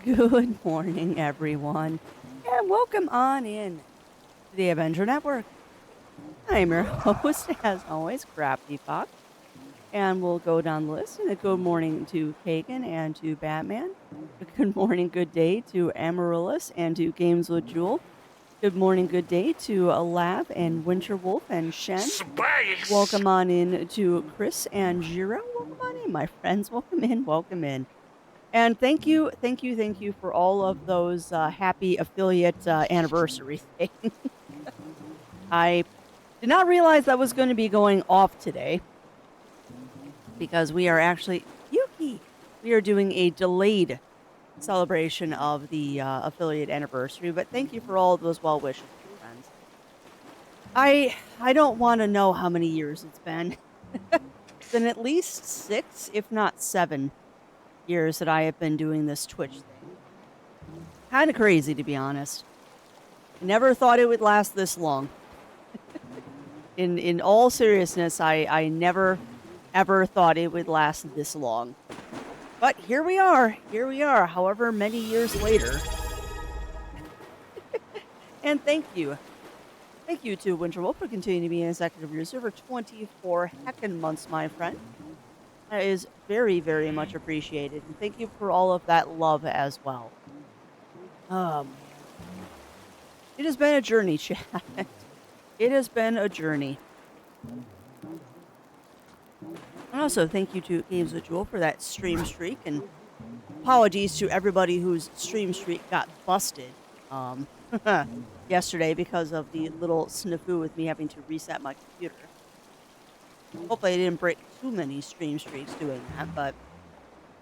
Good morning, everyone, and welcome on in to the Avenger Network. I'm your host, as always, Crafty Fox, and we'll go down the list. And a good morning to Kagan and to Batman. A good morning, good day to Amaryllis and to Games with Jewel. Good morning, good day to Lab and Winterwolf and Shen. Space! Welcome on in to Chris and Jiro. Welcome on in, my friends. Welcome in, welcome in. And thank you for all of those happy affiliate anniversary things. I did not realize that was going to be going off today because we are actually, Yuki, we are doing a delayed celebration of the affiliate anniversary, but thank you for all of those well wishes, my friends. I don't want to know how many years it's been. It's been at least 6, if not 7 years that I have been doing this Twitch thing. Kind of crazy, to be honest. I never thought it would last this long. In all seriousness, I never ever thought it would last this long. But here we are. Here we are, however many years later. And thank you. Thank you to Winterwolf for continuing to be an executive producer for 24 heckin' months, my friend. That is very, very much appreciated. And thank you for all of that love as well. Oh, man. It has been a journey, chat. It has been a journey. And also, thank you to Games with Jewel for that stream streak. And apologies to everybody whose stream streak got busted yesterday because of the little snafu with me having to reset my computer. Hopefully I didn't break too many stream streaks doing that, but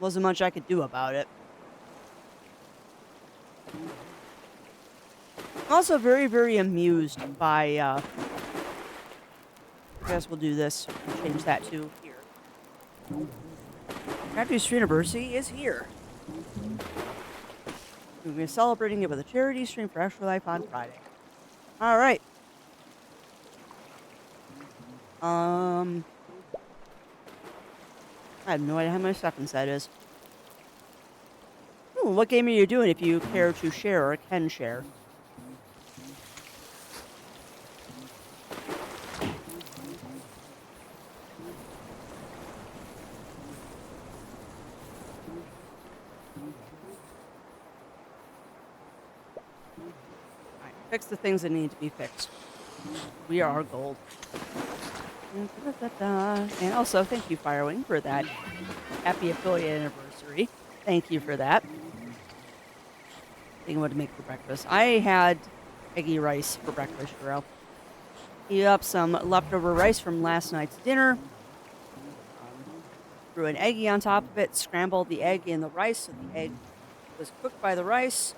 wasn't much I could do about it. I'm also very, very amused by, I guess we'll do this, change that to here. Happy Street Anniversary is here. We'll be celebrating it with a charity stream for Extra Life on Friday. All right. I have no idea how many seconds that is. Ooh, what game are you doing if you care to share or can share? Alright, fix the things that need to be fixed. We are gold. And also, thank you, Firewing, for that happy affiliate anniversary. Thank you for that. Thinking what to make for breakfast. I had eggy rice for breakfast, girl. Heat up some leftover rice from last night's dinner. Threw an eggy on top of it, scrambled the egg in the rice so the egg was cooked by the rice.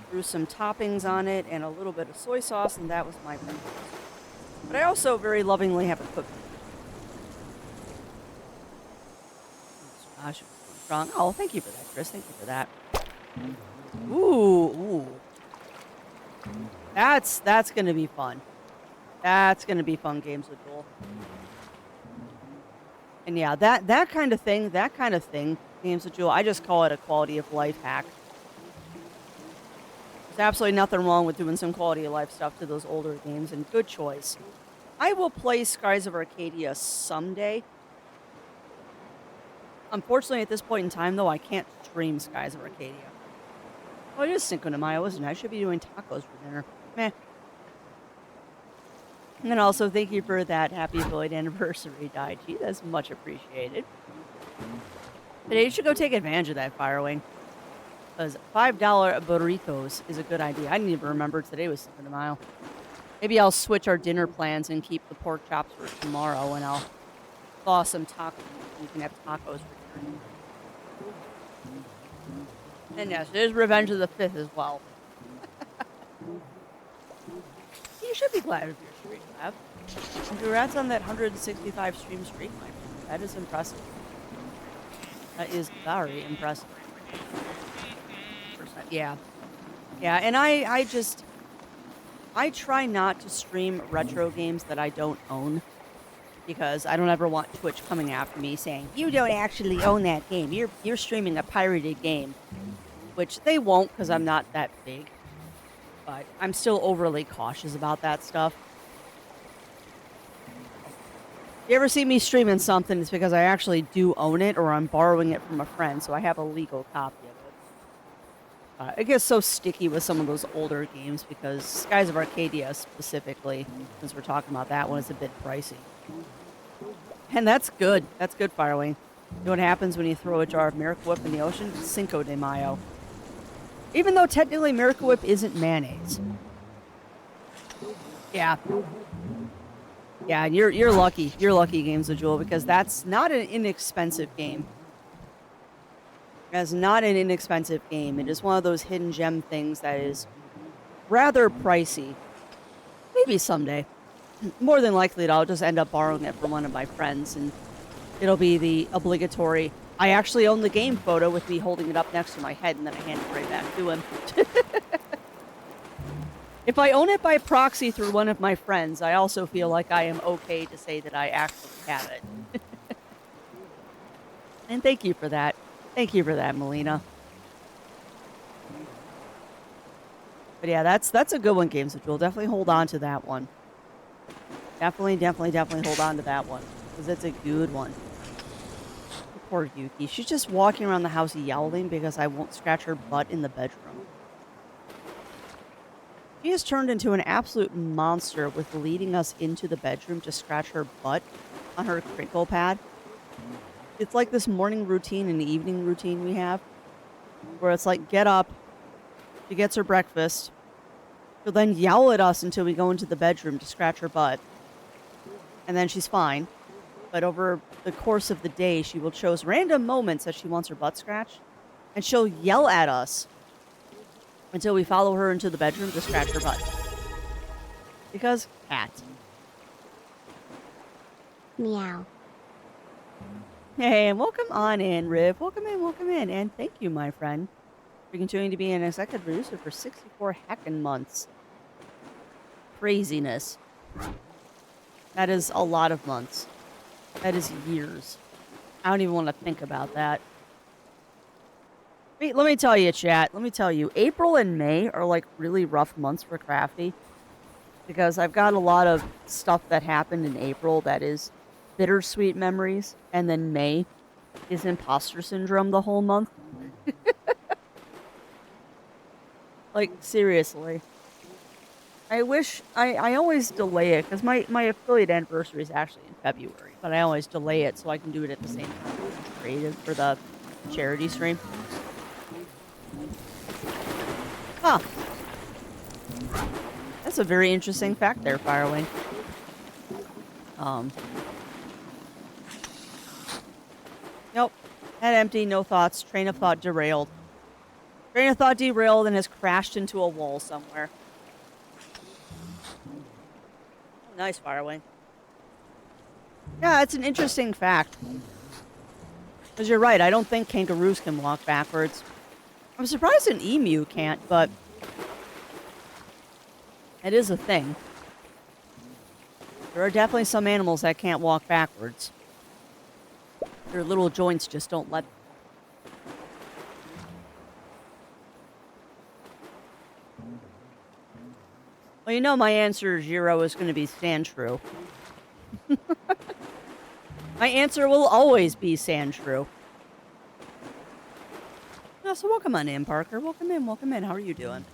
Threw some toppings on it and a little bit of soy sauce, and that was my breakfast. But I also very lovingly have a cookie. Gosh, strong. Oh, thank you for that, Chris. Thank you for that. Ooh. That's gonna be fun. That's gonna be fun games with Joel. And yeah, that kind of thing, games with Joel, I just call it a quality of life hack. There's absolutely nothing wrong with doing some quality of life stuff to those older games, and good choice. I will play Skies of Arcadia someday. Unfortunately, at this point in time, though, I can't stream Skies of Arcadia. Oh, it is Cinco de Mayo, isn't it? I should be doing tacos for dinner. Meh. And then also, thank you for that happy affiliate anniversary, Daichi. That's much appreciated. Today, you should go take advantage of that, Firewing. Because $5 burritos is a good idea. I didn't even remember today was Cinco de Mayo. Maybe I'll switch our dinner plans and keep the pork chops for tomorrow, and I'll thaw some tacos. You can have tacos for dinner. And yes, there's Revenge of the 5th as well. You should be glad of your stream, Lav. Congrats on that 165 stream streak, my friend. That is impressive. That is very impressive. Yeah. Yeah, and I try not to stream retro games that I don't own, because I don't ever want Twitch coming after me saying, you don't actually own that game. You're streaming a pirated game. Which they won't, because I'm not that big. But I'm still overly cautious about that stuff. If you ever see me streaming something, it's because I actually do own it, or I'm borrowing it from a friend, so I have a legal copy of it. It gets so sticky with some of those older games, because Skies of Arcadia specifically, since we're talking about that one, is a bit pricey. And that's good. That's good, Firewing. You know what happens when you throw a jar of Miracle Whip in the ocean? Cinco de Mayo. Even though technically Miracle Whip isn't mayonnaise. Yeah. Yeah, and you're lucky. You're lucky, Games of Jewel, because that's not an inexpensive game. As not an inexpensive game. It is one of those hidden gem things that is rather pricey. Maybe someday. More than likely, I'll just end up borrowing it from one of my friends, and it'll be the obligatory, I actually own the game photo with me holding it up next to my head, and then I hand it right back to him. If I own it by proxy through one of my friends, I also feel like I am okay to say that I actually have it. And thank you for that. Thank you for that, Melina. But yeah, that's a good one, Games of Jewel. Definitely hold on to that one. Definitely hold on to that one. Because it's a good one. Poor Yuki. She's just walking around the house yowling because I won't scratch her butt in the bedroom. She has turned into an absolute monster with leading us into the bedroom to scratch her butt on her crinkle pad. It's like this morning routine and evening routine we have, where it's like, get up, she gets her breakfast, she'll then yell at us until we go into the bedroom to scratch her butt, and then she's fine. But over the course of the day, she will choose random moments that she wants her butt scratched, and she'll yell at us until we follow her into the bedroom to scratch her butt. Because cat. Meow. Hey, and welcome on in, Riv. Welcome in. And thank you, my friend, for continuing to be an executive producer for 64 heckin' months. Craziness. That is a lot of months. That is years. I don't even want to think about that. Wait, let me tell you, chat. Let me tell you. April and May are like really rough months for Crafty. Because I've got a lot of stuff that happened in April that is bittersweet memories. And then May is imposter syndrome the whole month. Like, seriously. I wish... I always delay it, because my affiliate anniversary is actually in February. But I always delay it so I can do it at the same time as creative for the charity stream. Huh. That's a very interesting fact there, Firewing. Nope. Head empty, no thoughts. Train of thought derailed. Train of thought derailed and has crashed into a wall somewhere. Oh, nice, Firewing. Yeah, it's an interesting fact. Because you're right, I don't think kangaroos can walk backwards. I'm surprised an emu can't, but it is a thing. There are definitely some animals that can't walk backwards. Their little joints just don't let them. Well, you know my answer, Zero, is going to be Sandshrew. My answer will always be Sandshrew. Oh, so welcome on in, Parker. Welcome in. How are you doing?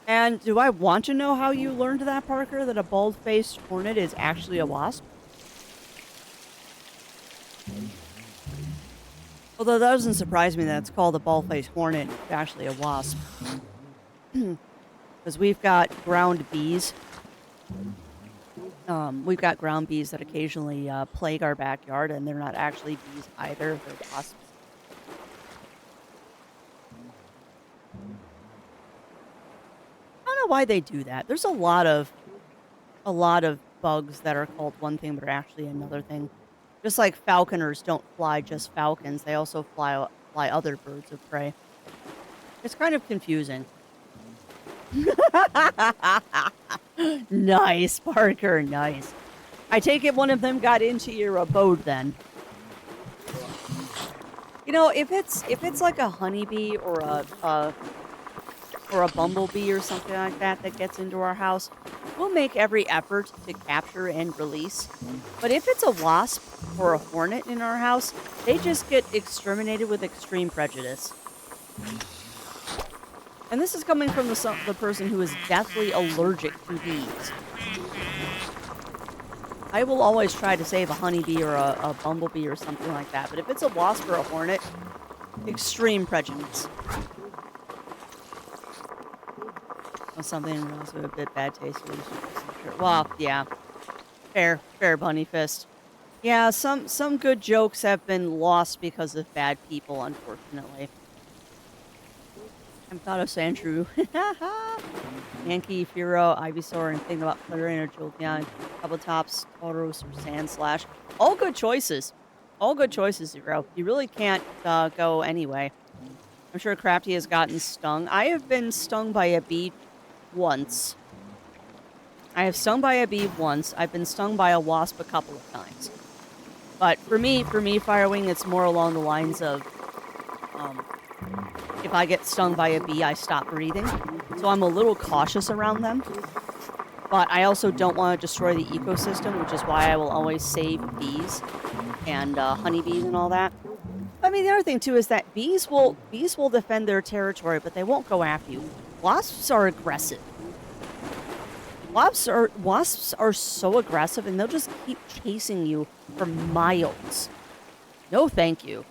And do I want to know how you learned that, Parker, that a bald-faced hornet is actually a wasp? Although that doesn't surprise me that it's called a bald-faced hornet, it's actually a wasp. Because we've got ground bees. We've got ground bees that occasionally plague our backyard, and they're not actually bees either, they're wasps. I don't know why they do that. There's a lot of bugs that are called one thing but are actually another thing. Just like falconers don't fly just falcons, they also fly other birds of prey. It's kind of confusing. Nice, Parker, nice. I take it one of them got into your abode then. You know, if it's like a honeybee or a bumblebee or something like that that gets into our house, we'll make every effort to capture and release. But if it's a wasp or a hornet in our house, they just get exterminated with extreme prejudice. And this is coming from the person who is deathly allergic to bees. I will always try to save a honeybee or a bumblebee or something like that. But if it's a wasp or a hornet, extreme prejudice. Something else with a bit bad taste. Well, yeah. Fair, fair, Bunny Fist. Yeah, some good jokes have been lost because of bad people, unfortunately. I'm thought of Sandshrew. Yankee, Firo, Ivysaur, and think about Flutterant or Jolteon, Couple Tops, Tauros, or Sandslash. All good choices. All good choices, Zero. You really can't go anyway. I'm sure Crafty has gotten stung. I have been stung by a bee once. I have stung by a bee once. I've been stung by a wasp a couple of times. But for me, Firewing, it's more along the lines of um, if I get stung by a bee, I stop breathing. So I'm a little cautious around them. But I also don't want to destroy the ecosystem, which is why I will always save bees and honeybees and all that. I mean, the other thing too is that bees will defend their territory, but they won't go after you. Wasps are aggressive. Wasps are so aggressive, and they'll just keep chasing you for miles. No, thank you.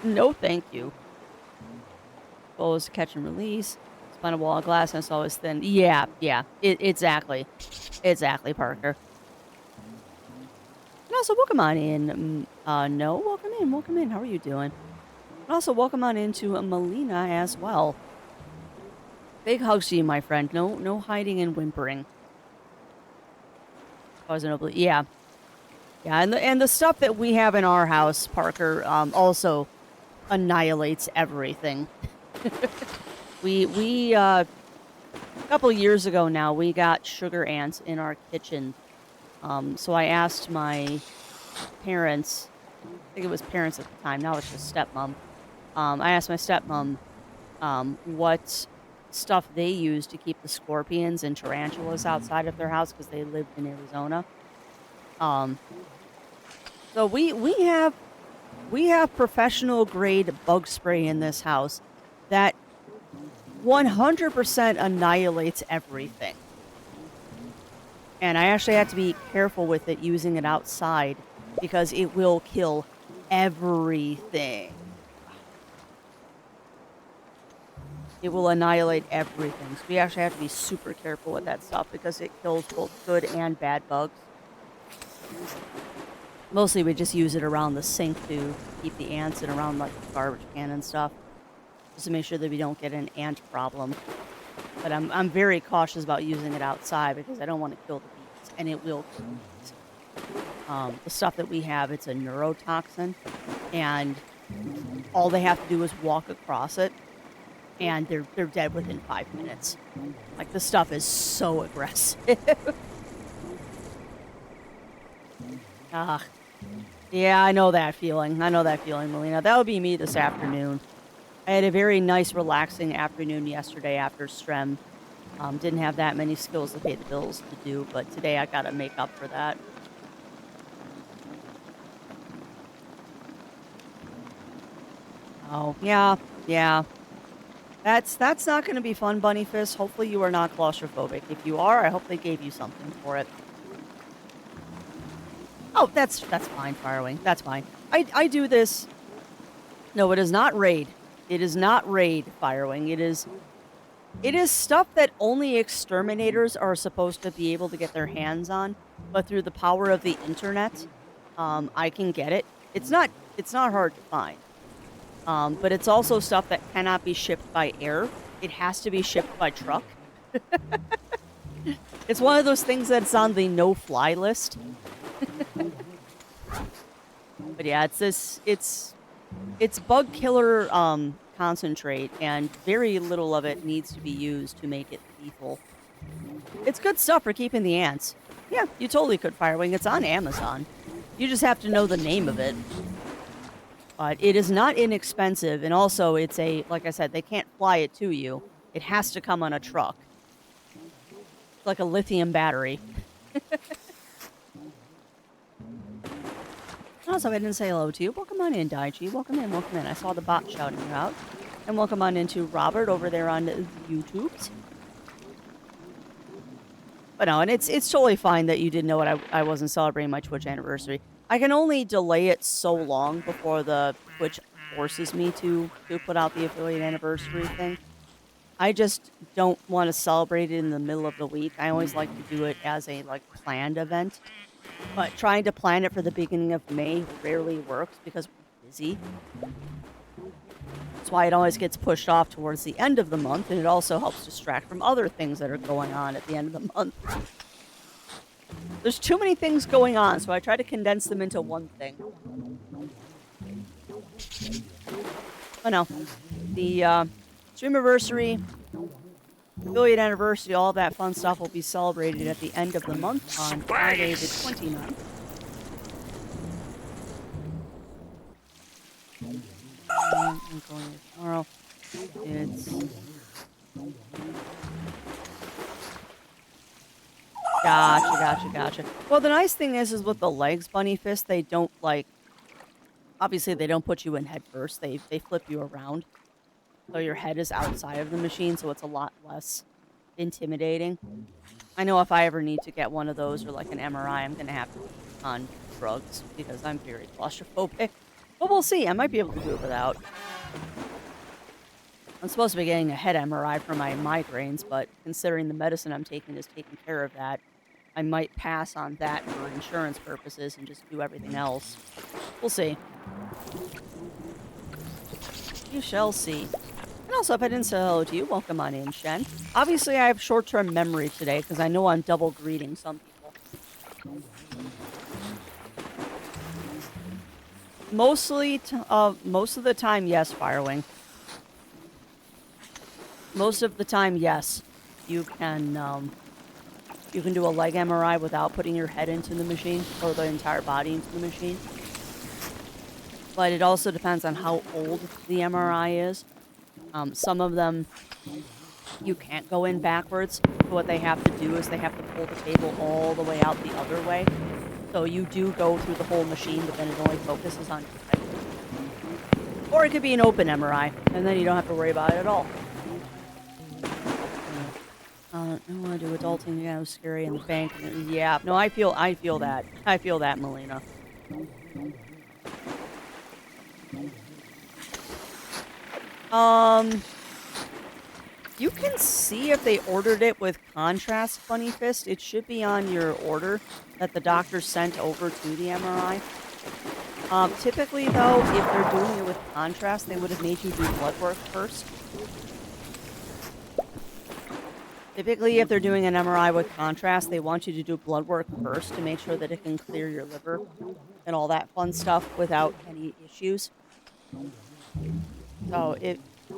No, thank you. Goals, catch and release. Spun a wall of glass and it's always thin. Yeah. Exactly. Exactly, Parker. And also, welcome on in. No, welcome in. How are you doing? And also, welcome on into Melina as well. Big hugs to you, my friend. No hiding and whimpering. Yeah. Yeah, and the stuff that we have in our house, Parker, also annihilates everything. we a couple years ago now, we got sugar ants in our kitchen. So I asked my parents, I think it was parents at the time, now it's just stepmom. I asked my stepmom what stuff they use to keep the scorpions and tarantulas outside of their house because they lived in Arizona. So we have professional grade bug spray in this house that 100% annihilates everything. And I actually have to be careful with it using it outside because it will kill everything. It will annihilate everything. So we actually have to be super careful with that stuff because it kills both good and bad bugs. Mostly we just use it around the sink to keep the ants and around like the garbage can and stuff. Just to make sure that we don't get an ant problem. But I'm very cautious about using it outside because I don't want to kill the bees. And it will kill the bees. The stuff that we have, it's a neurotoxin. And all they have to do is walk across it. And they're dead within 5 minutes. Like, the stuff is so aggressive. Yeah, I know that feeling. Melina. That would be me this afternoon. I had a very nice, relaxing afternoon yesterday after Strem. Didn't have that many skills to pay the bills to do, but today I gotta make up for that. Oh, yeah. That's not gonna be fun, Bunny Fist. Hopefully you are not claustrophobic. If you are, I hope they gave you something for it. Oh, that's fine, Firewing. That's fine. I do this. No, it is not raid. It is not raid, Firewing. It is stuff that only exterminators are supposed to be able to get their hands on, but through the power of the internet, I can get it. It's not hard to find. But it's also stuff that cannot be shipped by air. It has to be shipped by truck. It's one of those things that's on the no-fly list. But yeah, it's bug killer concentrate, and very little of it needs to be used to make it lethal. It's good stuff for keeping the ants. Yeah, you totally could, Firewing. It's on Amazon. You just have to know the name of it. But it is not inexpensive, and also it's like I said, they can't fly it to you. It has to come on a truck. It's like a lithium battery. Also, I didn't say hello to you. Welcome on in, Daichi. Welcome in. I saw the bot shouting you out. And welcome on into Robert over there on YouTube. But no, and it's totally fine that you didn't know I wasn't celebrating my Twitch anniversary. I can only delay it so long before the Twitch forces me to put out the affiliate anniversary thing. I just don't want to celebrate it in the middle of the week. I always like to do it as a like planned event, but trying to plan it for the beginning of May rarely works because we're busy. That's why it always gets pushed off towards the end of the month, and it also helps distract from other things that are going on at the end of the month. There's too many things going on, so I try to condense them into one thing. But no, the Streamiversary, affiliate anniversary, all that fun stuff will be celebrated at the end of the month on Friday the 29th. I'm going there tomorrow. It's gotcha. Well, the nice thing is with the legs, Bunny Fist, they don't like. Obviously, they don't put you in head first. They flip you around, so your head is outside of the machine, so it's a lot less intimidating. I know if I ever need to get one of those or like an MRI, I'm gonna have to be on drugs because I'm very claustrophobic. But we'll see. I might be able to do it without. I'm supposed to be getting a head MRI for my migraines, but considering the medicine I'm taking is taking care of that, I might pass on that for insurance purposes and just do everything else. We'll see. You shall see. And also, if I didn't say hello to you, welcome on in, Shen. Obviously, I have short-term memory today because I know I'm double greeting some people. Most of the time, yes, Firewing. Most of the time, yes. You can do a leg MRI without putting your head into the machine or the entire body into the machine. But it also depends on how old the MRI is. Some of them, you can't go in backwards. So what they have to do is they have to pull the table all the way out the other way. So you do go through the whole machine, but then it only focuses on your head. Or it could be an open MRI, and then you don't have to worry about it at all. I don't want to do adulting again. It was scary in the bank. Yeah, no, I feel that. I feel that, Melina. You can see if they ordered it with contrast, Bunny Fist. It should be on your order that the doctor sent over to the MRI. Typically, though, if they're doing it with contrast, they would have made you do blood work first. Typically, if they're doing an MRI with contrast, they want you to do blood work first to make sure that it can clear your liver and all that fun stuff without any issues. So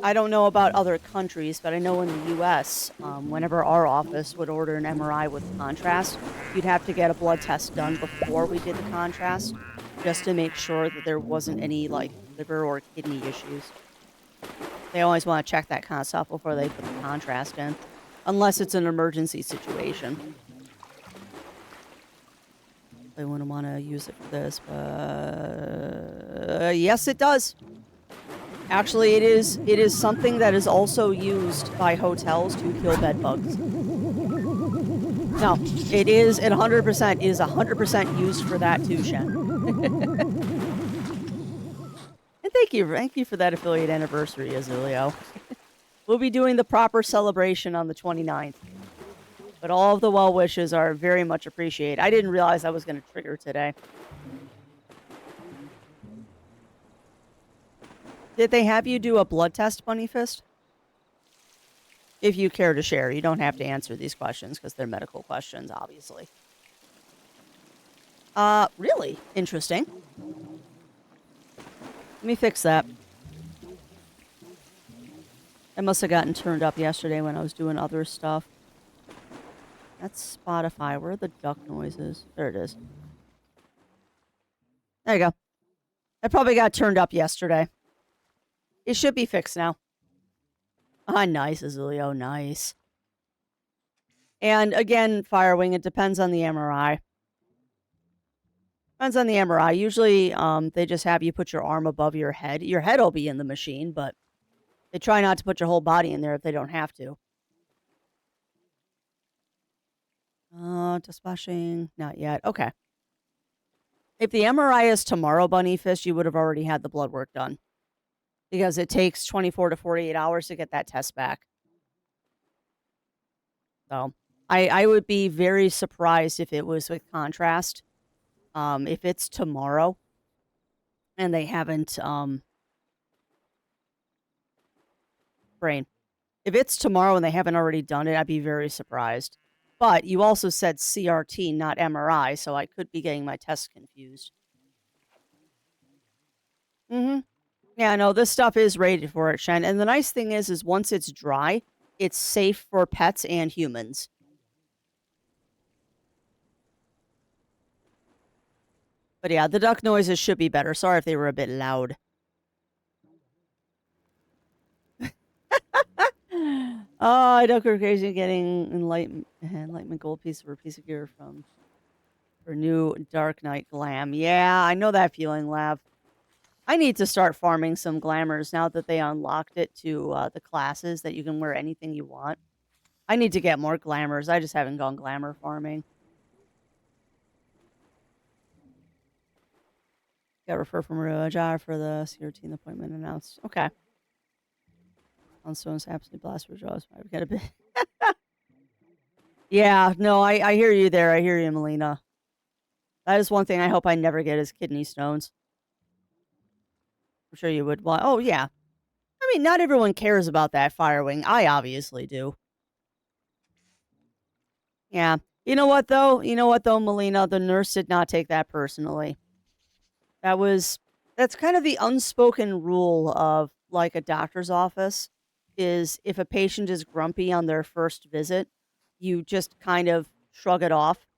I don't know about other countries, but I know in the U.S., whenever our office would order an MRI with contrast, you'd have to get a blood test done before we did the contrast, just to make sure that there wasn't any, like, liver or kidney issues. They always want to check that kind of stuff before they put the contrast in, unless it's an emergency situation. They wouldn't want to use it for this, but yes, it does. Actually, it is something that is also used by hotels to kill bed bugs. No, it is 100% is 100% used for that too, Shen. And thank you for that affiliate anniversary, Azulio. We'll be doing the proper celebration on the 29th. But all of the well wishes are very much appreciated. I didn't realize I was going to trigger today. Did they have you do a blood test, Bunny Fist? If you care to share, you don't have to answer these questions because they're medical questions, obviously. Really? Interesting. Let me fix that. I must have gotten turned up yesterday when I was doing other stuff. That's Spotify. Where are the duck noises? There it is. There you go. I probably got turned up yesterday. It should be fixed now. Ah, nice, Azulio. Nice. And again, Firewing, it depends on the MRI. Depends on the MRI. Usually, they just have you put your arm above your head. Your head will be in the machine, but they try not to put your whole body in there if they don't have to. Splashing. Not yet. Okay. If the MRI is tomorrow, Bunny Fist, you would have already had the blood work done. Because it takes 24 to 48 hours to get that test back. So I would be very surprised if it was with contrast. If it's tomorrow and they haven't brain. If it's tomorrow and they haven't already done it, I'd be very surprised. But you also said CRT, not MRI, so I could be getting my tests confused. Mhm. Yeah, no, this stuff is rated for it, Shen. And the nice thing is once it's dry, it's safe for pets and humans. But yeah, the duck noises should be better. Sorry if they were a bit loud. Oh, I don't go crazy getting enlightenment gold piece or a piece of gear for new Dark Knight glam. Yeah, I know that feeling, Lav. I need to start farming some glamours now that they unlocked it to the classes that you can wear anything you want. I need to get more glamours. I just haven't gone glamour farming. Got refer from Rajar for the CRT appointment announced. Okay. On Stone's absolutely blast for jaws. I've got a bit. Yeah, no, I hear you there. I hear you, Melina. That is one thing I hope I never get is kidney stones. I'm sure you would want. Oh, yeah. I mean, not everyone cares about that, Firewing. I obviously do. Yeah. You know what, though? Melina? The nurse did not take that personally. That's kind of the unspoken rule of, like, a doctor's office, is if a patient is grumpy on their first visit, you just kind of shrug it off,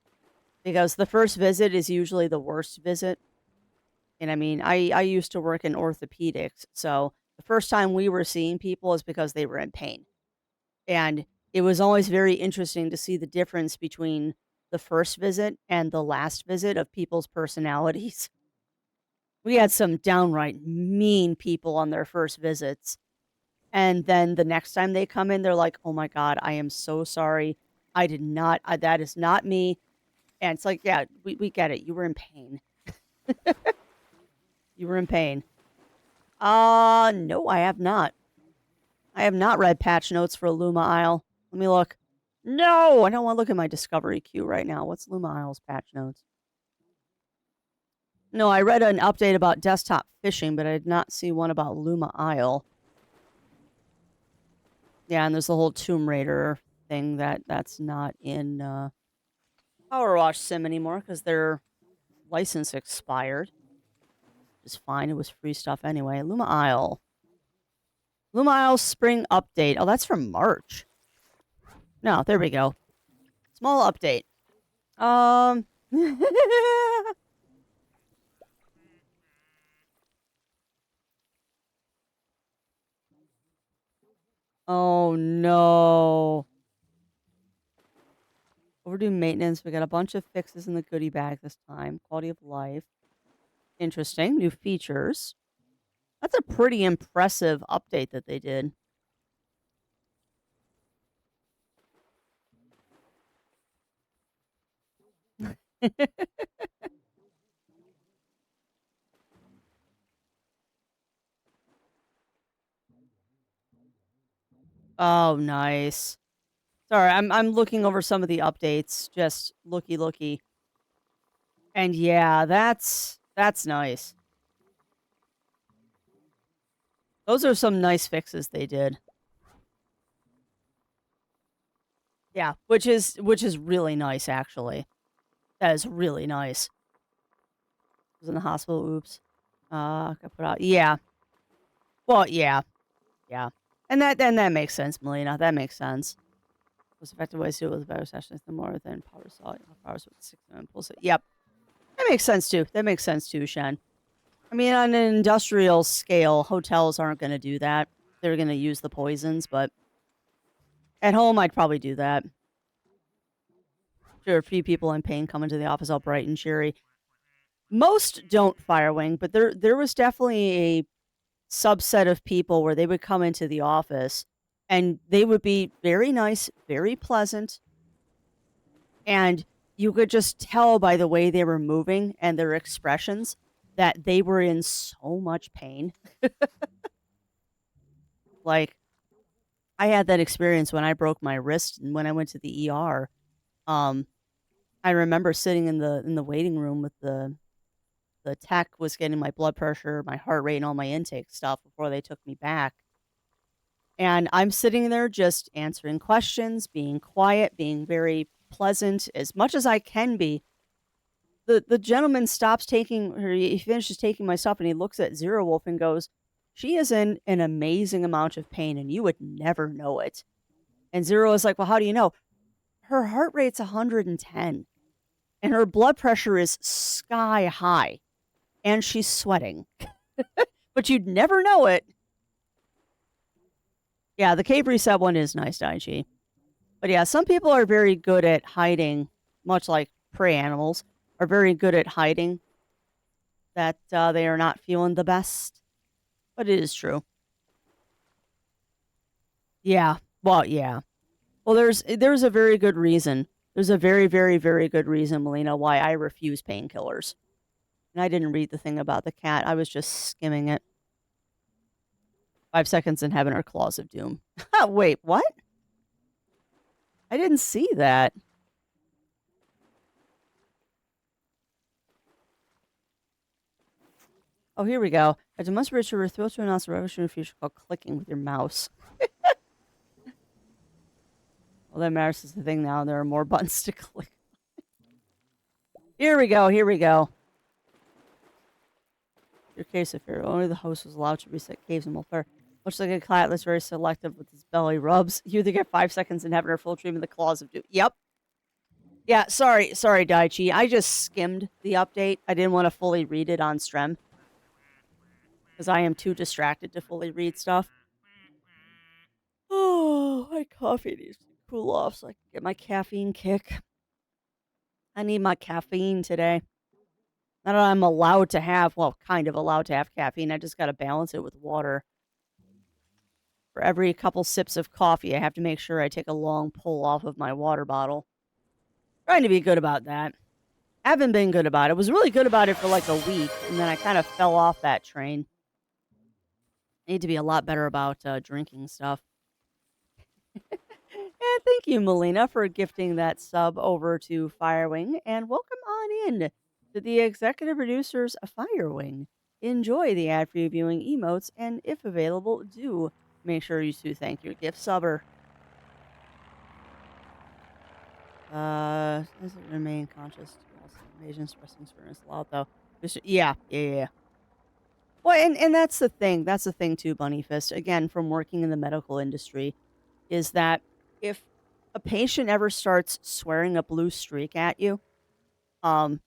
because the first visit is usually the worst visit. And I mean, I used to work in orthopedics, so the first time we were seeing people is because they were in pain. And it was always very interesting to see the difference between the first visit and the last visit of people's personalities. We had some downright mean people on their first visits. And then the next time they come in, they're like, "Oh my God, I am so sorry. I did not, that is not me." And it's like, yeah, we get it. You were in pain. You were in pain. No, I have not. I have not read patch notes for Luma Isle. Let me look. No, I don't want to look at my discovery queue right now. What's Luma Isle's patch notes? No, I read an update about desktop fishing, but I did not see one about Luma Isle. Yeah, and there's the whole Tomb Raider thing that's not in PowerWash Sim anymore because their license expired. It's fine. It was free stuff anyway. Luma Isle. Luma Isle spring update. Oh, that's from March. No, there we go. Small update. Oh no. Overdue maintenance. We got a bunch of fixes in the goodie bag this time. Quality of life. Interesting. New features. That's a pretty impressive update that they did. Oh, nice. Sorry, I'm looking over some of the updates. Just looky. And yeah, that's nice. Those are some nice fixes they did. Yeah, which is really nice actually. That is really nice. Was in the hospital. Oops. Got put out. Yeah. Well, yeah. Yeah. And that makes sense, Melina. That makes sense. Most effective ways to do it with better sessions than more than power saw. Powers with 6 impulse. Yep. That makes sense too. Shen. I mean, on an industrial scale, hotels aren't going to do that. They're going to use the poisons, but at home, I'd probably do that. Sure, a few people in pain come into the office all bright and cheery. Most don't, Firewing, but there was definitely a subset of people where they would come into the office and they would be very nice, very pleasant, and you could just tell by the way they were moving and their expressions that they were in so much pain. Like, I had that experience when I broke my wrist and when I went to the ER. Um, I remember sitting in the waiting room with the tech was getting my blood pressure, my heart rate, and all my intake stuff before they took me back. And I'm sitting there just answering questions, being quiet, being very pleasant as much as I can be. The gentleman stops taking or he finishes taking my stuff and he looks at Zero Wolf and goes, "She is in an amazing amount of pain and you would never know it." And Zero is like, "Well, how do you know?" Her heart rate's 110 and her blood pressure is sky high and she's sweating. But you'd never know it. Yeah, the Cape Reset one is nice, Daichi. But yeah, some people are very good at hiding, much like prey animals, are very good at hiding that they are not feeling the best. But it is true. Yeah. Well, yeah. Well, there's a very good reason. There's a very, very, very good reason, Melina, why I refuse painkillers. And I didn't read the thing about the cat. I was just skimming it. 5 seconds in heaven or claws of doom. Wait, what? I didn't see that. Oh, here we go. As a monster ritual, we're thrilled to announce a revolutionary feature called clicking with your mouse. Well, that matters is the thing now. There are more buttons to click. Here we go. Here we go. Your case of fear. Only the host was allowed to reset caves and Mulfair. Much like a cat that's very selective with his belly rubs. You either get 5 seconds in heaven or full treatment of the claws of doom. Yep. Yeah, sorry, Daichi. I just skimmed the update. I didn't want to fully read it on Strem. Because I am too distracted to fully read stuff. Oh, my coffee needs to cool off so I can get my caffeine kick. I need my caffeine today. Not that I'm allowed to have, well, kind of allowed to have caffeine. I just got to balance it with water. For every couple sips of coffee, I have to make sure I take a long pull off of my water bottle. Trying to be good about that. Haven't been good about it. Was really good about it for like a week, and then I kind of fell off that train. Need to be a lot better about drinking stuff. And thank you, Melina, for gifting that sub over to Firewing, and welcome on in to the executive producers of Firewing. Enjoy the ad-free viewing emotes, and if available, do make sure you to thank your gift subber. Does it remain conscious? Invasion expressing experience loud though. Yeah. Well, and that's the thing. That's the thing too, Bunny Fist. Again, from working in the medical industry, is that if a patient ever starts swearing a blue streak at you, um,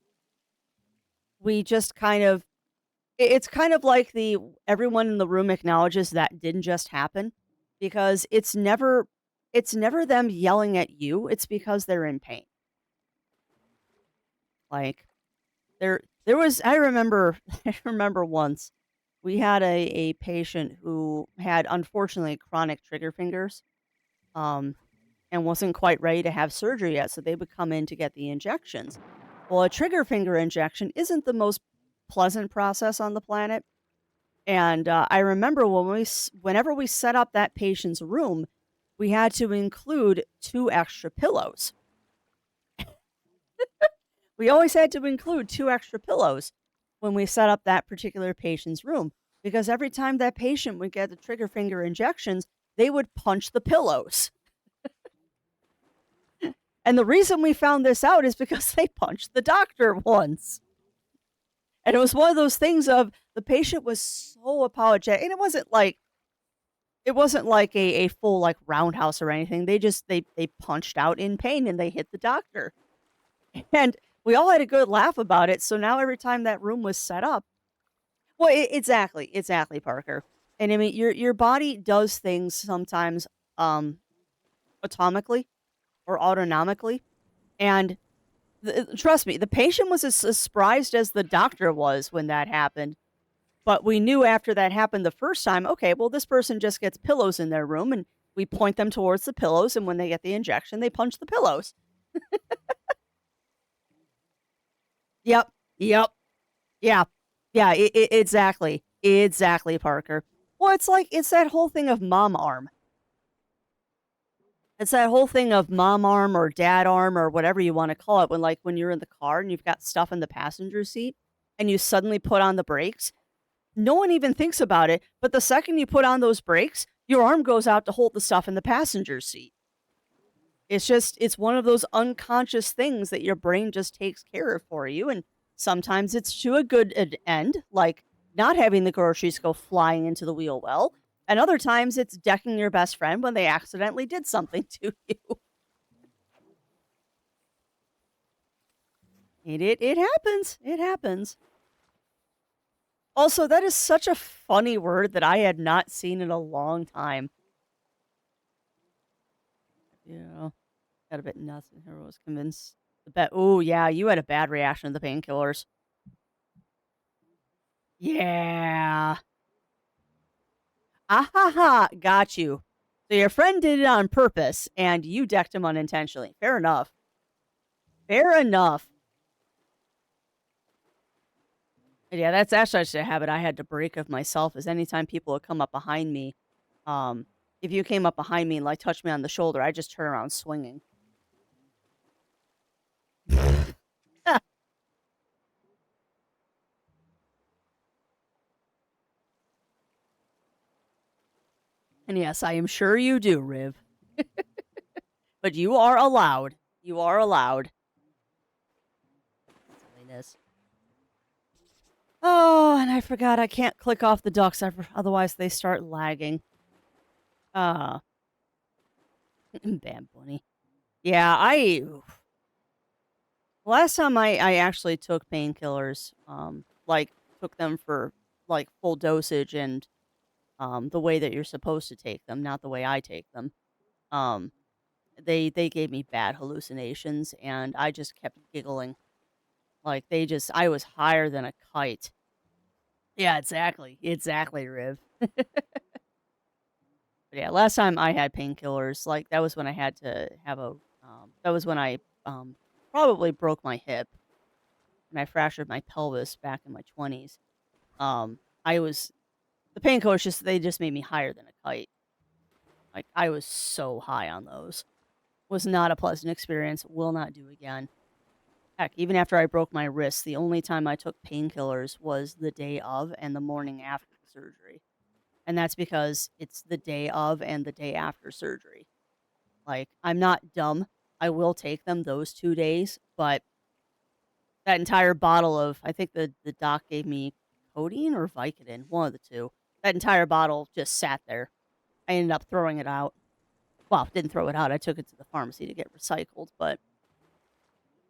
we just kind of it's kind of like the everyone in the room acknowledges that didn't just happen because it's never them yelling at you. It's because they're in pain. Like there was I remember I remember once we had a patient who had unfortunately chronic trigger fingers um and wasn't quite ready to have surgery yet, so they would come in to get the injections. Well, a trigger finger injection isn't the most pleasant process on the planet. And I remember whenever we set up that patient's room, we had to include 2 extra pillows. We always had to include 2 extra pillows when we set up that particular patient's room because every time that patient would get the trigger finger injections, they would punch the pillows. And the reason we found this out is because they punched the doctor once. And it was one of those things of the patient was so apologetic. And it wasn't like a full like roundhouse or anything. They punched out in pain and they hit the doctor. And we all had a good laugh about it. So now every time that room was set up, well, exactly, Parker. And I mean, your body does things sometimes atomically or autonomically, and trust me, the patient was as surprised as the doctor was when that happened. But we knew after that happened the first time, okay, well, this person just gets pillows in their room, and we point them towards the pillows, and when they get the injection, they punch the pillows. Yep. Yep. Yeah. Yeah. Exactly. Exactly, Parker. Well, it's that whole thing of mom arm. It's that whole thing of mom arm or dad arm or whatever you wanna call it when, like, when you're in the car and you've got stuff in the passenger seat and you suddenly put on the brakes. No one even thinks about it, but the second you put on those brakes, your arm goes out to hold the stuff in the passenger seat. It's one of those unconscious things that your brain just takes care of for you, and sometimes it's to a good end, like not having the groceries go flying into the wheel well, and other times it's decking your best friend when they accidentally did something to you. It happens. It happens. Also, that is such a funny word that I had not seen in a long time. Yeah. Got a bit nuts and her was convinced the bet. Oh yeah, you had a bad reaction to the painkillers. Yeah. Ah ha ha, got you. So your friend did it on purpose and you decked him unintentionally. Fair enough. Fair enough. And yeah, that's actually just a habit I had to break of myself is anytime people would come up behind me, um, if you came up behind me and like touched me on the shoulder, I just turn around swinging. And yes, I am sure you do, Riv. But you are allowed. You are allowed. Silliness. Oh, and I forgot I can't click off the ducks, otherwise they start lagging. Ah, bad bunny. Yeah, last time I actually took painkillers, like took them for like full dosage and the way that you're supposed to take them, not the way I take them. Um, they gave me bad hallucinations and I just kept giggling. Like I was higher than a kite. Yeah, exactly. Exactly, Riv. But yeah, last time I had painkillers, like that was when I had to have that was when I probably broke my hip and I fractured my pelvis back in my 20s. I was the painkillers they just made me higher than a kite. Like I was so high on those. Was not a pleasant experience. Will not do again. Heck, even after I broke my wrist, the only time I took painkillers was the day of and the morning after the surgery. And that's because it's the day of and the day after surgery. Like, I'm not dumb. I will take them those 2 days, but that entire bottle of I think the doc gave me codeine or Vicodin, one of the 2. That entire bottle just sat there. I ended up throwing it out. Well, didn't throw it out. I took it to the pharmacy to get recycled, but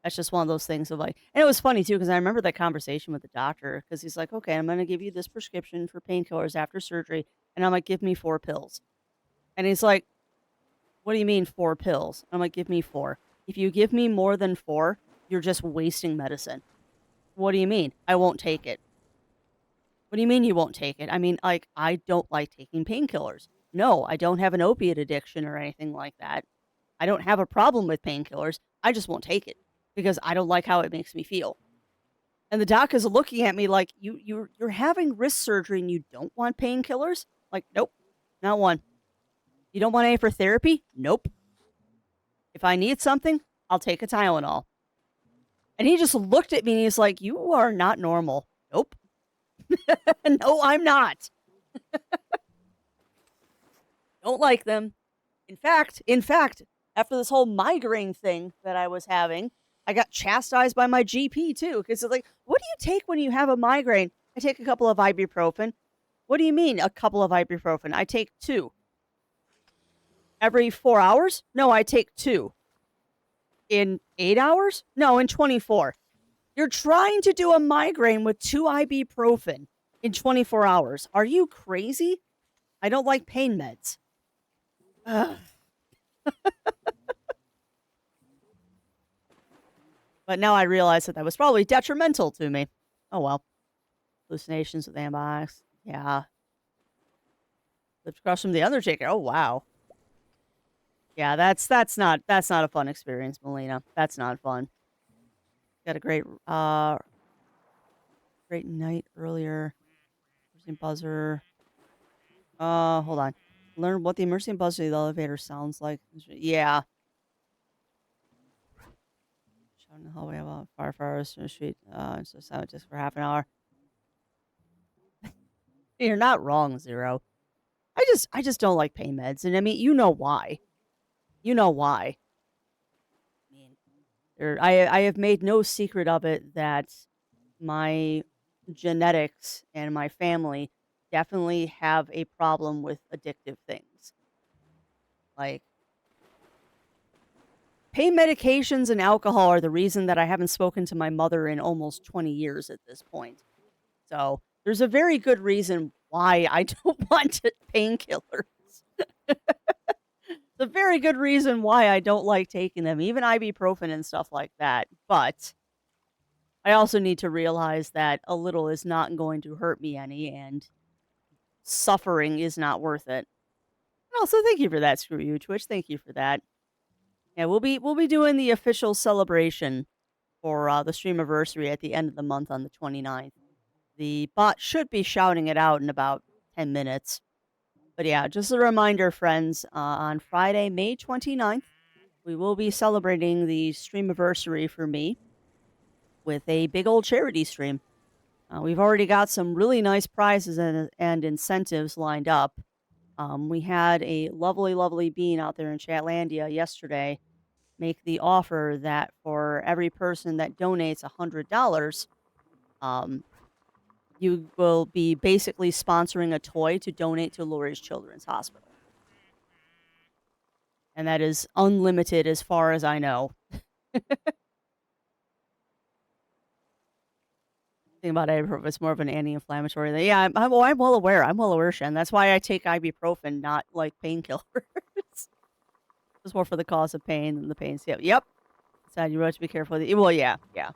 that's just one of those things of like and it was funny too because I remember that conversation with the doctor because he's like, "Okay, I'm gonna give you this prescription for painkillers after surgery," and I'm like, "Give me 4 pills." And he's like, "What do you mean 4 pills?" I'm like, "Give me 4. If you give me more than 4, you're just wasting medicine." "What do you mean?" "I won't take it." "What do you mean you won't take it?" I mean, like, I don't like taking painkillers. No, I don't have an opiate addiction or anything like that. I don't have a problem with painkillers. I just won't take it because I don't like how it makes me feel. And the doc is looking at me like, You're having wrist surgery and you don't want painkillers?" Like, "Nope, not one." "You don't want any for therapy?" "Nope. If I need something, I'll take a Tylenol." And he just looked at me and he's like, "You are not normal." "Nope." "No, I'm not. Don't like them." In fact, after this whole migraine thing that I was having, I got chastised by my GP too because it's like, "What do you take when you have a migraine?" "I take a couple of ibuprofen." "What do you mean a couple of ibuprofen?" "I take 2." "Every 4 hours?" "No, I take 2." "In 8 hours?" "No, in 24." You're trying to do a migraine with 2 ibuprofen in 24 hours. Are you crazy? I don't like pain meds. Ugh. But now I realize that that was probably detrimental to me. Oh well. Hallucinations with antibiotics. Yeah. Lived across from the Undertaker. Oh wow. Yeah, that's not a fun experience, Melina. That's not fun. Got a great night earlier. Buzzer. Hold on. Learn what the emergency buzz of the elevator sounds like. Yeah. Shouting the hallway about firefighters in the street. So sound just for half an hour. You're not wrong, Zero. I just don't like pain meds, and I mean, you know why. You know why. I mean, I have made no secret of it that my genetics and my family definitely have a problem with addictive things. Like pain medications and alcohol are the reason that I haven't spoken to my mother in almost 20 years at this point. So, there's a very good reason why I don't want painkillers. It's a very good reason why I don't like taking them, even ibuprofen and stuff like that. But I also need to realize that a little is not going to hurt me any, and suffering is not worth it. And also, thank you for that. Screw you, Twitch. Thank you for that. Yeah, we'll be doing the official celebration for the streamiversary at the end of the month on the 29th. The bot should be shouting it out in about 10 minutes. But yeah, just a reminder, friends, on Friday, May 29th, we will be celebrating the streamiversary for me with a big old charity stream. We've already got some really nice prizes and incentives lined up. We had a lovely, lovely bean out there in Chatlandia yesterday make the offer that for every person that donates $100, um, you will be basically sponsoring a toy to donate to Lurie's Children's Hospital. And that is unlimited as far as I know. Thing about ibuprofen, it's more of an anti-inflammatory thing. Yeah, I'm well aware. I'm well aware, Shen. That's why I take ibuprofen, not like painkillers. It's more for the cause of pain than the pain. Yep. Sad. You have to be careful. Well, yeah, yeah,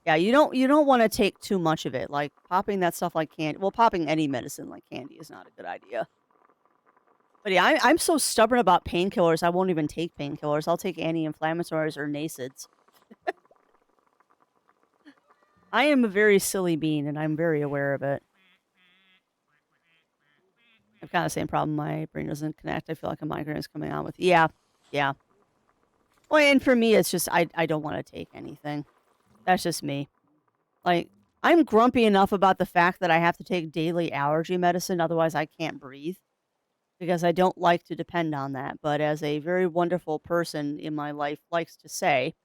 yeah. You don't want to take too much of it. Like popping that stuff like candy. Well, popping any medicine like candy is not a good idea. But yeah, I'm so stubborn about painkillers. I won't even take painkillers. I'll take anti-inflammatories or NSAIDs. I am a very silly bean, and I'm very aware of it. I've got the same problem. My brain doesn't connect. I feel like a migraine is coming on with. Yeah, yeah. Well, and for me, it's just I don't want to take anything. That's just me. Like I'm grumpy enough about the fact that I have to take daily allergy medicine, otherwise I can't breathe because I don't like to depend on that. But as a very wonderful person in my life likes to say,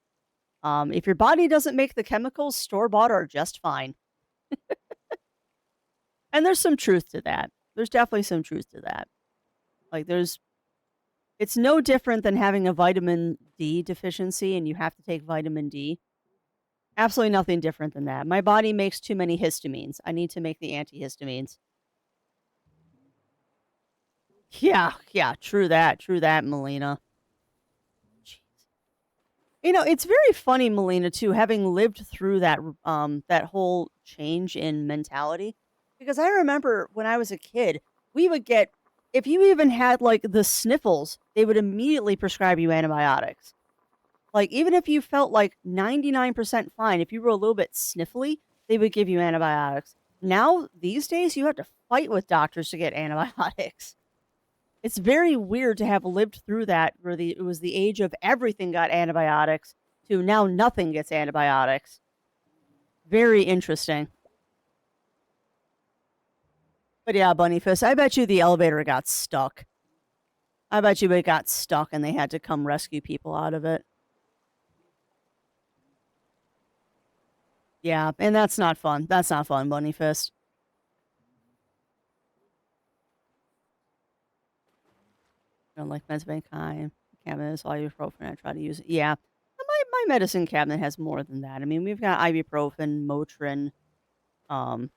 if your body doesn't make the chemicals, store bought are just fine. And there's some truth to that. There's definitely some truth to that. Like it's no different than having a vitamin D deficiency and you have to take vitamin D. Absolutely nothing different than that. My body makes too many histamines. I need to make the antihistamines. Yeah, yeah, true that, Melina. Jeez. It's very funny, Melina, too, having lived through that whole change in mentality. Because I remember when I was a kid, we would get if you even had like the sniffles, they would immediately prescribe you antibiotics. Like even if you felt like 99% fine, if you were a little bit sniffly, they would give you antibiotics. Now, these days, you have to fight with doctors to get antibiotics. It's very weird to have lived through that where it was the age of everything got antibiotics to now nothing gets antibiotics. Very interesting. But yeah, Bunnyfist, I bet you the elevator got stuck. I bet you it got stuck and they had to come rescue people out of it. Yeah, and that's not fun. That's not fun, Bunnyfist. I don't like meds of any kind. Cabinet is all ibuprofen. I try to use it. Yeah. My medicine cabinet has more than that. I mean, we've got ibuprofen, Motrin. Um,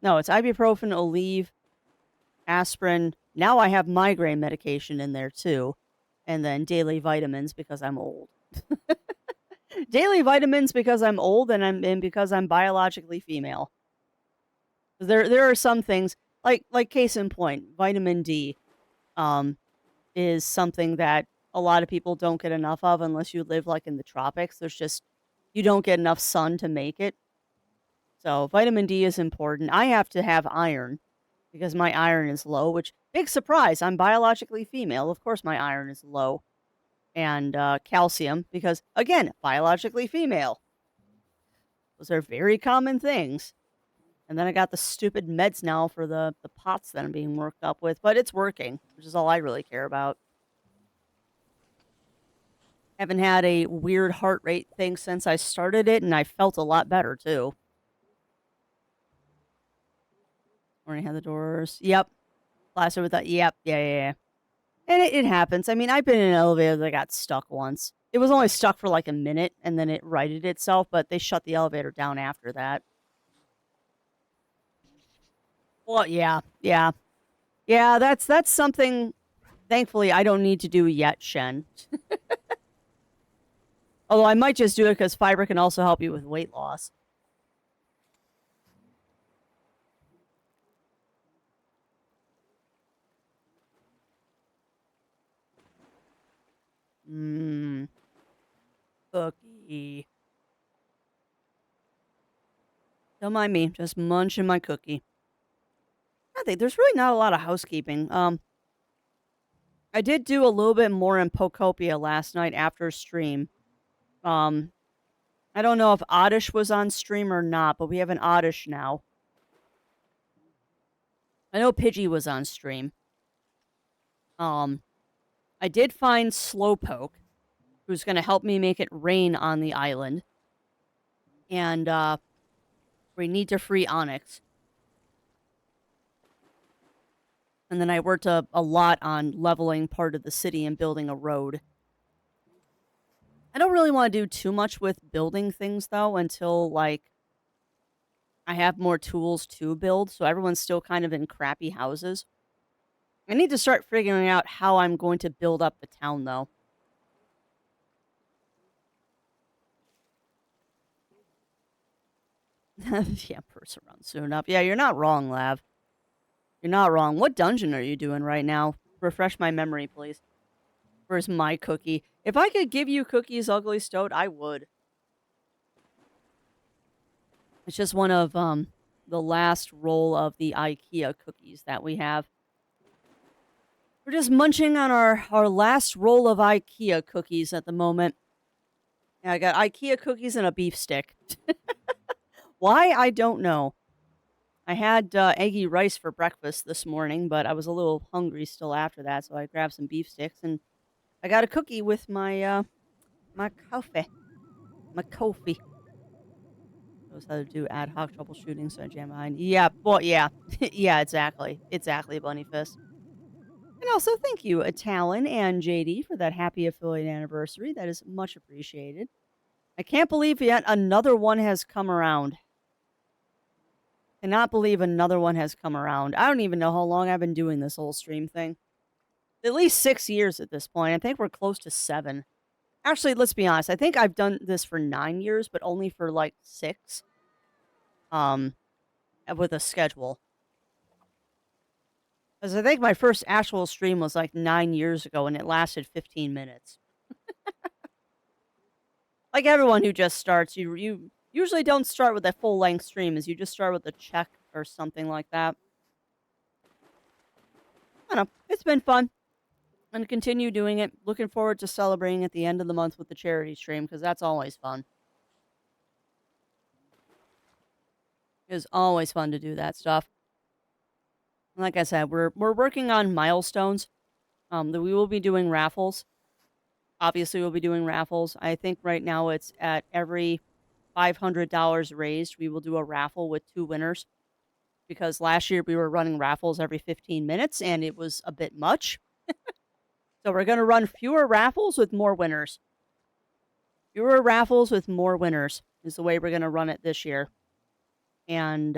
no, it's ibuprofen, Aleve, aspirin. Now I have migraine medication in there too, and then daily vitamins because I'm old. Daily vitamins because I'm old and because I'm biologically female. There are some things like case in point, vitamin D. Um, is something that a lot of people don't get enough of unless you live like in the tropics. You don't get enough sun to make it. So vitamin D is important. I have to have iron. because my iron is low, which big surprise, I'm biologically female. Of course my iron is low. And calcium because again, biologically female. Those are very common things. And then I got the stupid meds now for the POTS that I'm being worked up with, but it's working, which is all I really care about. Haven't had a weird heart rate thing since I started it, and I felt a lot better too. Already had the doors. Yep. Plastered with that. Yep. Yeah, yeah, yeah. And it happens. I mean, I've been in an elevator that got stuck once. It was only stuck for like a minute and then it righted itself, but they shut the elevator down after that. Well, yeah. Yeah. Yeah, that's something thankfully I don't need to do yet, Shen. Although I might just do it because fiber can also help you with weight loss. Mmm. Cookie. Don't mind me, just munching my cookie. I think there's really not a lot of housekeeping. I did do a little bit more in Pokopia last night after stream. Um, I don't know if Oddish was on stream or not, but we have an Oddish now. I know Pidgey was on stream. I did find Slowpoke, who's going to help me make it rain on the island. And, we need to free Onyx. And then I worked a lot on leveling part of the city and building a road. I don't really want to do too much with building things, though, until, like, I have more tools to build, so everyone's still kind of in crappy houses. I need to start figuring out how I'm going to build up the town, though. Yeah, purse around soon enough. Yeah, you're not wrong, Lav. You're not wrong. What dungeon are you doing right now? Refresh my memory, please. Where's my cookie? If I could give you cookies, Ugly Stoat, I would. It's just one of the last roll of the IKEA cookies that we have. We're just munching on our last roll of IKEA cookies at the moment. Yeah, I got IKEA cookies and a beef stick. Why? I don't know. I had eggy rice for breakfast this morning, but I was a little hungry still after that, so I grabbed some beef sticks and I got a cookie with my my coffee. My coffee. Knows how to do ad hoc troubleshooting, so I jam behind. Yeah, well, yeah. Yeah, exactly. Exactly, Bunny Fist. And also, thank you, Talon and JD, for that happy affiliate anniversary. That is much appreciated. I can't believe yet another one has come around. Cannot believe another one has come around. I don't even know how long I've been doing this whole stream thing. At least 6 years at this point. I think we're close to 7. Actually, let's be honest. I think I've done this for 9 years, but only for like 6. With a schedule. Because I think my first actual stream was like 9 years ago and it lasted 15 minutes. Like everyone who just starts, you usually don't start with a full-length stream, as you just start with a check or something like that. I don't know. It's been fun. I'm going to continue doing it. Looking forward to celebrating at the end of the month with the charity stream, because that's always fun. It's always fun to do that stuff. Like I said, we're working on milestones. That we will be doing raffles. Obviously, we'll be doing raffles. I think right now it's at every $500 raised, we will do a raffle with 2 winners. Because last year we were running raffles every 15 minutes and it was a bit much. So we're going to run fewer raffles with more winners. Fewer raffles with more winners is the way we're going to run it this year. And,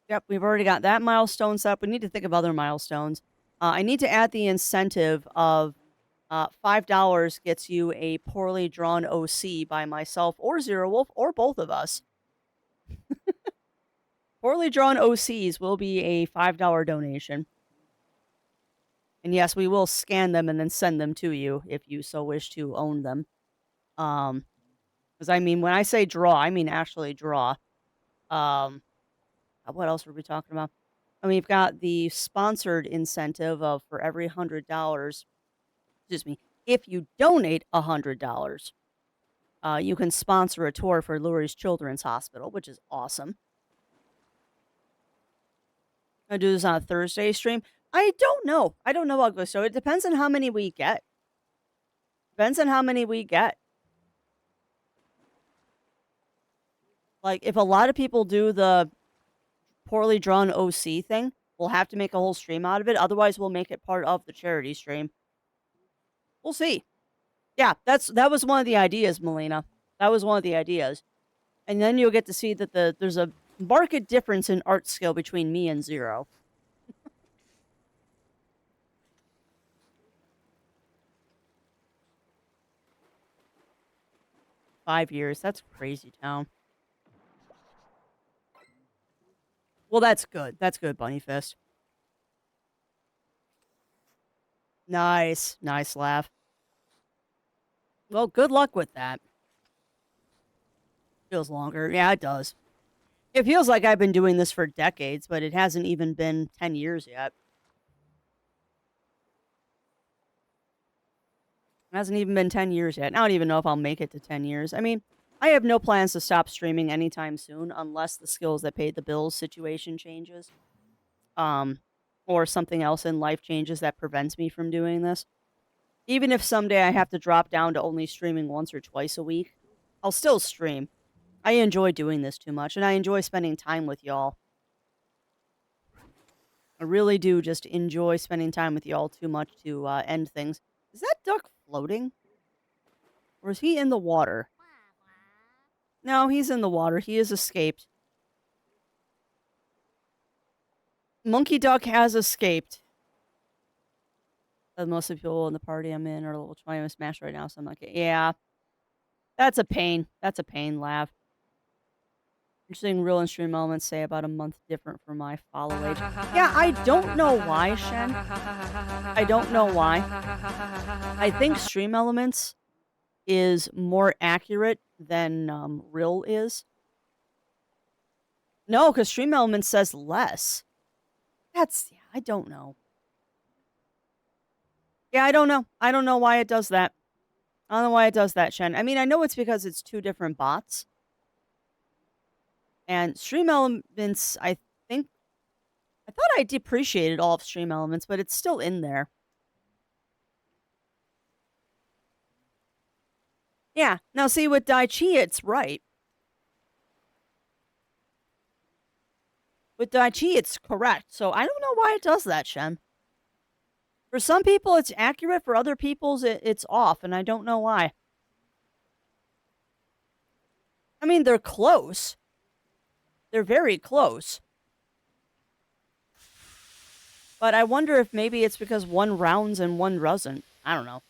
yep, we've already got that milestone set up. We need to think of other milestones. I need to add the incentive of $5 gets you a poorly drawn OC by myself or Zero Wolf or both of us. Poorly drawn OCs will be a $5 donation. And yes, we will scan them and then send them to you if you so wish to own them. Because I mean, when I say draw, I mean actually draw. How what else were we talking about? And we've got the sponsored incentive of for every $100, excuse me, if you donate $100, you can sponsor a tour for Lurie's Children's Hospital, which is awesome. I do this on a Thursday stream. I don't know. I don't know, Ugly. So it depends on how many we get. Depends on how many we get. Like, if a lot of people do the poorly drawn OC thing, we'll have to make a whole stream out of it. Otherwise, we'll make it part of the charity stream. We'll see. Yeah, that was one of the ideas, Melina. That was one of the ideas. And then you'll get to see that there's a marked difference in art skill between me and Zero. 5 years. That's crazy town. Well, that's good. That's good, Bunny Fist. Nice. Nice laugh. Well, good luck with that. Feels longer. Yeah, it does. It feels like I've been doing this for decades, but it hasn't even been 10 years yet. It hasn't even been 10 years yet. I don't even know if I'll make it to 10 years. I mean, I have no plans to stop streaming anytime soon unless the skills that paid the bills situation changes. Or something else in life changes that prevents me from doing this. Even if someday I have to drop down to only streaming once or twice a week, I'll still stream. I enjoy doing this too much, and I enjoy spending time with y'all. I really do just enjoy spending time with y'all too much to end things. Is that duck floating? Or is he in the water? No, he's in the water. He has escaped. Monkey Duck has escaped. Most of the people in the party I'm in are a little trying to smash right now, so I'm like, yeah. That's a pain. That's a pain, laugh. Interesting real and stream elements say about a month different from my follow age. Yeah, I don't know why, Shen. I don't know why. I think stream elements is more accurate than real is. No, because stream elements says less. Yeah, I don't know. Yeah, I don't know. I don't know why it does that. I don't know why it does that, Shen. I mean, I know it's because it's two different bots. And Stream Elements, I thought I depreciated all of Stream Elements, but it's still in there. Yeah. Now, see, with Daichi, it's right. With Daichi, it's correct. So I don't know why it does that, Shen. For some people, it's accurate. For other people's, it's off, and I don't know why. I mean, they're close. They're very close. But I wonder if maybe it's because one rounds and one doesn't. I don't know.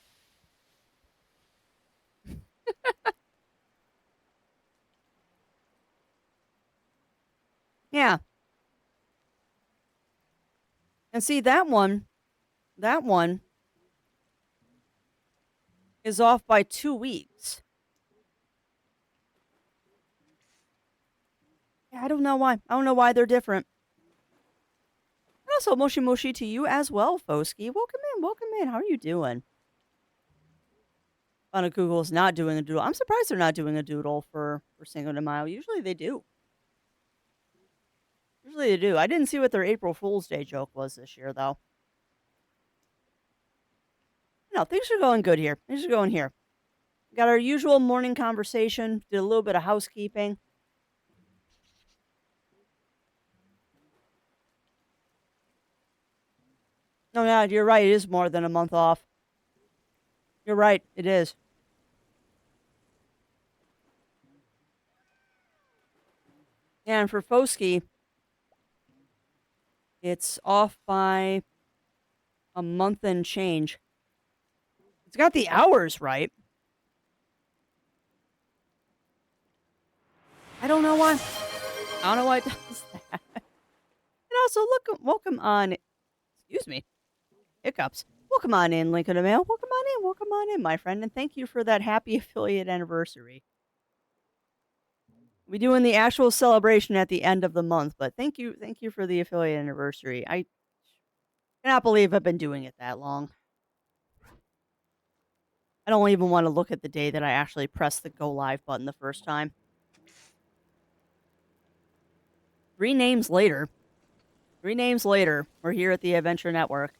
Yeah. And see, that one is off by 2 weeks. Yeah, I don't know why. I don't know why they're different. And also, Moshi Moshi to you as well, Fosky. Welcome in, welcome in. How are you doing? Google's not doing a doodle. I'm surprised they're not doing a doodle for Cinco de Mayo. Usually they do. Usually they do. I didn't see what their April Fool's Day joke was this year, though. No, things are going good here. Things are going here. Got our usual morning conversation. Did a little bit of housekeeping. No, no, you're right. It is more than a month off. You're right. It is. And for Fosky, it's off by a month and change. It's got the hours right. I don't know why. I don't know why it does that. And also, look, welcome on. Excuse me. Hiccups. Welcome on in, Lincoln to Mail. Welcome on in, my friend. And thank you for that happy affiliate anniversary. We doing the actual celebration at the end of the month, but thank you for the affiliate anniversary. I cannot believe I've been doing it that long. I don't even want to look at the day that I actually pressed the go live button the first time. 3 names later. 3 names later, we're here at the Adventure Network.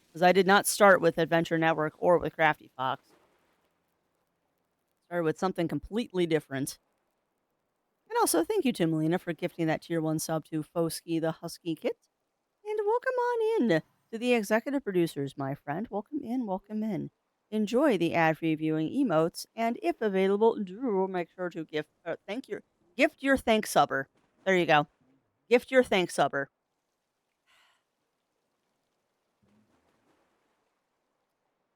Because I did not start with Adventure Network or with Crafty Fox. Started with something completely different. And also, thank you to Melina for gifting that tier 1 sub to Foski the Husky Kit. And welcome on in to the executive producers, my friend. Welcome in, welcome in. Enjoy the ad-free viewing emotes, and if available, do make sure to gift your thanks subber. There you go. Gift your thanks subber.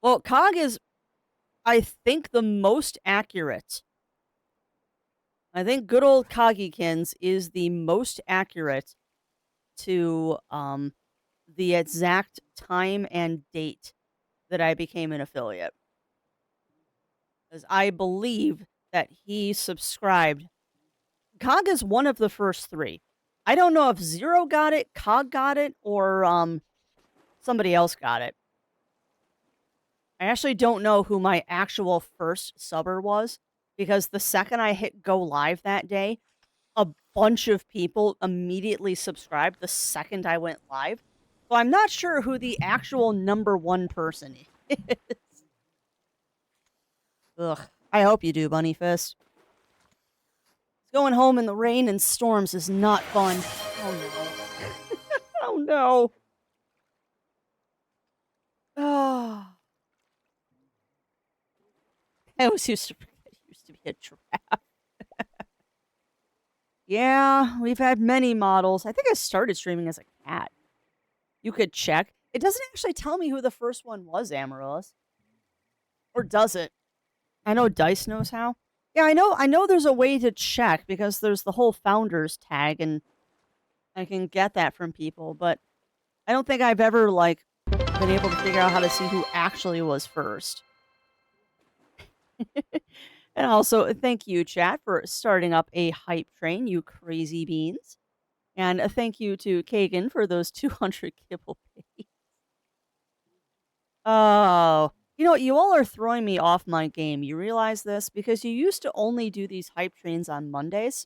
Well, Cog is, I think, the most accurate. I think good old Coggykins is the most accurate to the exact time and date that I became an affiliate. Because I believe that he subscribed. Cog is one of the first 3. I don't know if Zero got it, Cog got it, or somebody else got it. I actually don't know who my actual first subber was, because the second I hit go live that day, a bunch of people immediately subscribed the second I went live. So I'm not sure who the actual number 1 person is. Ugh. I hope you do, Bunny Fist. Going home in the rain and storms is not fun. Oh no. Oh no. Oh. I was used to forget it used to be a trap. Yeah, we've had many models. I think I started streaming as a cat. You could check. It doesn't actually tell me who the first one was, Amaryllis. Or does it? I know Dice knows how. Yeah, I know there's a way to check because there's the whole founders tag and I can get that from people, but I don't think I've ever been able to figure out how to see who actually was first. And also, thank you, chat, for starting up a hype train, you crazy beans. And a thank you to Kagan for those 200 kibble pays. Oh, you all are throwing me off my game. You realize this? Because you used to only do these hype trains on Mondays.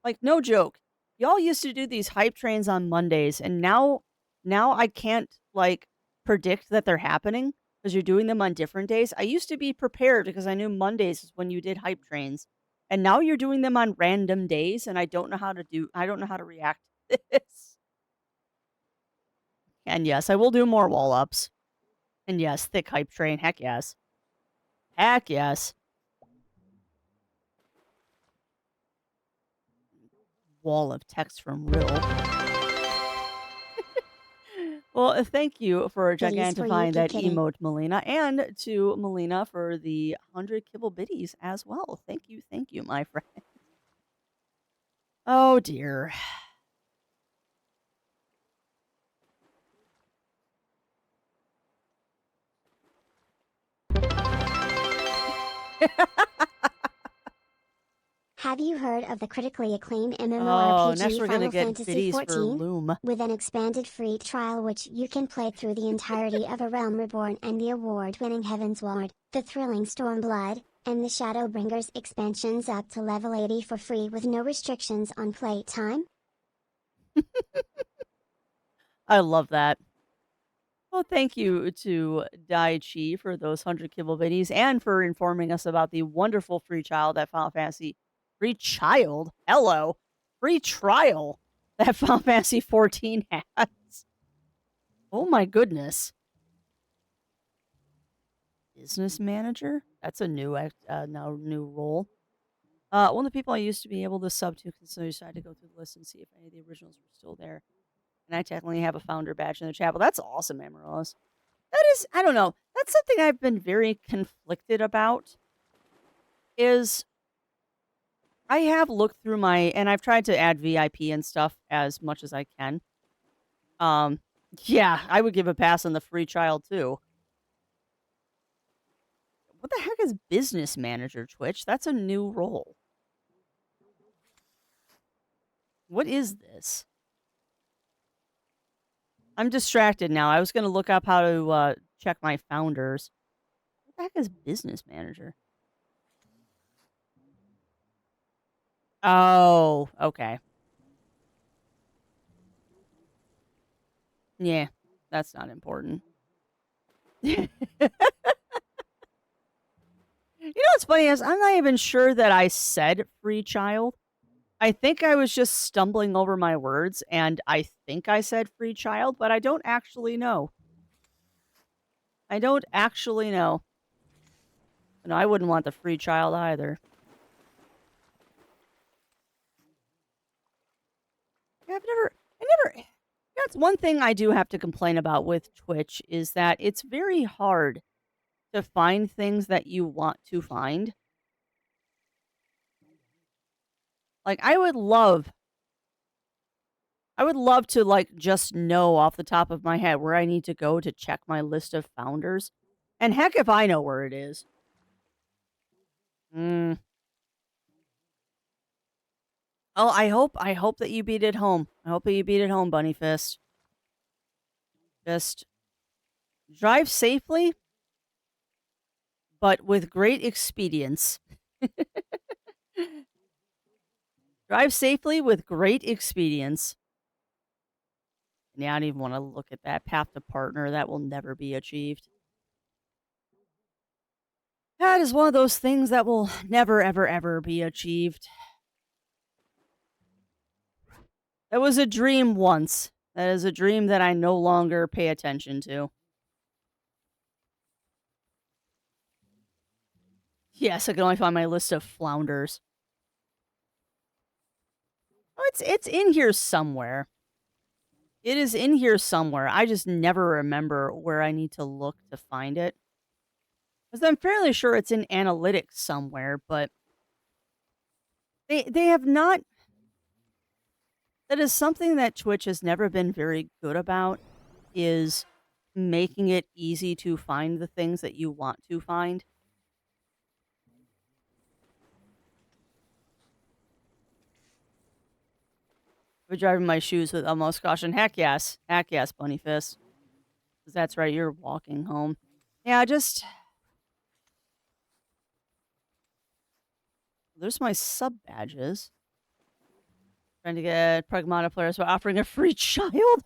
Like, no joke. Y'all used to do these hype trains on Mondays, and now I can't, predict that they're happening because you're doing them on different days. I used to be prepared because I knew Mondays is when you did hype trains, and now you're doing them on random days, and I don't know how to react to this. And yes, I will do more wall ups. And yes, thick hype train. Heck yes. Heck yes. Wall of text from Riddle. Well, thank you for gigantifying that emote, Melina, and to Melina for the 100 kibble biddies as well. Thank you, my friend. Oh dear. Have you heard of the critically acclaimed Oh, MMORPG next we're Final gonna get Fantasy biddies for XIV? Loom. With an expanded free trial which you can play through the entirety of A Realm Reborn and the award-winning Heavensward, the thrilling Stormblood, and the Shadowbringers expansions up to level 80 for free with no restrictions on playtime? I love that. Well, thank you to Daichi for those 100 kibble biddies and for informing us about the wonderful free trial that Final Fantasy free child. Hello. Free trial that Final Fantasy 14 has. Oh my goodness. Business manager? That's a new new role. One of the people I used to be able to sub to consider decided to go through the list and see if any of the originals were still there. And I technically have a founder badge in the chapel. That's awesome, Amaryllis. That is, I don't know. That's something I've been very conflicted about. Is I have looked through and I've tried to add VIP and stuff as much as I can. Yeah, I would give a pass on the free trial too. What the heck is business manager, Twitch? That's a new role. What is this? I'm distracted now. I was going to look up how to check my founders. What the heck is business manager? Oh, okay. Yeah, that's not important. You know what's funny is I'm not even sure that I said free child. I think I was just stumbling over my words and I think I said free child, but I don't actually know. I don't actually know. And I wouldn't want the free child either. Yeah, that's one thing I do have to complain about with Twitch is that it's very hard to find things that you want to find. Like I would love to like just know off the top of my head where I need to go to check my list of founders. And heck if I know where it is. Mm. Oh, I hope that you beat it home. I hope that you beat it home, Bunny Fist. Just drive safely, but with great expedience. Drive safely with great expedience. Yeah, I don't even want to look at that path to partner. That will never be achieved. That is one of those things that will never, ever, ever be achieved. That was a dream once. That is a dream that I no longer pay attention to. Yes, I can only find my list of flounders. Oh, it's in here somewhere. It is in here somewhere. I just never remember where I need to look to find it. Because I'm fairly sure it's in analytics somewhere, but they have not. That is something that Twitch has never been very good about, is making it easy to find the things that you want to find. We're driving my shoes with utmost caution. Heck yes. Heck yes, Bunny Fist. 'Cause that's right, you're walking home. Yeah, just there's my sub badges. Trying to get Pragmata players by offering a free child.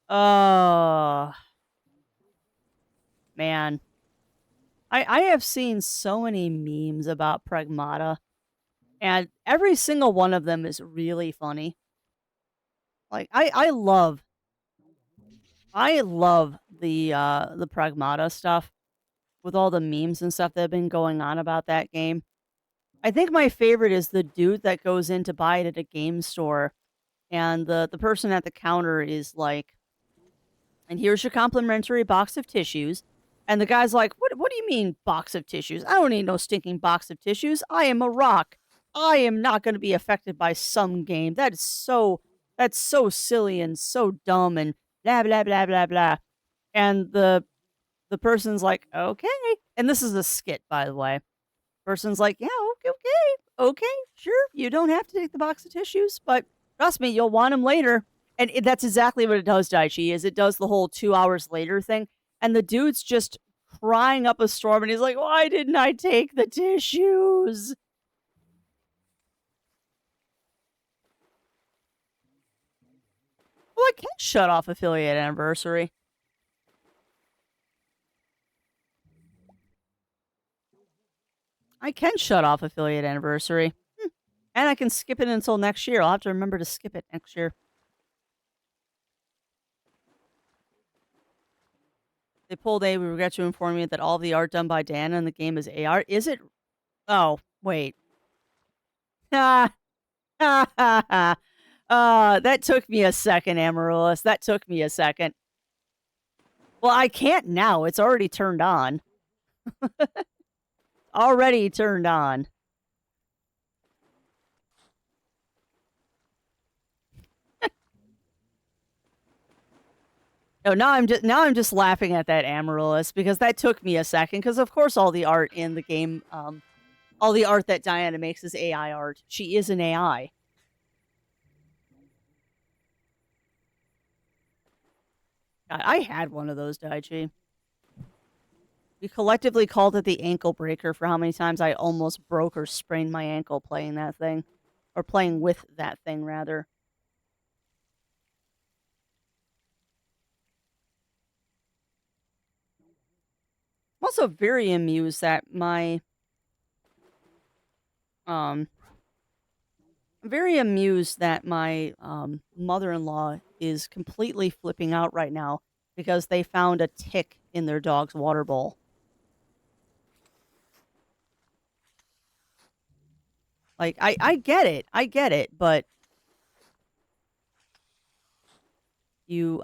Oh, man. I have seen so many memes about Pragmata, and every single one of them is really funny. Like I love the Pragmata stuff with all the memes and stuff that have been going on about that game. I think my favorite is the dude that goes in to buy it at a game store, and the person at the counter is like, "And here's your complimentary box of tissues." And the guy's like, "What do you mean box of tissues? I don't need no stinking box of tissues. I am a rock. I am not going to be affected by some game. That's so silly and so dumb and blah blah blah blah blah." And the person's like, "Okay." And this is a skit, by the way. Person's like, "Yeah, okay, sure. You don't have to take the box of tissues, but trust me, you'll want them later." And that's exactly what it does, Daichi, is it does the whole 2 hours later thing. And the dude's just crying up a storm, and he's like, "Why didn't I take the tissues?" Well, I can shut off affiliate anniversary. I can shut off affiliate anniversary. And I can skip it until next year. I'll have to remember to skip it next year. They pulled a, "We regret to inform you that all the art done by Diana in the game is AR." Is it? Oh, wait. Ha ha ha ha. That took me a second, Amaryllis. That took me a second. Well, I can't now. It's already turned on. Already turned on. No, now I'm just laughing at that, Amaryllis, because that took me a second. Because of course all the art in the game All the art that Diana makes is AI art. She is an AI. God, I had one of those, Daichi. We collectively called it the ankle breaker for how many times I almost broke or sprained my ankle playing that thing. Or playing with that thing, rather. I'm also very amused that my um I'm very amused that my mother-in-law is completely flipping out right now because they found a tick in their dog's water bowl. Like I get it. I get it, but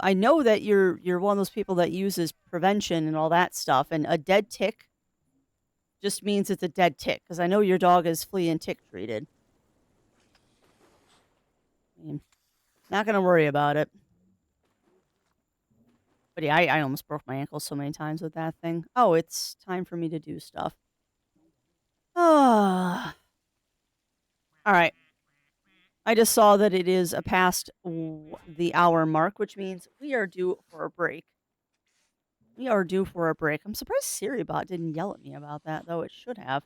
I know that you're one of those people that uses prevention and all that stuff, and a dead tick just means it's a dead tick because I know your dog is flea and tick treated. I mean, not gonna worry about it. But yeah, I almost broke my ankle so many times with that thing. Oh, it's time for me to do stuff. Ah. All right. I just saw that it is past the hour mark, which means we are due for a break. We are due for a break. I'm surprised SiriBot didn't yell at me about that, though it should have.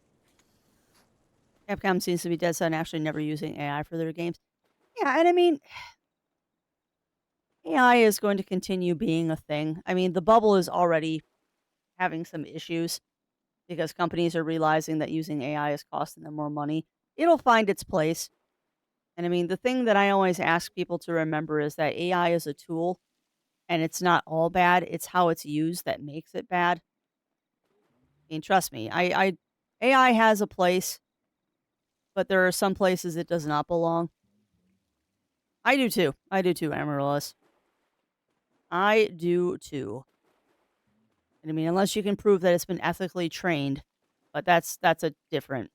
Capcom seems to be dead set on actually never using AI for their games. Yeah, and I mean, AI is going to continue being a thing. I mean, the bubble is already having some issues because companies are realizing that using AI is costing them more money. It'll find its place. And I mean, the thing that I always ask people to remember is that AI is a tool and it's not all bad. It's how it's used that makes it bad. I mean, trust me, AI has a place, but there are some places it does not belong. I do too. I do too, Amaryllis. I do too. And I mean, unless you can prove that it's been ethically trained, but that's a different.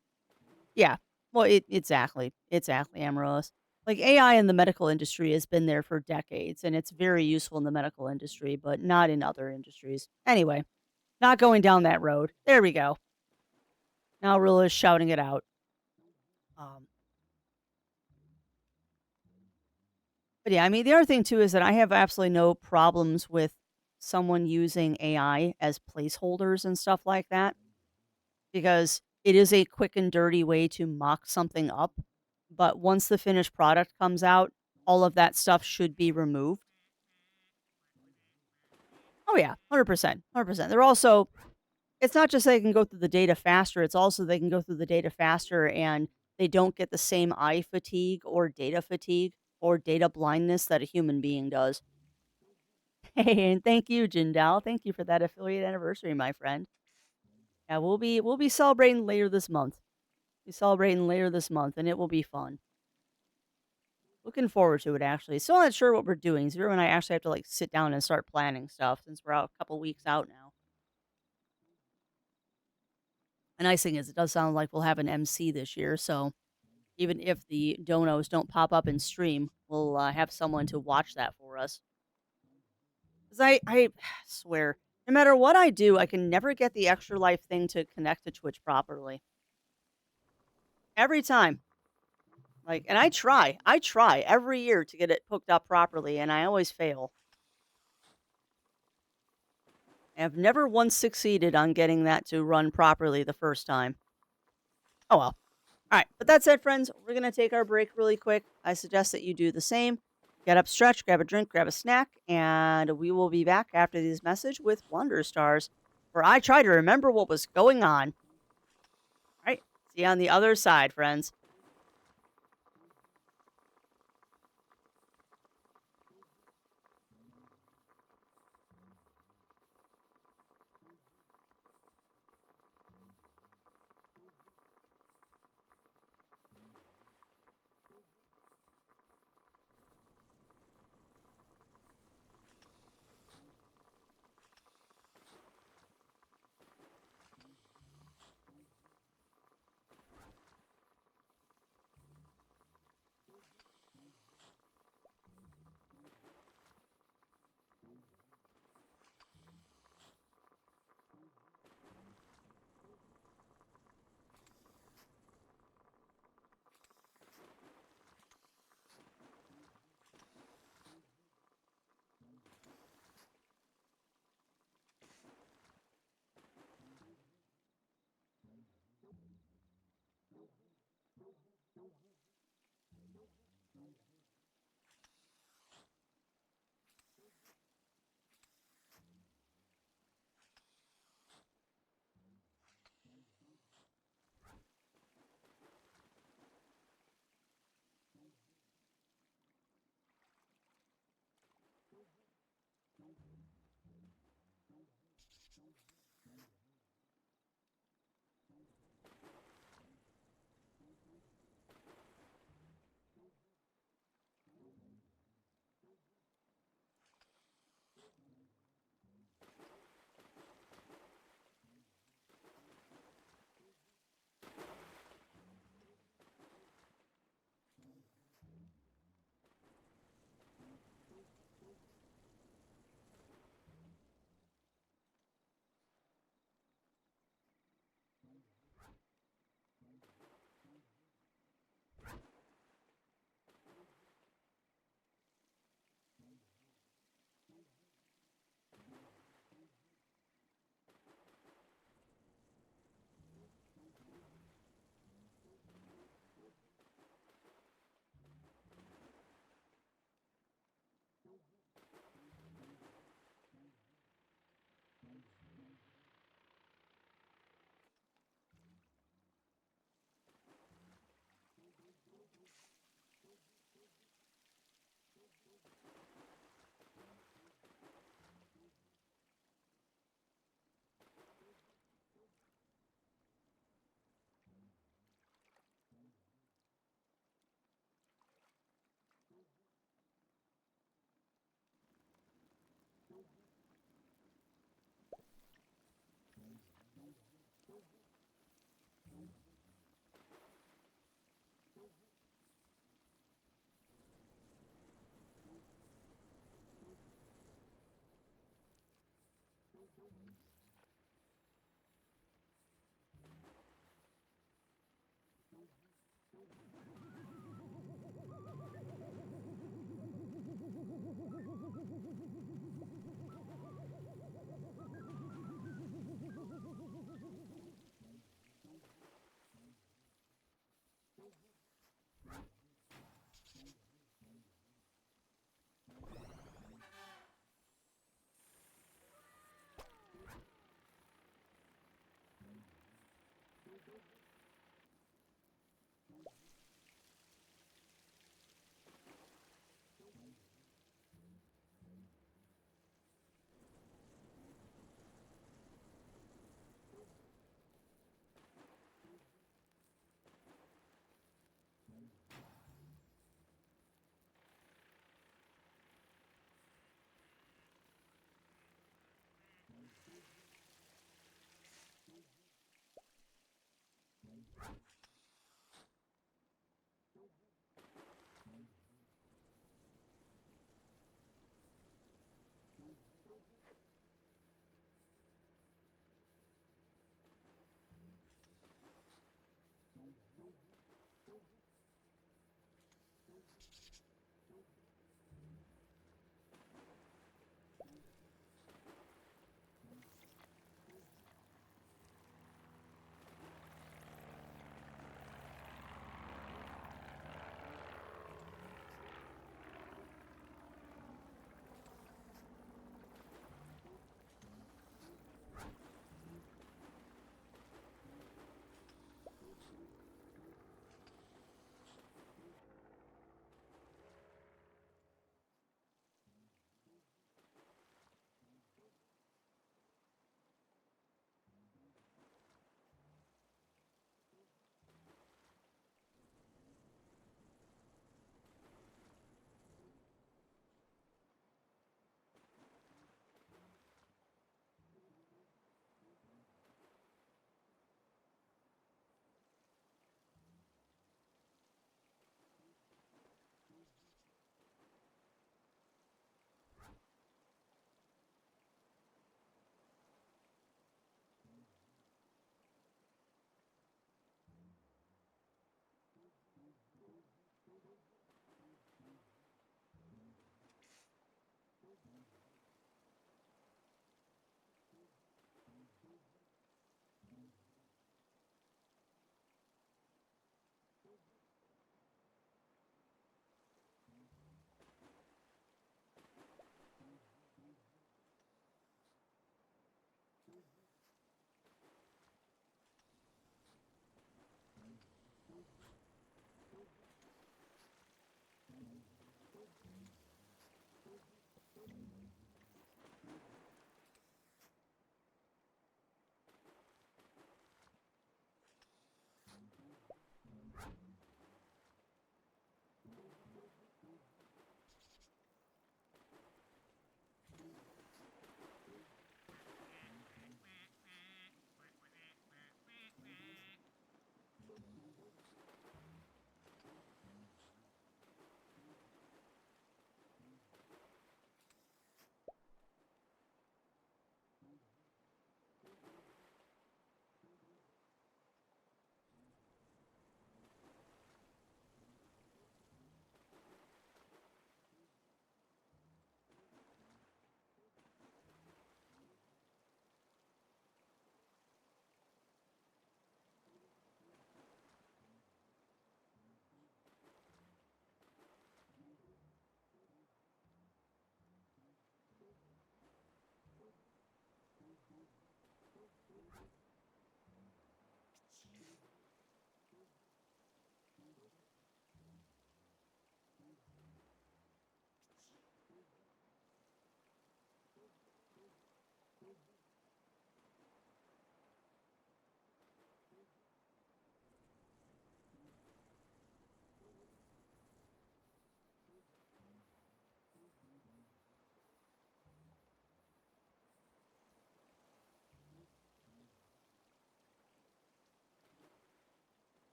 Yeah. Well, exactly, Amaryllis. Like AI in the medical industry has been there for decades, and it's very useful in the medical industry, but not in other industries. Anyway, not going down that road. There we go. Now Rilla is shouting it out. Um, but yeah, I mean, the other thing too is that I have absolutely no problems with someone using AI as placeholders and stuff like that because it is a quick and dirty way to mock something up. But once the finished product comes out, all of that stuff should be removed. Oh yeah, 100%, 100%. They're also it's not just they can go through the data faster, it's also they can go through the data faster and they don't get the same eye fatigue or data blindness that a human being does. Hey, and thank you, Jindal. Thank you for that affiliate anniversary, my friend. Yeah, we'll be celebrating later this month. Be celebrating later this month, and it will be fun. Looking forward to it actually. Still not sure what we're doing. Zero and I actually have to like sit down and start planning stuff since we're out a couple weeks out now. The nice thing is it does sound like we'll have an MC this year, so even if the donos don't pop up in stream, we'll have someone to watch that for us. Because I swear, no matter what I do, I can never get the extra life thing to connect to Twitch properly. Every time. Like, and I try every year to get it hooked up properly, and I always fail. I've never once succeeded on getting that to run properly the first time. Oh well. All right, but that said, friends, we're going to take our break really quick. I suggest that you do the same. Get up, stretch, grab a drink, grab a snack, and we will be back after this message with Wonder Stars, where I try to remember what was going on. All right, see you on the other side, friends.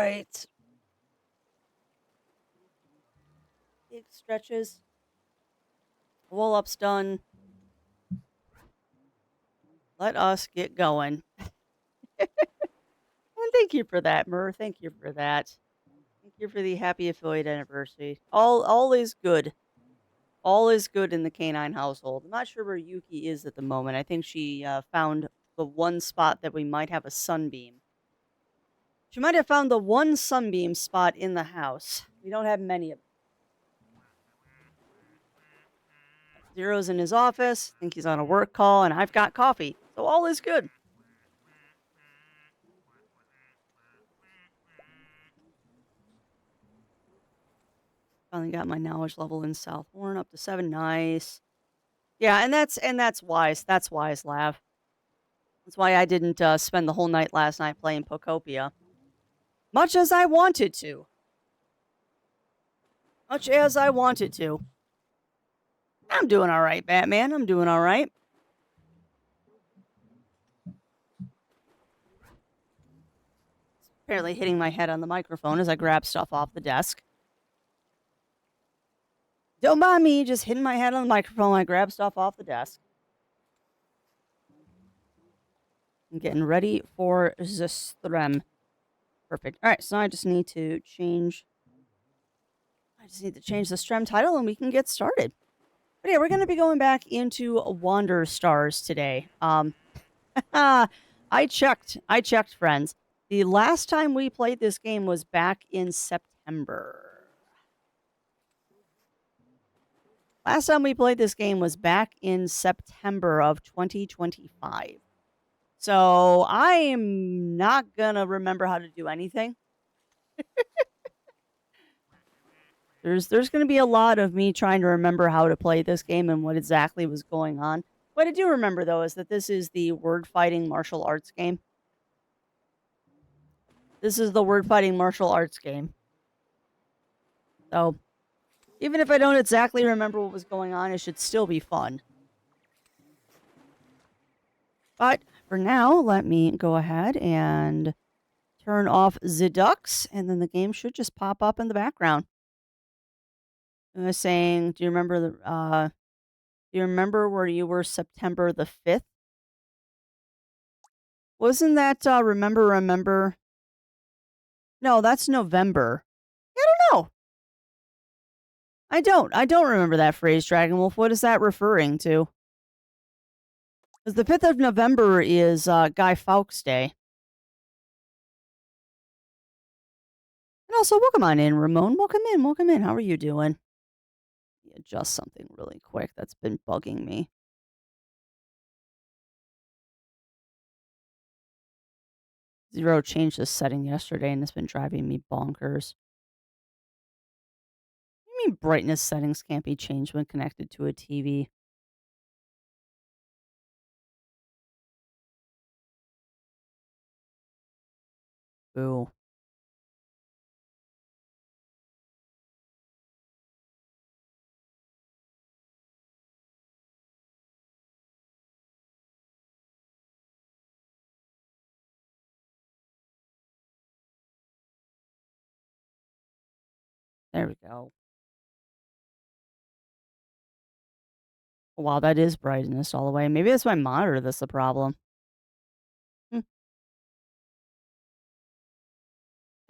right. Big stretches. Roll up's done. Let us get going. And thank you for that, Mur. Thank you for that. Thank you for the happy affiliate anniversary. All is good. All is good in the canine household. I'm not sure where Yuki is at the moment. I think she found the one spot that we might have a sunbeam. She might have found the one sunbeam spot in the house. We don't have many of them. Zero's in his office. I think he's on a work call, and I've got coffee. So all is good. Finally got my knowledge level in South Horn up to 7. Nice. Yeah, and that's wise. That's wise, Lav. That's why I didn't spend the whole night last night playing Pocopia. Much as I wanted to. Much as I wanted to. I'm doing all right, Batman. I'm doing all right. Apparently hitting my head on the microphone as I grab stuff off the desk. Don't mind me, just hitting my head on the microphone when I grab stuff off the desk. I'm getting ready for the stream. Perfect. All right, so I just need to change. I just need to change the stream title and we can get started. But yeah, we're going to be going back into Wander Stars today. I checked, friends. The last time we played this game was back in September. Last time we played this game was back in September of 2025. So I am not going to remember how to do anything. There's going to be a lot of me trying to remember how to play this game and what exactly was going on. What I do remember, though, is that this is the word fighting martial arts game. This is the word fighting martial arts game. So, even if I don't exactly remember what was going on, it should still be fun. But for now, let me go ahead and turn off the ducks, and then the game should just pop up in the background. I was saying, do you remember where you were September the 5th? Wasn't that remember? No, that's November. I don't know. I don't remember that phrase, Dragon Wolf. What is that referring to? Because the 5th of November is Guy Fawkes Day. And also, welcome on in, Ramon. Welcome in. How are you doing? Let me adjust something really quick that's been bugging me. Zero changed this setting yesterday, and it's been driving me bonkers. What do you mean brightness settings can't be changed when connected to a TV? Boo. There we go. Wow, that is brightness all the way. Maybe that's my monitor that's the problem. Don't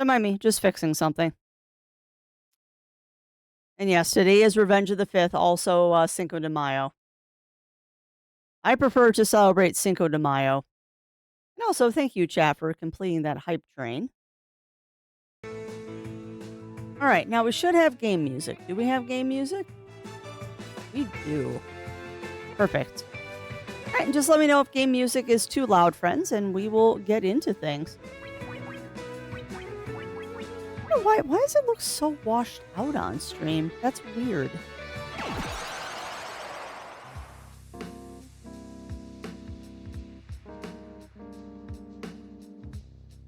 mind me, just fixing something. And yes, today is Revenge of the 5th, also Cinco de Mayo. I prefer to celebrate Cinco de Mayo. And also, thank you, chat, for completing that hype train. All right, now we should have game music. Do we have game music? We do. Perfect. All right, and just let me know if game music is too loud, friends, and we will get into things. I don't know why does it look so washed out on stream? That's weird.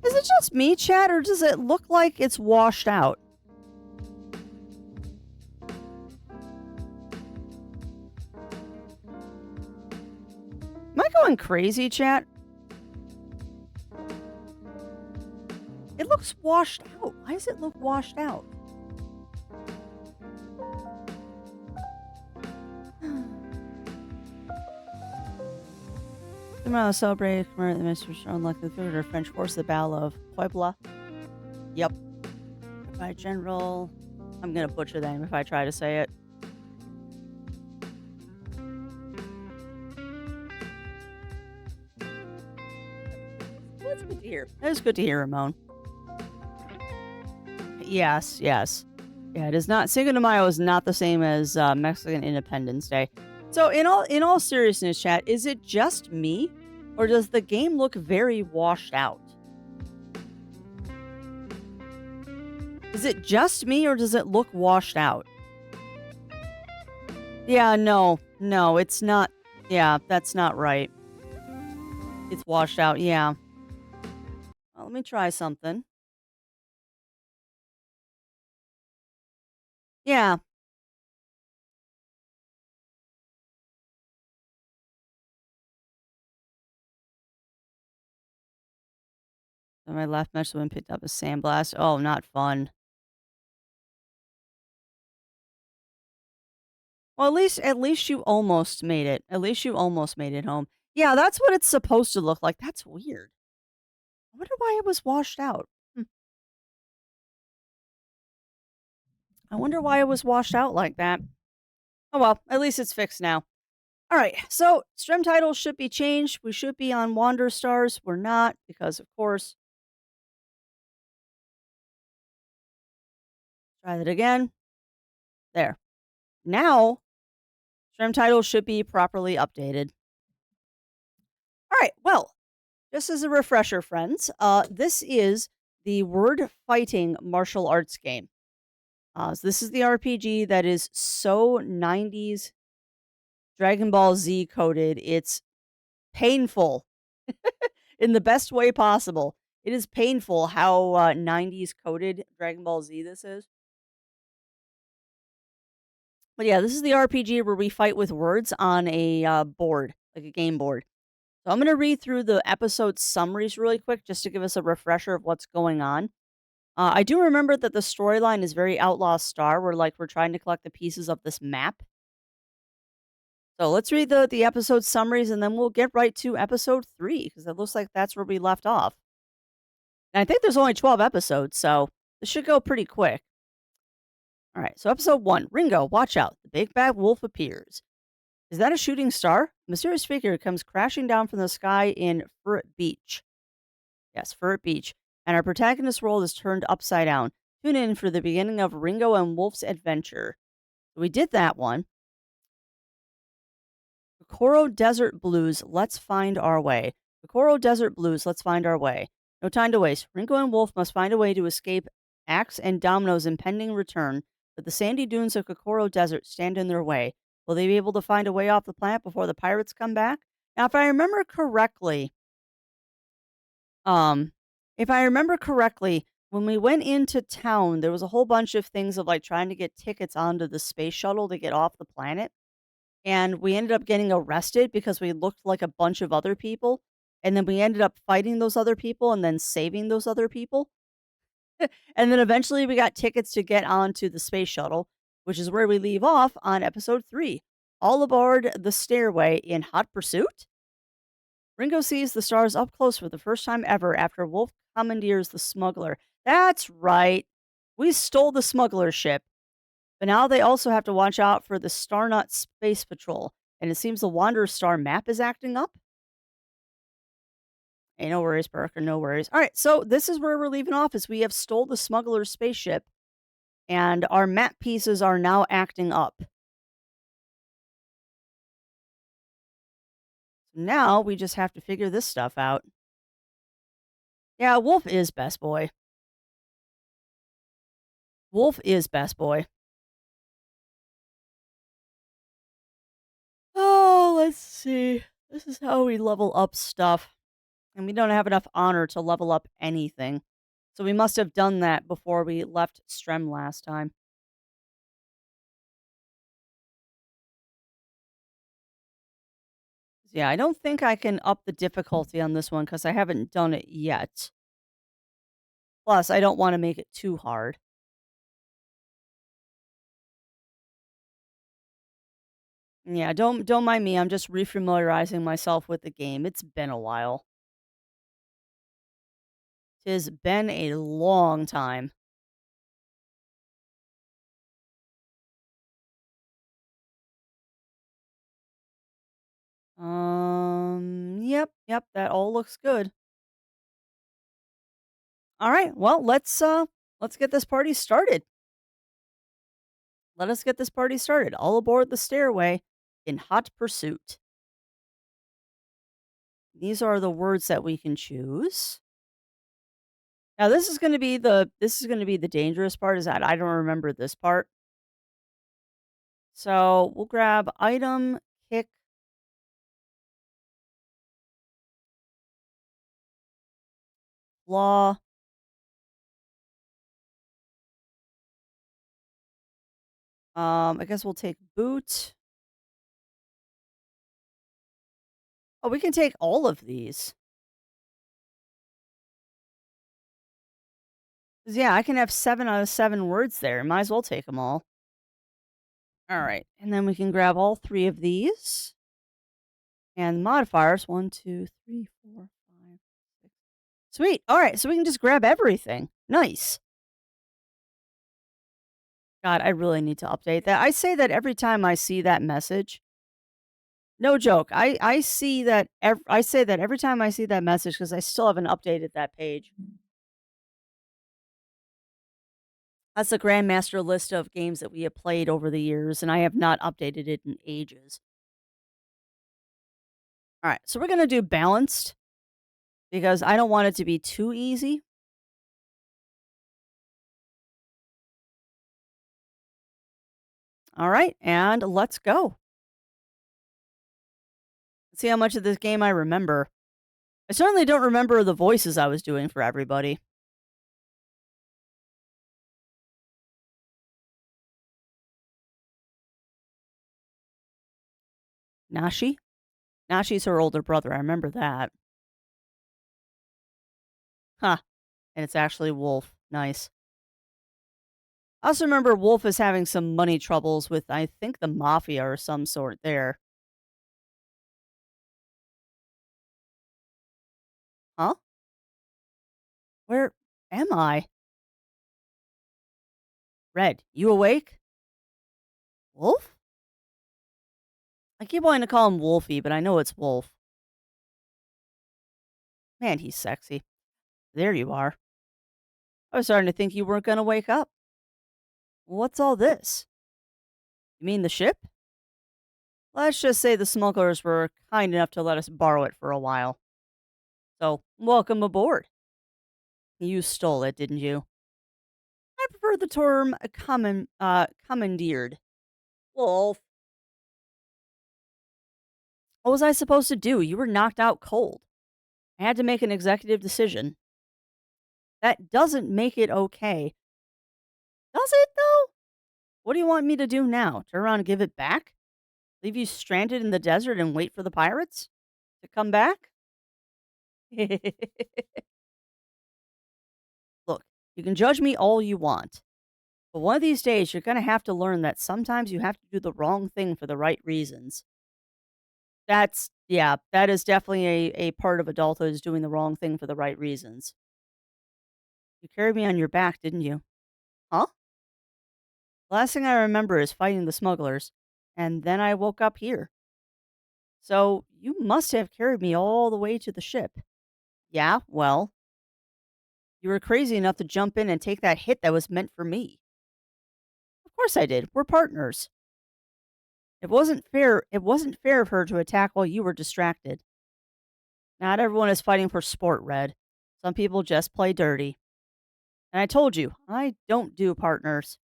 Is it just me, chat, or does it look like it's washed out? Am I going crazy, chat? It looks washed out. Why does it look washed out? Tomorrow celebrate commemorate the Mr. Unlike the third or French horse, the Battle of Puebla. Yep. By General. I'm gonna butcher that name if I try to say it. Well, that's good to hear. That is good to hear, Ramon. Yes, yes. Yeah, it is not. Cinco de Mayo is not the same as Mexican Independence Day. So, in all seriousness, chat, is it just me, or does the game look very washed out? Is it just me, or does it look washed out? Yeah, no, it's not. Yeah, that's not right. It's washed out. Yeah. Well, let me try something. Yeah. So my left mesh one picked up a sandblast. Oh, not fun. Well, at least you almost made it. At least you almost made it home. Yeah, that's what it's supposed to look like. That's weird. I wonder why it was washed out. Hmm. I wonder why it was washed out like that. Oh well, at least it's fixed now. All right, so stream titles should be changed. We should be on Wander Stars. We're not because, of course, try that again. There. Now, stream titles should be properly updated. All right, well, just as a refresher, friends, this is the word fighting martial arts game. So this is the RPG that is so 90s Dragon Ball Z coded. It's painful in the best way possible. It is painful how 90s coded Dragon Ball Z this is. But yeah, this is the RPG where we fight with words on a board, like a game board. So I'm going to read through the episode summaries really quick just to give us a refresher of what's going on. I do remember that the storyline is very Outlaw Star, where like we're trying to collect the pieces of this map. So let's read the episode summaries and then we'll get right to episode 3 because it looks like that's where we left off. And I think there's only 12 episodes, so this should go pretty quick. All right, so episode 1, Ringo, watch out. The big bad wolf appears. Is that a shooting star? A mysterious figure comes crashing down from the sky in Furret Beach. Yes, Furret Beach. And our protagonist's world is turned upside down. Tune in for the beginning of Ringo and Wolf's adventure. We did that one. Kokoro Desert Blues, let's find our way. Kokoro Desert Blues, let's find our way. No time to waste. Ringo and Wolf must find a way to escape Axe and Domino's impending return, but the sandy dunes of Kokoro Desert stand in their way. Will they be able to find a way off the planet before the pirates come back? Now, um, if I remember correctly, when we went into town, there was a whole bunch of things of like trying to get tickets onto the space shuttle to get off the planet. And we ended up getting arrested because we looked like a bunch of other people. And then we ended up fighting those other people and then saving those other people. And then eventually we got tickets to get onto the space shuttle, which is where we leave off on episode 3. All aboard the stairway in hot pursuit. Ringo sees the stars up close for the first time ever after Wolf commandeers the smuggler. That's right. We stole the smuggler ship. But now they also have to watch out for the Starnut Space Patrol, and it seems the Wanderer Star map is acting up. Hey, no worries, Parker, no worries. All right, so this is where we're leaving off, is we have stole the smuggler's spaceship, and our map pieces are now acting up. So now we just have to figure this stuff out. Yeah, Wolf is best boy. Wolf is best boy. Oh, let's see. This is how we level up stuff. And we don't have enough honor to level up anything. So we must have done that before we left Strem last time. Yeah, I don't think I can up the difficulty on this one because I haven't done it yet. Plus, I don't want to make it too hard. Yeah, don't mind me. I'm just refamiliarizing myself with the game. It's been a while. Tis been a long time. Yep, that all looks good. All right, well, let's get this party started. Let us get this party started. All aboard the stairway in hot pursuit. These are the words that we can choose. Now this is going to be the dangerous part is that I don't remember this part. So, we'll grab item, kick, law. I guess we'll take boot. Oh, we can take all of these. 'Cause, yeah, I can have 7 out of 7 words there. Might as well take them all. All right. And then we can grab all 3 of these. And modifiers 1, 2, 3, 4, 5, 6. Sweet. All right. So we can just grab everything. Nice. God, I really need to update that. I say that every time I see that message. No joke. I see that I say that every time I see that message because I still haven't updated that page. That's a grandmaster list of games that we have played over the years, and I have not updated it in ages. All right, so we're gonna do balanced because I don't want it to be too easy. All right, and let's go. Let's see how much of this game I remember. I certainly don't remember the voices I was doing for everybody. Nashi? Nashi's her older brother. I remember that. Huh. And it's actually Wolf. Nice. I also remember Wolf is having some money troubles with, I think, the mafia or some sort there. Huh? Where am I? Red, you awake? Wolf? I keep wanting to call him Wolfie, but I know it's Wolf. Man, he's sexy. There you are. I was starting to think you weren't going to wake up. What's all this? You mean the ship? Let's just say the smugglers were kind enough to let us borrow it for a while. So, welcome aboard. You stole it, didn't you? I prefer the term commandeered. Wolf. What was I supposed to do? You were knocked out cold. I had to make an executive decision. That doesn't make it okay. Does it, though? What do you want me to do now? Turn around and give it back? Leave you stranded in the desert and wait for the pirates to come back? Look, you can judge me all you want, but one of these days you're going to have to learn that sometimes you have to do the wrong thing for the right reasons. Yeah, that is definitely a part of adulthood is doing the wrong thing for the right reasons. You carried me on your back, didn't you? Huh? Last thing I remember is fighting the smugglers, and then I woke up here. So you must have carried me all the way to the ship. Yeah, well, you were crazy enough to jump in and take that hit that was meant for me. Of course I did. We're partners. It wasn't fair of her to attack while you were distracted. Not everyone is fighting for sport, Red. Some people just play dirty. And I told you, I don't do partners.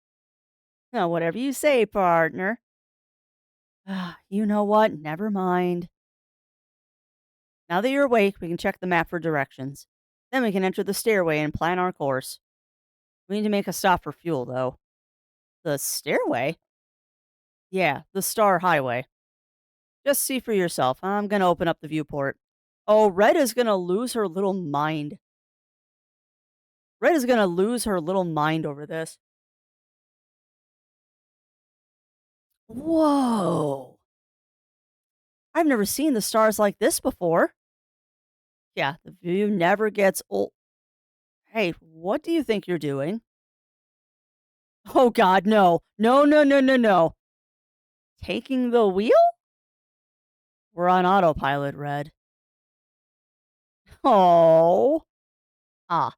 No, whatever you say, partner. You know what? Never mind. Now that you're awake, we can check the map for directions. Then we can enter the stairway and plan our course. We need to make a stop for fuel, though. The stairway? Yeah, the Star Highway. Just see for yourself. I'm gonna open up the viewport. Oh, Red is gonna lose her little mind. Red is gonna lose her little mind over this. Whoa! I've never seen the stars like this before. Yeah, the view never gets old. Hey, what do you think you're doing? Oh God, no. No, no, no, no, no. Taking the wheel? We're on autopilot, Red. Oh. Ah.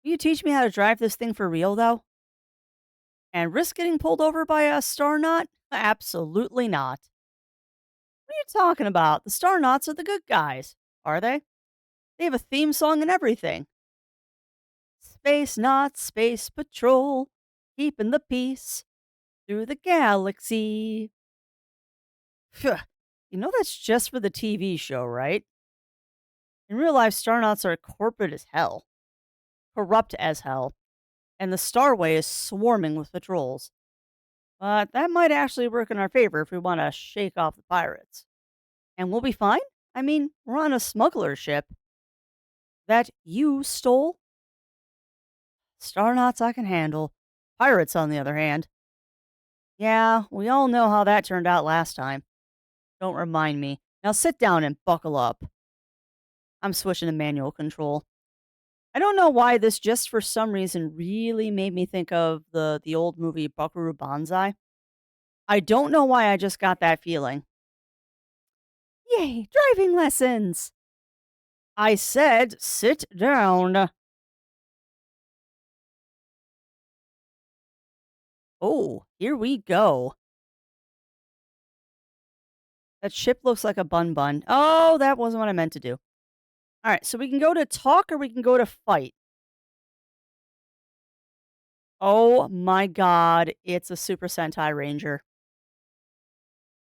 Will you teach me how to drive this thing for real, though? And risk getting pulled over by a star knot? Absolutely not. What are you talking about? The star knots are the good guys. Are they? They have a theme song and everything. Space knots, space patrol, keeping the peace through the galaxy. Phew. You know that's just for the TV show, right? In real life, star knots are corporate as hell, corrupt as hell, and the Starway is swarming with patrols. But that might actually work in our favor if we want to shake off the pirates. And we'll be fine? I mean, we're on a smuggler ship that you stole. Star knots I can handle. Pirates, on the other hand. Yeah, we all know how that turned out last time. Don't remind me. Now sit down and buckle up. I'm switching to manual control. I don't know why this just for some reason really made me think of the old movie Buckaroo Banzai. I don't know why I just got that feeling. Yay, driving lessons. I said sit down. Oh, here we go. That ship looks like a bun bun. Oh, that wasn't what I meant to do. All right, so we can go to talk or we can go to fight. Oh my god, it's a Super Sentai Ranger.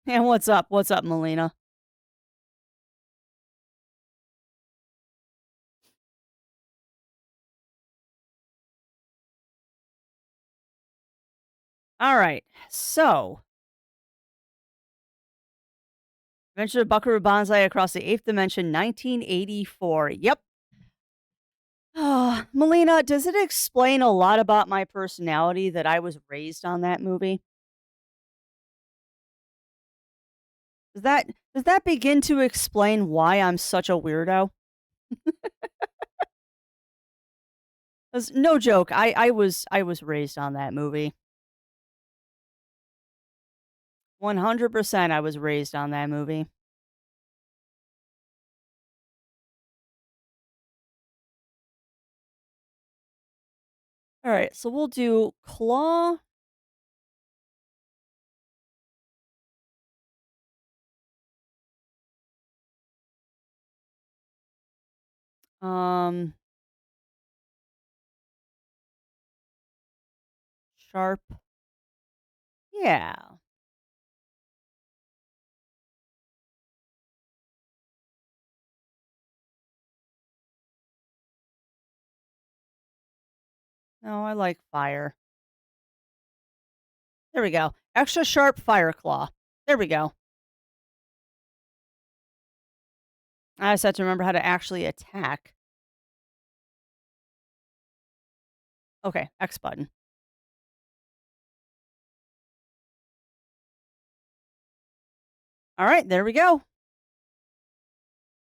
And what's up? What's up, Melina? All right, so Adventure of Buckaroo Banzai across the eighth dimension, 1984. Yep. Melina, does it explain a lot about my personality that I was raised on that movie? Does that does that begin to explain why I'm such a weirdo? 'Cause no joke, I was raised on that movie. 100% I was raised on that movie. All right, so we'll do claw. Um, Sharp. Yeah. No, I like fire. There we go. Extra sharp fire claw. There we go. I just have to remember how to actually attack. Okay, X button. All right, there we go.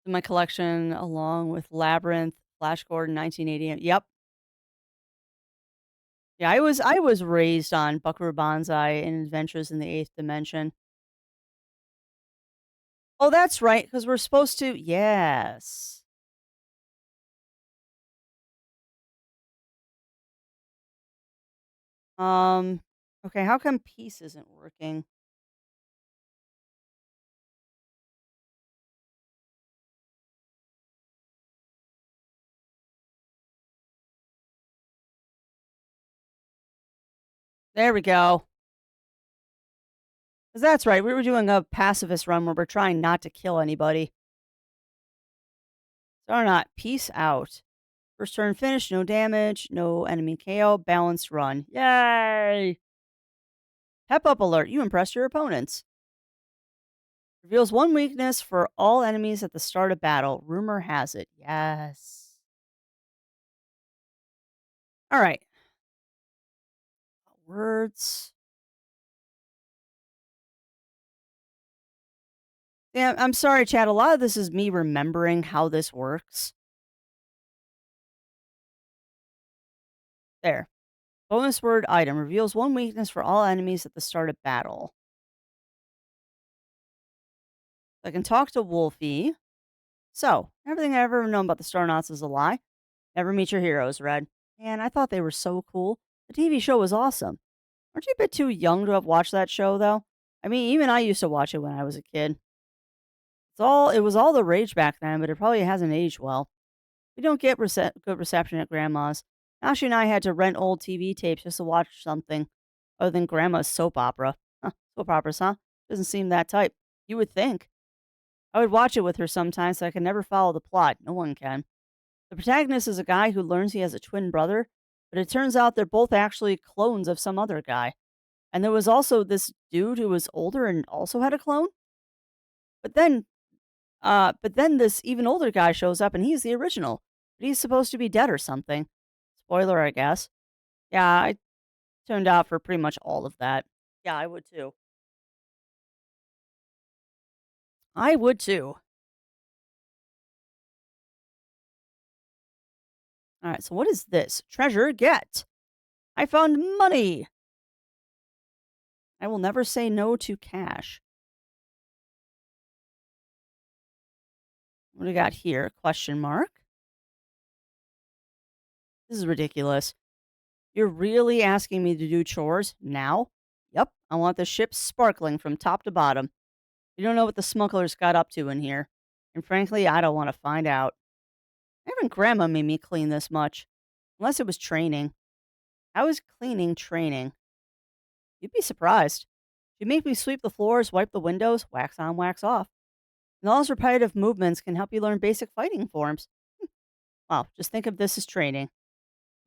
My collection along with Labyrinth, Flash Gordon, 1980. Yep. Yeah, I was raised on Buckaroo Banzai and Adventures in the Eighth Dimension. Oh, that's right, because we're supposed to. Yes. Um. Okay, how come peace isn't working? There we go. 'Cause that's right. We were doing a pacifist run where we're trying not to kill anybody. So or not. Peace out. First turn finish. No damage. No enemy KO. Balanced run. Yay! Pep up alert. You impressed your opponents. Reveals one weakness for all enemies at the start of battle. Rumor has it. Yes. All right. Words. Yeah, I'm sorry, Chad. A lot of this is me remembering how this works. There. Bonus word item reveals one weakness for all enemies at the start of battle. I can talk to Wolfie. So, everything I ever known about the Starnauts is a lie. Never meet your heroes, Red. Man, I thought they were so cool. The TV show was awesome. Aren't you a bit too young to have watched that show, though? I mean, even I used to watch it when I was a kid. It was all the rage back then, but it probably hasn't aged well. We don't get good reception at Grandma's. Ashley and I had to rent old TV tapes just to watch something other than Grandma's soap opera. Huh, soap operas, huh? Doesn't seem that type. You would think. I would watch it with her sometimes, so I could never follow the plot. No one can. The protagonist is a guy who learns he has a twin brother, but it turns out they're both actually clones of some other guy. And there was also this dude who was older and also had a clone. But then, but then this even older guy shows up, and he's the original. But he's supposed to be dead or something. Spoiler, I guess. Yeah, I turned out for pretty much all of that. Yeah, I would too. I would too. All right, so what is this? Treasure get. I found money. I will never say no to cash. What do we got here? Question mark. This is ridiculous. You're really asking me to do chores now? Yep, I want the ship sparkling from top to bottom. You don't know what the smugglers got up to in here. And frankly, I don't want to find out. Even Grandma made me clean this much. Unless it was training. How is cleaning training? You'd be surprised. She'd make me sweep the floors, wipe the windows, wax on, wax off. And all those repetitive movements can help you learn basic fighting forms. Wow, just think of this as training.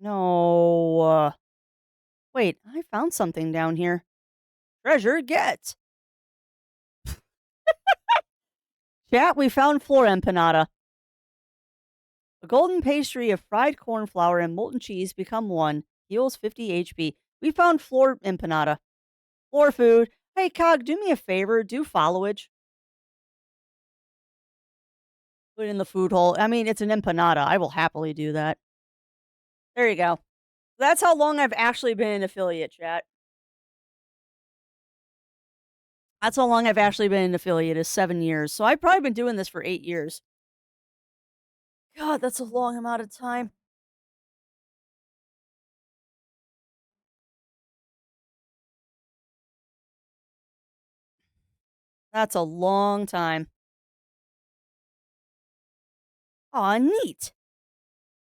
No. Wait, I found something down here. Treasure get. Chat, we found floor empanada. A golden pastry of fried corn flour and molten cheese become one. Heals 50 HP. We found floor empanada. Floor food. Hey, Cog, do me a favor. Do followage. Put it in the food hole. I mean, it's an empanada. I will happily do that. There you go. That's how long I've actually been an affiliate, chat. That's how long I've actually been an affiliate is 7 years. So I've probably been doing this for 8 years. God, that's a long amount of time. That's a long time. Aw, neat.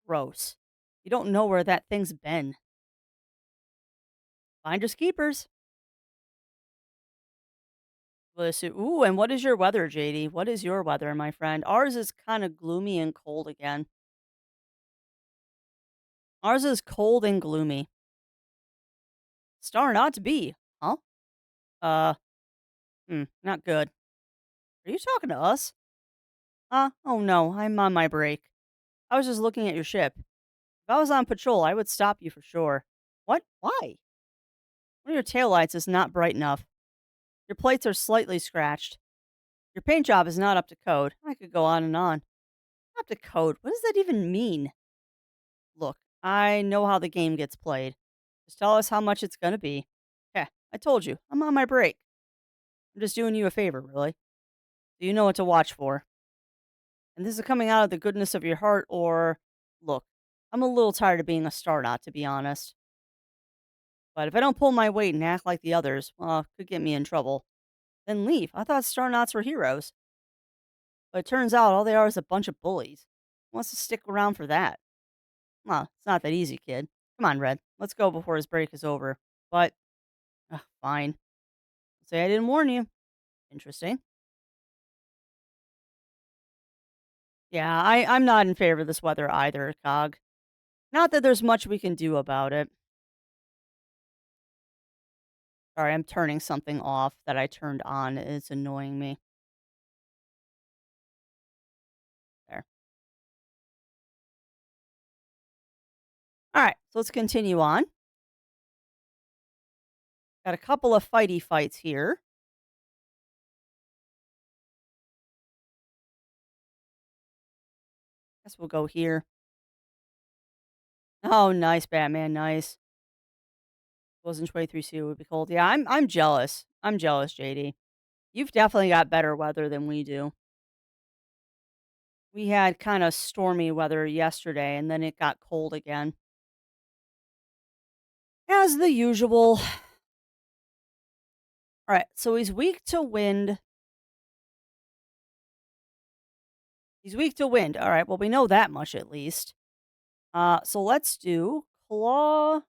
Gross. You don't know where that thing's been. Finders keepers. Listen, ooh, and what is your weather, JD? What is your weather, my friend? Ours is kind of gloomy and cold again. Ours is cold and gloomy. Star not to be, huh? Uh, not good. Are you talking to us? Oh no, I'm on my break. I was just looking at your ship. If I was on patrol, I would stop you for sure. What? Why? One of your taillights is not bright enough. Your plates are slightly scratched. Your paint job is not up to code. I could go on and on. Up to code? What does that even mean? Look, I know how the game gets played. Just tell us how much it's gonna be. Yeah, I told you, I'm on my break. I'm just doing you a favor, really. So you know what to watch for. And this is coming out of the goodness of your heart, or look, I'm a little tired of being a star knot, to be honest. But if I don't pull my weight and act like the others, well, it could get me in trouble. Then leave. I thought star knots were heroes. But it turns out all they are is a bunch of bullies. Who wants to stick around for that? Well, it's not that easy, kid. Come on, Red. Let's go before his break is over. But, fine. Say I didn't warn you. Interesting. Yeah, I'm not in favor of this weather either, Cog. Not that there's much we can do about it. Sorry, I'm turning something off that I turned on. It's annoying me. So let's continue on. Got a couple of fighty fights here. Guess we'll go here. Oh, nice, Batman. Nice. Wasn't 23C, it would be cold. Yeah, I'm jealous. I'm jealous, JD. You've definitely got better weather than we do. We had kind of stormy weather yesterday and then it got cold again. As the usual. All right, so he's weak to wind. He's weak to wind. All right, well, we know that much at least. So let's do claw,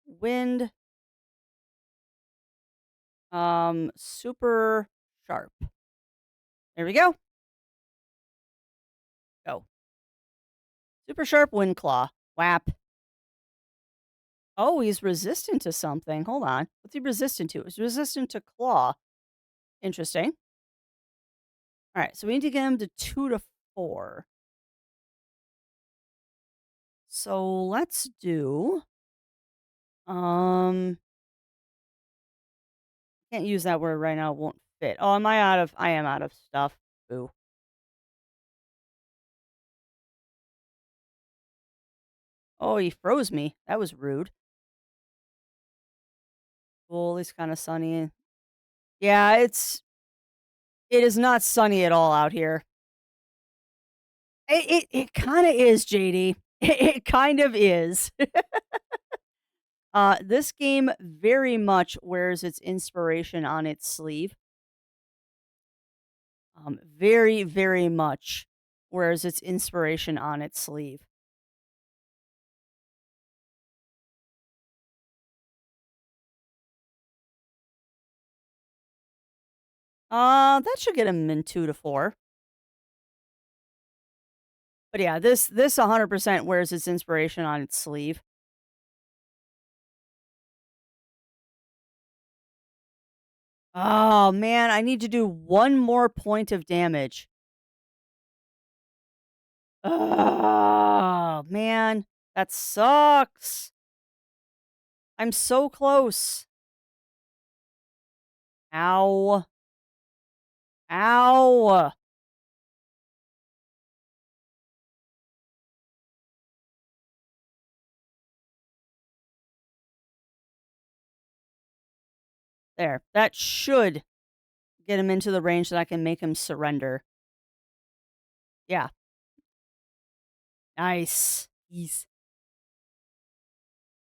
wind, super sharp. There we go. Go. Super sharp wind claw. Whap. Oh, he's resistant to something. Hold on. What's he resistant to? He's resistant to claw. Interesting. All right, so we need to get him to 2 to 4. So let's do um can't use that word right now, it won't fit. Oh, I am out of stuff. Boo. Oh, he froze me. That was rude. Cool, it's kind of sunny. Yeah, it is not sunny at all out here. It kind of is, JD. It kind of is. This game very much wears its inspiration on its sleeve. Very, very much wears its inspiration on its sleeve. That should get him in 2 to 4. But yeah, this 100% wears its inspiration on its sleeve. Oh man, I need to do one more point of damage. Oh man, that sucks. I'm so close. Ow. Ow. There. That should get him into the range that I can make him surrender. Yeah. Nice. Yes.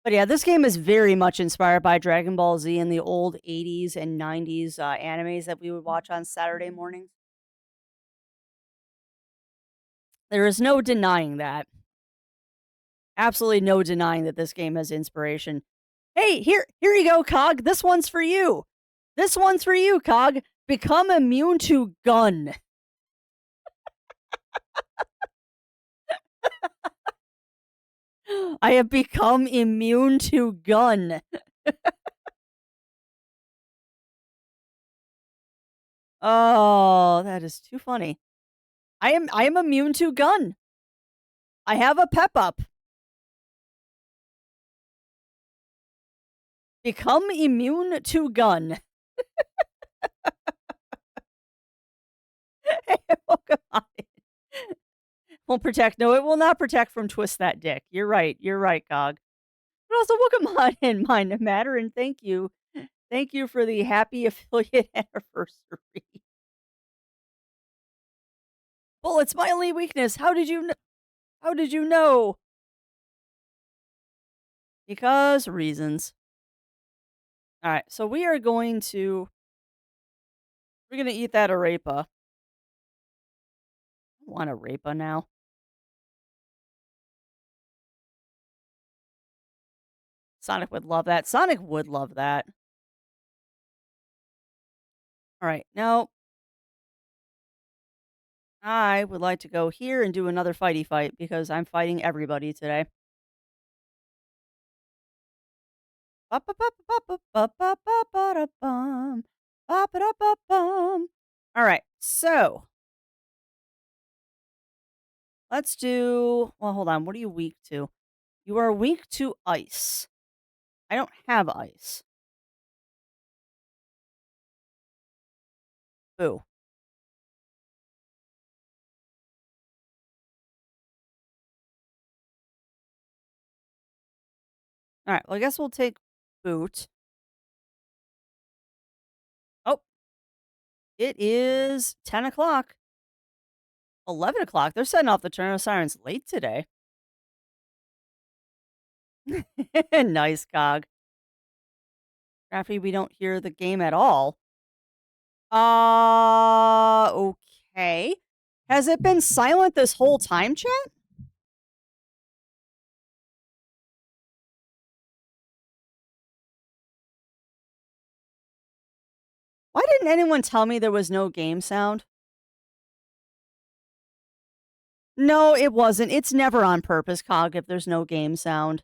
But yeah, this game is very much inspired by Dragon Ball Z and the old 80s and 90s animes that we would watch on Saturday mornings. There is no denying that. Absolutely no denying that this game has inspiration. Hey, here you go, Cog. This one's for you. This one's for you, Cog. Become immune to gun. I have become immune to gun. Oh, that is too funny. I am immune to gun. I have a pep up. Become immune to gun. Welcome on in. Won't protect. No, it will not protect from twist that dick. You're right. You're right, Cog. But also, welcome on in, Mind of Matter, and thank you. Thank you for the happy affiliate anniversary. Bullet's my only weakness. How did you know? How did you know? Because reasons. All right, so we're gonna eat that arepa. I want arepa now. Sonic would love that. Sonic would love that. All right, now I would like to go here and do another fighty fight because I'm fighting everybody today. Ba-ba-ba-ba-ba-ba-ba-ba-da-bum. Ba-ba-da-ba-bum. All right, so Let's do. Well, hold on. What are you weak to? You are weak to ice. I don't have ice. Boo. All right. Well, I guess we'll take boot. Oh, it is 10 o'clock. 11 o'clock. They're setting off the turn of sirens late today. Nice, Cog. Scrappy, we don't hear the game at all. Okay. Has it been silent this whole time, chat? Why didn't anyone tell me there was no game sound? No, it wasn't. It's never on purpose, Cog, if there's no game sound.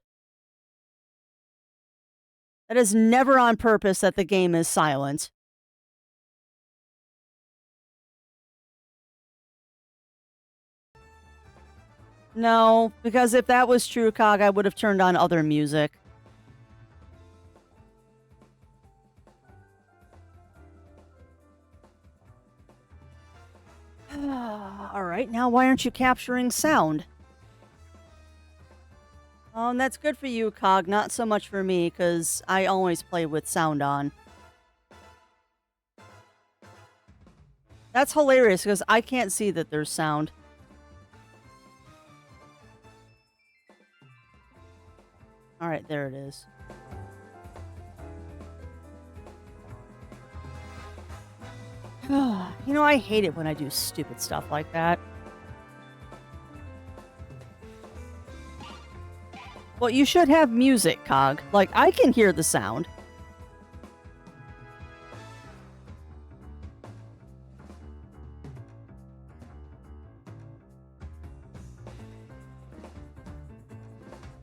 That is never on purpose that the game is silent. No, because if that was true, Cog, I would have turned on other music. All right, now why aren't you capturing sound? That's good for you, Cog. Not so much for me, because I always play with sound on. That's hilarious, because I can't see that there's sound. All right, there it is. You know, I hate it when I do stupid stuff like that. Well, you should have music, Cog. Like, I can hear the sound.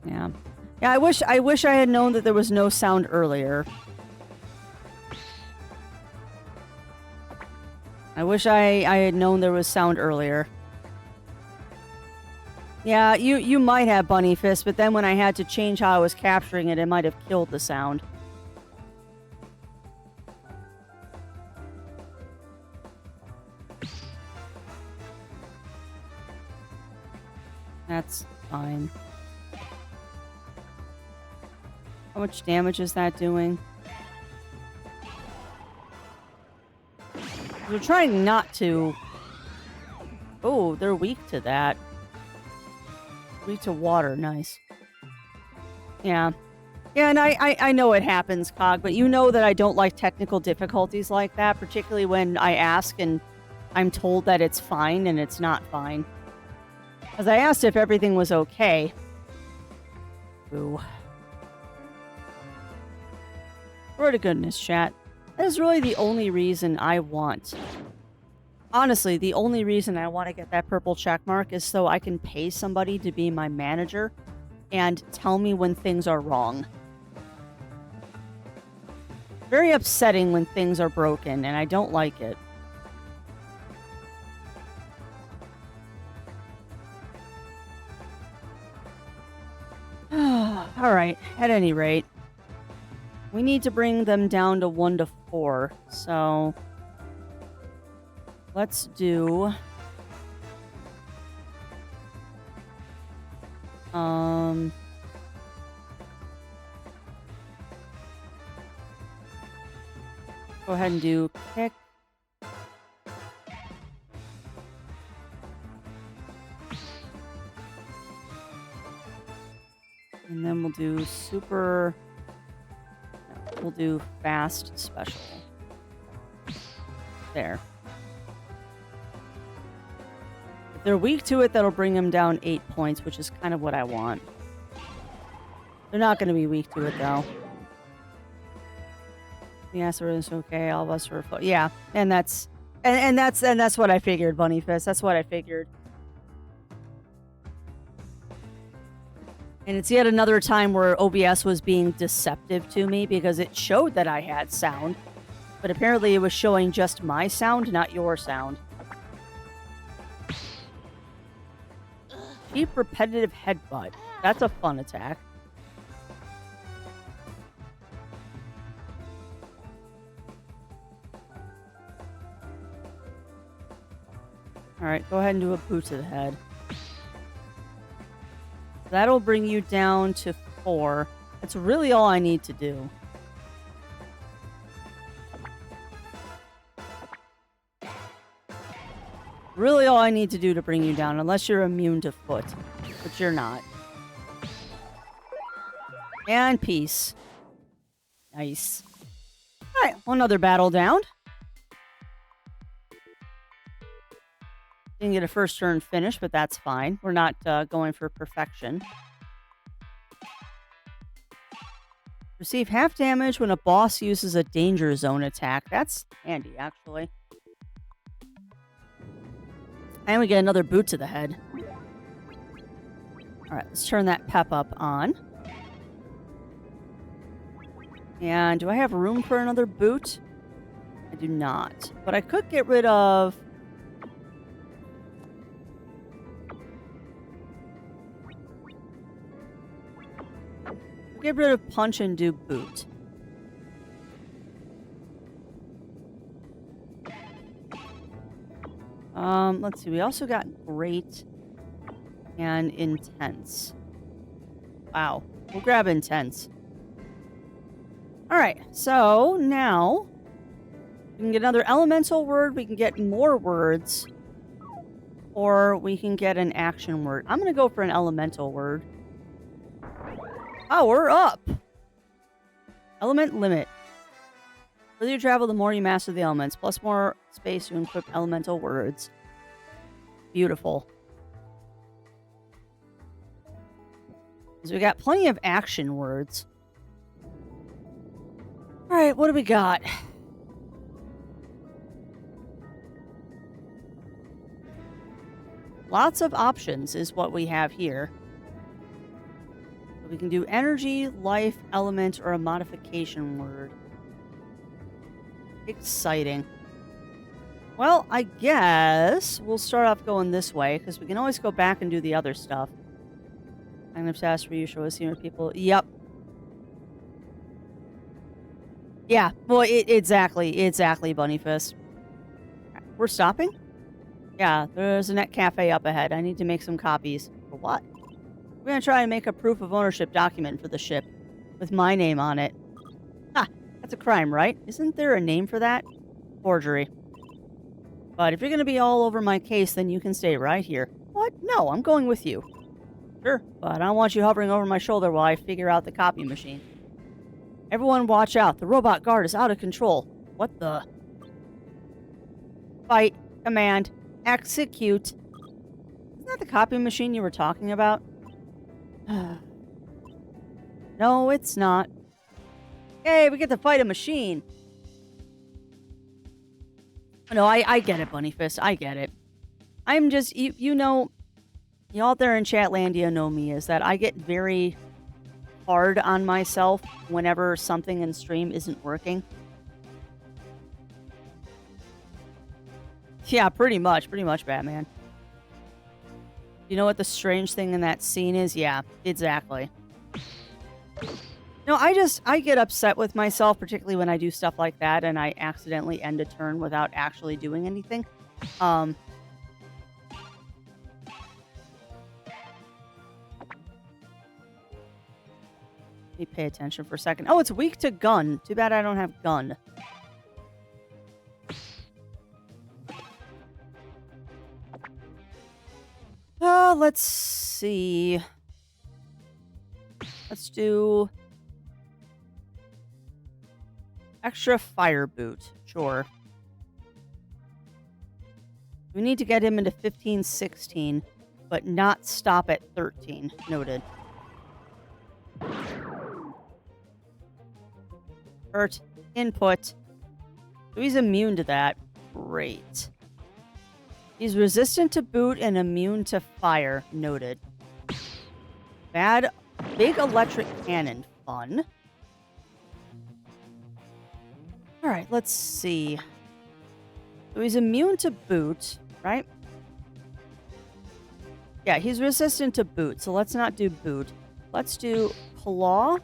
Yeah. Yeah, I wish I had known that there was no sound earlier. I wish I had known there was sound earlier. Yeah, you might have Bunny Fist, but then when I had to change how I was capturing it, it might have killed the sound. That's fine. How much damage is that doing? They're trying not to... Oh, they're weak to that. Weak to water, nice. Yeah. Yeah, and I know it happens, Cog, but you know that I don't like technical difficulties like that, particularly when I ask and I'm told that it's fine and it's not fine. Because I asked if everything was okay. Ooh. For to goodness, chat. That is really the only reason I want. Honestly, the only reason I want to get that purple check mark is so I can pay somebody to be my manager and tell me when things are wrong. Very upsetting when things are broken, and I don't like it. Alright, at any rate. We need to bring them down to 1 to 4, so... Let's do... Go ahead and do kick. And then we'll do super... No, we'll do fast special. There. If they're weak to it, that'll bring them down 8 points, which is kind of what I want. They're not going to be weak to it, though. Yes, everything's okay. All of us are... Yeah, and that's... And that's what I figured, Bunny Fist. That's what I figured. And it's yet another time where OBS was being deceptive to me because it showed that I had sound. But apparently it was showing just my sound, not your sound. Cheap repetitive headbutt. That's a fun attack. Alright, go ahead and do a boot to the head. That'll bring you down to 4. That's really all I need to do. Really all I need to do to bring you down, unless you're immune to foot, which you're not. And peace. Nice. Alright, another battle down. Didn't get a first turn finish, but that's fine. We're not going for perfection. Receive half damage when a boss uses a danger zone attack. That's handy, actually. And we get another boot to the head. Alright, let's turn that pep up on. And do I have room for another boot? I do not. But I could get rid of... Get rid of punch and do boot. Let's see. We also got great and intense. Wow. We'll grab intense. All right. So now we can get another elemental word. We can get more words. Or we can get an action word. I'm going to go for an elemental word. Power up! Element limit. The further you travel, the more you master the elements. Plus more space to equip elemental words. Beautiful. So we got plenty of action words. Alright, what do we got? Lots of options is what we have here. We can do energy, life, element, or a modification word. Exciting. Well, I guess we'll start off going this way, because we can always go back and do the other stuff. I'm obsessed for you, show us here, people. Yep. Yeah, well, exactly, Bunny Fist. We're stopping? Yeah, there's a net cafe up ahead. I need to make some copies. For what? We're going to try and make a proof of ownership document for the ship with my name on it. Ha! That's a crime, right? Isn't there a name for that? Forgery. But if you're going to be all over my case, then you can stay right here. What? No, I'm going with you. Sure, but I don't want you hovering over my shoulder while I figure out the copy machine. Everyone watch out. The robot guard is out of control. What the? Fight. Command. Execute. Isn't that the copy machine you were talking about? No, it's not. Hey, we get to fight a machine. No, I get it, Bunny Fist. I get it. I'm just, you know, you out there in Chatlandia know me, is that I get very hard on myself whenever something in stream isn't working. Yeah, pretty much, Batman. You know what the strange thing in that scene is? Yeah, exactly. No, I get upset with myself, particularly when I do stuff like that and I accidentally end a turn without actually doing anything. Let me pay attention for a second. Oh, it's weak to gun. Too bad I don't have gun. Let's see. Let's do extra fire boot. Sure. We need to get him into 15, 16, but not stop at 13. Noted. Hurt. Input. So he's immune to that. Great. He's resistant to boot and immune to fire. Noted. Bad. Big electric cannon. Fun. Alright, let's see. So he's immune to boot, right? Yeah, he's resistant to boot, so let's not do boot. Let's do claw.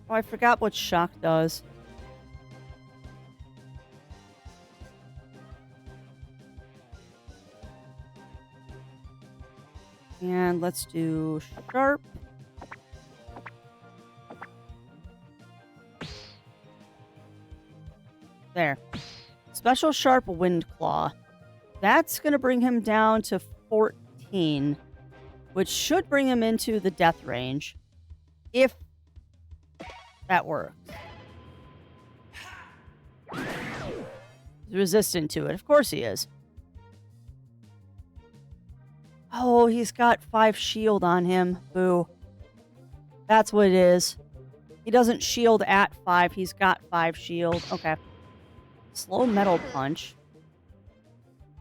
Oh, I forgot what shock does. And let's do sharp. There. Special sharp wind claw. That's going to bring him down to 14, which should bring him into the death range. If that works. He's resistant to it. Of course he is. Oh, he's got 5 shield on him. Boo. That's what it is. He doesn't shield at 5. He's got 5 shield. Okay. Slow metal punch.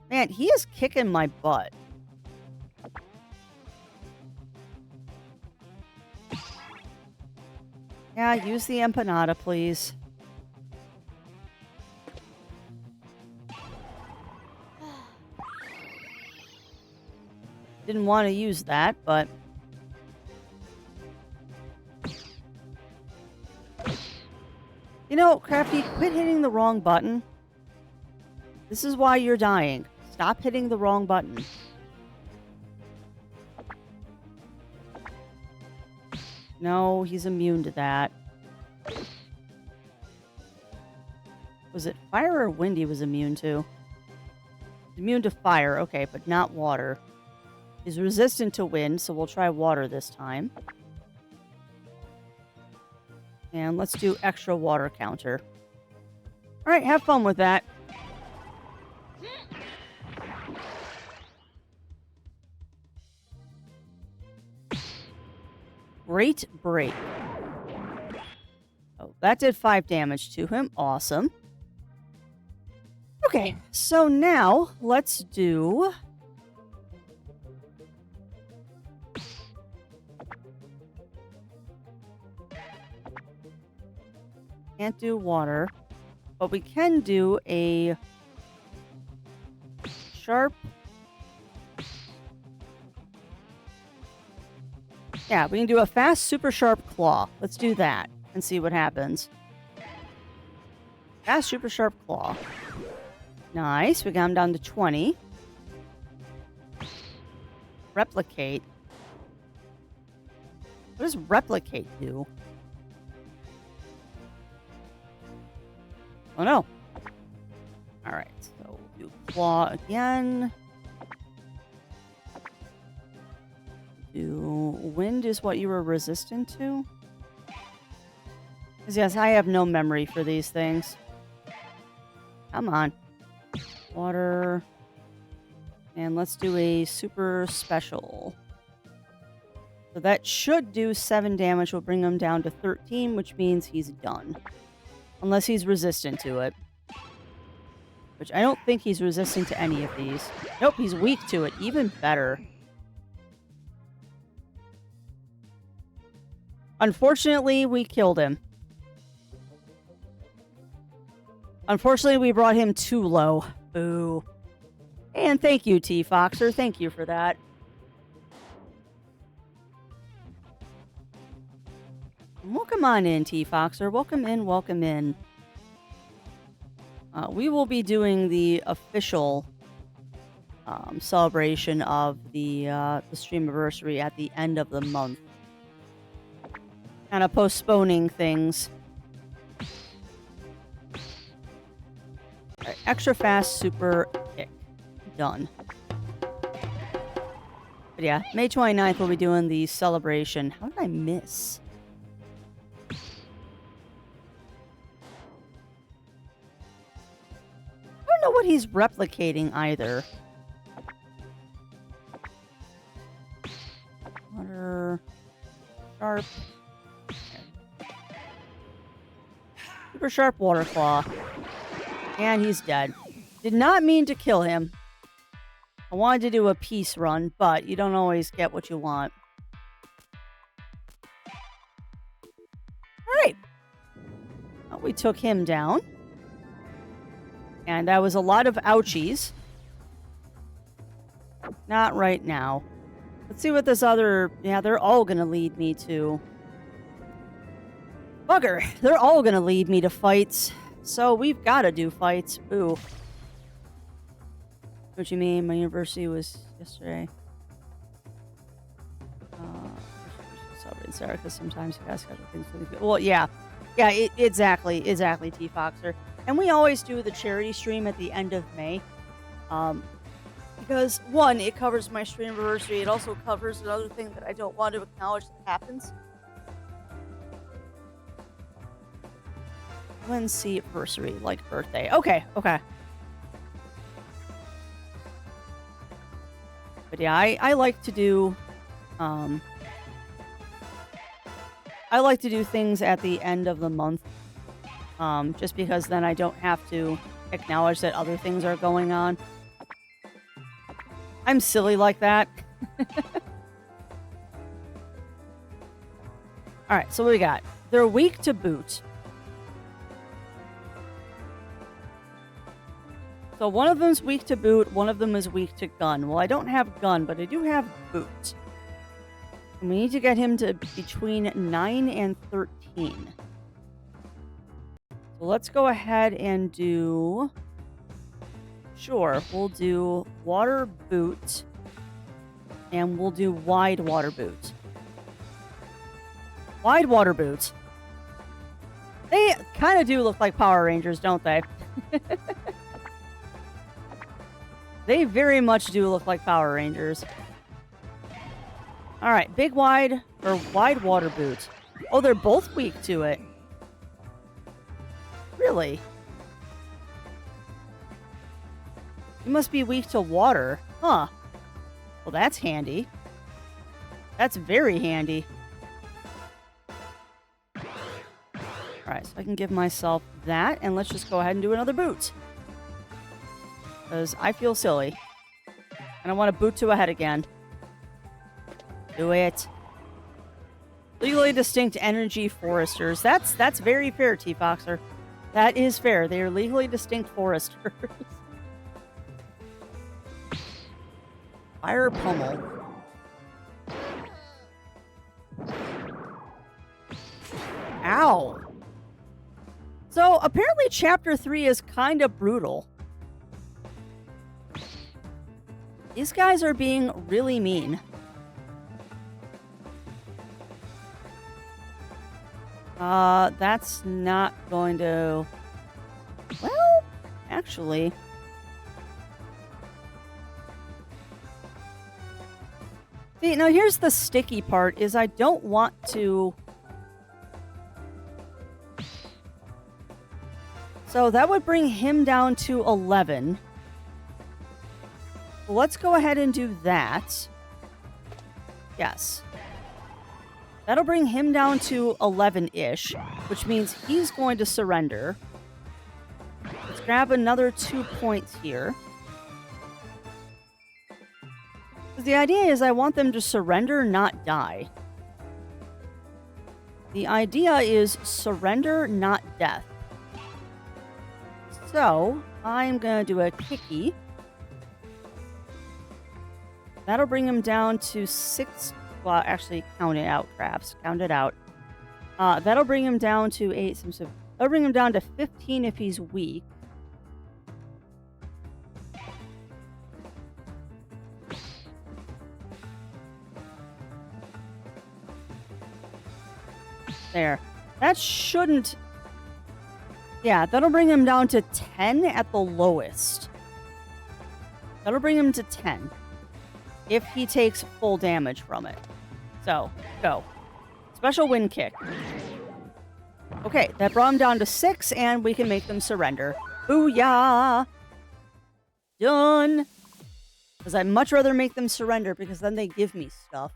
Man, he is kicking my butt. Yeah, use the empanada, please. Didn't want to use that, but... You know, Crafty, quit hitting the wrong button. This is why you're dying. Stop hitting the wrong button. No, he's immune to that. Was it fire or wind he was immune to? Immune to fire, okay, but not water. He's resistant to wind, so we'll try water this time. And let's do extra water counter. Alright, have fun with that. Great break. Oh, that did 5 damage to him. Awesome. Okay, so now let's do... Can't do water, but we can do a sharp. Yeah, we can do a fast, super sharp claw. Let's do that and see what happens. Fast, super sharp claw. Nice. We got him down to 20. Replicate. What does replicate do? Oh no. Alright, so we'll do claw again. Do wind is what you were resistant to? Because yes, I have no memory for these things. Come on. Water. And let's do a super special. So that should do 7 damage. We'll bring him down to 13, which means he's done. Unless he's resistant to it. Which I don't think he's resistant to any of these. Nope, he's weak to it. Even better. Unfortunately, we killed him. Unfortunately, we brought him too low. Boo. And thank you, T-Foxer. Thank you for that. Welcome on in, T-Foxer. Welcome in, welcome in. We will be doing the official celebration of the Streamiversary at the end of the month. Kind of postponing things. Right, extra fast, super kick. Done. But yeah, May 29th we'll be doing the celebration. How did I miss? I don't know what he's replicating either. Water. Sharp. Super sharp water claw. And he's dead. Did not mean to kill him. I wanted to do a peace run, but you don't always get what you want. Alright. Well, we took him down. And that was a lot of ouchies. Not right now. Let's see what this other... Yeah, they're all gonna lead me to... Bugger! They're all gonna lead me to fights. So we've gotta do fights. Ooh. What you mean? My university was yesterday. Celebrate Sarah, because sometimes you guys schedule things for the... Well, yeah. Yeah, exactly, T-Foxer. And we always do the charity stream at the end of May. Because, one, it covers my stream anniversary. It also covers another thing that I don't want to acknowledge that happens. When's the anniversary? Like birthday. Okay. But yeah, I like to do... I like to do things at the end of the month. Just because then I don't have to acknowledge that other things are going on. I'm silly like that. Alright, so what we got? They're weak to boot. So one of them's weak to boot, one of them is weak to gun. Well, I don't have gun, but I do have boot. And we need to get him to between 9 and 13. So let's go ahead and do... Sure, we'll do water boot. And we'll do wide water boot. Wide water boot. They kind of do look like Power Rangers, don't they? They very much do look like Power Rangers. Alright, big wide or wide water boot. Oh, they're both weak to it. Really? You must be weak to water. Huh. Well, that's handy. That's very handy. Alright, so I can give myself that, and let's just go ahead and do another boot. Because I feel silly. And I want to boot to a head again. Do it. Legally distinct energy foresters. That's very fair, T-Foxer. That is fair. They are legally distinct foresters. Fire pummel. Ow. So, apparently Chapter 3 is kind of brutal. These guys are being really mean. That's not going to... Well, actually... See, now here's the sticky part, is I don't want to... So that would bring him down to 11. Well, let's go ahead and do that. Yes. That'll bring him down to 11-ish, which means he's going to surrender. Let's grab another 2 points here. Because the idea is I want them to surrender, not die. The idea is surrender, not death. So, I'm going to do a kicky. That'll bring him down to 6... Well, actually, count it out, Crafts. Count it out. That'll bring him down to 8. That'll bring him down to 15 if he's weak. There. That shouldn't... Yeah, that'll bring him down to 10 at the lowest. That'll bring him to 10. If he takes full damage from it. So, go. Special wind kick. Okay, that brought him down to 6, and we can make them surrender. Booyah! Done! Because I'd much rather make them surrender, because then they give me stuff.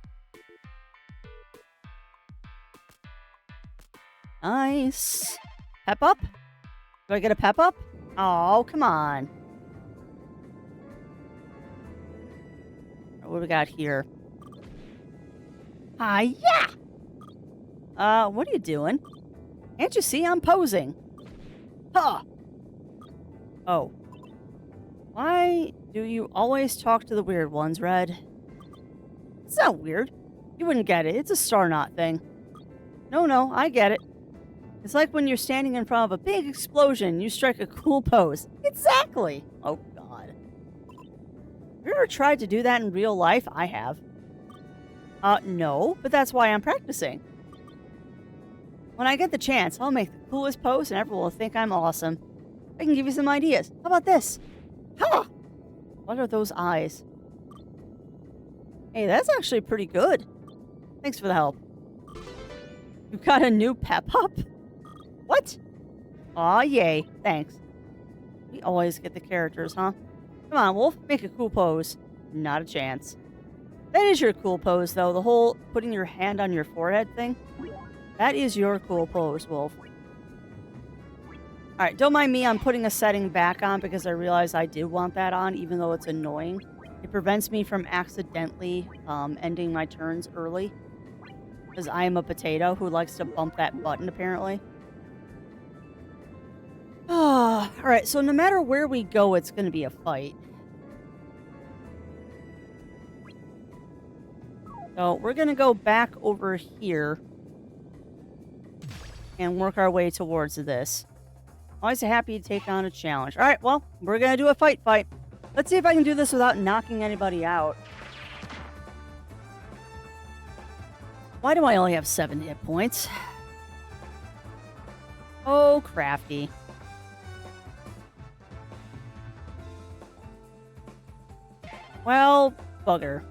Nice. Pep up? Do I get a pep up? Oh, come on. What do we got here? Yeah! What are you doing? Can't you see I'm posing? Huh! Oh, Why do you always talk to the weird ones, Red? It's not weird. You wouldn't get it. It's a star knot thing. No, I get it. It's like when you're standing in front of a big explosion, you strike a cool pose. Exactly. Oh, God. Have you ever tried to do that in real life? I have. No, but that's why I'm practicing. When I get the chance, I'll make the coolest pose and everyone will think I'm awesome. I can give you some ideas. How about this? Ha! What are those eyes? Hey, that's actually pretty good. Thanks for the help. You got a new pep-up? What? Aw, yay. Thanks. We always get the characters, huh? Come on, Wolf. Make a cool pose. Not a chance. That is your cool pose, though. The whole putting your hand on your forehead thing. That is your cool pose, Wolf. Alright, don't mind me. I'm putting a setting back on because I realized I did want that on, even though it's annoying. It prevents me from accidentally ending my turns early. Because I am a potato who likes to bump that button, apparently. Alright, so no matter where we go, it's going to be a fight. So we're going to go back over here and work our way towards this. Always happy to take on a challenge. Alright, well, we're going to do a fight. Let's see if I can do this without knocking anybody out. Why do I only have 7 hit points? Oh, crafty. Well, bugger.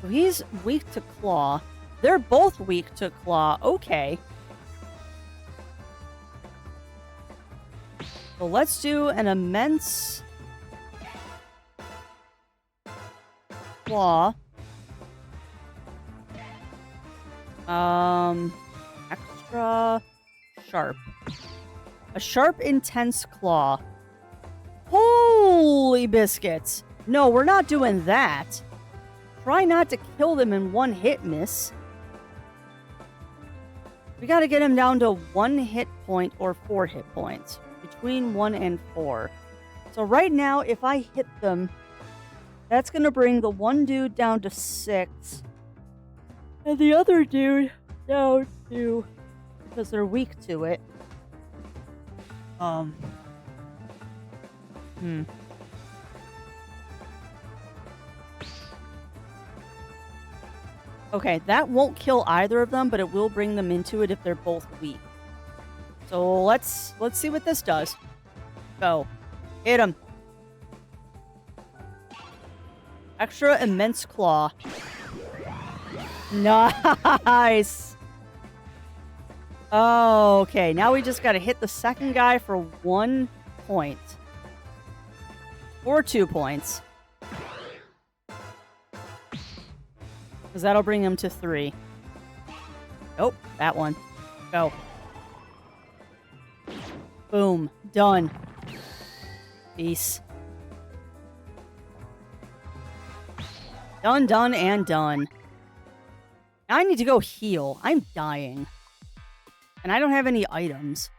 So he's weak to claw. They're both weak to claw. Okay. So let's do an immense claw. Extra sharp. A sharp, intense claw. Holy biscuits. No, we're not doing that. Try not to kill them in one hit, miss. We gotta get him down to 1 hit point or 4 hit points. Between 1 and 4. So right now, if I hit them, that's gonna bring the one dude down to 6. And the other dude down to... because they're weak to it. Okay, that won't kill either of them, but it will bring them into it if they're both weak. So let's see what this does. Go. Hit him. Extra immense claw. Nice. Okay, now we just gotta hit the second guy for 1 point. Or 2 points. Because that'll bring him to 3. Nope, that one. Go. Boom. Done. Peace. Done, and done. Now I need to go heal. I'm dying. And I don't have any items.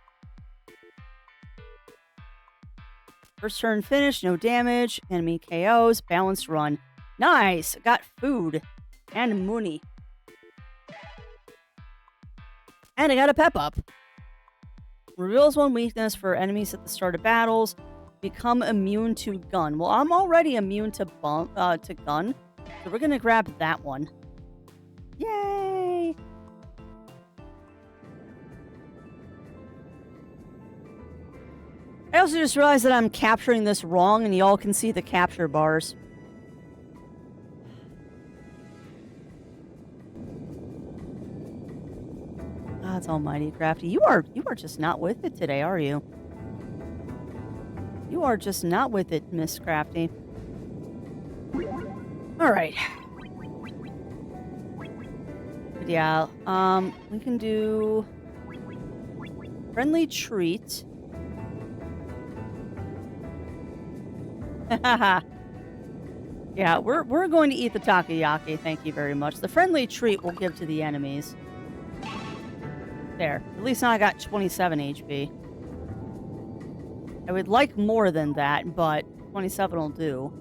First turn finished, no damage. Enemy KOs. Balanced run. Nice! Got food. And money. And I got a pep up. Reveals 1 weakness for enemies at the start of battles. Become immune to gun. Well, I'm already immune to gun. So we're going to grab that one. Yay! I also just realized that I'm capturing this wrong and y'all can see the capture bars. God's almighty, Crafty. You are just not with it today, are you? You are just not with it, Miss Crafty. Alright. But yeah, we can do... Friendly treat. Yeah, we're going to eat the takoyaki, thank you very much. The friendly treat we'll give to the enemies. There. At least now I got 27 HP. I would like more than that, but 27 will do.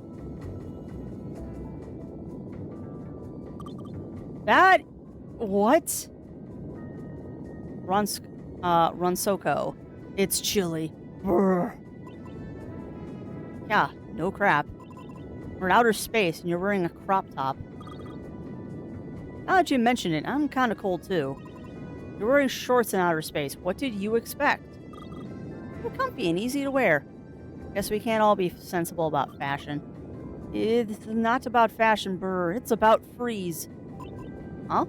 That... What? Runsoko. It's chilly. Brr. Yeah, no crap. We're in outer space and you're wearing a crop top. Now that you mention it, I'm kind of cold too. You're wearing shorts in outer space. What did you expect? They're comfy and easy to wear. Guess we can't all be sensible about fashion. It's not about fashion, brr. It's about freeze. Huh?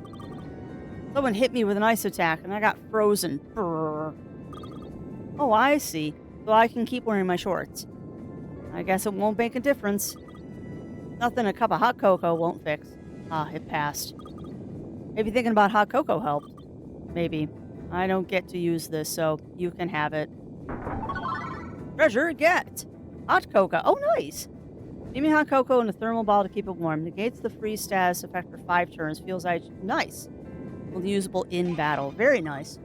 Someone hit me with an ice attack and I got frozen. Brr. Oh, I see. So I can keep wearing my shorts. I guess it won't make a difference. Nothing a cup of hot cocoa won't fix. Ah, it passed. Maybe thinking about hot cocoa helped. Maybe. I don't get to use this, so you can have it. Treasure get! Hot cocoa. Oh, nice! Steaming hot cocoa in a thermal ball to keep it warm. Negates the freeze status effect for 5 turns. Feels like nice. Usable in battle. Very nice.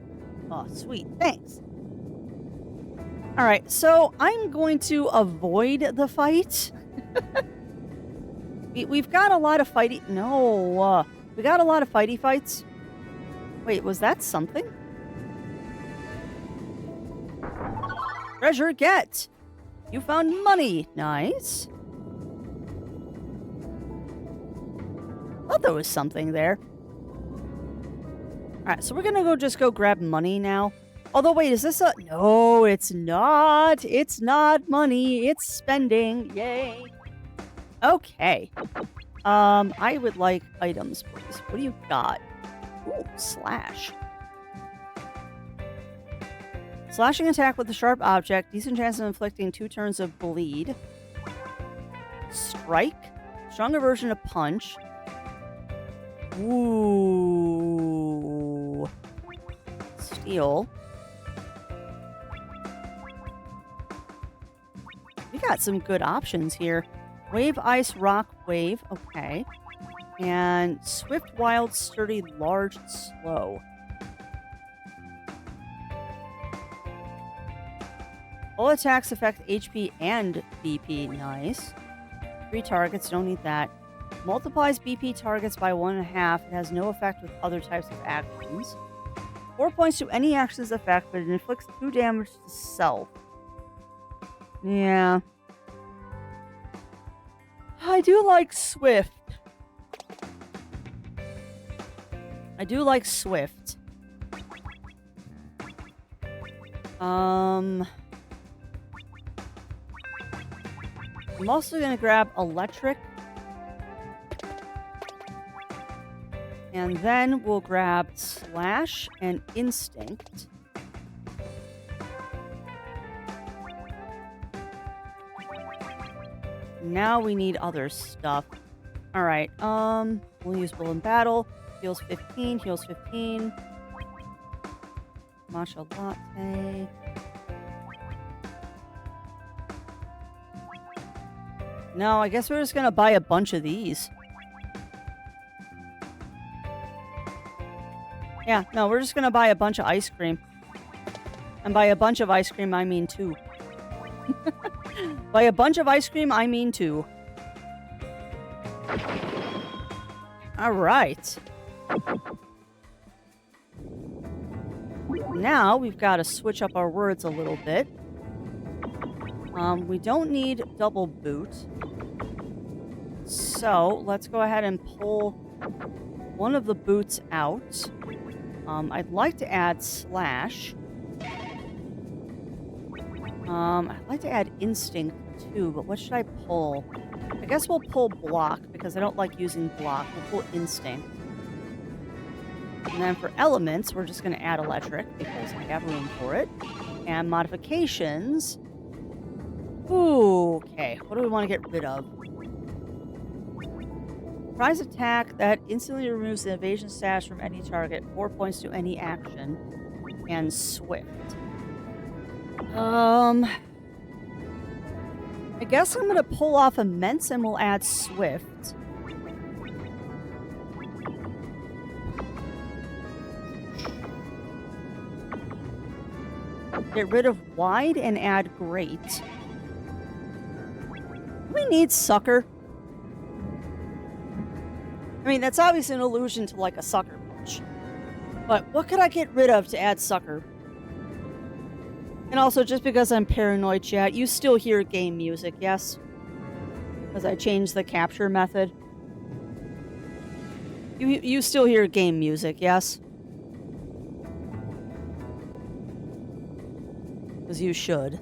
Oh, sweet. Thanks. Alright, so I'm going to avoid the fight. We've got a lot of fighty... No. We got a lot of fighty fights. Wait, was that something? Treasure get! You found money. Nice. Thought there was something there. Alright, so we're gonna just go grab money now. Although, wait, is this a... No, it's not. It's not money. It's spending. Yay. Okay. I would like items, please. What do you got? Ooh, slash. Slashing attack with a sharp object. Decent chance of inflicting 2 turns of bleed. Strike. Stronger version of punch. Ooh. Steal. We got some good options here. Wave, ice, rock, wave. Okay. And swift, wild, sturdy, large, slow. All attacks affect HP and BP. Nice. 3 targets. Don't need that. Multiplies BP targets by 1.5. It has no effect with other types of actions. 4 points to any action's effect, but it inflicts 2 damage to self. Yeah. I do like Swift. I do like Swift. I'm also gonna grab Electric. And then we'll grab Slash and Instinct. Now we need other stuff. Alright, we'll use Bull in Battle. Heals 15, heals 15. Matcha Latte. No, I guess we're just gonna buy a bunch of these. Yeah, no, we're just gonna buy a bunch of ice cream. And by a bunch of ice cream, I mean 2. By a bunch of ice cream, I mean 2. Alright. Now, we've got to switch up our words a little bit. We don't need double boot. So, let's go ahead and pull one of the boots out. I'd like to add Slash. I'd like to add Instinct too, but what should I pull? I guess we'll pull Block, because I don't like using Block. We'll pull Instinct. And then for elements, we're just going to add Electric, because I have room for it. And modifications. Ooh, okay. What do we want to get rid of? Surprise attack that instantly removes the evasion stash from any target. 4 points to any action. And Swift. I guess I'm going to pull off Immense and we'll add Swift. Get rid of wide and add great. Do we need sucker? I mean, that's obviously an allusion to like a sucker punch. But what could I get rid of to add sucker? And also, just because I'm paranoid, chat, you still hear game music, yes? Because I changed the capture method. You still hear game music, yes? Because you should.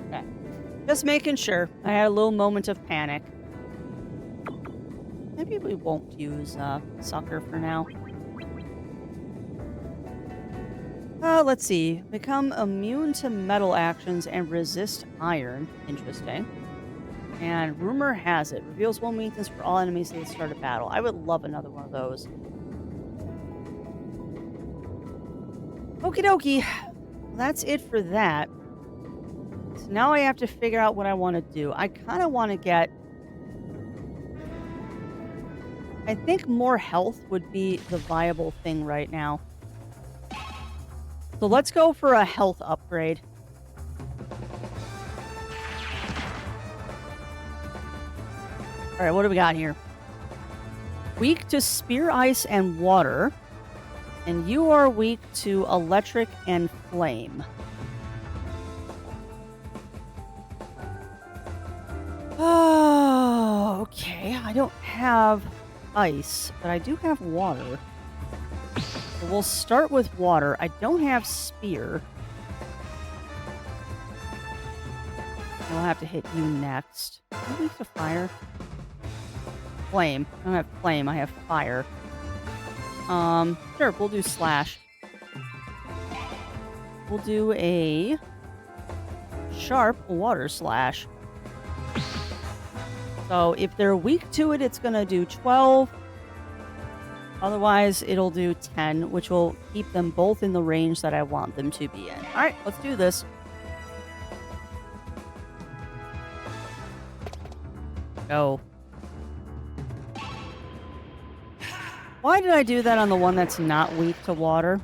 Okay. Just making sure. I had a little moment of panic. Maybe we won't use sucker for now. Let's see. Become immune to metal actions and resist iron. Interesting. And rumor has it, reveals one weakness for all enemies at the start of battle. I would love another one of those. Okie dokie. That's it for that. So now I have to figure out what I want to do. I kind of want to get... I think more health would be the viable thing right now. So let's go for a health upgrade. Alright, what do we got here? Weak to spear, ice, and water. And you are weak to electric and flame. Oh, okay. I don't have ice, but I do have water. So we'll start with water. I don't have spear. I'll have to hit you next. Am I weak to fire? Flame. I don't have flame, I have fire. Sure, we'll do slash. We'll do a sharp water slash. So if they're weak to it, it's gonna do 12. Otherwise, it'll do 10, which will keep them both in the range that I want them to be in. Alright, let's do this. Go. Why did I do that on the one that's not weak to water?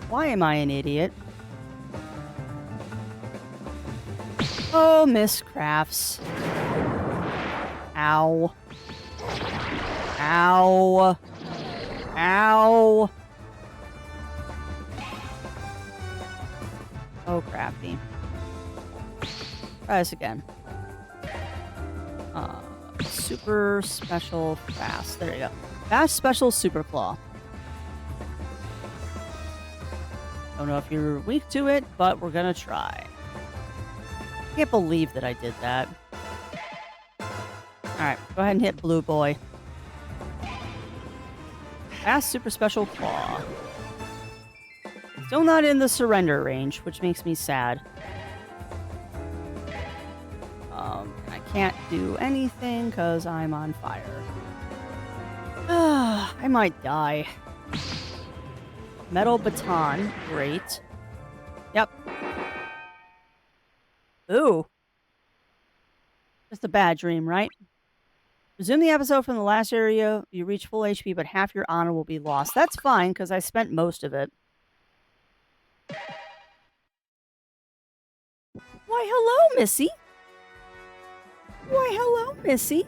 Why am I an idiot? Oh, Miss Crafts. Ow. Ow. Ow. Oh, crafty. Try this again. Super special fast. There you go. Fast special super claw. Don't know if you're weak to it, but we're gonna try. I can't believe that I did that. Alright, go ahead and hit Blue Boy. Fast super special claw. Still not in the surrender range, which makes me sad. I can't do anything because I'm on fire. I might die. Metal baton. Great. Yep. Ooh. Just a bad dream, right? Resume the episode from the last area. You reach full HP, but half your honor will be lost. That's fine, because I spent most of it. Why, hello, Missy. Why, hello, Missy.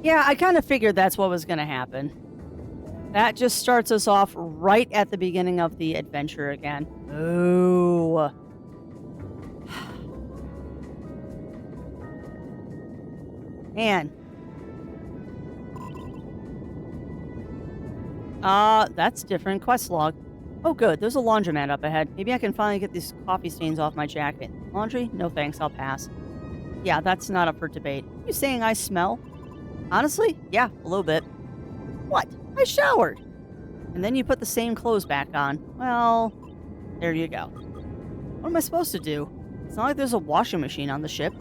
Yeah, I kind of figured that's what was going to happen. That just starts us off right at the beginning of the adventure again. Ooh. Man. That's different. Quest log. Oh, good. There's a laundromat up ahead. Maybe I can finally get these coffee stains off my jacket. Laundry? No thanks. I'll pass. Yeah, that's not up for debate. Are you saying I smell? Honestly? Yeah, a little bit. What? I showered. And then you put the same clothes back on. Well, there you go. What am I supposed to do? It's not like there's a washing machine on the ship.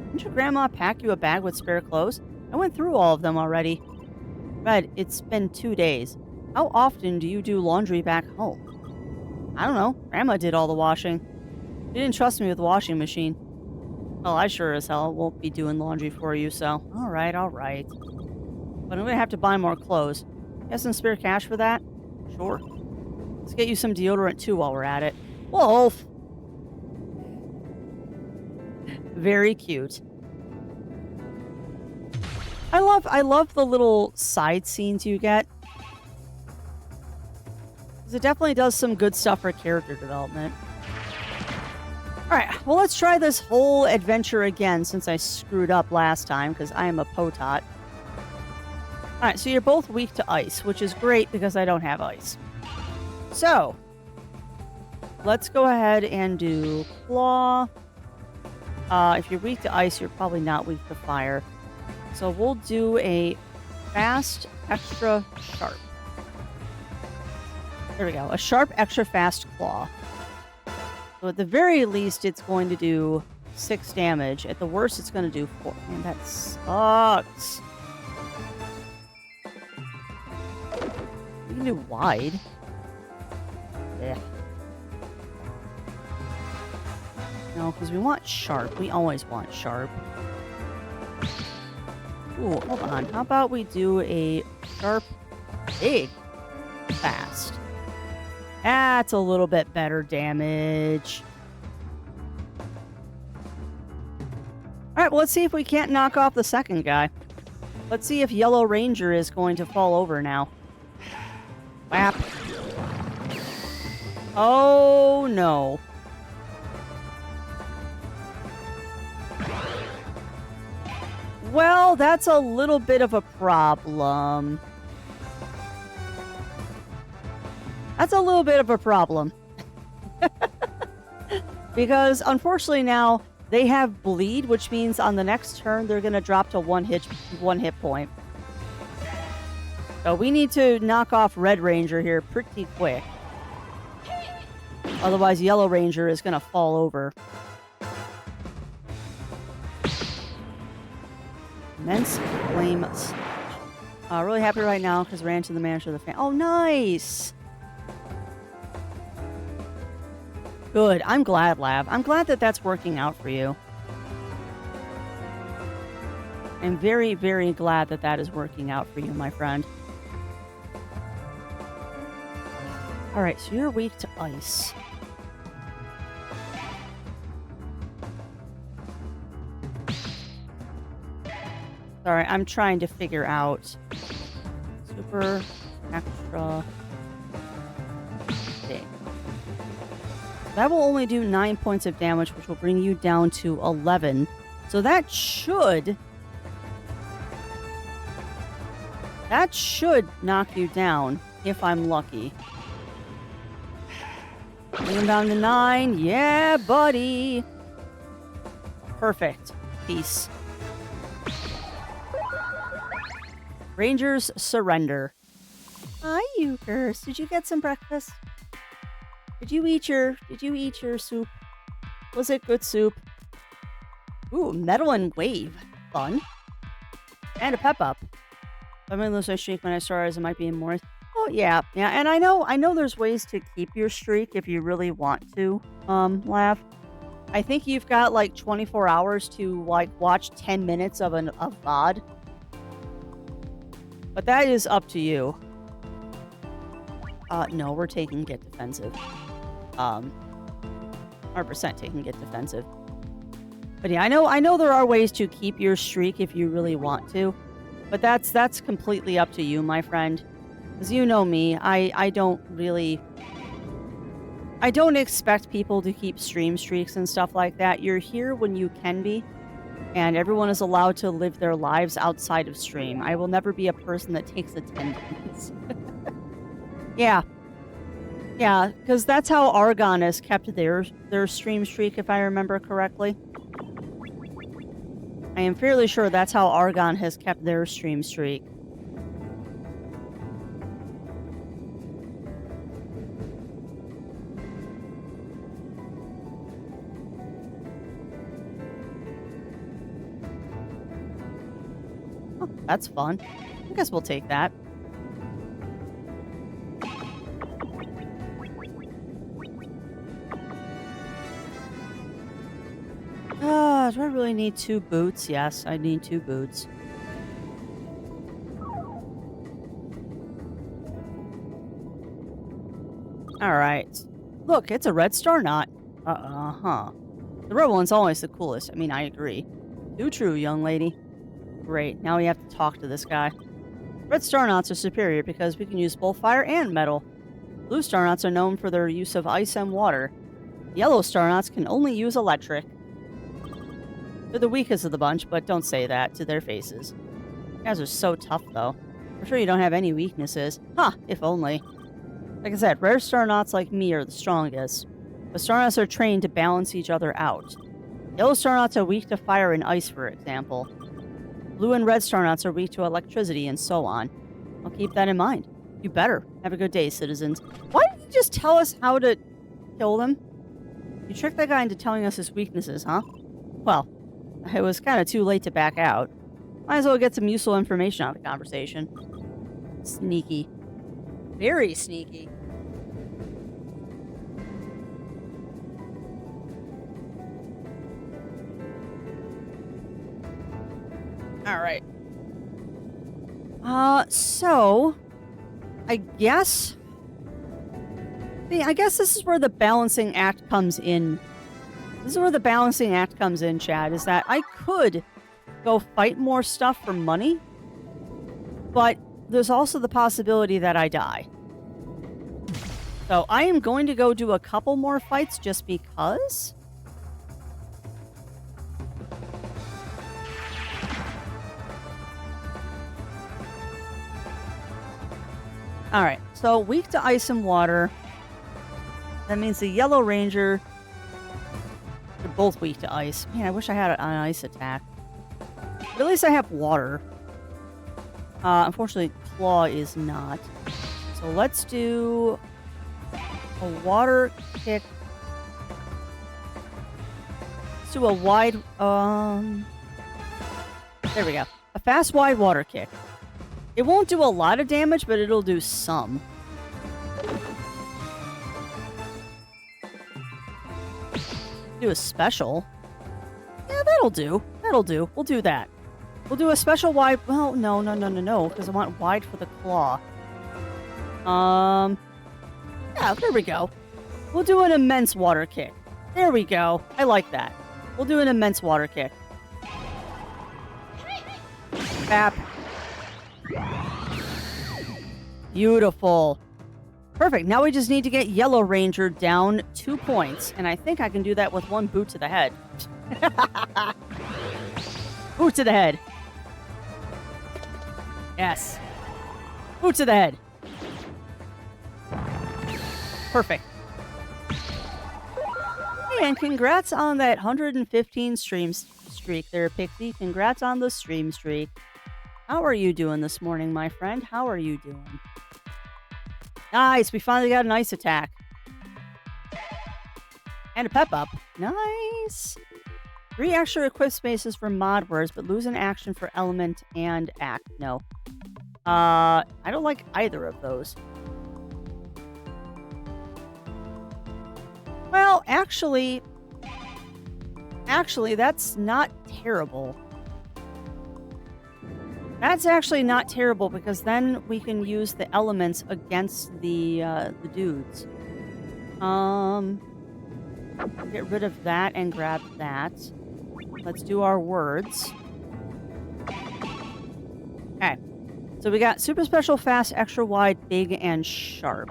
Didn't your grandma pack you a bag with spare clothes? I went through all of them already. Red, it's been 2 days. How often do you do laundry back home? I don't know. Grandma did all the washing. She didn't trust me with the washing machine. Well, I sure as hell won't be doing laundry for you, so. All right, all right. But I'm gonna have to buy more clothes. You have some spare cash for that? Sure. Let's get you some deodorant too while we're at it. Wolf! Very cute. I love the little side scenes you get. 'Cause it definitely does some good stuff for character development. Alright, well let's try this whole adventure again since I screwed up last time because I am a potot. Alright, so you're both weak to ice, which is great because I don't have ice. So, let's go ahead and do claw. If you're weak to ice, you're probably not weak to fire. So we'll do a fast, extra sharp. There we go. A sharp, extra fast claw. So at the very least, it's going to do 6 damage. At the worst, it's going to do 4. Man, that sucks. You can do wide. Yeah. No, because we want sharp. We always want sharp. Ooh, hold on. How about we do a sharp, big, fast? That's a little bit better damage. Alright, well, let's see if we can't knock off the second guy. Let's see if Yellow Ranger is going to fall over now. Whap. Oh, no. Well, that's a little bit of a problem. That's a little bit of a problem. Because, unfortunately now, they have bleed, which means on the next turn, they're going to drop to one hit point. So we need to knock off Red Ranger here pretty quick. Otherwise, Yellow Ranger is going to fall over. Immense Flame Slash. Really happy right now because ran to the manager of the fan. Oh, nice! Good. I'm glad, Lav. I'm glad that that's working out for you. I'm very, very glad that that is working out for you, my friend. Alright, so you're weak to ice. Sorry, I'm trying to figure out super extra thing. That will only do 9 points of damage, which will bring you down to 11. So that should knock you down if I'm lucky. Bring him down to 9. Yeah, buddy. Perfect. Peace. Rangers surrender. Hi, Euchers. Did you get some breakfast? Did you eat your soup? Was it good soup? Ooh, Metal and Wave. Fun. And a pep up. If I'm gonna lose my streak when I start as it might be in more. Oh yeah. Yeah, and I know there's ways to keep your streak if you really want to, Lav. I think you've got like 24 hours to like watch 10 minutes of VOD. But that is up to you. No, we're taking Get Defensive. 100% taking Get Defensive. But yeah, I know there are ways to keep your streak if you really want to. But that's completely up to you, my friend. Because you know me, I don't expect people to keep stream streaks and stuff like that. You're here when you can be. And everyone is allowed to live their lives outside of stream. I will never be a person that takes attendance. Yeah. Yeah, because that's how Argon has kept their stream streak, if I remember correctly. I am fairly sure that's how Argon has kept their stream streak. Oh, that's fun. I guess we'll take that. do I really need 2 boots? Yes, I need 2 boots. Alright. Look, it's a red star knot. Uh-huh. The red one's always the coolest. I mean, I agree. Too true, young lady. Great, now we have to talk to this guy. Red star knots are superior because we can use both fire and metal. Blue star knots are known for their use of ice and water. Yellow star knots can only use electric. They're the weakest of the bunch, but don't say that to their faces. You guys are so tough, though. I'm sure you don't have any weaknesses. Huh, if only. Like I said, rare star knots like me are the strongest. But star knots are trained to balance each other out. Yellow star knots are weak to fire and ice, for example. Blue and red star knots are weak to electricity, and so on. I'll keep that in mind. You better. Have a good day, citizens. Why didn't you just tell us how to kill them? You tricked that guy into telling us his weaknesses, huh? Well, it was kind of too late to back out. Might as well get some useful information out of the conversation. Sneaky. Very sneaky. Alright. So... I guess this is where the balancing act comes in. This is where the balancing act comes in, Chad, is that I could go fight more stuff for money, but there's also the possibility that I die. So I am going to go do a couple more fights just because. Alright, so weak to ice and water. That means the Yellow Ranger... They're both weak to ice. Man, I wish I had an ice attack. But at least I have water. Unfortunately, Claw is not. So let's do... a water kick. Let's do a wide... There we go. A fast, wide water kick. It won't do a lot of damage, but it'll do some. Do a special. Yeah, that'll do. That'll do. We'll do that. We'll do a special wide... Well, no, because I want wide for the claw. Yeah, there we go. We'll do an immense water kick. There we go. I like that. We'll do an immense water kick. Bap. Beautiful. Perfect. Now we just need to get Yellow Ranger down 2 points. And I think I can do that with 1 boot to the head. Boot to the head. Yes. Boot to the head. Perfect. And congrats on that 115 stream streak there, Pixie. Congrats on the stream streak. How are you doing this morning, my friend? How are you doing? Nice, we finally got an ice attack. And a pep up. Nice. 3 extra equip spaces for mod words, but lose an action for element and act. No. I don't like either of those. Well, actually, that's not terrible. That's actually not terrible because then we can use the elements against the dudes. Get rid of that and grab that. Let's do our words. Okay. So we got super special, fast, extra wide, big, and sharp.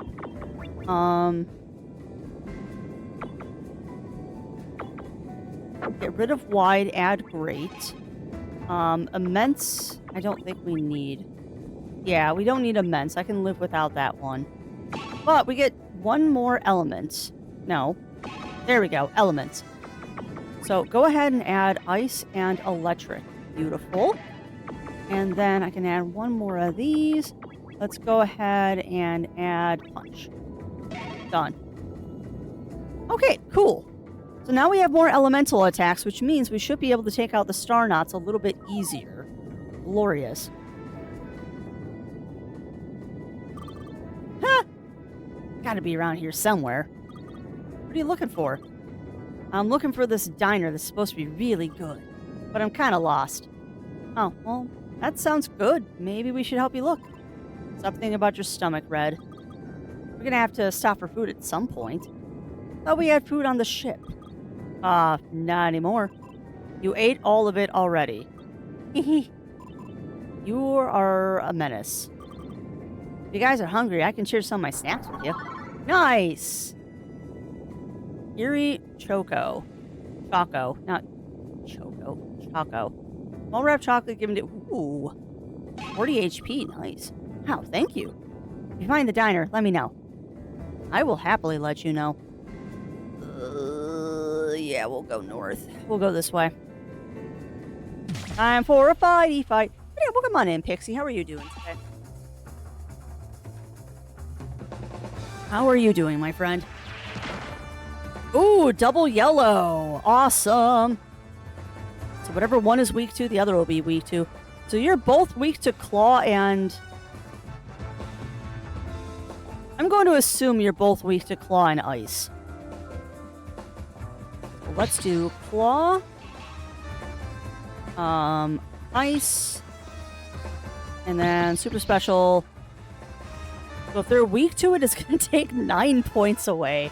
Get rid of wide, add great. Immense, I don't think we need. Yeah, we don't need immense. I can live without that one. But we get 1 more element. No. There we go. Elements. So go ahead and add ice and electric. Beautiful. And then I can add 1 more of these. Let's go ahead and add punch. Done. Okay, cool. So now we have more elemental attacks, which means we should be able to take out the star knots a little bit easier. Glorious. Huh! Gotta be around here somewhere. What are you looking for? I'm looking for this diner that's supposed to be really good, but I'm kind of lost. Oh, well, that sounds good. Maybe we should help you look. Something about your stomach, Red. We're gonna have to stop for food at some point. Thought we had food on the ship. Not anymore. You ate all of it already. You are a menace. If you guys are hungry, I can share some of my snacks with you. Nice! Erie Choco. Choco. Not Choco. Choco. Small wrapped chocolate given to... Ooh. 40 HP. Nice. Wow, thank you. If you find the diner, let me know. I will happily let you know. Yeah, we'll go north. We'll go this way. Time for a fighty fight. Yeah, well, come on in, Pixie. How are you doing today? How are you doing, my friend? Ooh, double yellow. Awesome. So whatever one is weak to, the other will be weak to. So you're both weak to claw and... I'm going to assume you're both weak to claw and ice. So let's do claw. Ice. And then super special. So if they're weak to it, it's going to take 9 points away.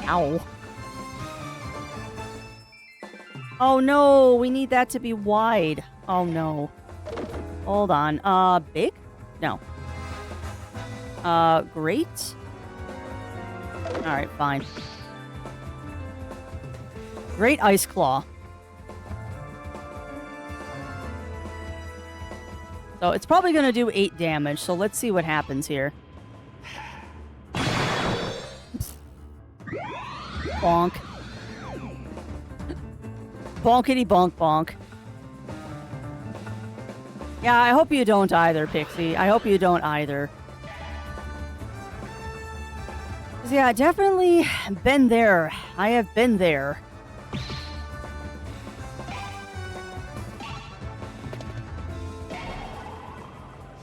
Ow. Oh no, we need that to be wide. Oh no. Hold on. Big? No. Great? Alright, fine. Great Ice Claw. So it's probably going to do 8 damage, so let's see what happens here. Bonk. Bonkity bonk bonk. Yeah, I hope you don't either, Pixie. I hope you don't either. 'Cause yeah, definitely been there. I have been there.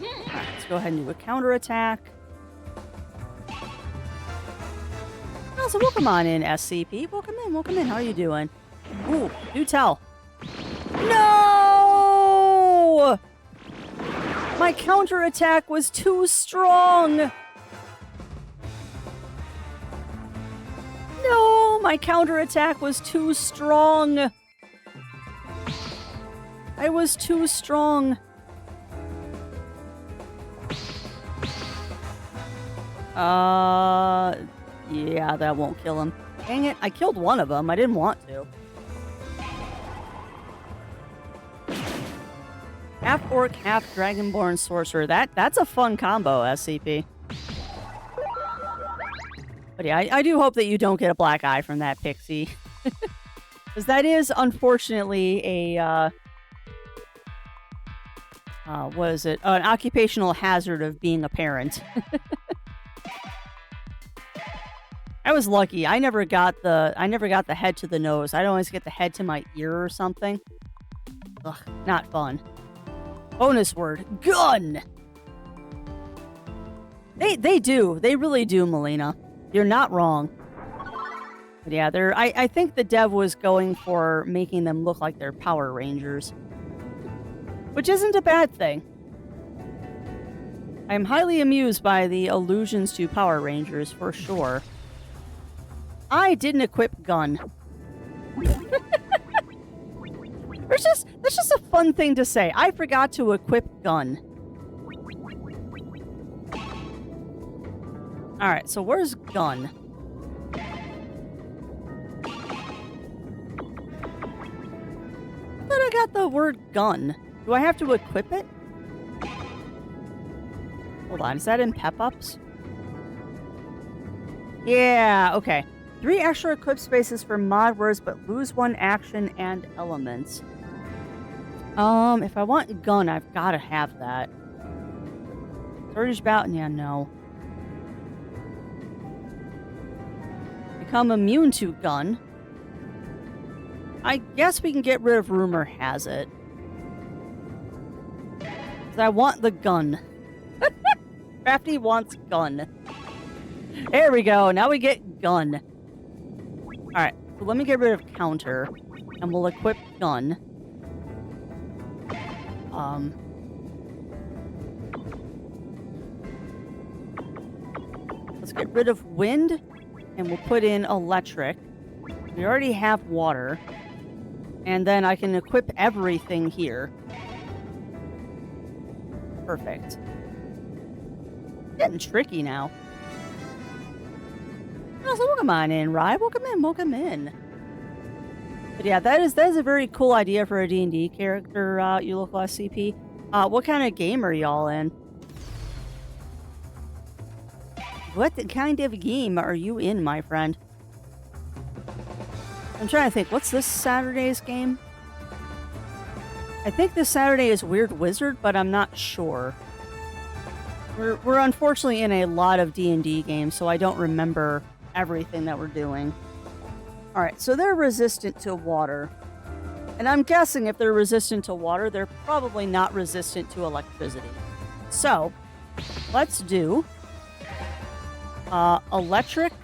Alright, let's go ahead and do a counterattack. Oh, so welcome on in, SCP. Welcome in, welcome in. How are you doing? Ooh, do tell. No! My counterattack was too strong! No, my counterattack was too strong. I was too strong. Yeah, that won't kill him. Dang it, I killed one of them. I didn't want to. Half orc, half dragonborn sorcerer. That's a fun combo, SCP. But yeah, I do hope that you don't get a black eye from that, Pixie. Because that is, unfortunately, a, what is it? An occupational hazard of being a parent. I was lucky. I never got the head to the nose. I'd always get the head to my ear or something. Ugh, not fun. Bonus word, gun! They do. They really do, Melina. You're not wrong. But yeah, I think the dev was going for making them look like they're Power Rangers. Which isn't a bad thing. I'm highly amused by the allusions to Power Rangers, for sure. I didn't equip gun. That's just a fun thing to say. I forgot to equip gun. Alright, so where's gun? I thought I got the word gun. Do I have to equip it? Hold on, is that in pep-ups? Yeah, okay. 3 extra equip spaces for mod words, but lose 1 action and elements. If I want gun, I've got to have that. Surge bout, yeah, no. Become immune to gun. I guess we can get rid of rumor has it. 'Cause I want the gun. Crafty wants gun. There we go. Now we get gun. Alright, so let me get rid of counter. And we'll equip gun. Let's get rid of wind. And we'll put in electric. We already have water. And then I can equip everything here. Perfect. Getting tricky now. Oh, so welcome on in, Rye. Welcome in, welcome in. But yeah, that is a very cool idea for a D&D character, you look like CP. What kind of game are y'all in? What kind of game are you in, my friend? I'm trying to think, what's this Saturday's game? I think this Saturday is Weird Wizard, but I'm not sure. We're unfortunately in a lot of D&D games, so I don't remember everything that we're doing. Alright, so they're resistant to water. And I'm guessing if they're resistant to water, they're probably not resistant to electricity. So, let's do electric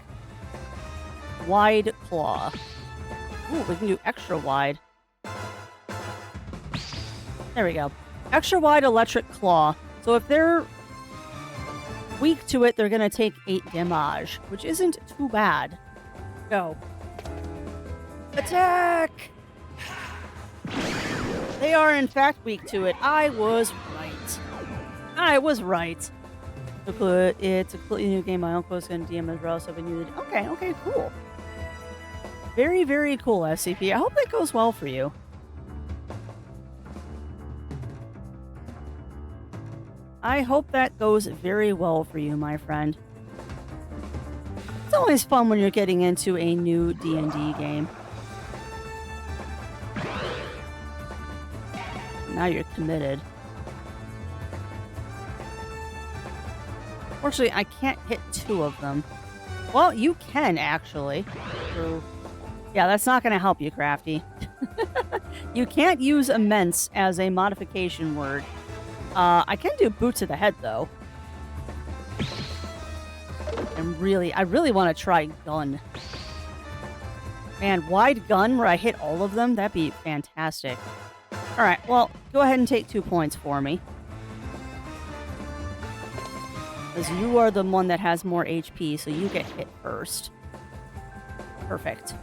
wide claw. Ooh, we can do extra wide. There we go. Extra wide electric claw. So if they're weak to it, they're going to take 8 damage, which isn't too bad. Go. Attack! They are, in fact, weak to it. I was right. I was right. It's a completely new game. My uncle is going to DM as well, so I've been using it. Okay, cool. Very, very cool, SCP. I hope that goes well for you. I hope that goes very well for you, my friend. It's always fun when you're getting into a new D&D game. Now you're committed. Fortunately, I can't hit 2 of them. Well, you can, actually. So, yeah, that's not going to help you, Crafty. You can't use immense as a modification word. I can do boot to the head, though. I really want to try gun. Man, wide gun where I hit all of them? That'd be fantastic. Alright, well, go ahead and take 2 points for me. Because you are the one that has more HP, so you get hit first. Perfect.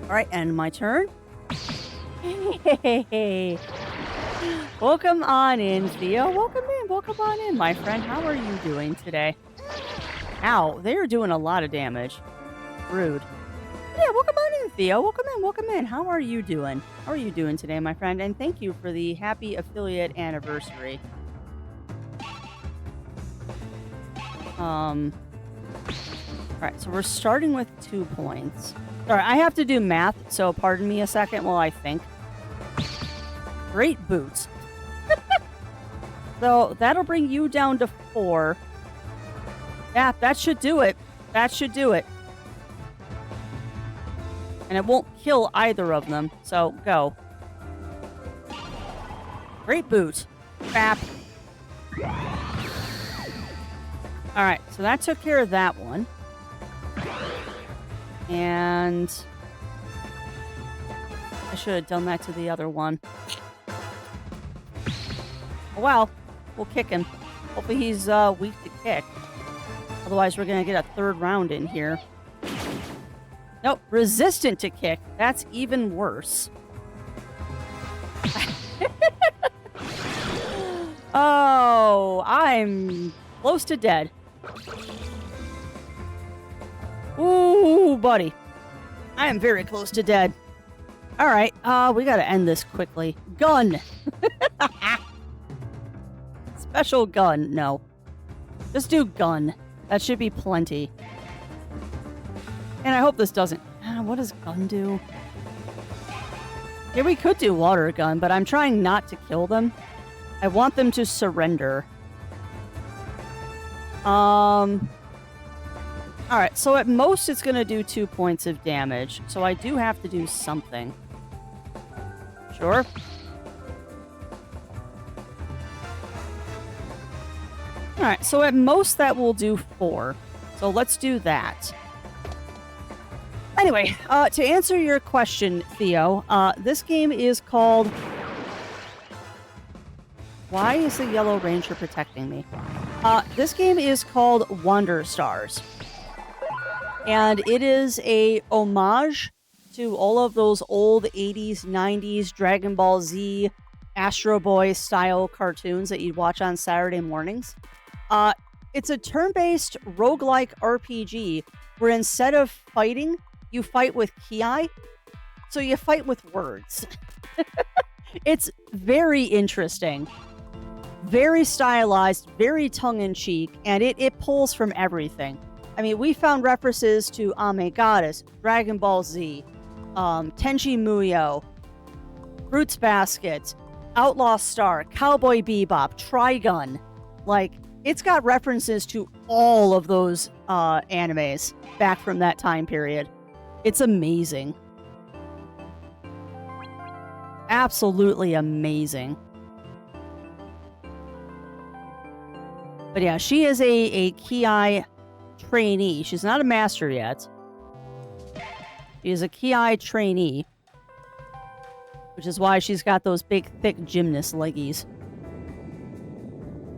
Alright, and my turn. Hey. Welcome on in, Theo. Welcome on in, my friend. How are you doing today? Ow, they're doing a lot of damage. Rude. Yeah, welcome on in, Theo. Welcome in. How are you doing? How are you doing today, my friend? And thank you for the happy affiliate anniversary. Alright, so we're starting with 2 points. Alright, I have to do math, so pardon me a second while I think. Great boots. So that'll bring you down to 4. Yeah, that should do it. That should do it. And it won't kill either of them, so go. Great boot. Bap. Alright, so that took care of that one. And I should have done that to the other one. Oh, well, we'll kick him. Hopefully he's weak to kick. Otherwise, we're going to get a 3rd round in here. Nope, resistant to kick. That's even worse. Oh, I'm close to dead. Ooh, buddy. I am very close to dead. Alright, we gotta end this quickly. Gun! Special gun. No. Just do gun. That should be plenty. And I hope this doesn't... what does gun do? Yeah, we could do water gun, but I'm trying not to kill them. I want them to surrender. Alright, so at most it's gonna do 2 points of damage. So I do have to do something. Sure. Alright, so at most that will do 4. So let's do that. Anyway, to answer your question, Theo, this game is called... Why is the Yellow Ranger protecting me? This game is called Wander Stars. And it is a homage to all of those old 80s, 90s Dragon Ball Z, Astro Boy style cartoons that you'd watch on Saturday mornings. It's a turn-based roguelike RPG where instead of fighting, you fight with ki. So you fight with words. It's very interesting. Very stylized, very tongue-in-cheek, and it pulls from everything. I mean, we found references to Ame Goddess, Dragon Ball Z, Tenchi Muyo, Fruits Basket, Outlaw Star, Cowboy Bebop, Trigun. Like, it's got references to all of those animes back from that time period. It's amazing. Absolutely amazing. But yeah, she is a Ki trainee. She's not a master yet. She is a Ki trainee. Which is why she's got those big, thick gymnast leggies.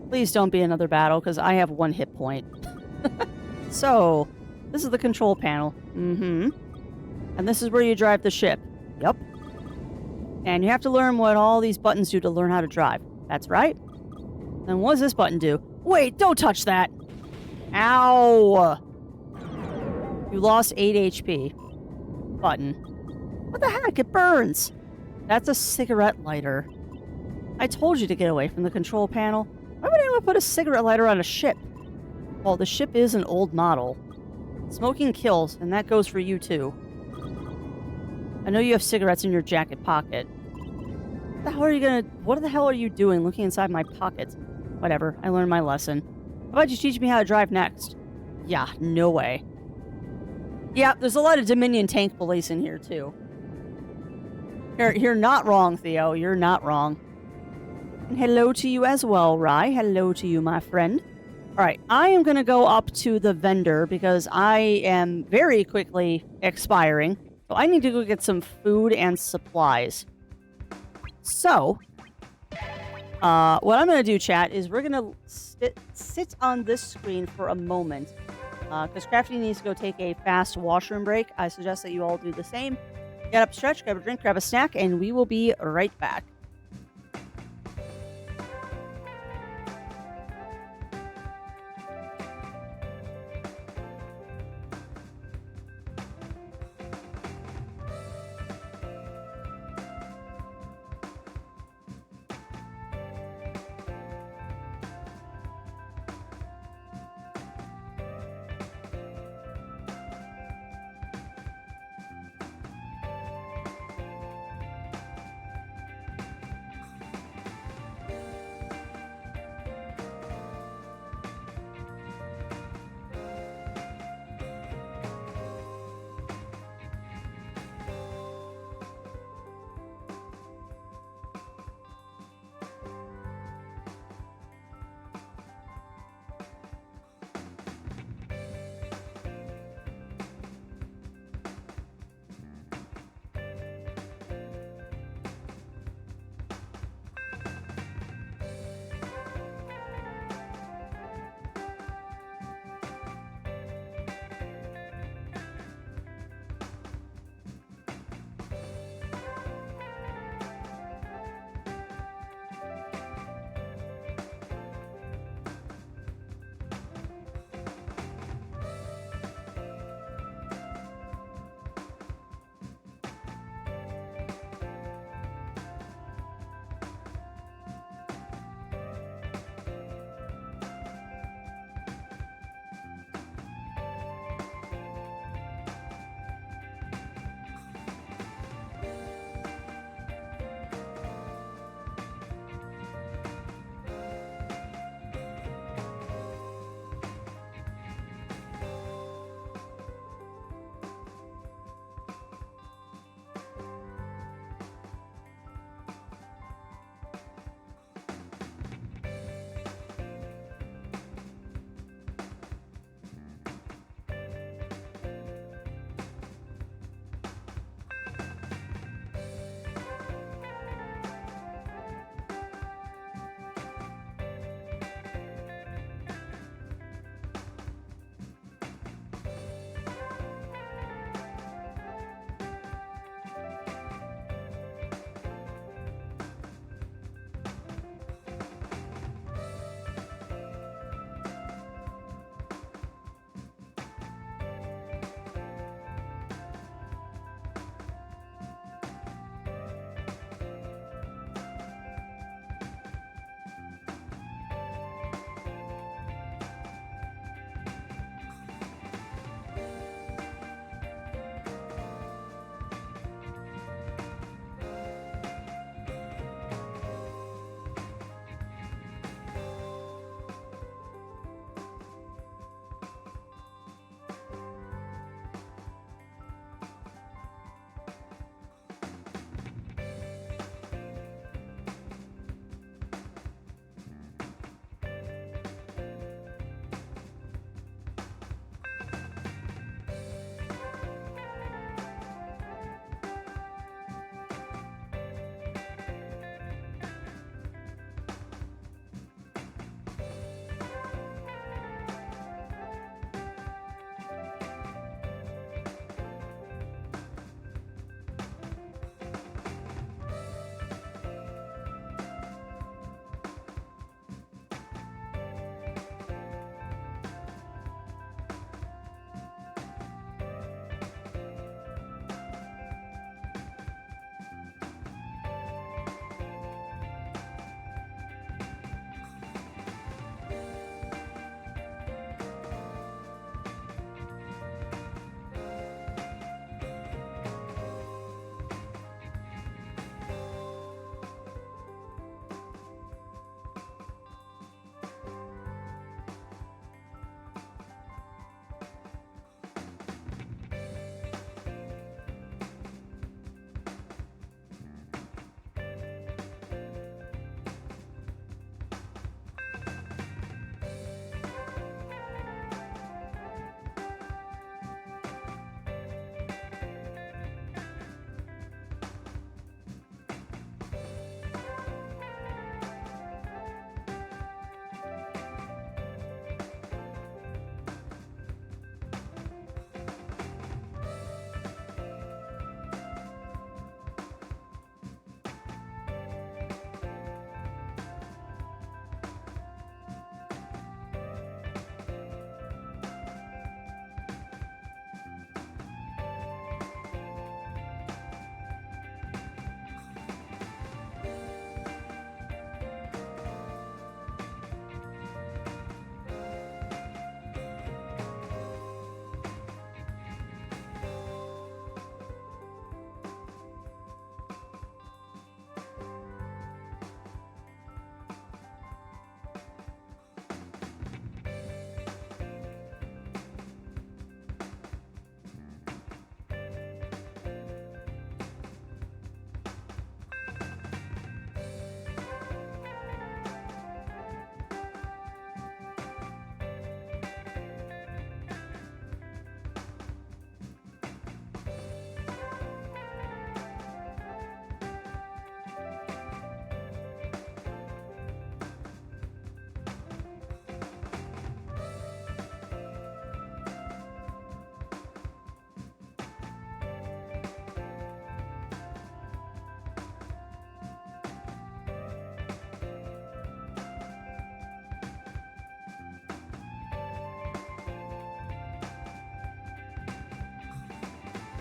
Please don't be another battle, because I have 1 hit point. So, this is the control panel. Mm-hmm. And this is where you drive the ship. Yep. And you have to learn what all these buttons do to learn how to drive. That's right. And what does this button do? Wait, don't touch that! Ow! You lost 8 HP. Button. What the heck? It burns! That's a cigarette lighter. I told you to get away from the control panel. Why would anyone put a cigarette lighter on a ship? Well, the ship is an old model. Smoking kills, and that goes for you too. I know you have cigarettes in your jacket pocket. What the hell are you doing looking inside my pockets? Whatever, I learned my lesson. How about you teach me how to drive next? Yeah, no way. Yeah, there's a lot of Dominion tank police in here, too. You're not wrong, Theo. You're not wrong. And hello to you as well, Rai. Hello to you, my friend. Alright, I am going to go up to the vendor because I am very quickly expiring. So I need to go get some food and supplies. So... what I'm going to do, chat, is we're going to sit on this screen for a moment. Because Crafty needs to go take a fast washroom break. I suggest that you all do the same. Get up, stretch, grab a drink, grab a snack, and we will be right back.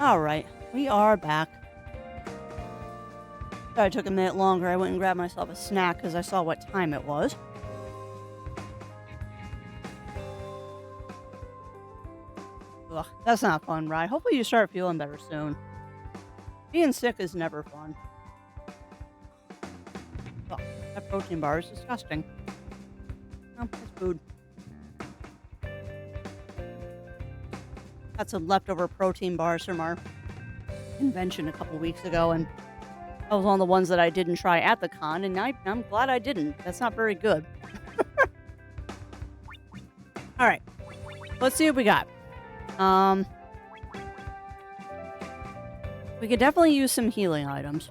All right, we are back. Sorry it took a minute longer. I went and grabbed myself a snack because I saw what time it was. Ugh, that's not fun, right? Hopefully you start feeling better soon. Being sick is never fun. Ugh, that protein bar is disgusting. Oh, it's food. Got some leftover protein bars from our convention a couple weeks ago, and that was one of the ones that I didn't try at the con, and I'm glad I didn't. That's not very good. All right, let's see what we got. We could definitely use some healing items.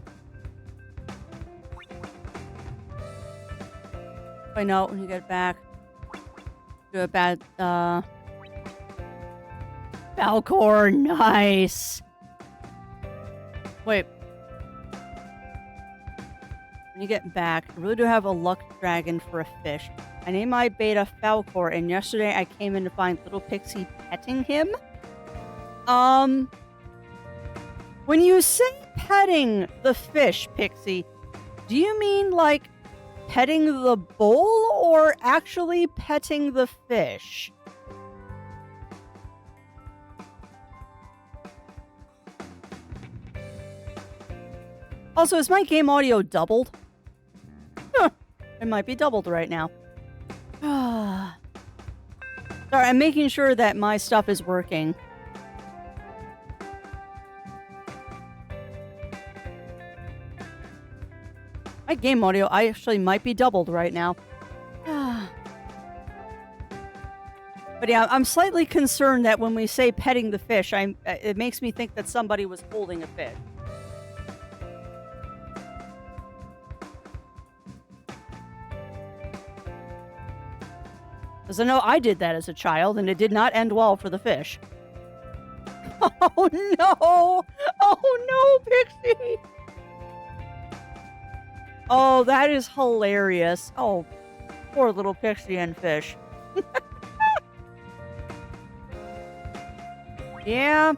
I know when you get back. Do a bad, Falcor, nice. Wait. When you get back, I really do have a luck dragon for a fish. I named my beta Falcor, and yesterday I came in to find little Pixie petting him. When you say petting the fish, Pixie, do you mean like petting the bowl or actually petting the fish? Also, is my game audio doubled? Huh, it might be doubled right now. Sorry, I'm making sure that my stuff is working. My game audio actually might be doubled right now. But yeah, I'm slightly concerned that when we say petting the fish, it makes me think that somebody was holding a fish. Because I know I did that as a child, and it did not end well for the fish. Oh no! Oh no, Pixie! Oh, that is hilarious. Oh, poor little Pixie and fish. Yeah.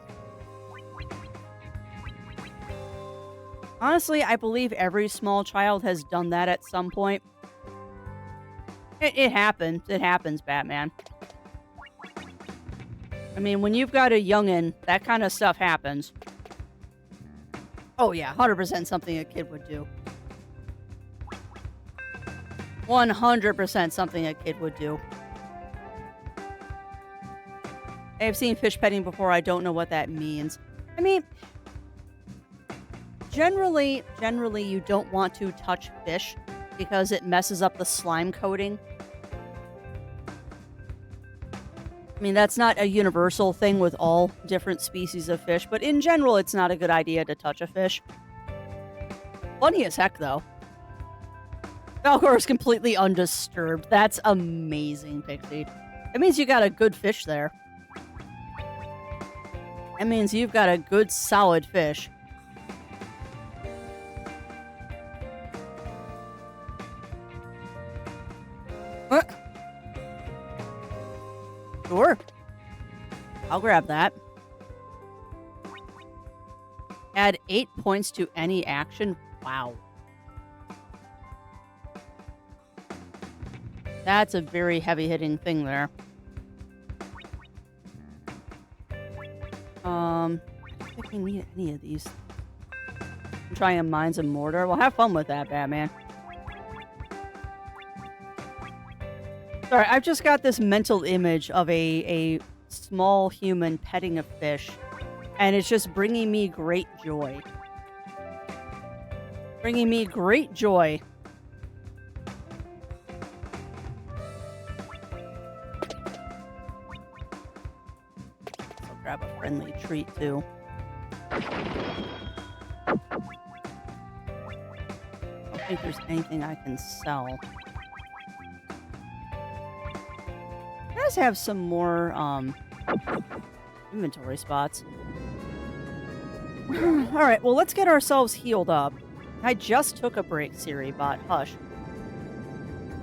Honestly, I believe every small child has done that at some point. It happens. It happens, Batman. I mean, when you've got a youngin', that kind of stuff happens. Oh yeah, 100% something a kid would do. 100% something a kid would do. I've seen fish petting before. I don't know what that means. I mean, generally, you don't want to touch fish because it messes up the slime coating. I mean, that's not a universal thing with all different species of fish, but in general, it's not a good idea to touch a fish. Funny as heck, though. Falcor is completely undisturbed. That's amazing, Pixie. It means you got a good fish there. That means you've got a good, solid fish. What? Sure. I'll grab that. Add 8 points to any action. Wow. That's a very heavy-hitting thing there. I don't think we need any of these. I'm trying Mines and Mortar. Well, have fun with that, Batman. Sorry, I've just got this mental image of a small human petting a fish, and it's just bringing me great joy. Bringing me great joy. I'll grab a friendly treat, too. I don't think there's anything I can sell. Let's have some more inventory spots. Alright, well, let's get ourselves healed up. I just took a break, Siri, but hush.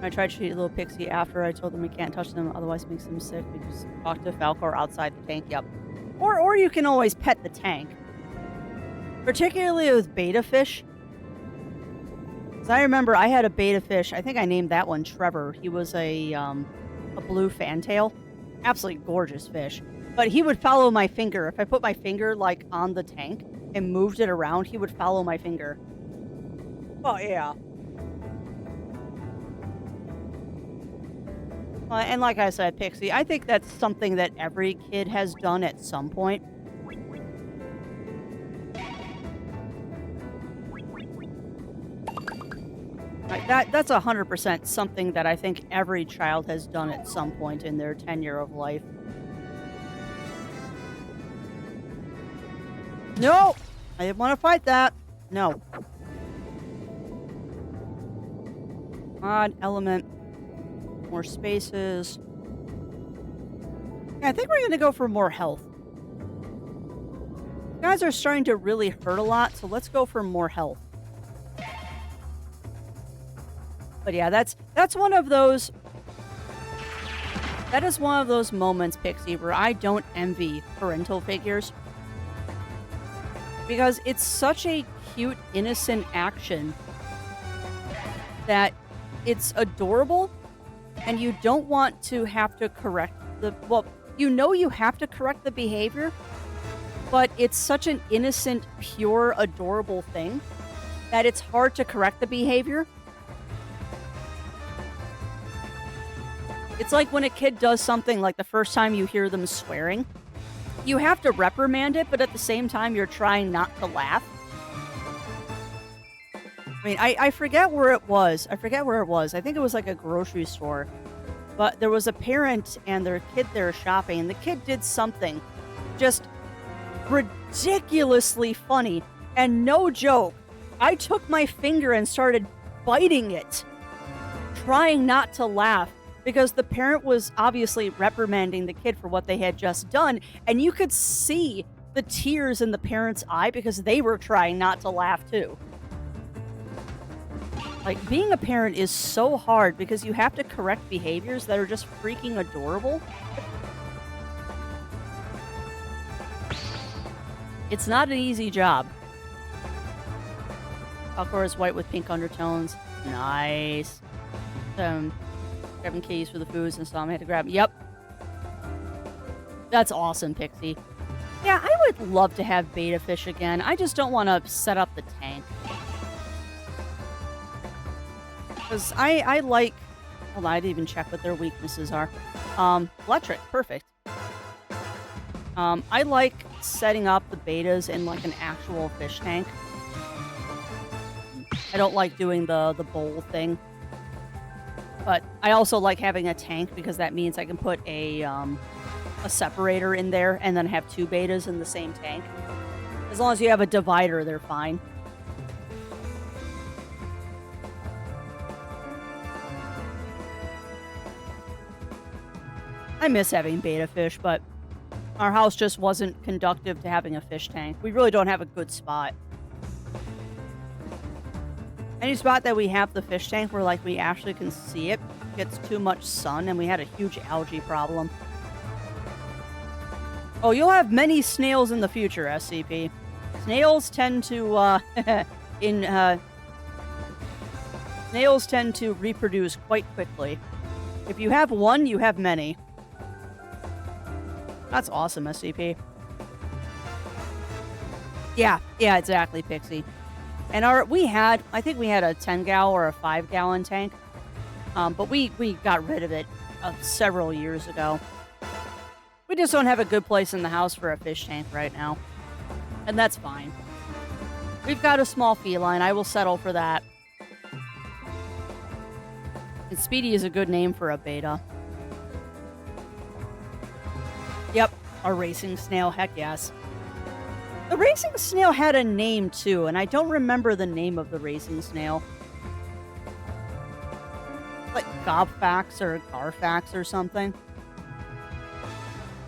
I tried to treat little Pixie after I told them we can't touch them, otherwise it makes them sick. We just talk to Falcor outside the tank, yep. Or you can always pet the tank. particularly with betta fish. 'Cause I remember I had a betta fish. I think I named that one Trevor. He was a blue fantail, absolutely gorgeous fish. But he would follow my finger. If I put my finger like on the tank and moved it around, he would follow my finger. Oh yeah. And like I said, Pixie, I think that's something that every kid has done at some point. Like that's 100% something that I think every child has done at some point in their tenure of life. No! I didn't want to fight that. No. Odd element. More spaces. Yeah, I think we're going to go for more health. Guys are starting to really hurt a lot, so let's go for more health. But yeah, that's one of those. That is one of those moments, Pixie, where I don't envy parental figures. Because it's such a cute, innocent action that it's adorable, and you don't want to have to correct the... Well, you have to correct the behavior, but it's such an innocent, pure, adorable thing that it's hard to correct the behavior. It's like when a kid does something like the first time you hear them swearing. You have to reprimand it, but at the same time, you're trying not to laugh. I mean, I forget where it was. I think it was like a grocery store. But there was a parent and their kid there shopping, and the kid did something just ridiculously funny. And no joke, I took my finger and started biting it, trying not to laugh. Because the parent was obviously reprimanding the kid for what they had just done, and you could see the tears in the parent's eye because they were trying not to laugh too. Like, being a parent is so hard because you have to correct behaviors that are just freaking adorable. It's not an easy job. Falcor is white with pink undertones. Nice. Grabbing keys for the foods and stuff. I had to grab. Yep. That's awesome, Pixie. Yeah, I would love to have betta fish again. I just don't want to set up the tank. Because I like... Hold on, I didn't even check what their weaknesses are. Electric. Perfect. I like setting up the bettas in like an actual fish tank. I don't like doing the bowl thing. But I also like having a tank because that means I can put a separator in there and then have two bettas in the same tank. As long as you have a divider, they're fine. I miss having betta fish, but our house just wasn't conducive to having a fish tank. We really don't have a good spot. Any spot that we have the fish tank where, like, we actually can see it gets too much sun, and we had a huge algae problem. Oh, you'll have many snails in the future, SCP. Snails tend to, snails tend to reproduce quite quickly. If you have one, you have many. That's awesome, SCP. Yeah, exactly, Pixie. And I think we had a 10-gallon or a 5-gallon tank, but we got rid of it several years ago. We just don't have a good place in the house for a fish tank right now, and that's fine. We've got a small feline. I will settle for that. And Speedy is a good name for a betta. Yep, a racing snail. Heck yes. The racing snail had a name, too, and I don't remember the name of the racing snail. Like Gobfax or Garfax or something.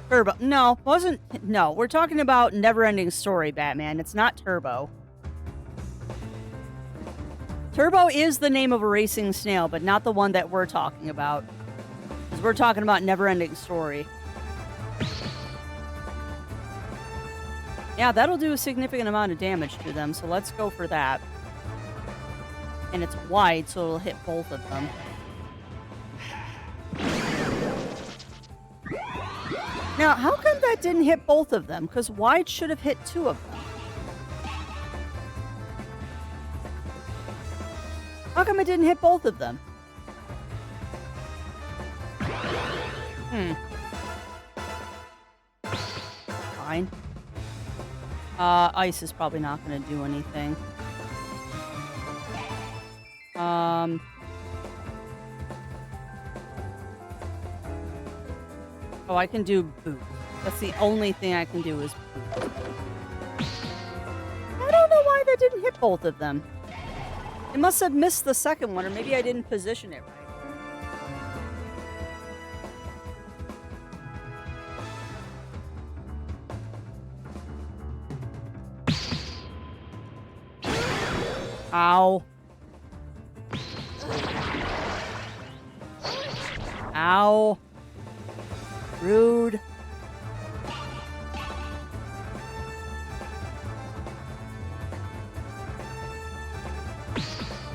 Turbo. No, wasn't... No, we're talking about Neverending Story, Batman. It's not Turbo. Turbo is the name of a racing snail, but not the one that we're talking about. Because we're talking about Neverending Story. Yeah, that'll do a significant amount of damage to them, so let's go for that. And it's wide, so it'll hit both of them. Now, how come that didn't hit both of them? Because wide should have hit two of them. How come it didn't hit both of them? Fine. Ice is probably not going to do anything. Oh, I can do boot. That's the only thing I can do is boot. I don't know why that didn't hit both of them. It must have missed the second one, or maybe I didn't position it right. Ow. Ow. Rude.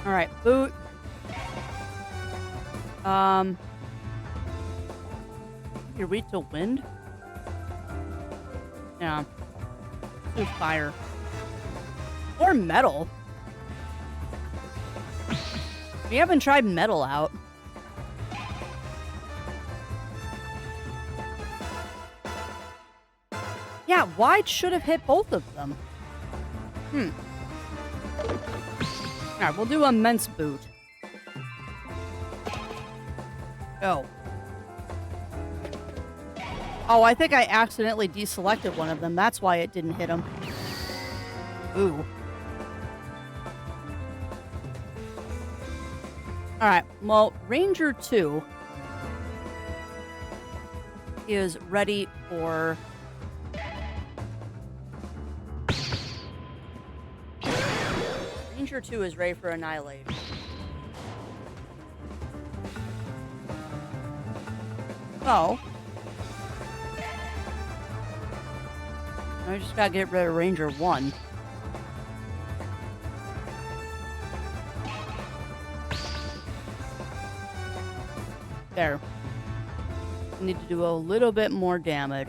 All right, boot. You reach the wind? Yeah. Do fire. Or metal. We haven't tried metal out. Yeah, wide should have hit both of them. Alright, we'll do immense boot. Go. Oh, I think I accidentally deselected one of them. That's why it didn't hit him. Ooh. Alright, well, Ranger 2 is ready for... Ranger 2 is ready for Annihilate. Oh. I just gotta get rid of Ranger 1. There. Need to do a little bit more damage.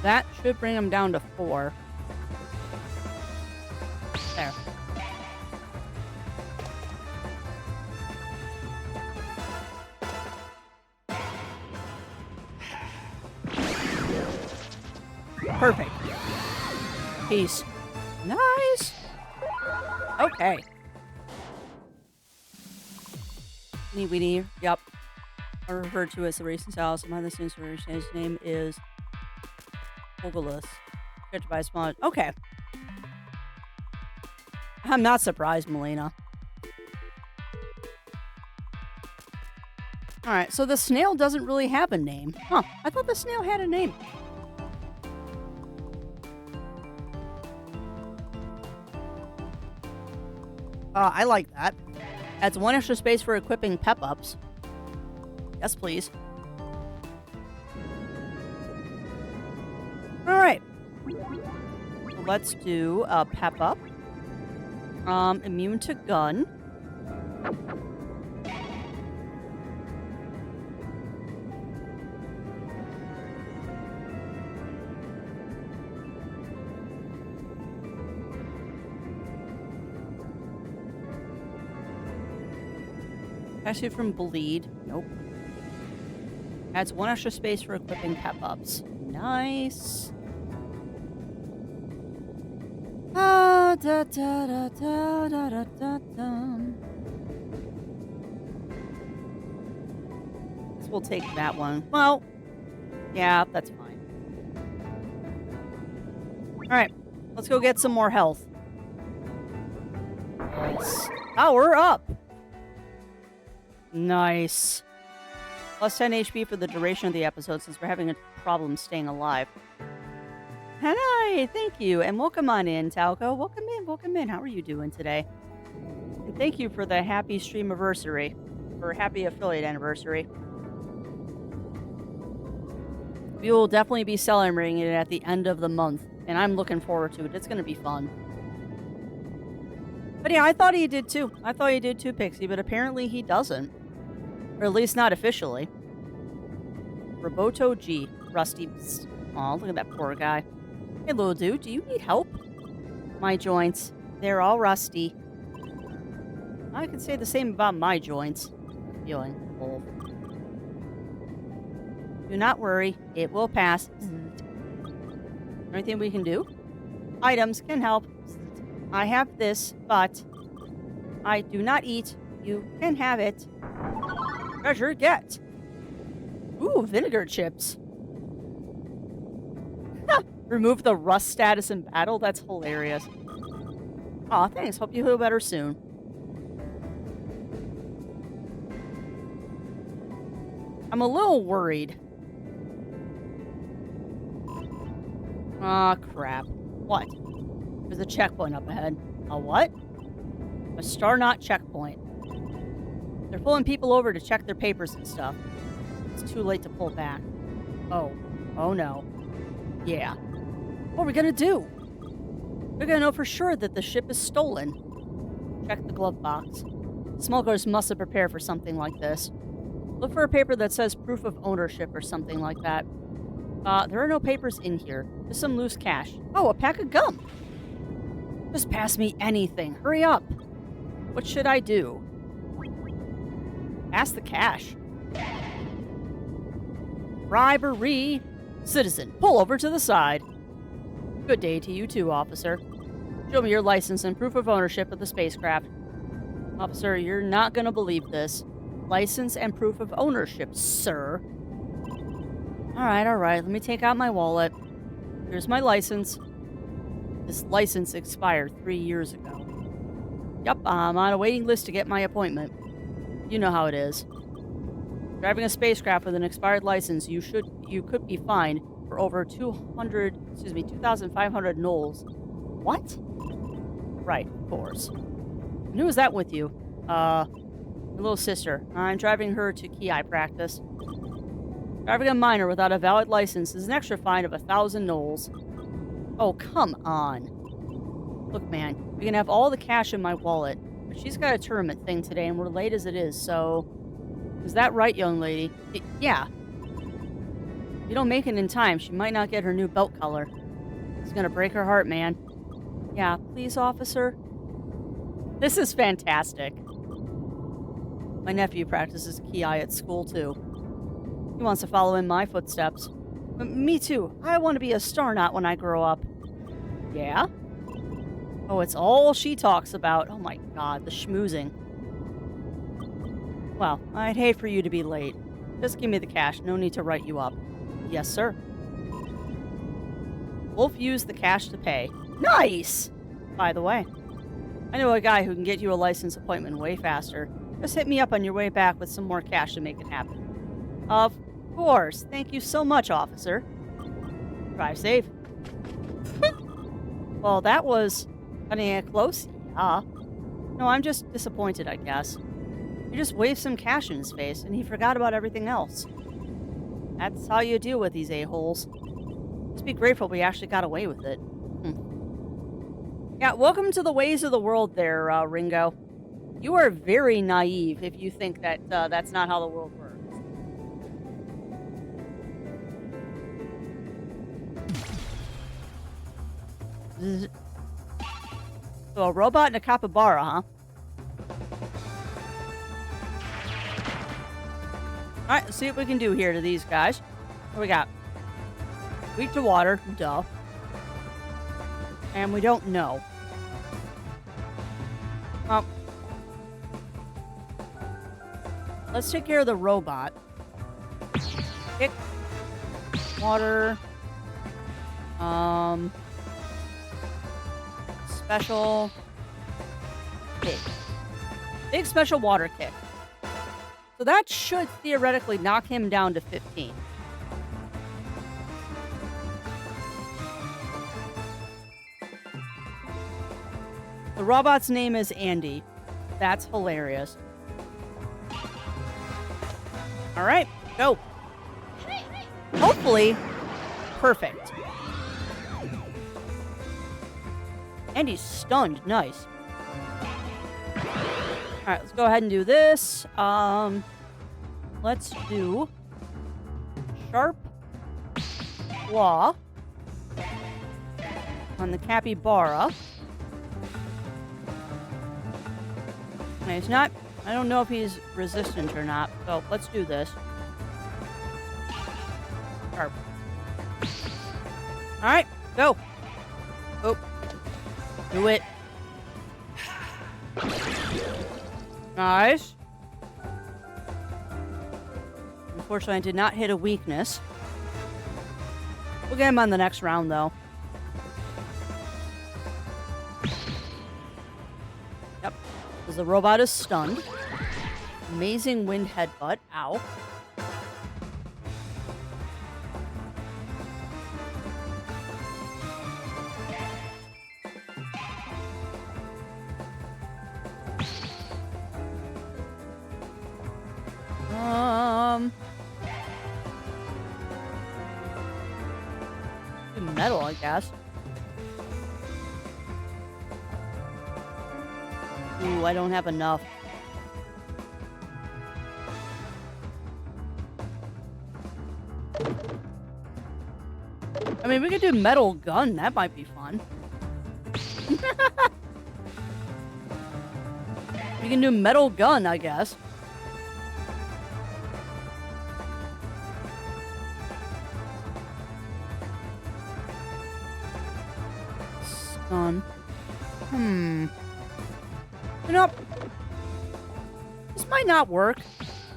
That should bring him down to 4. There. Perfect. Peace. Nice. Okay. Weenie weenie. Yep. I refer to as the racing style. Some of the students his name is Ogalus. Character by small. Okay. I'm not surprised, Melina. Alright, so the snail doesn't really have a name. Huh. I thought the snail had a name. I like that. Adds 1 extra space for equipping pep-ups. Yes, please. Alright. So let's do a pep-up. Immune to gun. Actually from bleed. Nope. Adds 1 extra space for equipping pep-ups. Nice. Ah, da, da, da, da, da, da, da, da. Guess we'll take that one. Well, yeah, that's fine. Alright, let's go get some more health. Nice. Power up! Nice. Plus 10 HP for the duration of the episode since we're having a problem staying alive. Hi, thank you, and welcome on in, Talco. Welcome in. How are you doing today? And thank you for the happy stream anniversary, or happy affiliate anniversary. We will definitely be celebrating it at the end of the month, and I'm looking forward to it. It's going to be fun. But yeah, I thought he did too. I thought he did too, Pixie, but apparently he doesn't. Or at least not officially. Roboto G. Rusty. Aw, look at that poor guy. Hey, little dude, do you need help? My joints. They're all rusty. I could say the same about my joints. I'm feeling old. Do not worry. It will pass. Anything we can do? Items can help. I have this, but I do not eat. You can have it. Treasure get. Ooh, vinegar chips. Remove the rust status in battle? That's hilarious. Aw, thanks. Hope you feel better soon. I'm a little worried. Aw, crap. What? There's a checkpoint up ahead. A what? A Star Knot checkpoint. They're pulling people over to check their papers and stuff. It's too late to pull back. Oh. Oh no. Yeah. What are we gonna do? We're gonna know for sure that the ship is stolen. Check the glove box. Smugglers must have prepared for something like this. Look for a paper that says proof of ownership or something like that. There are no papers in here. Just some loose cash. Oh, a pack of gum. Just pass me anything. Hurry up. What should I do? Pass the cash. Bribery. Citizen, pull over to the side. Good day to you too, officer. Show me your license and proof of ownership of the spacecraft. Officer, you're not gonna believe this. License and proof of ownership, sir. Alright. Let me take out my wallet. Here's my license. This license expired 3 years ago. Yep, I'm on a waiting list to get my appointment. You know how it is. Driving a spacecraft with an expired license, you could be fined for over 2,500 Knolls. What? Right, of course. And who is that with you? My little sister. I'm driving her to Ki practice. Driving a minor without a valid license is an extra fine of 1,000 Knolls. Oh, come on. Look, man, we can have all the cash in my wallet, but she's got a tournament thing today and we're late as it is, so... Is that right, young lady? Yeah. If you don't make it in time, she might not get her new belt color. It's gonna break her heart, man. Yeah, please, officer? This is fantastic. My nephew practices Ki at school, too. He wants to follow in my footsteps. Me too. I want to be a Star Knot when I grow up. Yeah? Oh, it's all she talks about. Oh my god, the schmoozing. Well, I'd hate for you to be late. Just give me the cash. No need to write you up. Yes, sir. Wolf used the cash to pay. Nice! By the way, I know a guy who can get you a license appointment way faster. Just hit me up on your way back with some more cash to make it happen. Of course. Thank you so much, officer. Drive safe. Well, that was cutting it close. Yeah. No, I'm just disappointed, I guess. You just waved some cash in his face, and he forgot about everything else. That's how you deal with these a-holes. Just be grateful we actually got away with it. Yeah, welcome to the ways of the world there, Ringo. You are very naive if you think that that's not how the world works. So a robot and a capybara, huh? Alright, let's see what we can do here to these guys. What do we got? Weak to water, duh. And we don't know. Let's take care of the robot. Kick. Water. Special. Kick. Big special water kick. So that should theoretically knock him down to 15. The robot's name is Andy. That's hilarious. All right, go. Hopefully, Perfect. And he's stunned. Nice. Alright, let's go ahead and do this. Let's do Sharp Claw on the capybara. Okay, it's not... I don't know if he's resistant or not, so let's do this. Sharp. Alright, go. Oh. Do it. Nice. Unfortunately, I did not hit a weakness. We'll get him on the next round, though. Yep. Because the robot is stunned. Amazing wind headbutt. Ow. Do metal, I guess. Ooh, I don't have enough. I mean, we could do metal gun. That might be fun. We can do metal gun, I guess. Stun. You know, this might not work,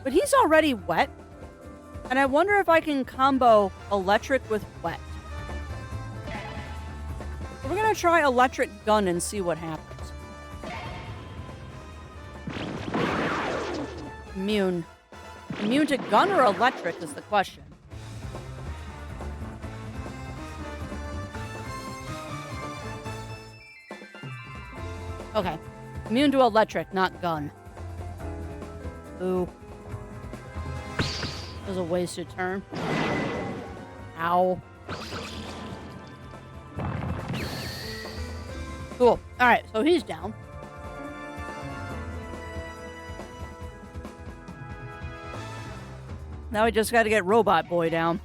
but he's already wet. And I wonder if I can combo electric with wet. So we're going to try electric gun and see what happens. Immune. Immune to gun or electric is the question. Okay. Immune to electric, not gun. Ooh. That was a wasted turn. Ow. Cool. Alright, so he's down. Now we just gotta get Robot Boy down.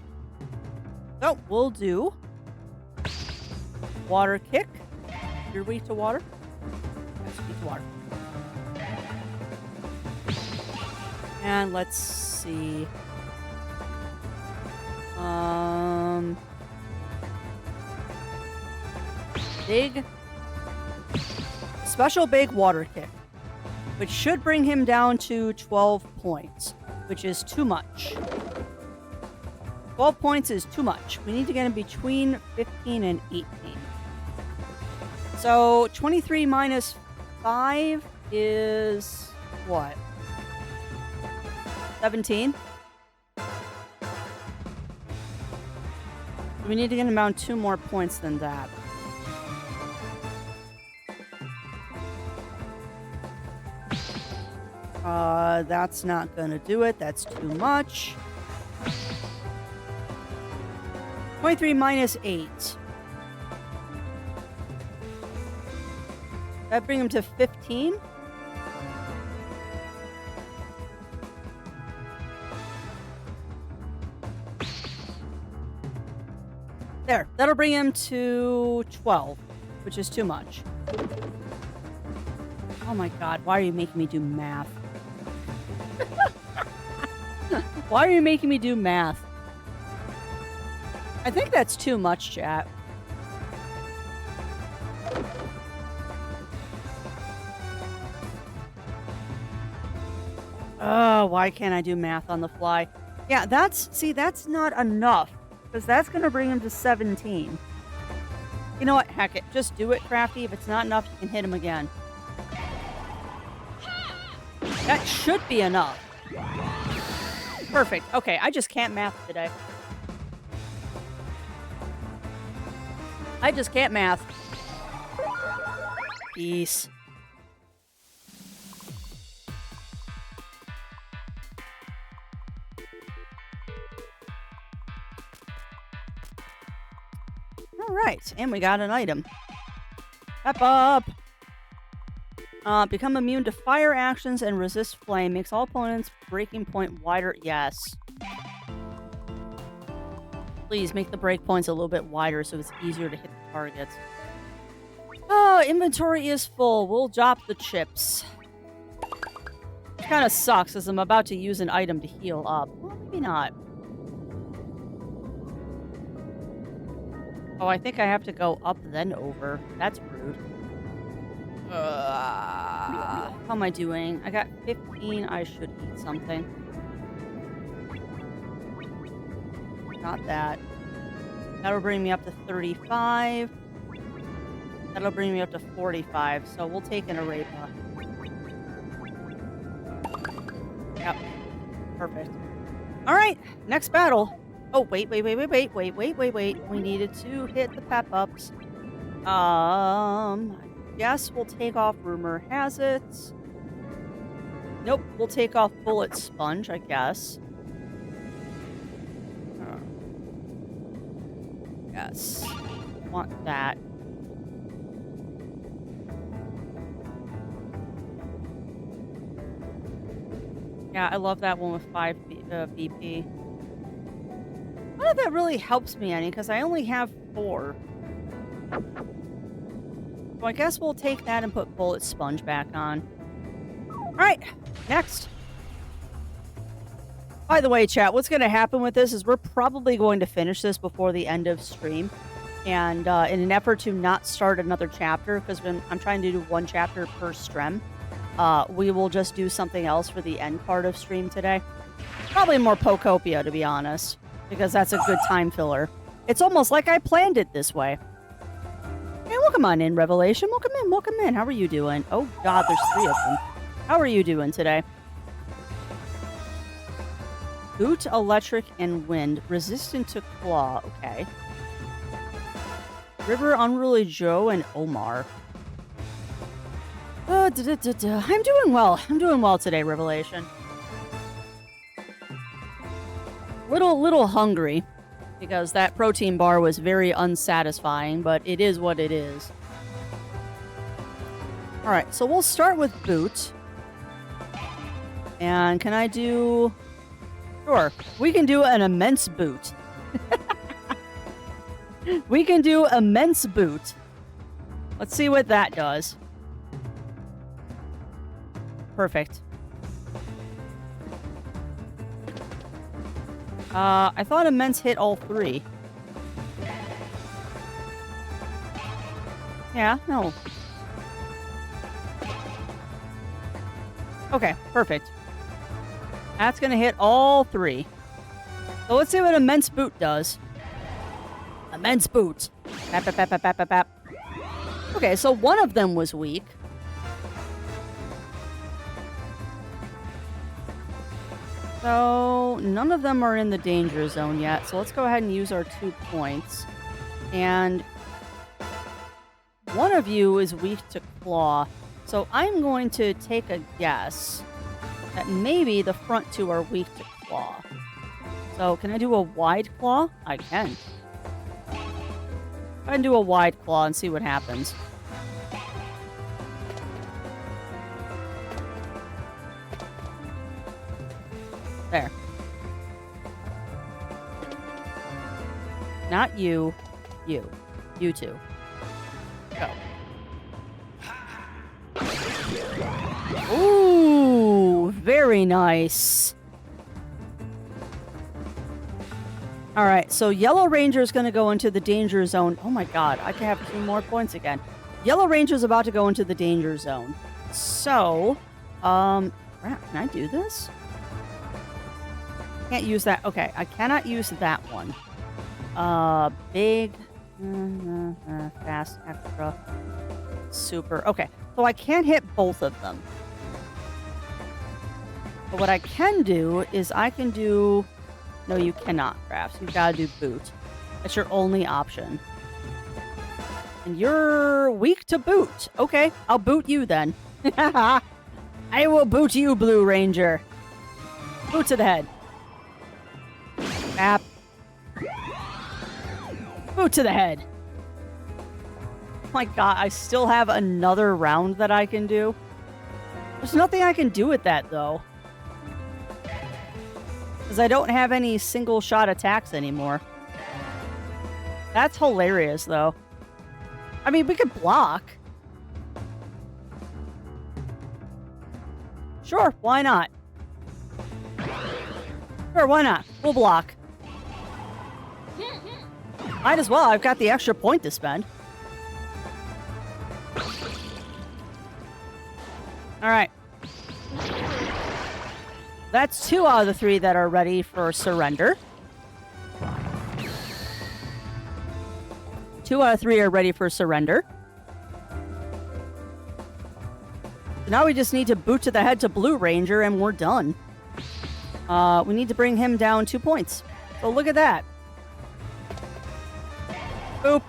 So, we'll do Water Kick. You're weak to water? Yes, weak to water. And let's see. Big. Special big water kick. Which should bring him down to 12 points. Which is too much. 12 points is too much. We need to get him between 15 and 18. So 23 minus 5 is what? 17? We need to get him down 2 more points than that. That's not gonna do it. That's too much. 23 minus 8. That bring him to 15? There. That'll bring him to 12, which is too much. Oh my god, why are you making me do math? Why are you making me do math? I think that's too much, chat. Oh, why can't I do math on the fly? Yeah, that's not enough. Because that's going to bring him to 17. You know what? Heck it. Just do it, Crafty. If it's not enough, you can hit him again. That should be enough. Perfect. Okay, I just can't math today. I just can't math. Peace. right, and we got an item. Pep up! Become immune to fire actions and resist flame. Makes all opponents' breaking point wider. Yes. Please make the break points a little bit wider so it's easier to hit the targets. Oh, inventory is full. We'll drop the chips. Which kind of sucks as I'm about to use an item to heal up. Well, maybe not. Oh, I think I have to go up then over. That's rude. How am I doing? I got 15. I should eat something. Not that. That'll bring me up to 35. That'll bring me up to 45. So we'll take an arepa. Yep. Perfect. All right. Next battle. Oh, wait. We needed to hit the pep ups. I guess we'll take off Rumor Has It. Nope, we'll take off Bullet Sponge, I guess. Yes. Want that. Yeah, I love that one with 5 BP. None of that really helps me any, because I only have 4. So I guess we'll take that and put Bullet Sponge back on. Alright, next. By the way, chat, what's going to happen with this is we're probably going to finish this before the end of stream. And in an effort to not start another chapter, because I'm trying to do 1 chapter per stream, we will just do something else for the end part of stream today. Probably more Pokopia, to be honest, because that's a good time filler. It's almost like I planned it this way. Hey, welcome on in, Revelation. Welcome in. How are you doing? Oh, God, there's 3 of them. How are you doing today? Boot, Electric, and Wind. Resistant to Claw. Okay. River, Unruly Joe, and Omar. I'm doing well. I'm doing well today, Revelation. Little hungry, because that protein bar was very unsatisfying, but it is what it is. Alright, so we'll start with Boot. And can I do... Sure, we can do an Immense Boot. We can do Immense Boot. Let's see what that does. Perfect. I thought Immense hit all 3. Yeah, no. Okay, perfect. That's gonna hit all 3. So let's see what Immense Boot does. Immense Boot. Bap, bap, bap, bap, bap, bap, bap. Okay, so one of them was weak. So none of them are in the danger zone yet. So let's go ahead and use our 2 points. And one of you is weak to Claw. So I'm going to take a guess that maybe the front 2 are weak to Claw. So can I do a Wide Claw? I can. I can do a Wide Claw and see what happens. There. Not you. You. You 2. Go. Ooh, very nice. Alright, so Yellow Ranger is going to go into the danger zone. Oh my god, I can have 2 more points again. Yellow Ranger is about to go into the danger zone. So, crap, can I do this? Can't use that. Okay, I cannot use that one. Big, fast, extra, super. Okay, so I can't hit both of them. But what I can do is I can do... No, you cannot, Crafts. You've got to do Boot. That's your only option. And you're weak to Boot. Okay, I'll boot you then. I will boot you, Blue Ranger. Boot to the head. Bap. Boot to the head. My god, I still have another round that I can do. There's nothing I can do with that, though. Because I don't have any single shot attacks anymore. That's hilarious, though. I mean, we could block. Sure, why not? Sure, why not? We'll block. Might as well. I've got the extra point to spend. Alright. That's 2 out of the 3 that are ready for surrender. 2 out of 3 are ready for surrender. So now we just need to boot to the head to Blue Ranger and we're done. We need to bring him down 2 points. So look at that. Boop.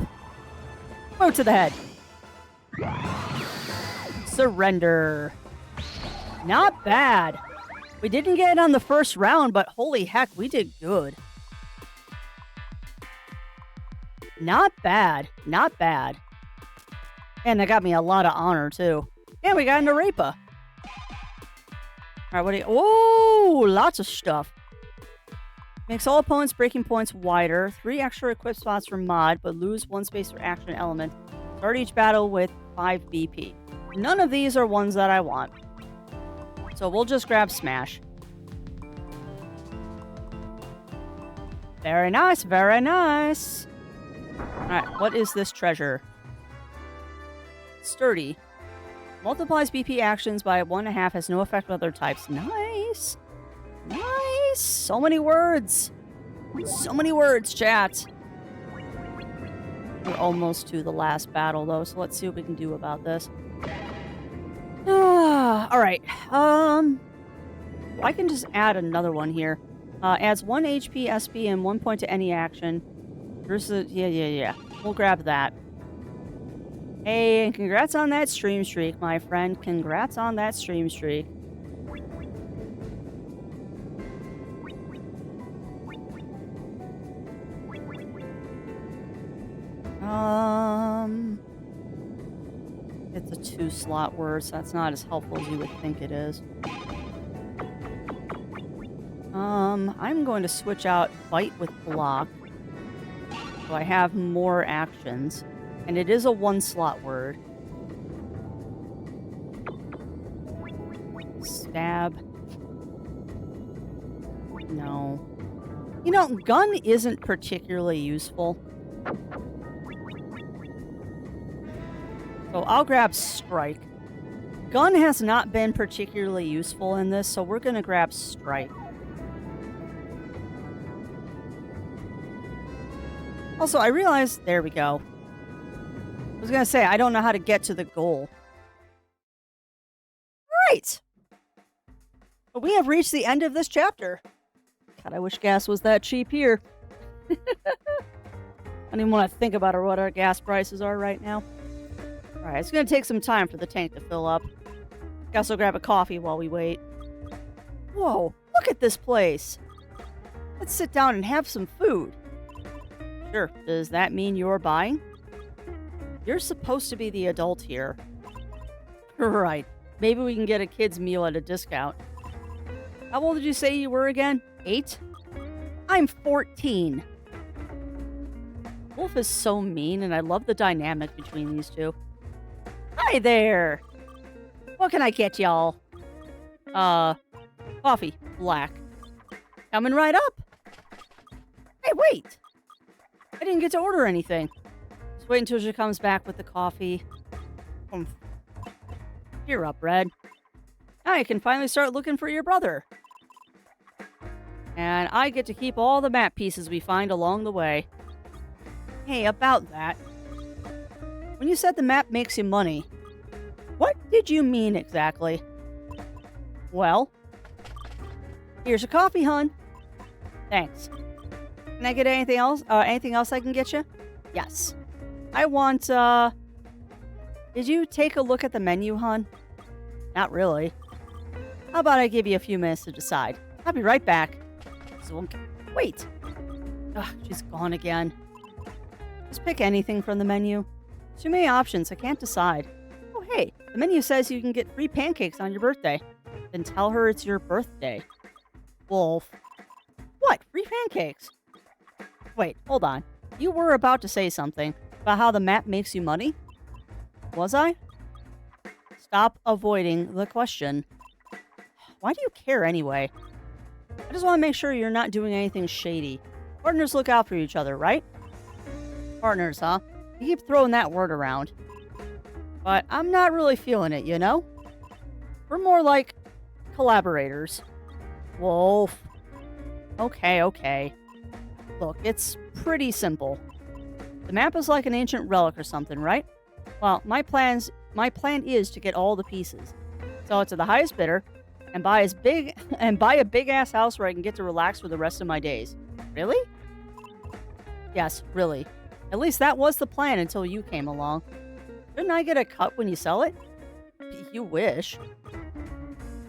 Boot to the head. Surrender. Not bad. We didn't get it on the first round, but holy heck, we did good. Not bad. Not bad. And that got me a lot of honor, too. And we got an Arepa. Alright, what do you... Oh, lots of stuff. Makes all opponents' breaking points wider. 3 extra equip spots for mod, but lose 1 space for action element. Start each battle with 5 BP. None of these are ones that I want. So we'll just grab Smash. Very nice, very nice. Alright, what is this treasure? Sturdy. Multiplies BP actions by 1.5, has no effect on other types. Nice. Nice. So many words. So many words, chat. We're almost to the last battle, though, so let's see what we can do about this. Alright. I can just add another one here. Adds 1 HP, SP, and 1 point to any action. Versus, yeah. We'll grab that. Hey, and congrats on that stream streak, my friend. Congrats on that stream streak. It's a 2-slot word, so that's not as helpful as you would think it is. I'm going to switch out Bite with Block. So I have more actions. And it is a 1-slot word. Stab. No. You know, gun isn't particularly useful. So I'll grab Strike. Gun has not been particularly useful in this, so we're going to grab Strike. Also, I realized... There we go. I was going to say, I don't know how to get to the goal. Right. But we have reached the end of this chapter. God, I wish gas was that cheap here. I don't even want to think about what our gas prices are right now. Alright, it's going to take some time for the tank to fill up. Guess I'll grab a coffee while we wait. Whoa, look at this place. Let's sit down and have some food. Sure, does that mean you're buying? You're supposed to be the adult here. Right. Maybe we can get a kid's meal at a discount. How old did you say you were again? 8? I'm 14. Wolf is so mean, and I love the dynamic between these two. Hi there! What can I get y'all? Coffee. Black. Coming right up. Hey, wait! I didn't get to order anything. Just wait until she comes back with the coffee. Cheer up, Red. Now you can finally start looking for your brother. And I get to keep all the map pieces we find along the way. Hey, about that. When you said the map makes you money, what did you mean exactly? Well, here's your coffee, hun. Thanks. Can I get anything else? Anything else I can get you? Yes. I want, Did you take a look at the menu, hun? Not really. How about I give you a few minutes to decide? I'll be right back. So, wait. Ugh, she's gone again. Just pick anything from the menu. Too many options. I can't decide. Oh, hey, the menu says you can get free pancakes on your birthday. Then tell her it's your birthday. Wolf. What? Free pancakes? Wait, hold on. You were about to say something about how the map makes you money? Was I? Stop avoiding the question. Why do you care anyway? I just want to make sure you're not doing anything shady. Partners look out for each other, right? Partners, huh? You keep throwing that word around. But I'm not really feeling it, you know? We're more like collaborators. Wolf. Okay. Look, it's pretty simple. The map is like an ancient relic or something, right? Well, my plan is to get all the pieces. Sell it to the highest bidder and buy a big ass house where I can get to relax for the rest of my days. Really? Yes, really. At least that was the plan until you came along. Didn't I get a cut when you sell it? You wish.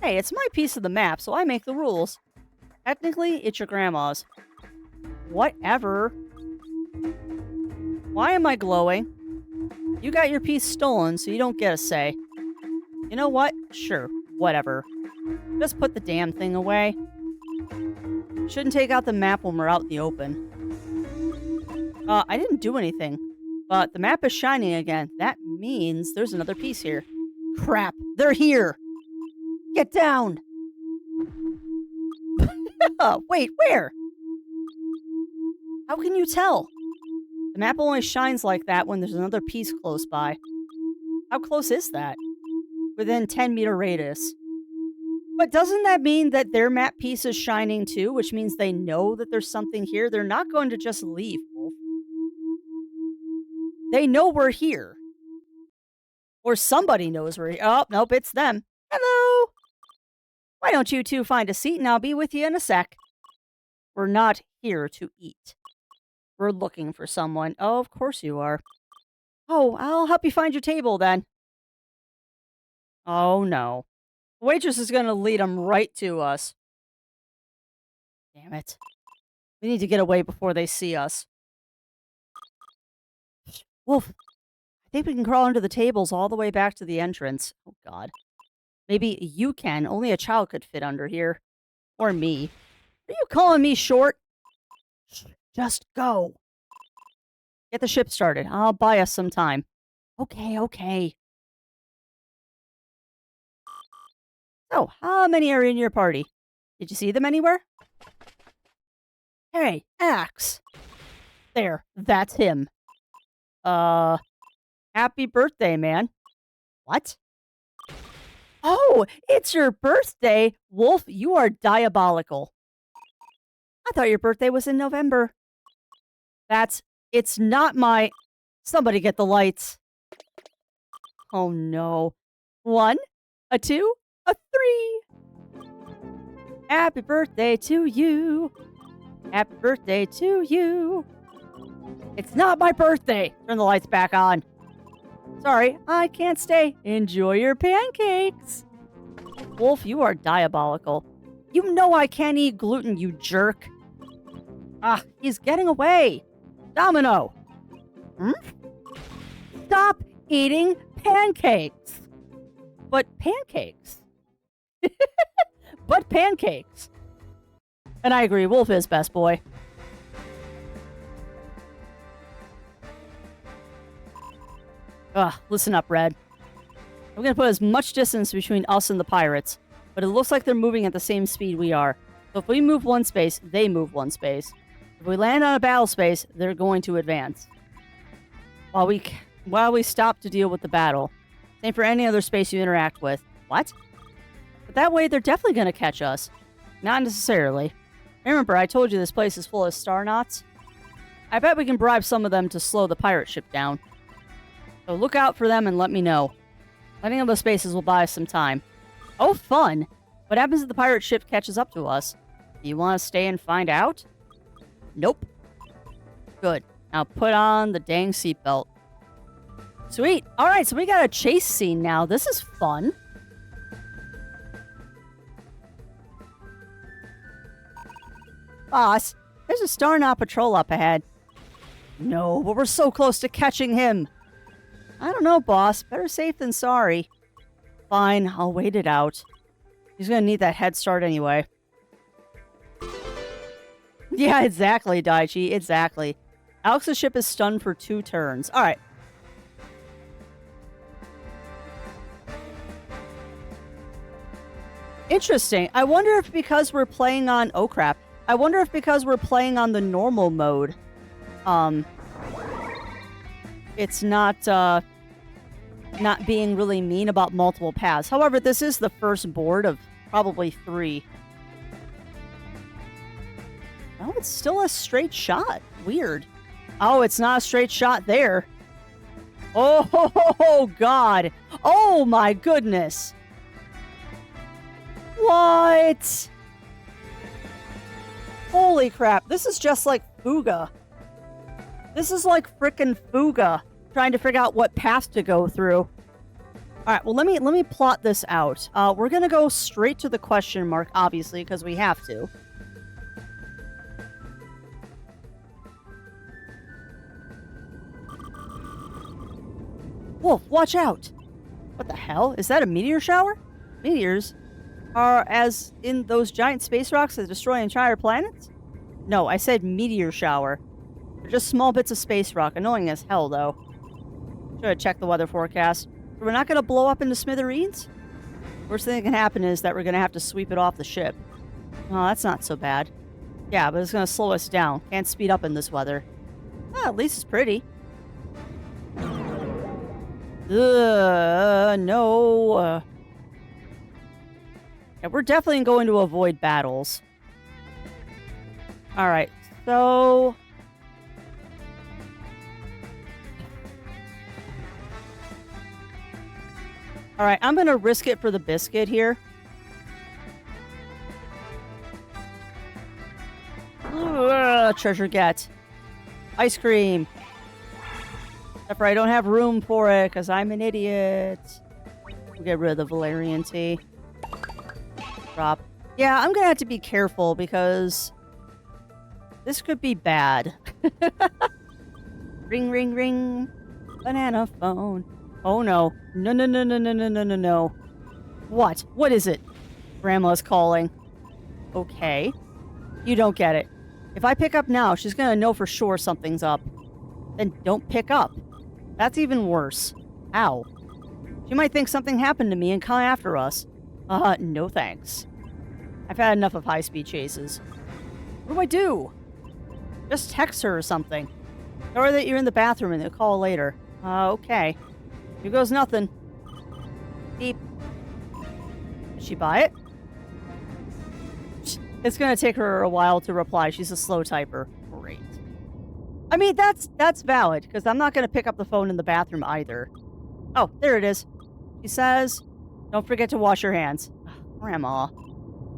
Hey, it's my piece of the map, so I make the rules. Technically, it's your grandma's. Whatever. Why am I glowing? You got your piece stolen, so you don't get a say. You know what? Sure, whatever. Just put the damn thing away. Shouldn't take out the map when we're out in the open. I didn't do anything. But the map is shining again. That means there's another piece here. Crap, they're here! Get down! Wait, where? How can you tell? The map only shines like that when there's another piece close by. How close is that? Within 10-meter radius. But doesn't that mean that their map piece is shining too, which means they know that there's something here? They're not going to just leave, Wolf. They know we're here. Or somebody knows we're here. Oh, nope, it's them. Hello! Why don't you two find a seat and I'll be with you in a sec? We're not here to eat. We're looking for someone. Oh, of course you are. Oh, I'll help you find your table then. Oh, no. The waitress is going to lead them right to us. Damn it. We need to get away before they see us. Wolf, I think we can crawl under the tables all the way back to the entrance. Oh, God. Maybe you can. Only a child could fit under here. Or me. Are you calling me short? Just go. Get the ship started. I'll buy us some time. Okay. So, how many are in your party? Did you see them anywhere? Hey, Axe. There, that's him. Happy birthday, man. What? Oh, it's your birthday. Wolf, you are diabolical. I thought your birthday was in November. It's not my... Somebody get the lights. Oh, no. 1, a 2, a 3. Happy birthday to you. Happy birthday to you. It's not my birthday. Turn the lights back on. Sorry, I can't stay. Enjoy your pancakes. Wolf, you are diabolical. You know I can't eat gluten, you jerk. Ah, he's getting away. Domino. Stop eating pancakes. But pancakes. But pancakes. And I agree, Wolf is best boy. Listen up, Red. I'm gonna put as much distance between us and the pirates, but it looks like they're moving at the same speed we are. So if we move one space, they move one space. If we land on a battle space, they're going to advance. While we stop to deal with the battle. Same for any other space you interact with. What? But that way, they're definitely gonna catch us. Not necessarily. Remember, I told you this place is full of star knots? I bet we can bribe some of them to slow the pirate ship down. So look out for them and let me know. Landing on those spaces will buy us some time. Oh, fun! What happens if the pirate ship catches up to us? Do you want to stay and find out? Nope. Good. Now put on the dang seatbelt. Sweet. Alright, so we got a chase scene now. This is fun. Boss, there's a Star Knot patrol up ahead. No, but we're so close to catching him. I don't know, boss. Better safe than sorry. Fine, I'll wait it out. He's gonna need that head start anyway. Yeah, exactly, Daichi. Exactly. Alex's ship is stunned for 2 turns. All right. Interesting. I wonder if because we're playing on... Oh, crap. I wonder if because we're playing on the normal mode, it's not being really mean about multiple paths. However, this is the first board of probably 3. Oh, it's still a straight shot. Weird. Oh, it's not a straight shot there. Oh, God. Oh, my goodness. What? Holy crap. This is just like Fuga. This is like frickin' Fuga. Trying to figure out what path to go through. All right, well, let me plot this out. We're going to go straight to the question mark, obviously, because we have to. Wolf, watch out! What the hell? Is that a meteor shower? Meteors are as in those giant space rocks that destroy entire planets? No, I said meteor shower. They're just small bits of space rock. Annoying as hell, though. Should have checked the weather forecast. So we're not going to blow up into smithereens? Worst thing that can happen is that we're going to have to sweep it off the ship. Oh, that's not so bad. Yeah, but it's going to slow us down. Can't speed up in this weather. Well, at least it's pretty. No. Yeah, we're definitely going to avoid battles. Alright, so... Alright, I'm gonna risk it for the biscuit here. Treasure get. Ice cream. Except for I don't have room for it, because I'm an idiot. We'll get rid of the Valerian tea. Drop. Yeah, I'm gonna have to be careful, because... this could be bad. Ring, ring, ring. Banana phone. Oh, no. No, no, no, no, no, no, no, no, no. What? What is it? Grandma's calling. Okay. You don't get it. If I pick up now, she's gonna know for sure something's up. Then don't pick up. That's even worse. Ow. She might think something happened to me and come after us. No thanks. I've had enough of high-speed chases. What do I do? Just text her or something. Tell her that you're in the bathroom and they'll call later. Okay. Here goes nothing. Beep. Did she buy it? It's gonna take her a while to reply. She's a slow typer. Great. I mean, that's valid, because I'm not gonna pick up the phone in the bathroom either. Oh, there it is. She says, don't forget to wash your hands. Ugh, Grandma.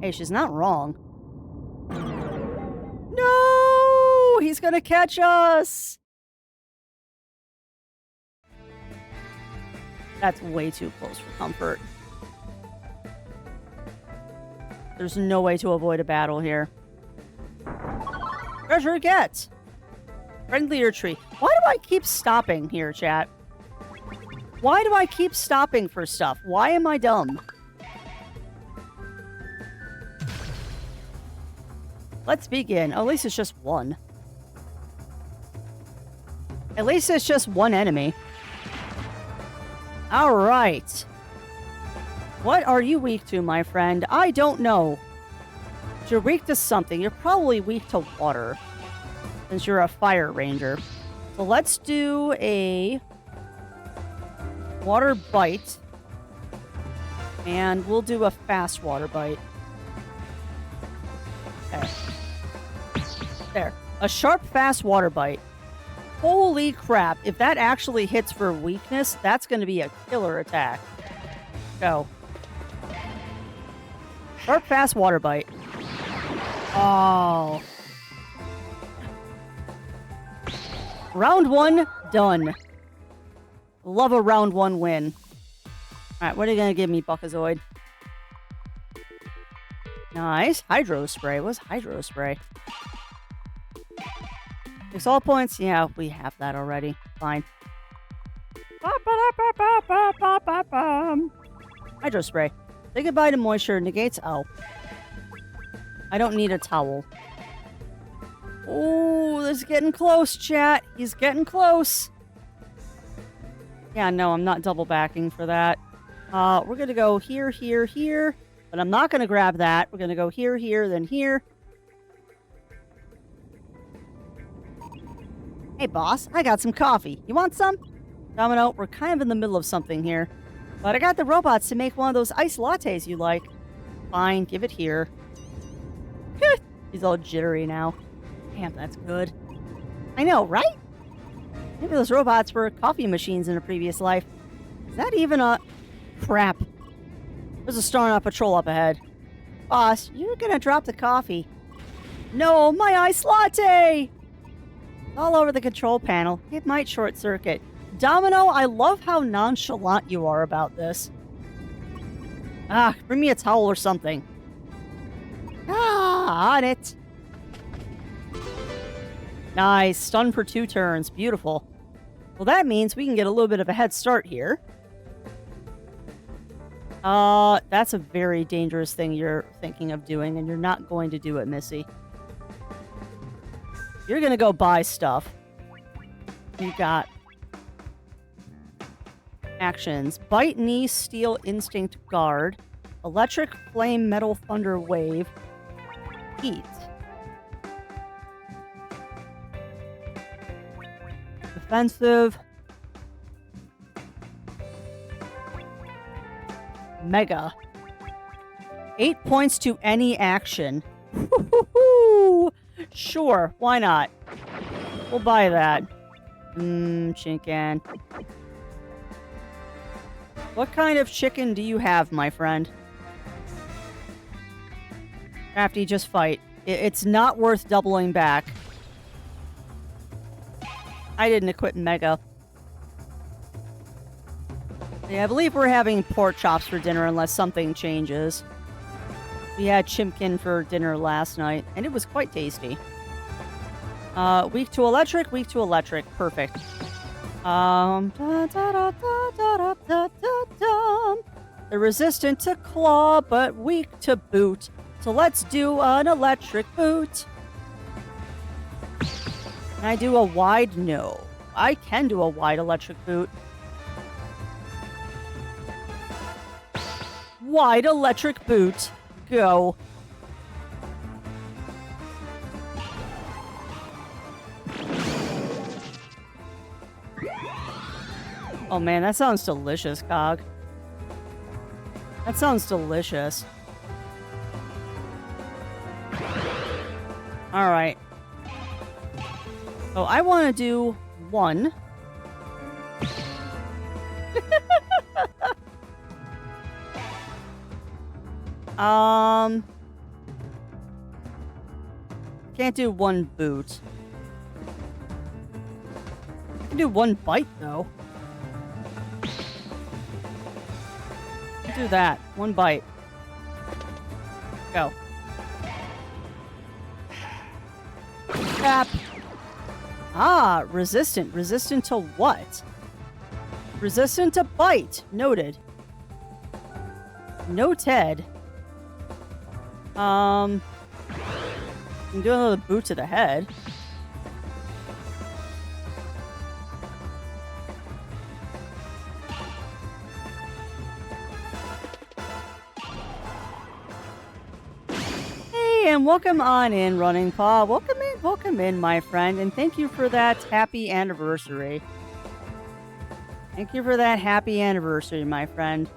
Hey, she's not wrong. No! He's gonna catch us! That's way too close for comfort. There's no way to avoid a battle here. Treasure get! Friendlier tree. Why do I keep stopping here, chat? Why do I keep stopping for stuff? Why am I dumb? Let's begin. At least it's just one. At least it's just one enemy. Alright. What are you weak to, my friend? I don't know. But you're weak to something. You're probably weak to water. Since you're a fire ranger. So let's do a water bite. And we'll do a fast water bite. Okay. There. A sharp, fast water bite. Holy crap. If that actually hits for weakness, that's going to be a killer attack. Go. Sharp, fast water bite. Oh. Round 1, done. Love a round 1 win. Alright, what are you going to give me, Buckazoid? Nice. Hydro spray. What's hydro spray? Fix all points. Yeah, we have that already. Fine. Hydro spray. Say goodbye to moisture. Negates. Oh. I don't need a towel. Oh, this is getting close, chat. He's getting close. Yeah, no, I'm not double backing for that. We're going to go here, here, here. But I'm not going to grab that. We're going to go here, here, then here. Hey, boss, I got some coffee. You want some? Domino, we're kind of in the middle of something here. But I got the robots to make one of those iced lattes you like. Fine, give it here. He's all jittery now. Damn, that's good. I know, right? Maybe those robots were coffee machines in a previous life. Is that even a... Crap. There's a Star Not Patrol up ahead. Boss, you're gonna drop the coffee. No, my iced latte! All over the control panel. It might short circuit. Domino, I love how nonchalant you are about this. Ah, bring me a towel or something. Ah, on it. Nice. Stun for 2 turns. Beautiful. Well, that means we can get a little bit of a head start here. That's a very dangerous thing you're thinking of doing, and you're not going to do it, Missy. You're gonna go buy stuff. You got actions. Bite, knee, steel, instinct, guard. Electric, flame, metal, thunder, wave. Heat. Defensive. Mega. 8 points to any action. Sure, why not? We'll buy that. Chicken. What kind of chicken do you have, my friend? Crafty, just fight. It's not worth doubling back. I didn't equip Mega. Yeah, I believe we're having pork chops for dinner unless something changes. We had chimkin for dinner last night, and it was quite tasty. Weak to electric, weak to electric. Perfect. They're resistant to claw, but weak to boot. So let's do an electric boot. Can I do a wide? No. I can do a wide electric boot. Wide electric boot. Go. Oh man, that sounds delicious, Cog. That sounds delicious. Alright. So I want to do 1. Can't do 1 boot. I can do 1 bite, though. Do that. 1 bite. Go. Tap. Ah, resistant. Resistant to what? Resistant to bite. Noted. Noted. I'm doing another boot to the head. Hey, and welcome on in, Running Paw. Welcome in, my friend, and thank you for that happy anniversary. Thank you for that happy anniversary, my friend.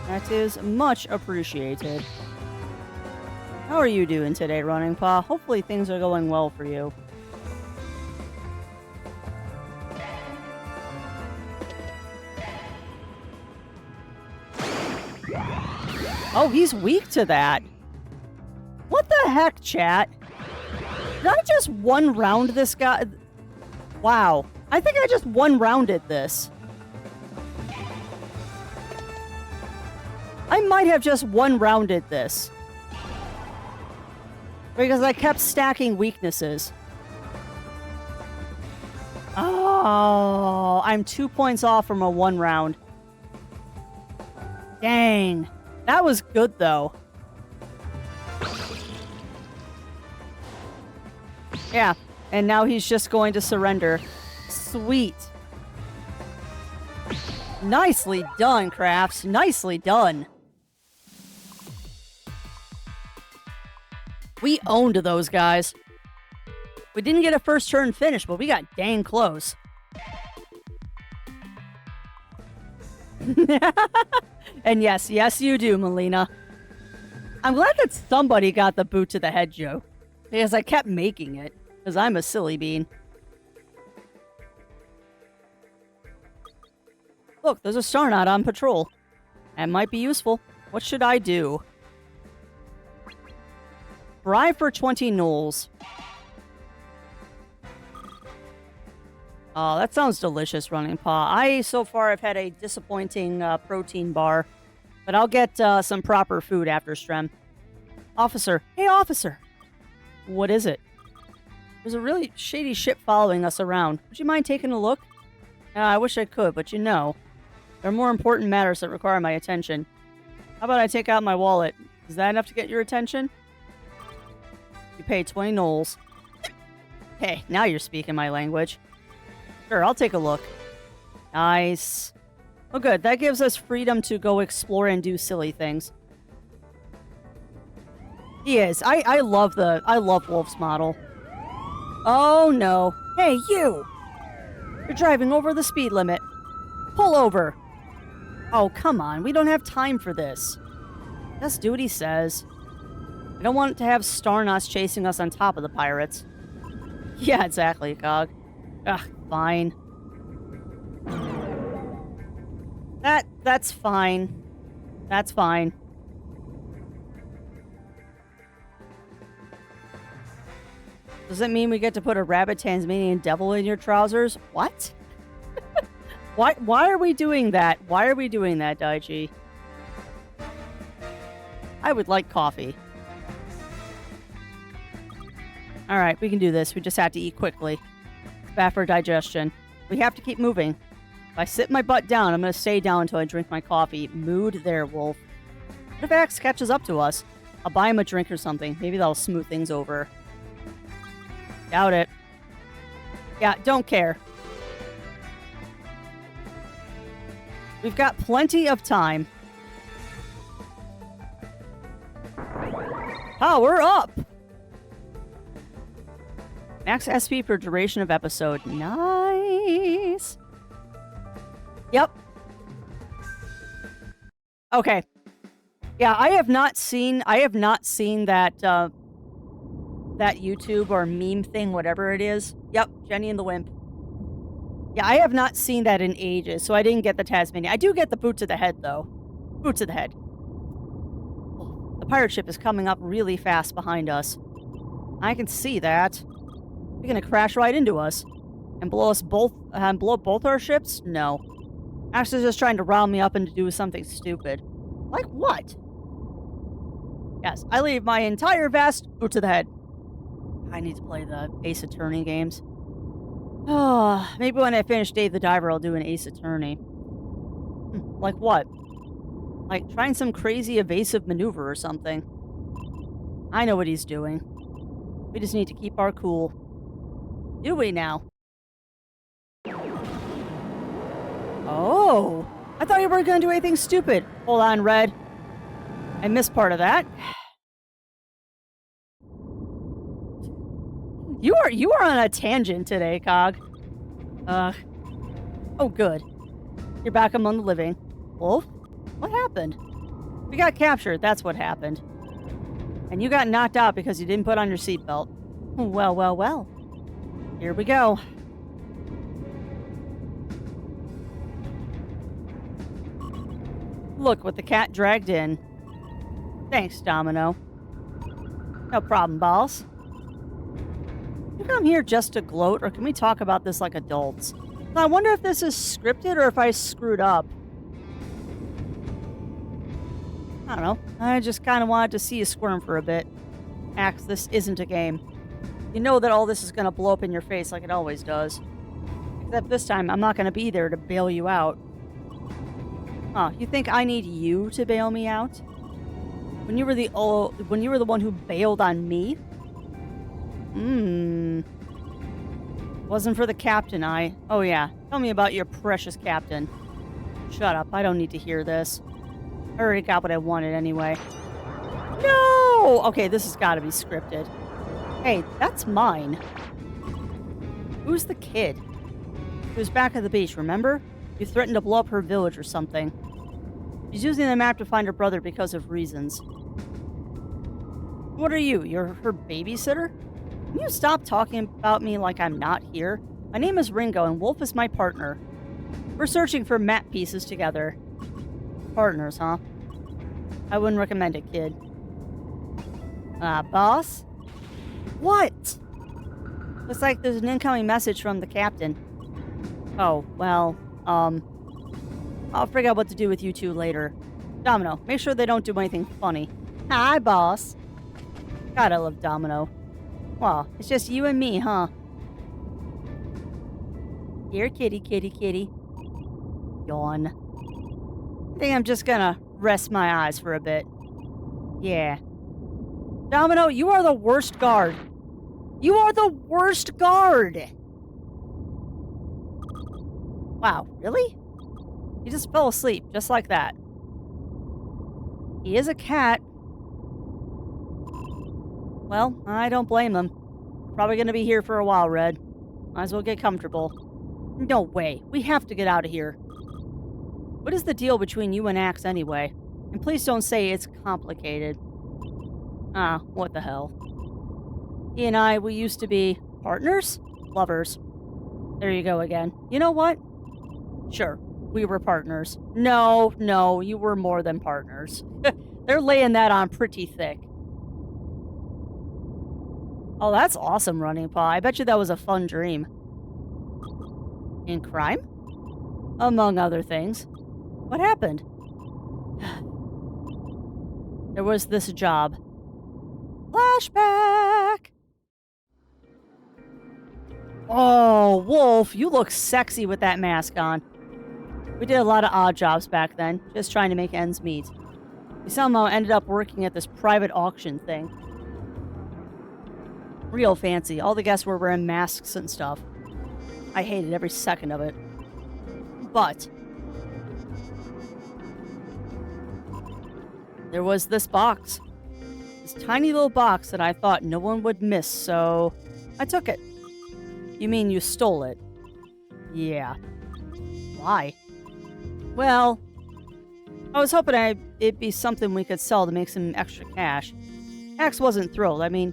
That is much appreciated. How are you doing today, Running Paw? Hopefully things are going well for you. Oh, he's weak to that. What the heck, chat? Did I just 1-round this guy? Wow. I think I just 1-rounded this. I might have just 1-rounded this. Because I kept stacking weaknesses. Oh, I'm 2 points off from a 1 round. Dang. That was good, though. Yeah. And now he's just going to surrender. Sweet. Nicely done, Crafts. Nicely done. We owned those guys. We didn't get a first turn finish, but we got dang close. And yes, you do, Melina. I'm glad that somebody got the boot to the head joke. Because I kept making it. Because I'm a silly bean. Look, there's a Starnot on patrol. That might be useful. What should I do? Bribe for 20 gnolls. Oh, that sounds delicious, Running Paw. I, so far, have had a disappointing protein bar. But I'll get some proper food after Strem. Officer. Hey, officer. What is it? There's a really shady ship following us around. Would you mind taking a look? I wish I could, but you know. There are more important matters that require my attention. How about I take out my wallet? Is that enough to get your attention? You pay 20 gnolls. Hey, now you're speaking my language. Sure, I'll take a look. Nice. Oh, good. That gives us freedom to go explore and do silly things. He is. I love Wolf's model. Oh, no. Hey, you! You're driving over the speed limit. Pull over. Oh, come on. We don't have time for this. Just do what he says. I don't want to have Starnos chasing us on top of the pirates. Yeah, exactly, Cog. Ugh, fine. That's fine. That's fine. Does it mean we get to put a rabbit Tasmanian devil in your trousers? What? Why are we doing that? Why are we doing that, Daichi? I would like coffee. Alright, we can do this. We just have to eat quickly. It's bad for digestion. We have to keep moving. If I sit my butt down, I'm going to stay down until I drink my coffee. Mood there, Wolf. What if Axe catches up to us? I'll buy him a drink or something. Maybe that'll smooth things over. Doubt it. Yeah, don't care. We've got plenty of time. Power up! Max SP for duration of episode. Nice. Yep. Okay. Yeah, I have not seen that that YouTube or meme thing, whatever it is. Yep, Jenny and the Wimp. Yeah, I have not seen that in ages, so I didn't get the Tasmania. I do get the boot to the head, though. Boot to the head. The pirate ship is coming up really fast behind us. I can see that. They're gonna crash right into us. And blow us both, blow both our ships? No. Actually, just trying to round me up and to do something stupid. Like what? Yes, I leave my entire vest boot to the head. I need to play the Ace Attorney games. Oh, maybe when I finish Dave the Diver, I'll do an Ace Attorney. Like what? Like trying some crazy evasive maneuver or something. I know what he's doing. We just need to keep our cool. Do we now? Oh! I thought you weren't going to do anything stupid. Hold on, Red. I missed part of that. You are on a tangent today, Cog. Oh, good. You're back among the living. Wolf? What happened? We got captured, that's what happened. And you got knocked out because you didn't put on your seatbelt. Well, well, well. Here we go. Look, with the cat dragged in. Thanks, Domino. No problem, boss. You come here just to gloat, or can we talk about this like adults? I wonder if this is scripted or if I screwed up. I don't know. I just kind of wanted to see you squirm for a bit. Axe, this isn't a game. You know that all this is going to blow up in your face like it always does. Except this time, I'm not going to be there to bail you out. Huh, you think I need you to bail me out? When you were the one who bailed on me? Wasn't for the captain, Oh yeah, tell me about your precious captain. Shut up, I don't need to hear this. I already got what I wanted anyway. No! Okay, this has got to be scripted. Hey, that's mine. Who's the kid? She was back at the beach, remember? You threatened to blow up her village or something. She's using the map to find her brother because of reasons. What are you? You're her babysitter? Can you stop talking about me like I'm not here? My name is Ringo, and Wolf is my partner. We're searching for map pieces together. Partners, huh? I wouldn't recommend it, kid. Boss? What? Looks like there's an incoming message from the captain. Oh, well, I'll figure out what to do with you two later. Domino, make sure they don't do anything funny. Hi, boss. God, I love Domino. Well, it's just you and me, huh? Here, kitty, kitty, kitty. Yawn. I think I'm just gonna rest my eyes for a bit. Yeah. Domino, you are the worst guard. You are the worst guard! Wow, really? He just fell asleep, just like that. He is a cat. Well, I don't blame him. Probably gonna be here for a while, Red. Might as well get comfortable. No way. We have to get out of here. What is the deal between you and Axe anyway? And please don't say it's complicated. Ah, what the hell. He and I, we used to be partners? Lovers. There you go again. You know what? Sure, we were partners. No, you were more than partners. They're laying that on pretty thick. Oh, that's awesome, Running Paw. I bet you that was a fun dream. In crime? Among other things. What happened? There was this job. Flashback! Oh, Wolf, you look sexy with that mask on. We did a lot of odd jobs back then, just trying to make ends meet. We somehow ended up working at this private auction thing. Real fancy. All the guests were wearing masks and stuff. I hated every second of it. But there was this box. This tiny little box that I thought no one would miss, so I took it. You mean you stole it? Yeah. Why? Well, I was hoping it'd be something we could sell to make some extra cash. Axe wasn't thrilled. I mean,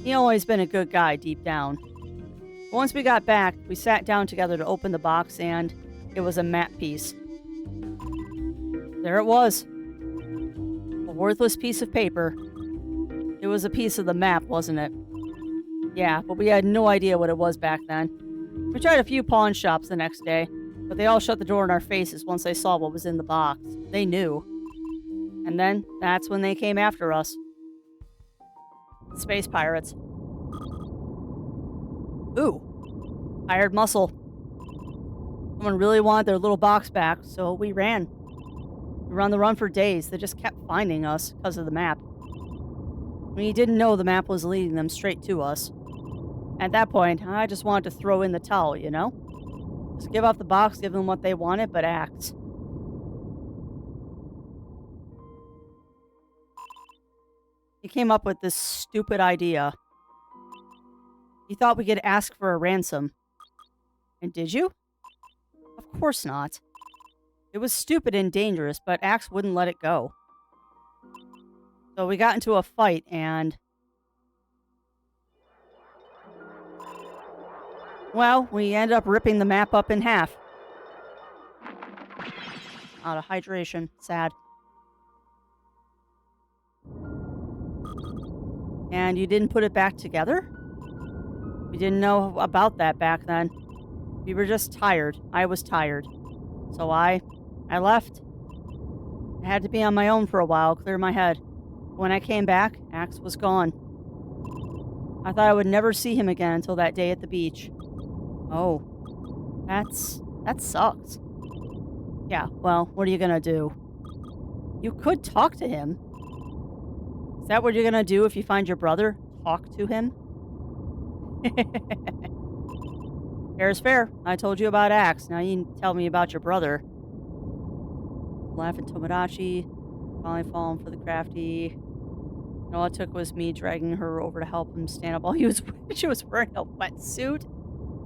he always been a good guy deep down. But once we got back, we sat down together to open the box, and it was a map piece. There it was. A worthless piece of paper. It was a piece of the map, wasn't it? Yeah, but we had no idea what it was back then. We tried a few pawn shops the next day, but they all shut the door in our faces once they saw what was in the box. They knew. And then, that's when they came after us. Space pirates. Ooh. Hired muscle. Someone really wanted their little box back, so we ran. We were on the run for days. They just kept finding us because of the map. We didn't know the map was leading them straight to us. At that point, I just wanted to throw in the towel, you know? Just give up the box, give them what they wanted, but act. He came up with this stupid idea. He thought we could ask for a ransom. And did you? Of course not. It was stupid and dangerous, but Axe wouldn't let it go. So we got into a fight, and well, we ended up ripping the map up in half. Out of hydration. Sad. And you didn't put it back together? We didn't know about that back then. We were just tired. I was tired. So I left. I had to be on my own for a while, clear my head. When I came back, Axe was gone. I thought I would never see him again until that day at the beach. Oh. That sucks. Yeah, well, what are you gonna do? You could talk to him. Is that what you're gonna do if you find your brother? Talk to him? Fair is fair. I told you about Axe. Now you can tell me about your brother. Laughing Tomodachi. Finally falling for the crafty. And all it took was me dragging her over to help him stand up while she was wearing a wetsuit.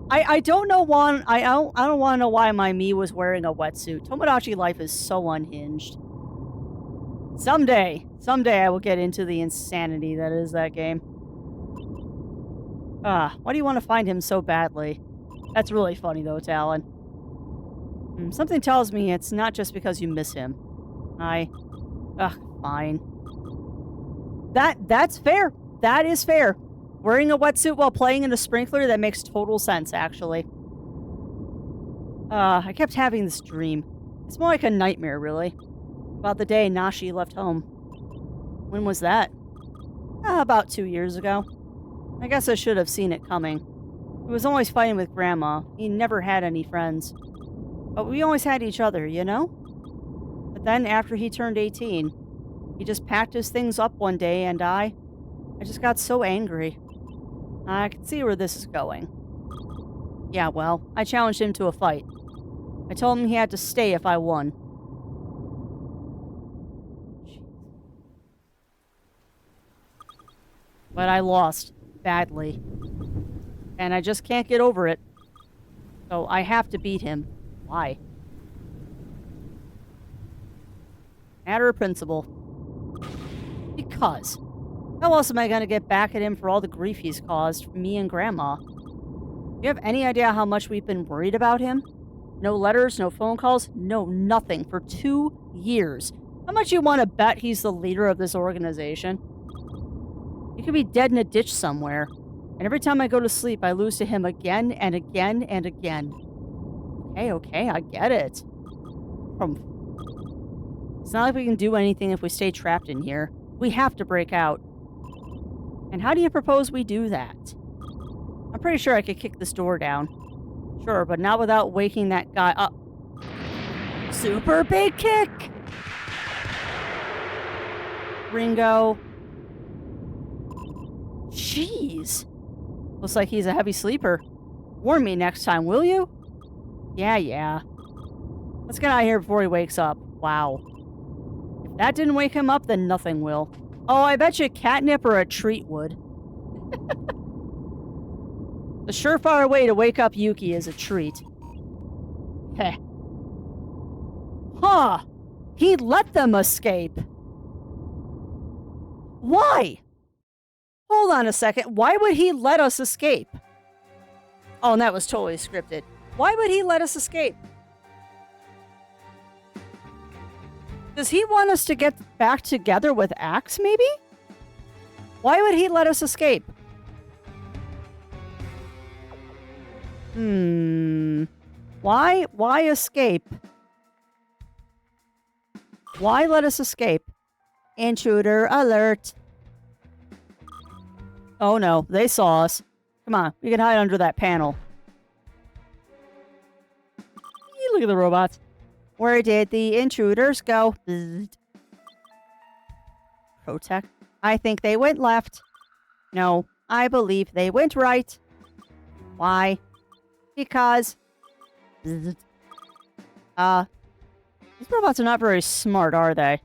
I don't know why I don't want to know why my me was wearing a wetsuit. Tomodachi life is so unhinged. Someday I will get into the insanity that is that game. Why do you want to find him so badly? That's really funny though, Talon. Something tells me it's not just because you miss him. Fine. That's fair. That is fair. Wearing a wetsuit while playing in a sprinkler, that makes total sense, actually. I kept having this dream. It's more like a nightmare, really. About the day Nashi left home. When was that? About 2 years ago. I guess I should have seen it coming. He was always fighting with Grandma. He never had any friends. But we always had each other, you know? But then, after he turned 18, he just packed his things up one day, and I just got so angry. I could see where this is going. Yeah, well, I challenged him to a fight. I told him he had to stay if I won. But I lost. Badly. And I just can't get over it. So I have to beat him. Why? Matter of principle. Because. How else am I going to get back at him for all the grief he's caused for me and Grandma? Do you have any idea how much we've been worried about him? No letters, no phone calls, no nothing for 2 years. How much you want to bet he's the leader of this organization? He could be dead in a ditch somewhere. And every time I go to sleep, I lose to him again and again and again. Okay, I get it. It's not like we can do anything if we stay trapped in here. We have to break out. And how do you propose we do that? I'm pretty sure I could kick this door down. Sure, but not without waking that guy up. Super big kick! Ringo. Jeez. Looks like he's a heavy sleeper. Warn me next time, will you? Yeah. Let's get out of here before he wakes up. Wow. If that didn't wake him up, then nothing will. Oh, I bet you catnip or a treat would. The surefire way to wake up Yuki is a treat. Heh. Huh. He let them escape. Why? Hold on a second. Why would he let us escape? Oh, and that was totally scripted. Why would he let us escape? Does he want us to get back together with Axe, maybe? Why would he let us escape? Why escape? Why let us escape? Intruder alert. Oh no, they saw us. Come on, we can hide under that panel. Look at the robots. Where did the intruders go? Protect. I think they went left. No, I believe they went right. Why? Because... These robots are not very smart, are they?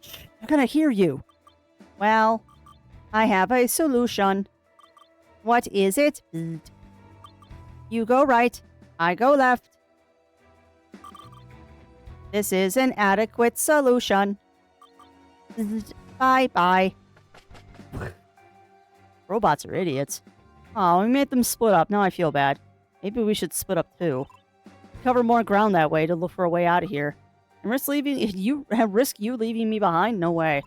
They're gonna hear you. Well, I have a solution. What is it? You go right. I go left. This is an adequate solution. Bye-bye. Robots are idiots. Oh, we made them split up. Now I feel bad. Maybe we should split up too. Cover more ground that way to look for a way out of here. And risk you leaving me behind? No way.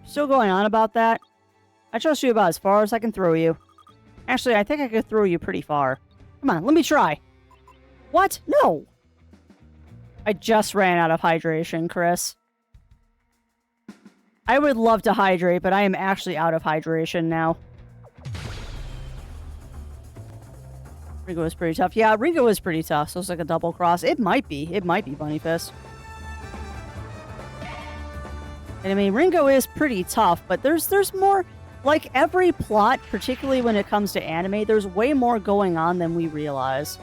Still going on about that? I trust you about as far as I can throw you. Actually, I think I could throw you pretty far. Come on, let me try. What? No! I just ran out of hydration, Chris. I would love to hydrate, but I am actually out of hydration now. Ringo was pretty tough. Yeah, Ringo was pretty tough, so it's like a double cross. It might be. It might be Bunny Fist. And I mean, Ringo is pretty tough, but there's more... Like, every plot, particularly when it comes to anime, there's way more going on than we realize.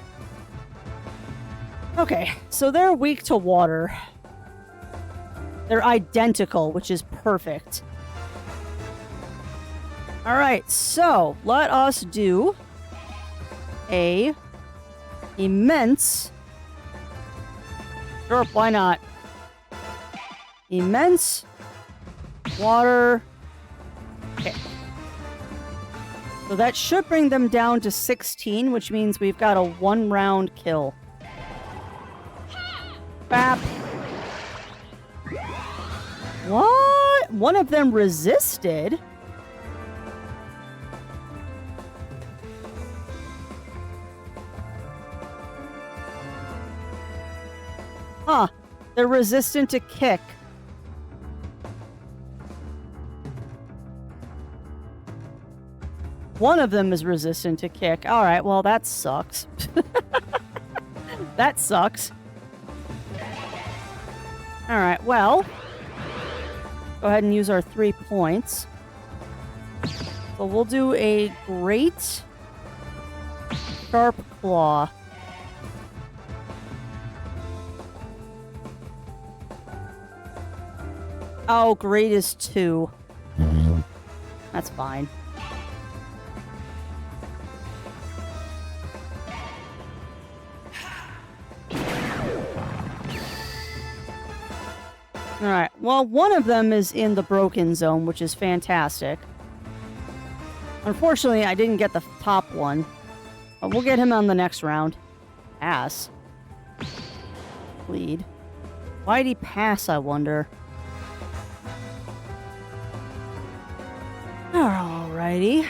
Okay, so they're weak to water. They're identical, which is perfect. Alright, so let us do a immense... Sure, why not? Immense water... Okay. So that should bring them down to 16, which means we've got a 1-round kill. Bap. What? One of them resisted? Huh. They're resistant to kick. One of them is resistant to kick. Alright, well, that sucks. That sucks. Alright, well. Go ahead and use our 3 points. So we'll do a great sharp claw. Oh, great is 2. That's fine. Alright, well, one of them is in the broken zone, which is fantastic. Unfortunately, I didn't get the top one. But we'll get him on the next round. Pass. Lead. Why'd he pass, I wonder? Alrighty.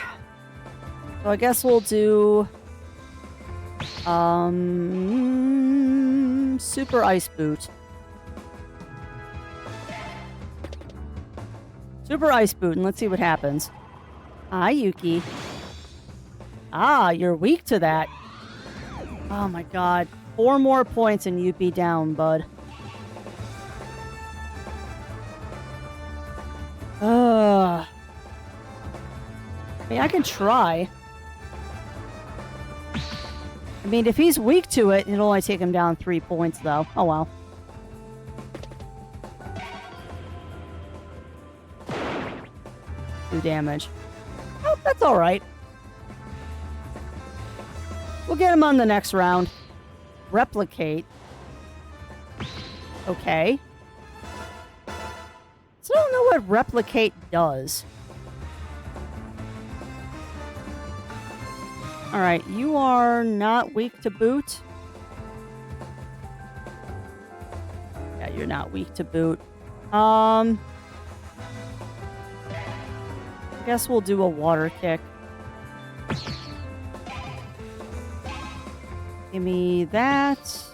So I guess we'll do... Super Ice Boot. Super Ice Boot, and let's see what happens. Hi, Yuki. Ah, you're weak to that. Oh my god. 4 more points and you'd be down, bud. I mean, I can try. I mean, if he's weak to it, it'll only take him down 3 points, though. Oh, well. 2 damage. Oh, that's alright. We'll get him on the next round. Replicate. Okay. So I don't know what replicate does. Alright, you are not weak to boot. Yeah, you're not weak to boot. I guess we'll do a water kick. Give me that.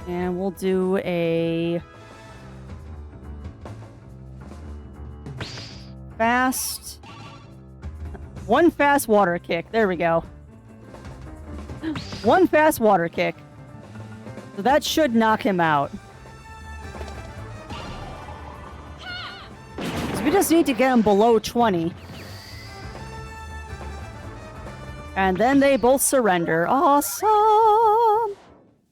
And we'll do a fast... One fast water kick. There we go. One fast water kick. So that should knock him out. So we just need to get him below 20. And then they both surrender. Awesome!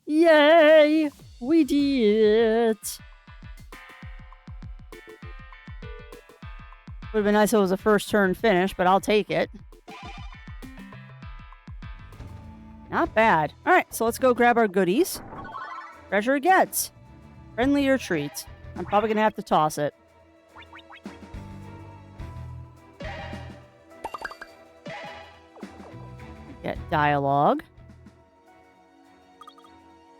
Yay! We did it! Would have been nice if it was a first turn finish, but I'll take it. Not bad. Alright, so let's go grab our goodies. Treasure gets. Friendlier treat. I'm probably gonna have to toss it. Get dialogue.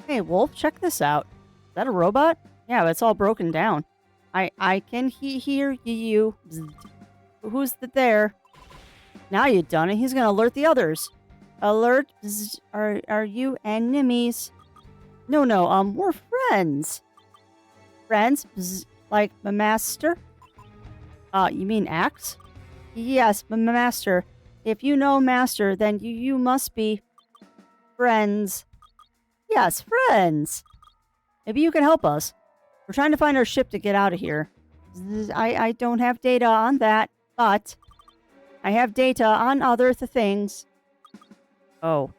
Hey, Wolf, check this out. Is that a robot? Yeah, but it's all broken down. I can hear you. Bzzz. Who's there? Now you've done it. He's gonna alert the others. Alert. Bzzz. Are you enemies? No, we're friends. Friends? Bzzz. Like my master? You mean axe? Yes, my master. If you know Master, then you must be friends. Yes, friends. Maybe you can help us. We're trying to find our ship to get out of here. I don't have data on that, but I have data on other things. Oh.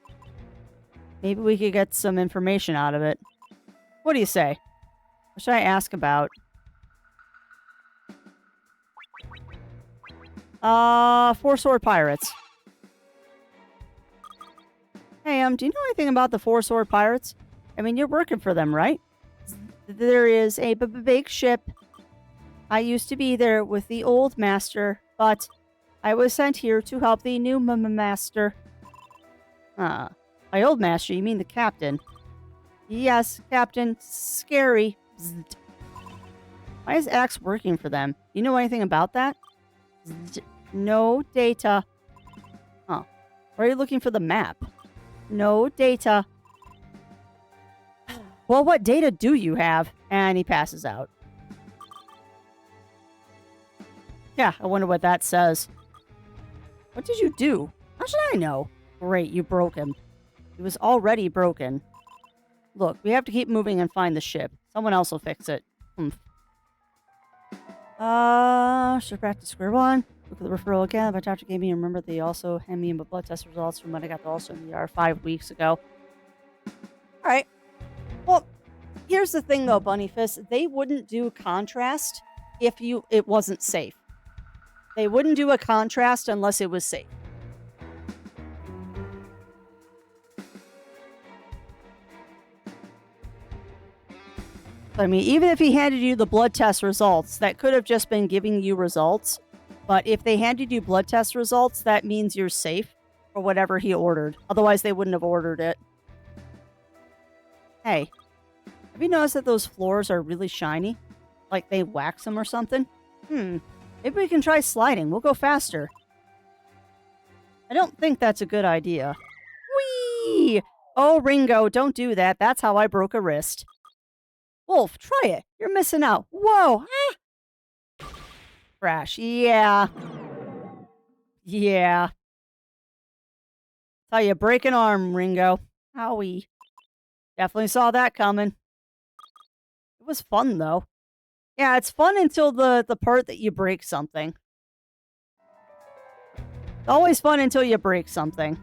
Maybe we could get some information out of it. What do you say? What should I ask about? Four Sword Pirates. Hey, do you know anything about the Four Sword Pirates? I mean, you're working for them, right? There is a big ship. I used to be there with the old master, but I was sent here to help the new master. My old master, you mean the captain? Yes, Captain. Scary. Bzzzt. Why is Axe working for them? You know anything about that? Bzzzt. No data. Huh. Why are you looking for the map? No data. Well, what data do you have? And he passes out. Yeah, I wonder what that says. What did you do? How should I know? Great, you broke him. He was already broken. Look, we have to keep moving and find the ship. Someone else will fix it. Humph. Should back to square one. Look at the referral again. My doctor gave me, remember they also handed me my blood test results from when I got the ulcer in the ER 5 weeks ago. Alright. Well, here's the thing though, Bunnyfist. They wouldn't do contrast if it wasn't safe. They wouldn't do a contrast unless it was safe. I mean, even if he handed you the blood test results, that could have just been giving you results. But if they handed you blood test results, that means you're safe for whatever he ordered. Otherwise, they wouldn't have ordered it. Hey, have you noticed that those floors are really shiny? Like they wax them or something? Maybe we can try sliding. We'll go faster. I don't think that's a good idea. Whee! Oh, Ringo, don't do that. That's how I broke a wrist. Wolf, try it. You're missing out. Whoa! Ah! Crash. Yeah. Yeah. How you break an arm, Ringo. Howie. Definitely saw that coming. It was fun, though. Yeah, it's fun until the part that you break something. It's always fun until you break something.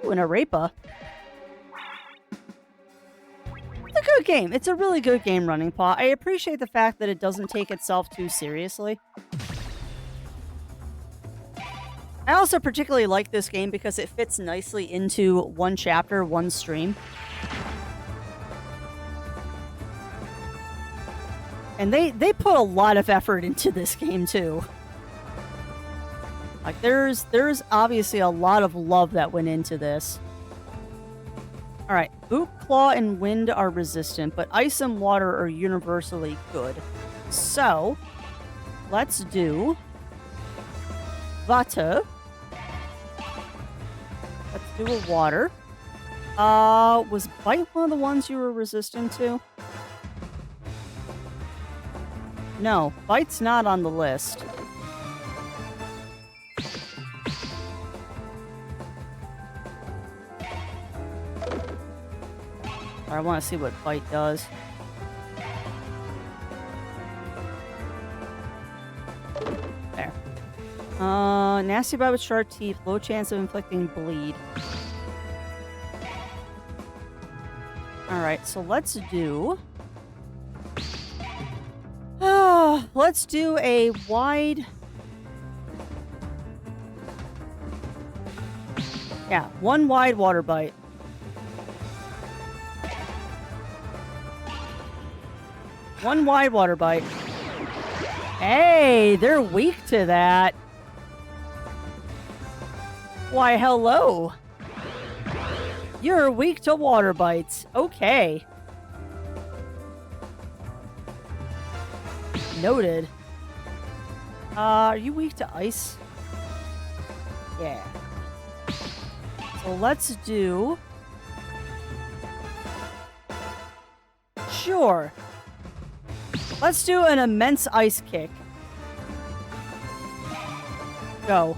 Ooh, an Arepa. It's a good game. It's a really good game, Running Paw. I appreciate the fact that it doesn't take itself too seriously. I also particularly like this game because it fits nicely into one chapter, one stream. And they put a lot of effort into this game, too. Like, there's obviously a lot of love that went into this. Alright, boot, claw, and wind are resistant, but ice and water are universally good. So, let's do water. Let's do a water. Was bite one of the ones you were resistant to? No, bite's not on the list. I want to see what bite does. There. Nasty bite with sharp teeth. Low chance of inflicting bleed. Alright, so let's do... let's do a wide... Yeah, one wide water bite. One wide water bite. Hey, they're weak to that. Why, hello. You're weak to water bites. Okay. Noted. Are you weak to ice? Yeah. So let's do... Sure. Let's do an immense ice kick. Go.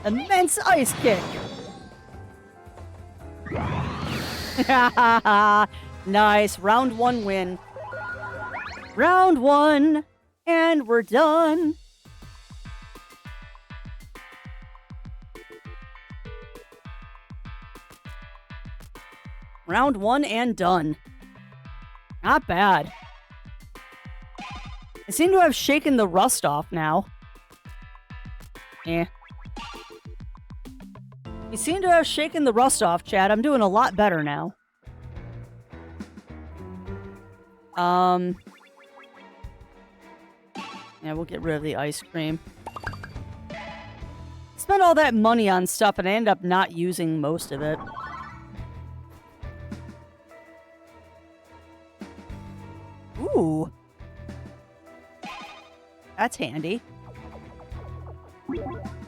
Immense ice kick. Nice. Round 1 win. Round 1. And we're done. Round 1 and done. Not bad. I seem to have shaken the rust off now. Eh. You seem to have shaken the rust off, Chad. I'm doing a lot better now. Yeah, we'll get rid of the ice cream. Spent all that money on stuff and I end up not using most of it. Ooh. That's handy.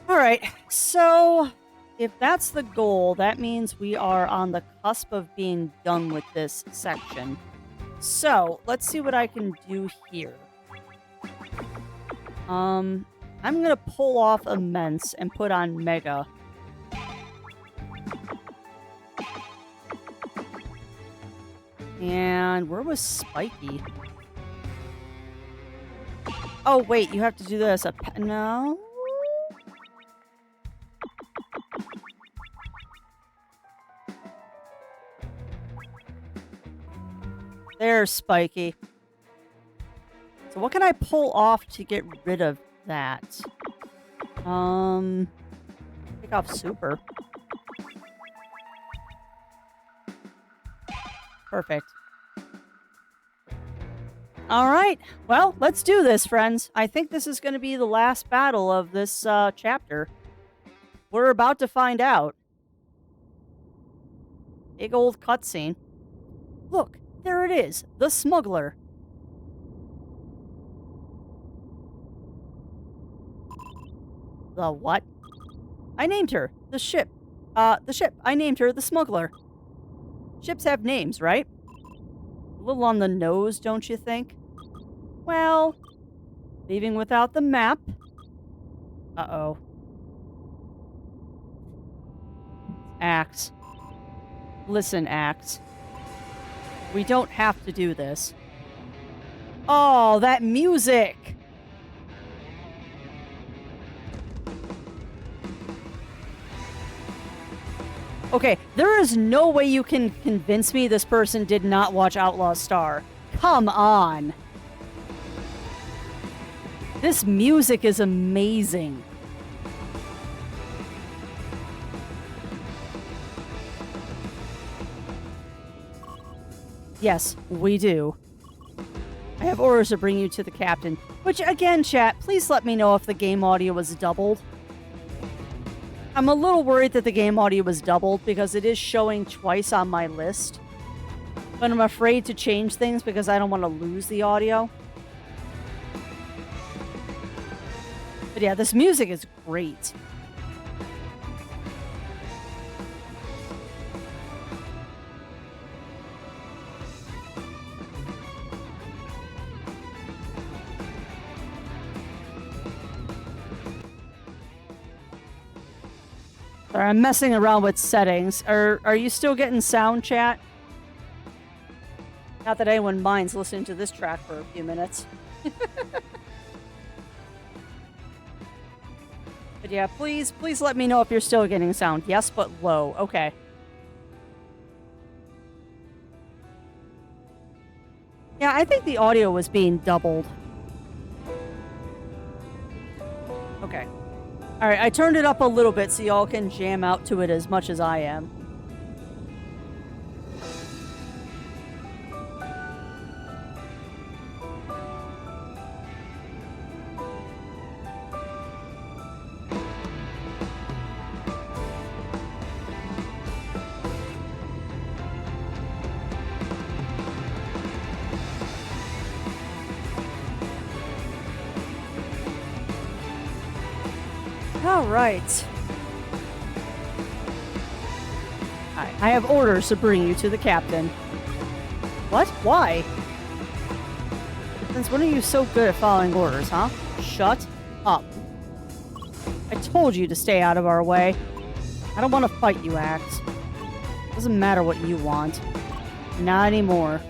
Alright, so if that's the goal, that means we are on the cusp of being done with this section. So, let's see what I can do here. I'm gonna pull off Immense and put on Mega. And where was Spiky? Oh, wait, you have to do this. No? There's Spiky. So what can I pull off to get rid of that? Take off Super. Perfect. Alright, well, let's do this, friends. I think this is going to be the last battle of this chapter. We're about to find out. Big old cutscene. Look, there it is, the smuggler. The what? I named her, the ship. I named her the smuggler. Ships have names, right? A little on the nose, don't you think? Well, leaving without the map. Uh-oh. Axe. Listen, Axe. We don't have to do this. Oh, that music! Okay, there is no way you can convince me this person did not watch Outlaw Star. Come on! This music is amazing. Yes, we do. I have orders to bring you to the captain. Which, again, chat, please let me know if the game audio was doubled. I'm a little worried that the game audio was doubled because it is showing twice on my list. But I'm afraid to change things because I don't want to lose the audio. But yeah, this music is great. Sorry, I'm messing around with settings. Are you still getting sound, chat? Not that anyone minds listening to this track for a few minutes. But yeah, please let me know if you're still getting sound. Yes, but low. Okay. Yeah, I think the audio was being doubled. Okay. Alright, I turned it up a little bit so y'all can jam out to it as much as I am. Alright. I have orders to bring you to the captain. What? Why? Since when are you so good at following orders, huh? Shut up. I told you to stay out of our way. I don't want to fight you, Axe. Doesn't matter what you want. Not anymore.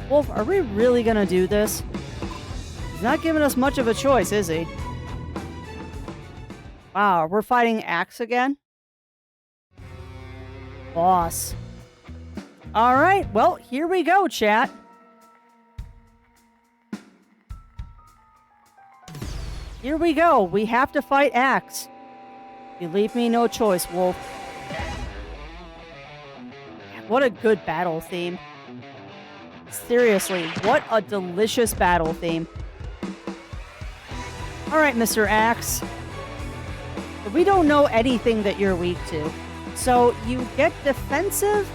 Wolf, are we really gonna do this? He's not giving us much of a choice, is he? Wow, we're fighting Axe again? Boss. Alright, well, here we go, chat. Here we go. We have to fight Axe. You leave me no choice, Wolf. What a good battle theme. Seriously, what a delicious battle theme. Alright, Mr. Axe. We don't know anything that you're weak to. So you get defensive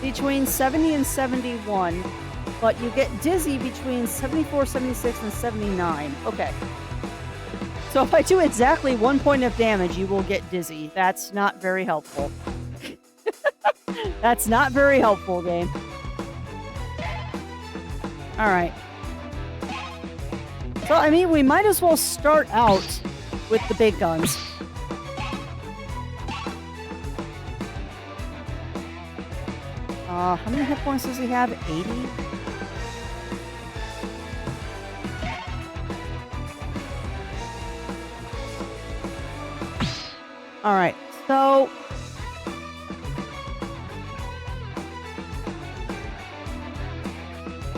between 70 and 71, but you get dizzy between 74, 76, and 79. Okay. So if I do exactly 1 point of damage, you will get dizzy. That's not very helpful. That's not very helpful, game. Alright. So, I mean, we might as well start out with the big guns. How many hit points does he have? 80? Alright, so...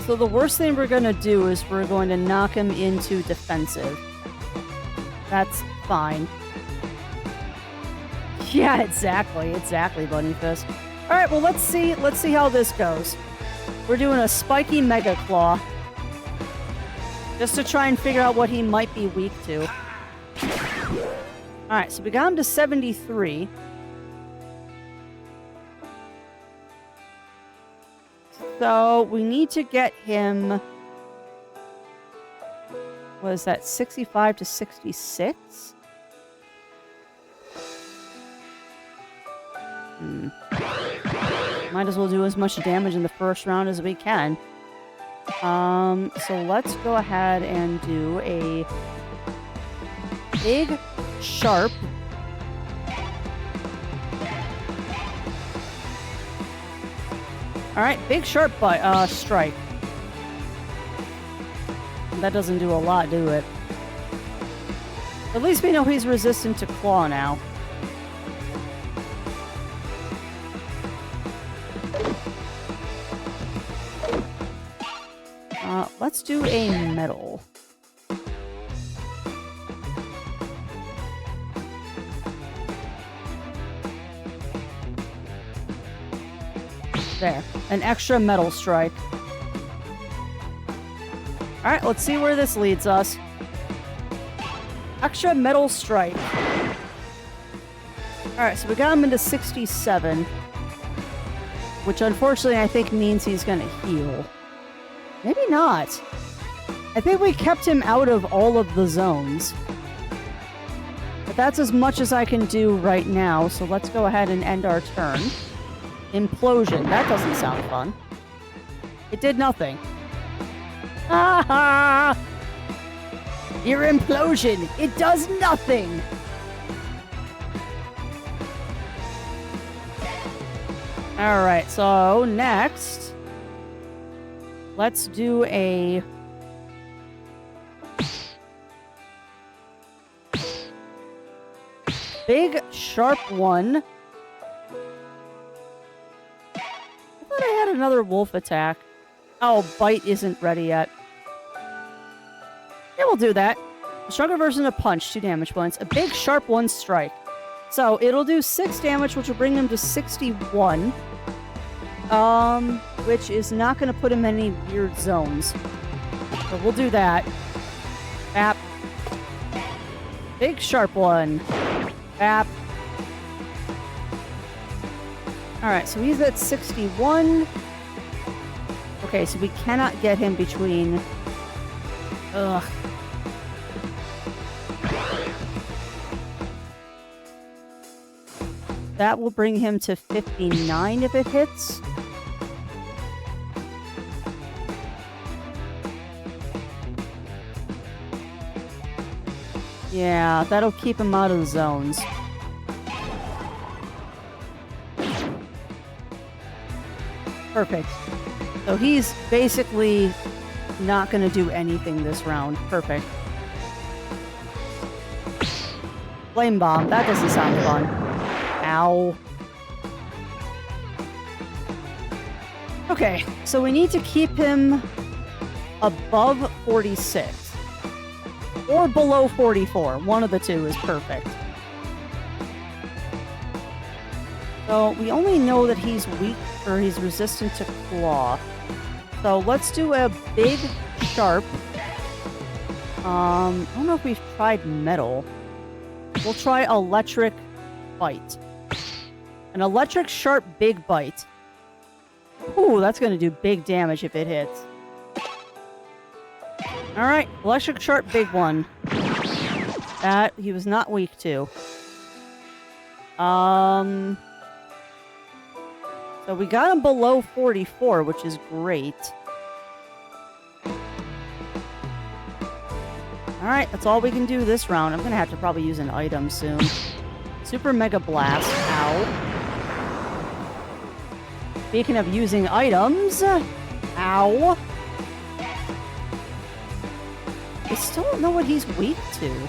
So the worst thing we're going to do is we're going to knock him into defensive. That's fine. Yeah, exactly, Bunny Fist. Alright, well let's see how this goes. We're doing a spiky Mega Claw. Just to try and figure out what he might be weak to. Alright, so we got him to 73. So we need to get him... What is that? 65 to 66? Might as well do as much damage in the first round as we can. So let's go ahead and do a big sharp. Alright, big sharp strike. That doesn't do a lot, do it? At least we know he's resistant to claw now. Let's do a metal. There. An extra metal strike. Alright, let's see where this leads us. Extra metal strike. Alright, so we got him into 67. Which unfortunately I think means he's gonna heal. Maybe not. I think we kept him out of all of the zones. But that's as much as I can do right now, so let's go ahead and end our turn. Implosion. That doesn't sound fun. It did nothing. Ah! Your implosion! It does nothing! Alright, so next... Let's do a... big, sharp one. I thought I had another wolf attack. Oh, bite isn't ready yet. Yeah, we'll do that. A stronger version of punch, 2 damage points. A big, sharp 1 strike. So, it'll do 6 damage, which will bring him to 61. Which is not going to put him in any weird zones. But we'll do that. Bap. Big, sharp 1. Bap. Alright, so he's at 61. Okay, so we cannot get him between... Ugh. That will bring him to 59 if it hits. Yeah, that'll keep him out of the zones. Perfect. So he's basically not going to do anything this round. Perfect. Flame Bomb. That doesn't sound fun. Ow. Okay, so we need to keep him above 46. Or below 44. One of the two is perfect. So we only know that he's weak, or he's resistant to claw. So let's do a big sharp. I don't know if we've tried metal. We'll try electric bite. An electric sharp big bite. Ooh, that's going to do big damage if it hits. Alright, electric sharp big one. That he was not weak to. So we got him below 44, which is great. Alright, that's all we can do this round. I'm going to have to probably use an item soon. Super Mega Blast. Ow. Speaking of using items... Ow. I still don't know what he's weak to.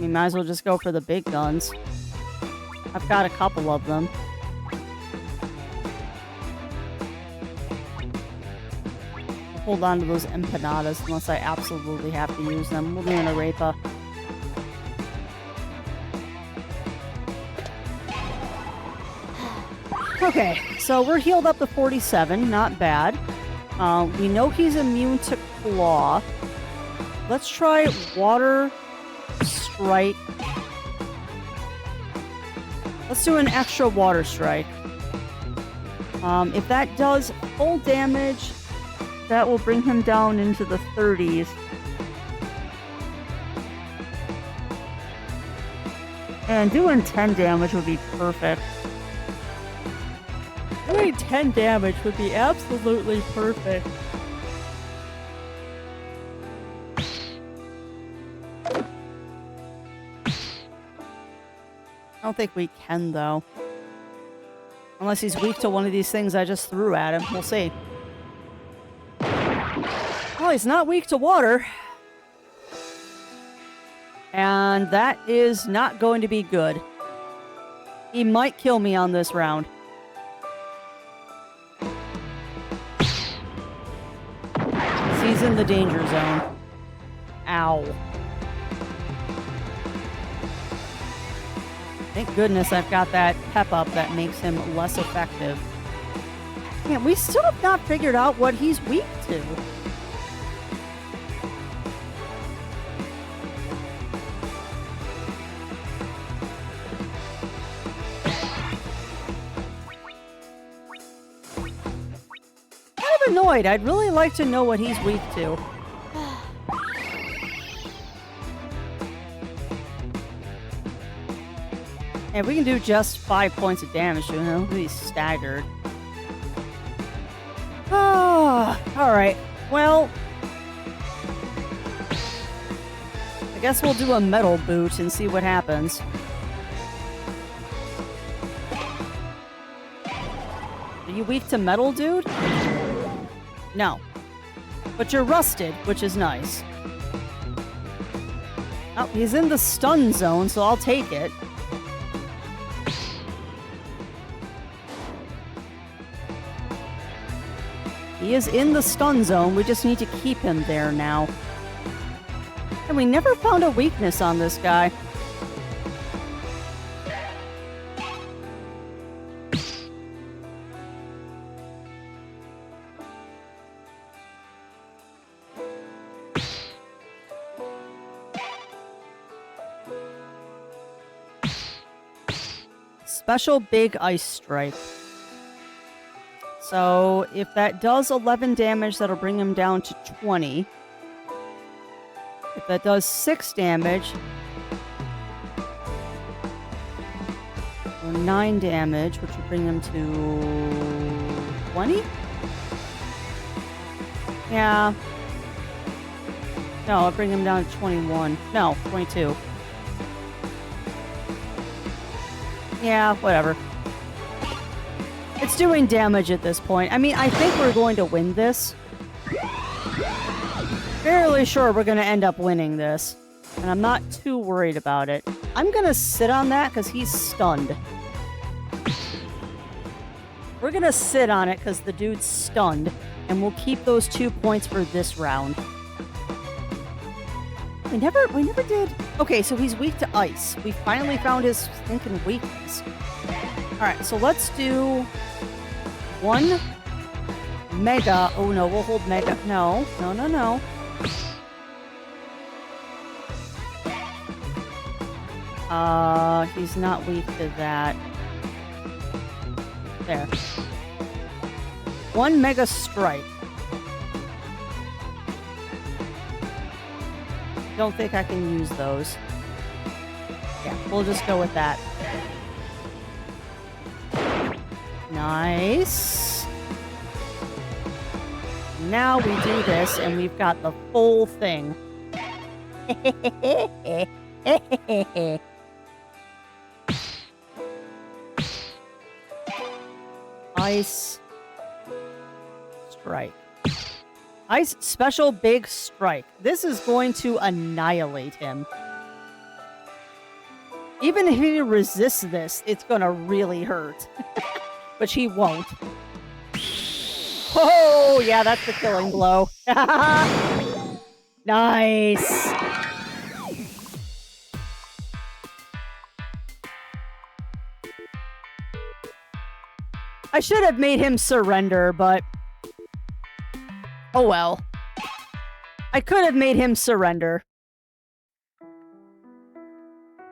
We might as well just go for the big guns. I've got a couple of them. I'll hold on to those empanadas unless I absolutely have to use them. We'll do an arepa. Okay, so we're healed up to 47. Not bad. We know he's immune to claw. Let's try water strike. Let's do an extra water strike. If that does full damage, that will bring him down into the 30s. And doing 10 damage would be perfect. Doing 10 damage would be absolutely perfect. I don't think we can, though. Unless he's weak to one of these things I just threw at him. We'll see. Well, he's not weak to water. And that is not going to be good. He might kill me on this round. He's in the danger zone. Ow. Thank goodness I've got that pep up that makes him less effective. Man, we still have not figured out what he's weak to. Kind of annoyed. I'd really like to know what he's weak to. And we can do just 5 points of damage to him. He'll be staggered. Oh, alright. Well, I guess we'll do a metal boot and see what happens. Are you weak to metal, dude? No. But you're rusted, which is nice. Oh, he's in the stun zone, so I'll take it. He is in the stun zone. We just need to keep him there now. And we never found a weakness on this guy. Special Big Ice Strike. So, if that does 11 damage, that'll bring him down to 20. If that does 6 damage... or 9 damage, which would bring him to 20? Yeah. No, I'll bring him down to 21. No, 22. Yeah, whatever. It's doing damage at this point. I mean, I think we're going to win this. Fairly sure we're going to end up winning this. And I'm not too worried about it. I'm going to sit on that because he's stunned. We're going to sit on it because the dude's stunned. And we'll keep those 2 points for this round. We never did. Okay, so he's weak to ice. We finally found his stinking weakness. Alright, so let's do 1 mega. Oh no, we'll hold mega. No. He's not weak to that. There. 1 mega strike. Don't think I can use those. Yeah, we'll just go with that. Nice. Now we do this, and we've got the full thing. Ice strike. Ice special big strike. This is going to annihilate him. Even if he resists this, it's going to really hurt. Which he won't. Oh, yeah, that's the killing blow. Nice. I should have made him surrender, but... oh well. I could have made him surrender.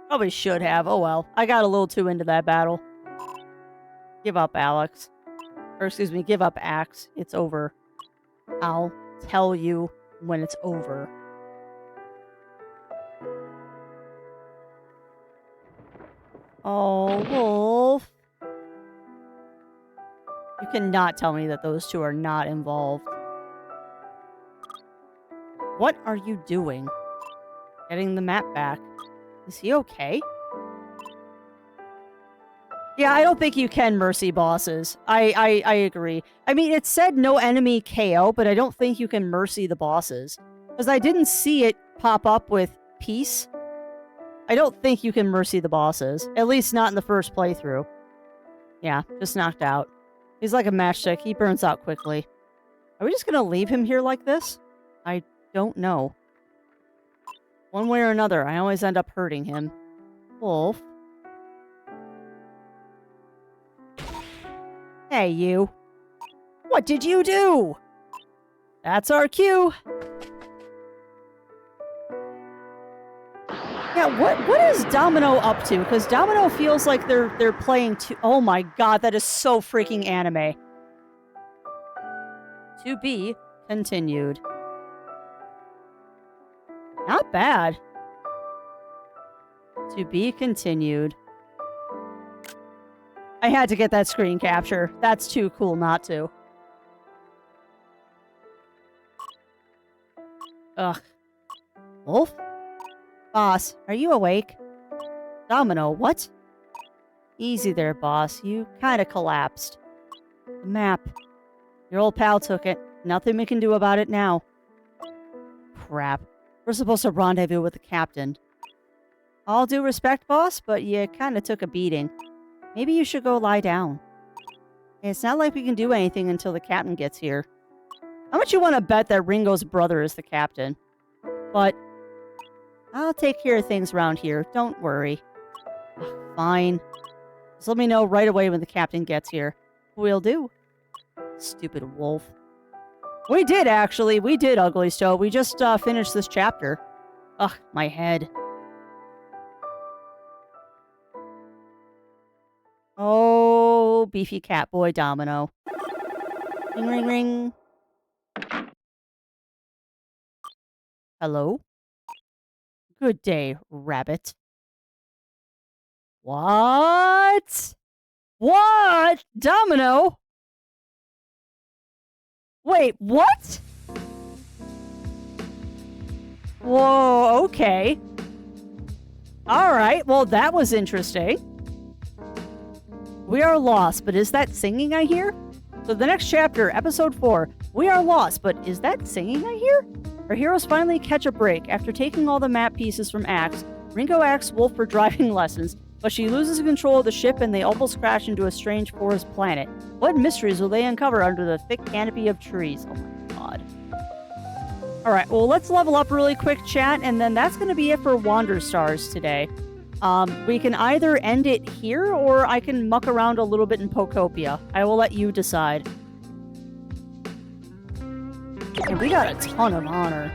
Probably should have. Oh well. I got a little too into that battle. Give up, Alex. Or excuse me, give up, Axe. It's over. I'll tell you when it's over. Oh, Wolf. You cannot tell me that those two are not involved. What are you doing? Getting the map back. Is he okay? Yeah, I don't think you can mercy bosses. I agree. I mean, it said no enemy KO, but I don't think you can mercy the bosses. Because I didn't see it pop up with peace. I don't think you can mercy the bosses. At least not in the first playthrough. Yeah, just knocked out. He's like a matchstick. He burns out quickly. Are we just going to leave him here like this? I don't know. One way or another, I always end up hurting him. Wolf. Hey, you. What did you do? That's our cue. Yeah, what is Domino up to? Because Domino feels like they're playing too... oh my god, that is so freaking anime. To be continued. Not bad. To be continued. I had to get that screen capture. That's too cool not to. Ugh. Wolf? Boss, are you awake? Domino, what? Easy there, boss. You kinda collapsed. The map. Your old pal took it. Nothing we can do about it now. Crap. We're supposed to rendezvous with the captain. All due respect, boss, but you kinda took a beating. Maybe you should go lie down. It's not like we can do anything until the captain gets here. How much you want to bet that Ringo's brother is the captain? But I'll take care of things around here. Don't worry. Ugh, fine. Just let me know right away when the captain gets here. Will do. Stupid wolf. We did, actually. We did, Ugly Stove. We just finished this chapter. Ugh, my head. Oh, beefy cat boy Domino. Ring, ring, ring. Hello? Good day, rabbit. What? What? Domino? Wait, what? Whoa, okay. Alright, well, that was interesting. We are lost, but is that singing I hear? So the next chapter, episode 4, we are lost, but is that singing I hear? Our heroes finally catch a break. After taking all the map pieces from Axe, Ringo asks Wolf for driving lessons, but she loses control of the ship and they almost crash into a strange forest planet. What mysteries will they uncover under the thick canopy of trees? Oh my god. Alright, well, let's level up really quick, chat, and then that's going to be it for Wanderstars today. We can either end it here, or I can muck around a little bit in Pokopia. I will let you decide. And we got a ton of honor.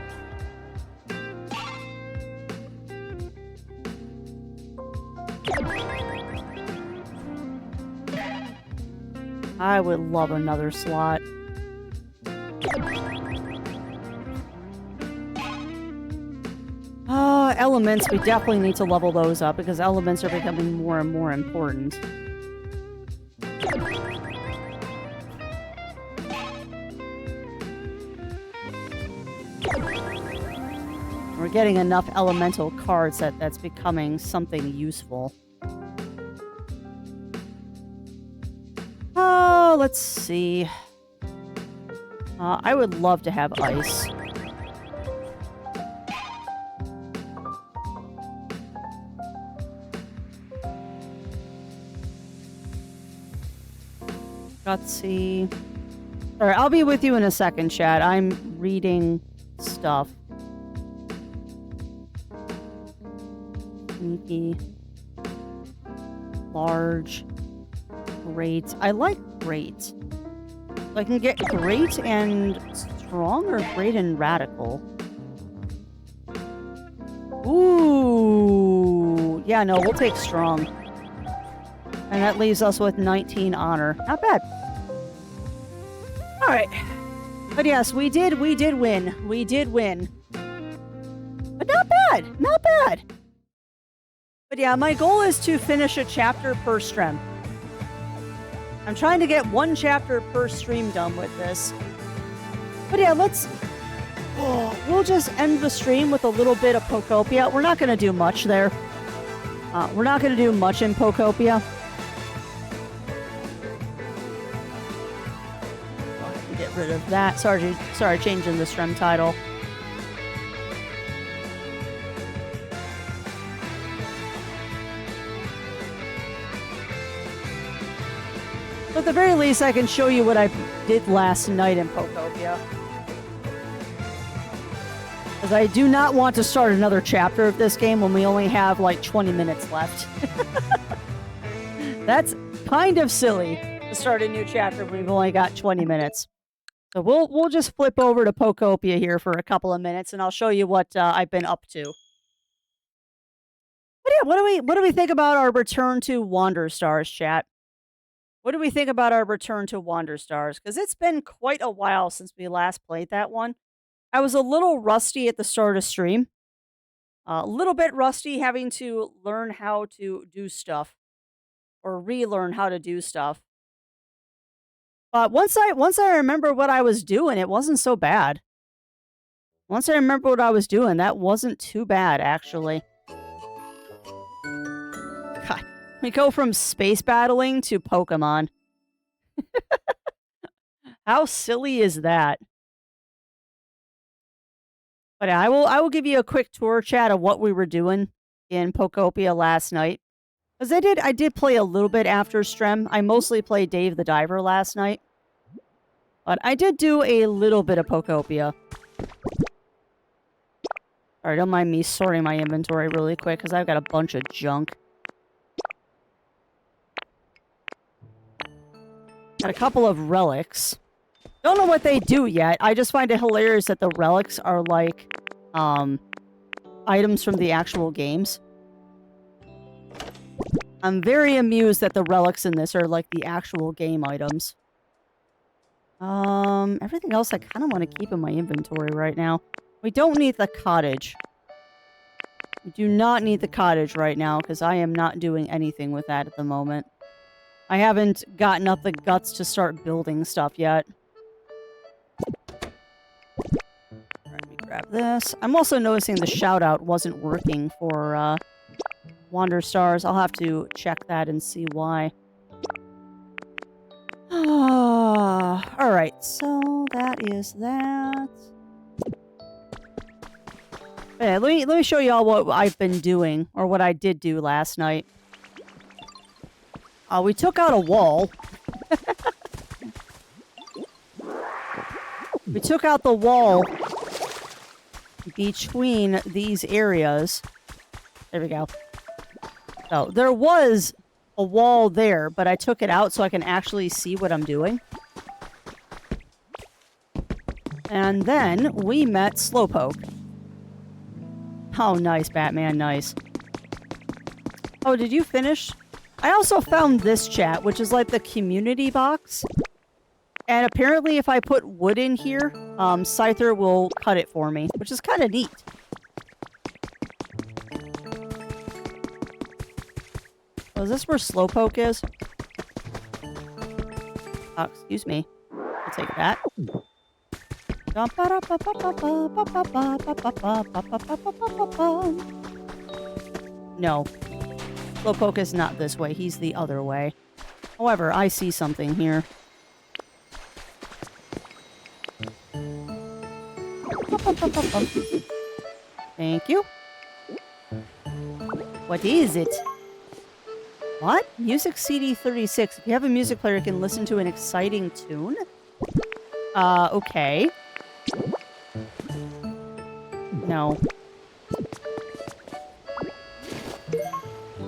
I would love another slot. Elements, we definitely need to level those up because elements are becoming more and more important. We're getting enough elemental cards that's becoming something useful. Let's see. I would love to have ice. Gutsy. Alright, I'll be with you in a second, chat. I'm reading stuff. Sneaky. Large. Great. I like great. So I can get great and strong, or great and radical? Ooh. Yeah, no, we'll take strong. And that leaves us with 19 honor. Not bad. Alright. But yes, we did win. We did win. But not bad. Not bad. But yeah, my goal is to finish a chapter per stream. I'm trying to get one chapter per stream done with this. But yeah, we'll just end the stream with a little bit of Pokopia. We're not going to do much there. We're not going to do much in Pokopia. Get rid of that. Sorry, changing the stream title. But at the very least, I can show you what I did last night in Pokopia. Because I do not want to start another chapter of this game when we only have like 20 minutes left. That's kind of silly to start a new chapter when we've only got 20 minutes. So we'll just flip over to Pokopia here for a couple of minutes, and I'll show you what I've been up to. But yeah, what do we think about our return to Wanderstars, chat? What do we think about our return to Wanderstars? Because it's been quite a while since we last played that one. I was a little rusty at the start of stream. A little bit rusty having to learn how to do stuff. Or relearn how to do stuff. But once I remember what I was doing, it wasn't so bad. Once I remember what I was doing, that wasn't too bad, actually. God, we go from space battling to Pokemon. How silly is that? But I will give you a quick tour, chat, of what we were doing in Pokopia last night. Because I did play a little bit after stream. I mostly played Dave the Diver last night. But I did do a little bit of Pokopia. Alright, don't mind me sorting my inventory really quick, because I've got a bunch of junk. Got a couple of relics. Don't know what they do yet. I just find it hilarious that the relics are like, items from the actual games. I'm very amused that the relics in this are like the actual game items. Everything else I kind of want to keep in my inventory right now. We don't need the cottage. We do not need the cottage right now, because I am not doing anything with that at the moment. I haven't gotten up the guts to start building stuff yet. Let me grab this. I'm also noticing the shout-out wasn't working for Wander Stars. I'll have to check that and see why. Alright, so that is that. Yeah, let me show you all what I've been doing, or what I did do last night. We took out a wall. We took out the wall between these areas. There we go. So, there was a wall there, but I took it out so I can actually see what I'm doing. And then we met Slowpoke. Oh, nice, Batman, nice. Oh, did you finish? I also found this chat, which is like the community box. And apparently if I put wood in here, Scyther will cut it for me, which is kind of neat. Oh, is this where Slowpoke is? Oh, excuse me. I'll take that. No. Slowpoke is not this way. He's the other way. However, I see something here. Thank you. What is it? What? Music CD 36. If you have a music player, you can listen to an exciting tune? Okay. No.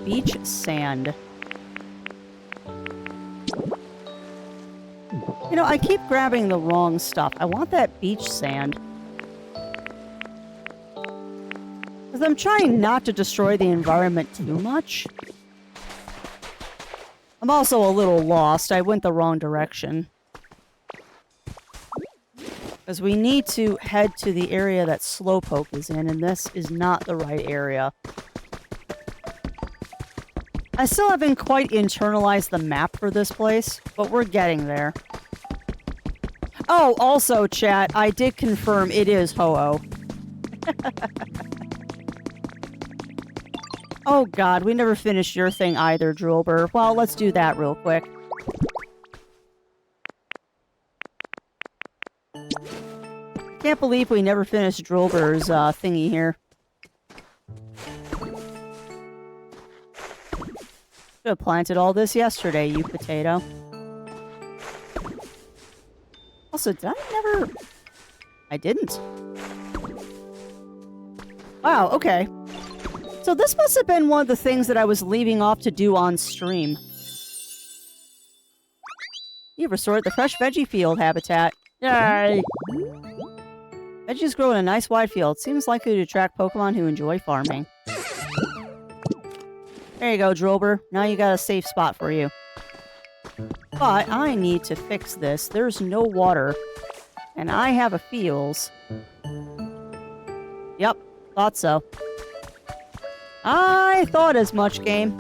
Beach sand. You know, I keep grabbing the wrong stuff. I want that beach sand. Because I'm trying not to destroy the environment too much. I'm also a little lost. I went the wrong direction. Because we need to head to the area that Slowpoke is in, and this is not the right area. I still haven't quite internalized the map for this place, but we're getting there. Oh, also, chat, I did confirm it is Ho-Oh. Oh god, we never finished your thing either, Droolber. Well, let's do that real quick. Can't believe we never finished Droolber's thingy here. Should have planted all this yesterday, you potato. Also, did I never... I didn't. Wow, okay. So this must have been one of the things that I was leaving off to do on stream. You've restored the fresh veggie field habitat. Yay! Veggies grow in a nice wide field. Seems likely to attract Pokemon who enjoy farming. There you go, Droolber. Now you got a safe spot for you. But I need to fix this. There's no water. And I have a feels. Yep, thought so. I thought as much, game.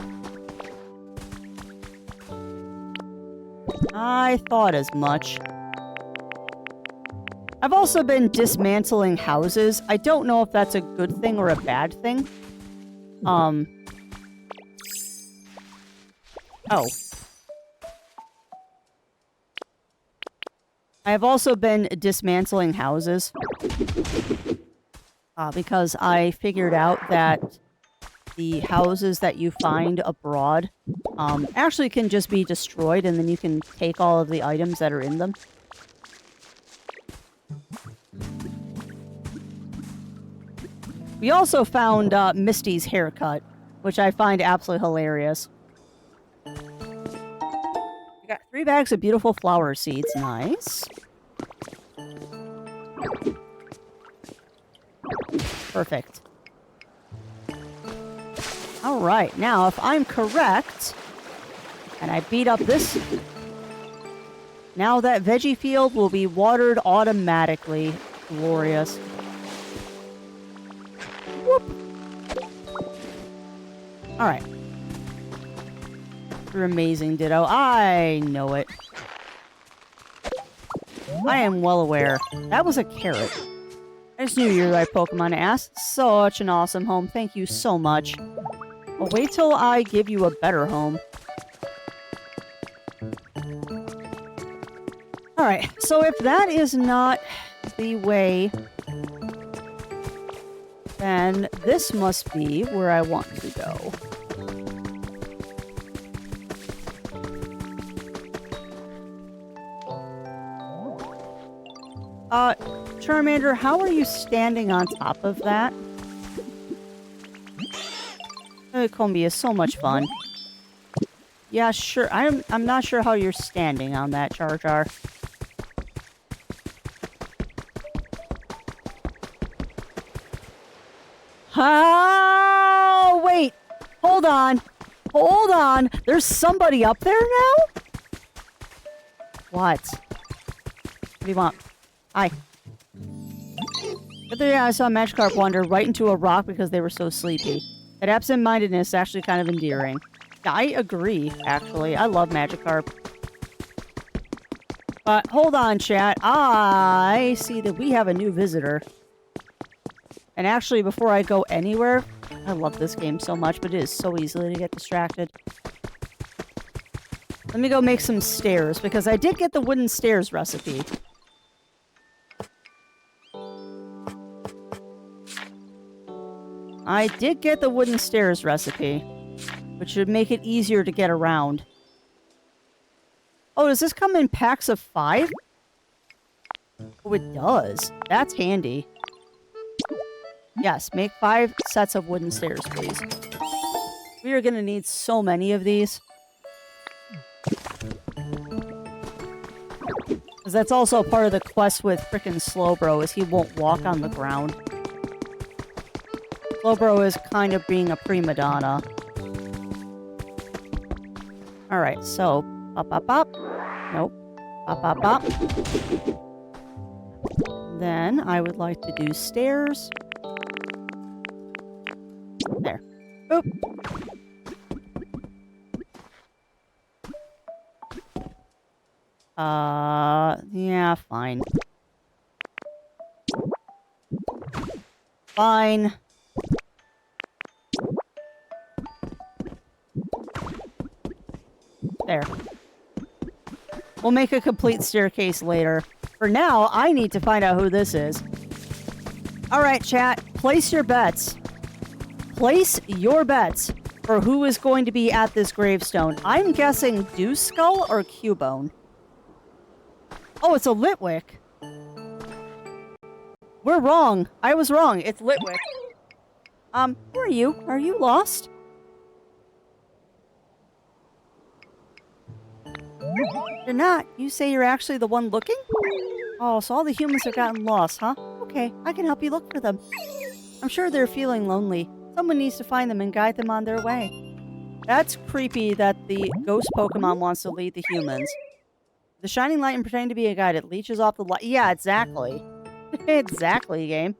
I thought as much. I've also been dismantling houses. I don't know if that's a good thing or a bad thing. Oh. I have also been dismantling houses. Because I figured out that the houses that you find abroad actually can just be destroyed, and then you can take all of the items that are in them. We also found Misty's haircut, which I find absolutely hilarious. We got 3 bags of beautiful flower seeds. Nice. Perfect. Alright, now if I'm correct, and I beat up this, now that veggie field will be watered automatically. Glorious. Whoop. Alright. You're amazing, Ditto. I know it. I am well aware. That was a carrot. I just knew you were the right Pokemon to ask. Such an awesome home. Thank you so much. Well, wait till I give you a better home. Alright, so if that is not the way, then this must be where I want to go. Charmander, how are you standing on top of that? Combee is so much fun. Yeah, sure. I'm not sure how you're standing on that, Char Char. Oh, wait. Hold on. Hold on. There's somebody up there now? What? What do you want? Hi. But there, I saw Magikarp wander right into a rock because they were so sleepy. That absent-mindedness is actually kind of endearing. I agree, actually. I love Magikarp. But hold on, chat. I see that we have a new visitor. And actually, before I go anywhere, I love this game so much, but it is so easy to get distracted. Let me go make some stairs, because I did get the wooden stairs recipe. I did get the wooden stairs recipe, which should make it easier to get around. Oh, does this come in packs of 5? Oh, it does. That's handy. Yes, make 5 sets of wooden stairs, please. We are going to need so many of these. Because that's also part of the quest with frickin' Slowbro, is he won't walk on the ground. Slowbro is kind of being a prima donna. Alright, so... Bop, bop, bop. Nope. Bop, bop, bop. Then, I would like to do stairs. There. Boop. Yeah, fine. Fine. There. We'll make a complete staircase later. For now, I need to find out who this is. Alright, chat. Place your bets. Place your bets for who is going to be at this gravestone. I'm guessing Dewskull or Cubone. Oh, it's a Litwick. We're wrong. I was wrong. It's Litwick. Who are you? Are you lost? You're not. You say you're actually the one looking? Oh, so all the humans have gotten lost, huh? Okay, I can help you look for them. I'm sure they're feeling lonely. Someone needs to find them and guide them on their way. That's creepy that the ghost Pokemon wants to lead the humans. The shining light and pretending to be a guide, it leeches off the light. Yeah, exactly. Exactly, game.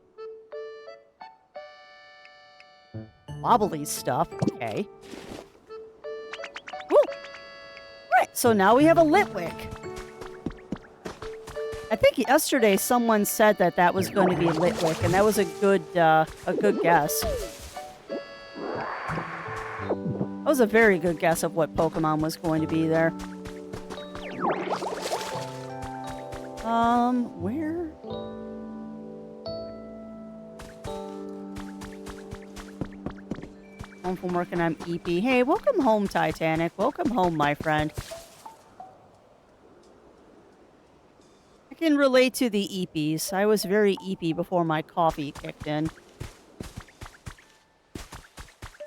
Wobbly stuff. Okay. Woo! Right, so now we have a Litwick. I think yesterday someone said that that was going to be Litwick, and that was a good guess. That was a very good guess of what Pokemon was going to be there. Where? Home from work and I'm Eepy. Hey, welcome home, Titanic. Welcome home, my friend. I can relate to the Eepies. I was very Eepy before my coffee kicked in.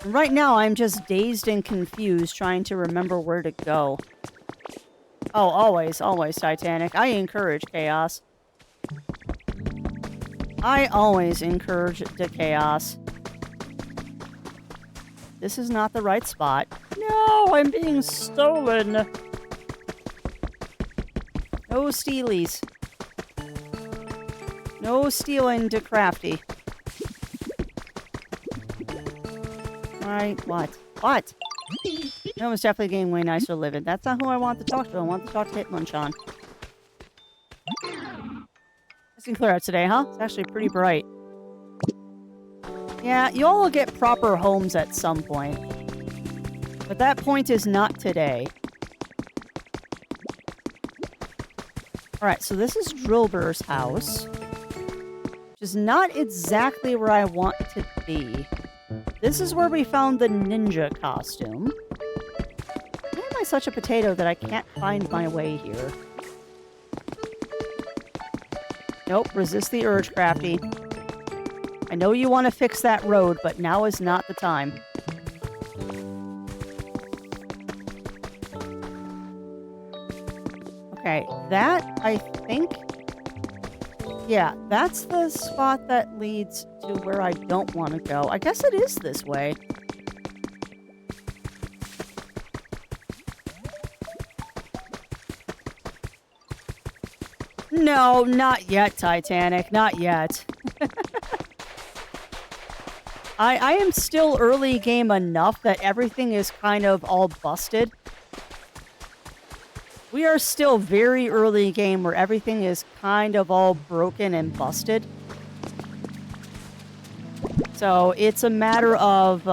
And right now, I'm just dazed and confused trying to remember where to go. Oh, always, always, Titanic. I encourage chaos. I always encourage the chaos. This is not the right spot. No, I'm being stolen. No stealies. No stealing to Crafty. Alright, what? What? It was definitely getting way nicer living. That's not who I want to talk to. I want to talk to Hitmonchan. It's been clear out today, huh? It's actually pretty bright. Yeah, you all will get proper homes at some point. But that point is not today. Alright, so this is Drilbur's house. Which is not exactly where I want to be. This is where we found the ninja costume. Why am I such a potato that I can't find my way here? Nope, resist the urge, Crafty. I know you want to fix that road, but now is not the time. Okay, that, I think... Yeah, that's the spot that leads to where I don't want to go. I guess it is this way. No, not yet, Titanic. Not yet. I am still early game enough that everything is kind of all busted. We are still very early game where everything is kind of all broken and busted. So it's a matter of,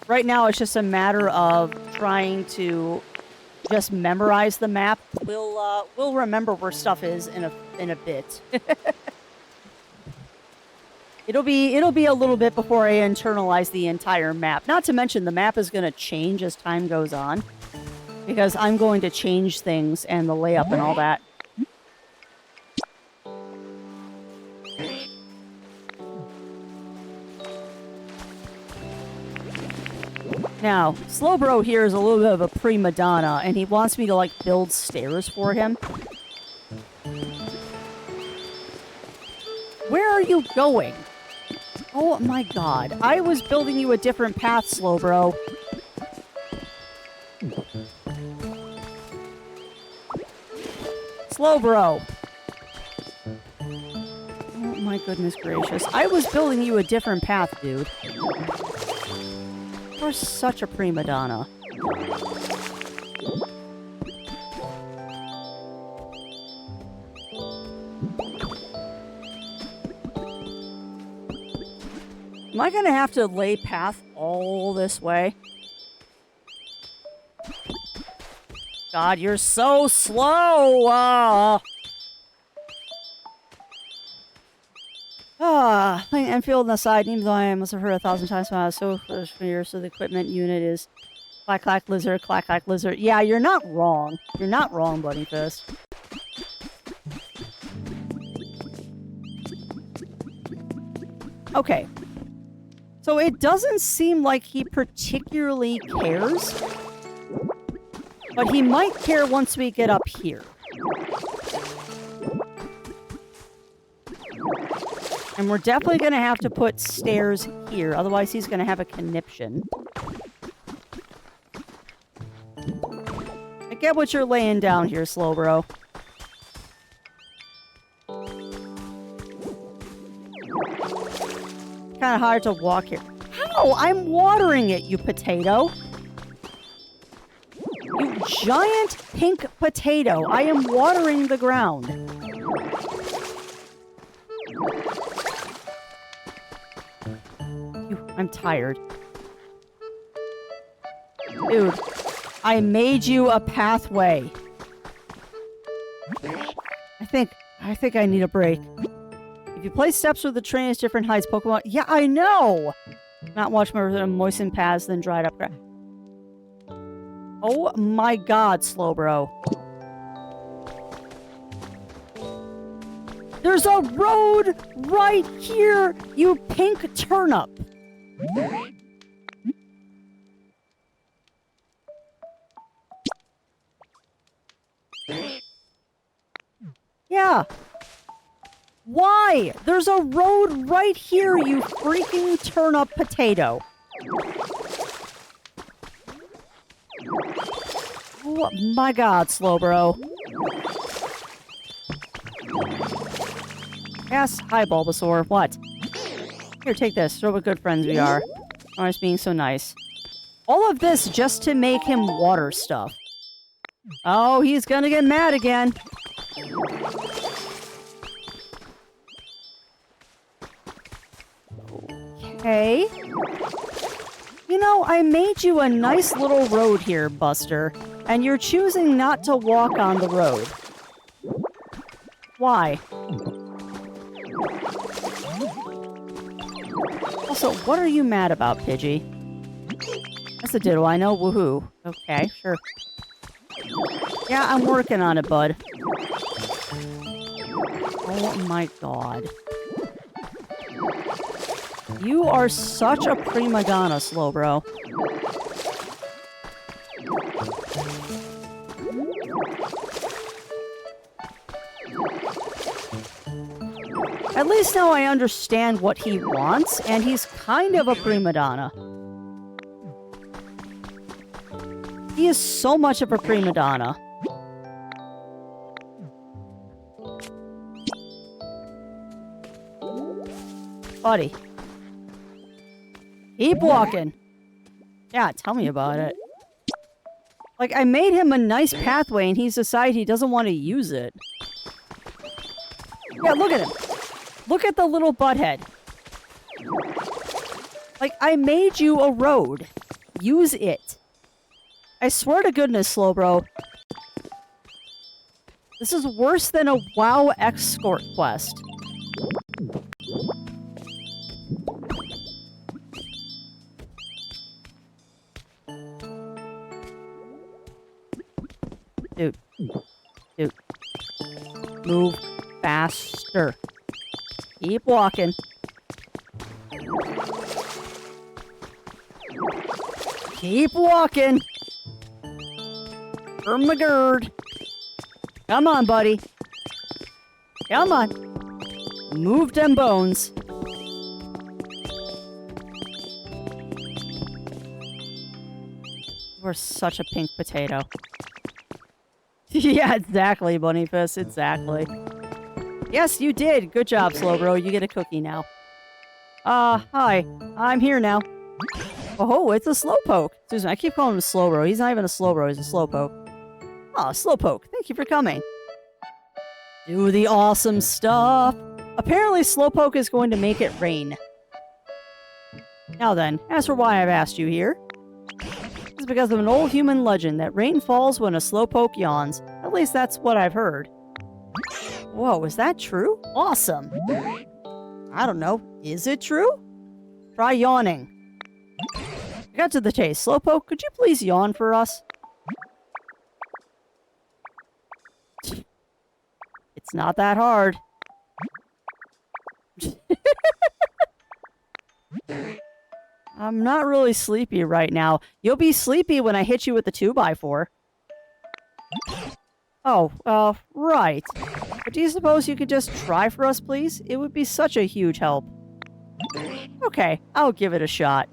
right now it's just a matter of trying to just memorize the map. We'll remember where stuff is in a bit. It'll be a little bit before I internalize the entire map. Not to mention the map is going to change as time goes on. Because I'm going to change things and the layup and all that. Now, Slowbro here is a little bit of a prima donna, and he wants me to, like, build stairs for him. Where are you going? Oh my god. I was building you a different path, Slowbro. Slowbro. Oh my goodness gracious. I was building you a different path, dude. You're such a prima donna. Am I gonna have to lay path all this way? God, you're so slow! Enfield on the side, even though I must have heard 1,000 times when I was so familiar, so the equipment unit is clack clack lizard, clack clack lizard. Yeah, you're not wrong. You're not wrong, Bloody Fist. Okay. So it doesn't seem like he particularly cares. But he might care once we get up here. And we're definitely going to have to put stairs here. Otherwise, he's going to have a conniption. I get what you're laying down here, Slowbro. Kind of hard to walk here. How? I'm watering it, you potato. You giant pink potato. I am watering the ground. I'm tired. Dude, I made you a pathway. I think I need a break. If you place steps where the train is different heights, Pokemon... Yeah, I know! Not much more than moistened paths than dried up grass. Oh my god, Slowbro. There's a road right here, you pink turnip! Yeah. Why? There's a road right here, you freaking turnip potato. Oh my god, Slowbro. Yes, hi Bulbasaur. What? Here, take this. Show what good friends we are. Always being so nice. All of this just to make him water stuff. Oh, he's gonna get mad again. Okay. You know, I made you a nice little road here, Buster, and you're choosing not to walk on the road. Why? Also, what are you mad about, Pidgey? That's a diddle, I know, woohoo. Okay, sure. Yeah, I'm working on it, bud. Oh my god. You are such a prima donna, Slowbro. At least now I understand what he wants, and he's kind of a prima donna. He is so much of a prima donna. Buddy. Keep walking. Yeah, tell me about it. Like, I made him a nice pathway, and he's decided he doesn't want to use it. Yeah, look at him. Look at the little butthead. Like, I made you a road. Use it. I swear to goodness, Slowbro. This is worse than a WoW escort quest. Dude. Dude. Move faster. Keep walking. Keep walking. Ermagerd. Come on, buddy. Come on. Move them bones. We're such a pink potato. Yeah, exactly, Bunnyfist. Exactly. Yes, you did. Good job, Slowbro. You get a cookie now. Hi. I'm here now. Oh, it's a Slowpoke. Excuse me, I keep calling him Slowbro. He's not even a Slowbro, he's a Slowpoke. Oh, Slowpoke, thank you for coming. Do the awesome stuff. Apparently, Slowpoke is going to make it rain. Now then, as for why I've asked you here, it's because of an old human legend that rain falls when a Slowpoke yawns. At least that's what I've heard. Whoa, is that true? Awesome. I don't know. Is it true? Try yawning. Got to the chase. Slowpoke, could you please yawn for us? It's not that hard. I'm not really sleepy right now. You'll be sleepy when I hit you with the 2x4. Oh, right. But do you suppose you could just try for us, please? It would be such a huge help. Okay, I'll give it a shot.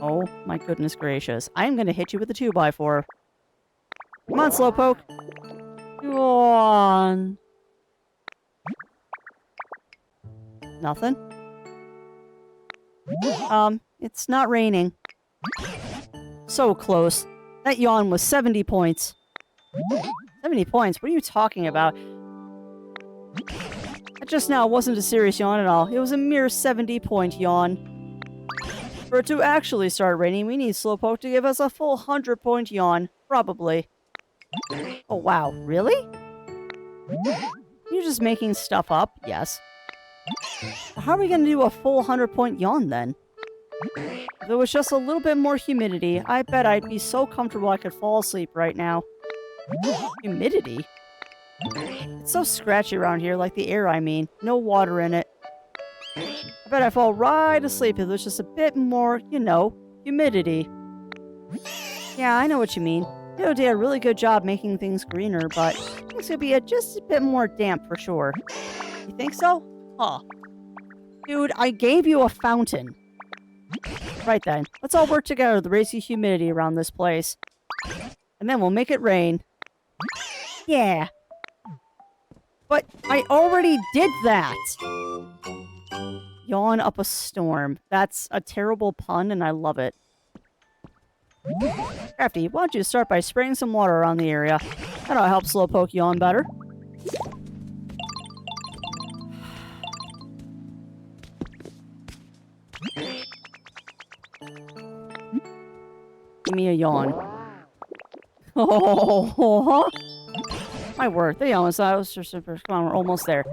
Oh, my goodness gracious. I am going to hit you with a 2x4. Come on, Slowpoke. Go on. Nothing? It's not raining. So close. That yawn was 70 points. 70 points? What are you talking about? That just now wasn't a serious yawn at all. It was a mere 70-point yawn. For it to actually start raining, we need Slowpoke to give us a full 100-point yawn. Probably. Oh, wow. Really? You're just making stuff up? Yes. How are we going to do a full 100-point yawn, then? If there was just a little bit more humidity, I bet I'd be so comfortable I could fall asleep right now. Humidity? It's so scratchy around here, like the air, I mean. No water in it. I bet I'd fall right asleep if there's just a bit more, you know, humidity. Yeah, I know what you mean. You did a really good job making things greener, but things could be just a bit more damp for sure. You think so? Huh. Dude, I gave you a fountain. Right then, let's all work together to raise the humidity around this place. And then we'll make it rain. Yeah. But I already did that. yawn up a storm. That's a terrible pun, and I love it. Crafty, why don't you start by spraying some water around the area? That'll help Slowpoke yawn better. Give me a yawn. Oh, my word. The yawn was super. Come on, we're almost there.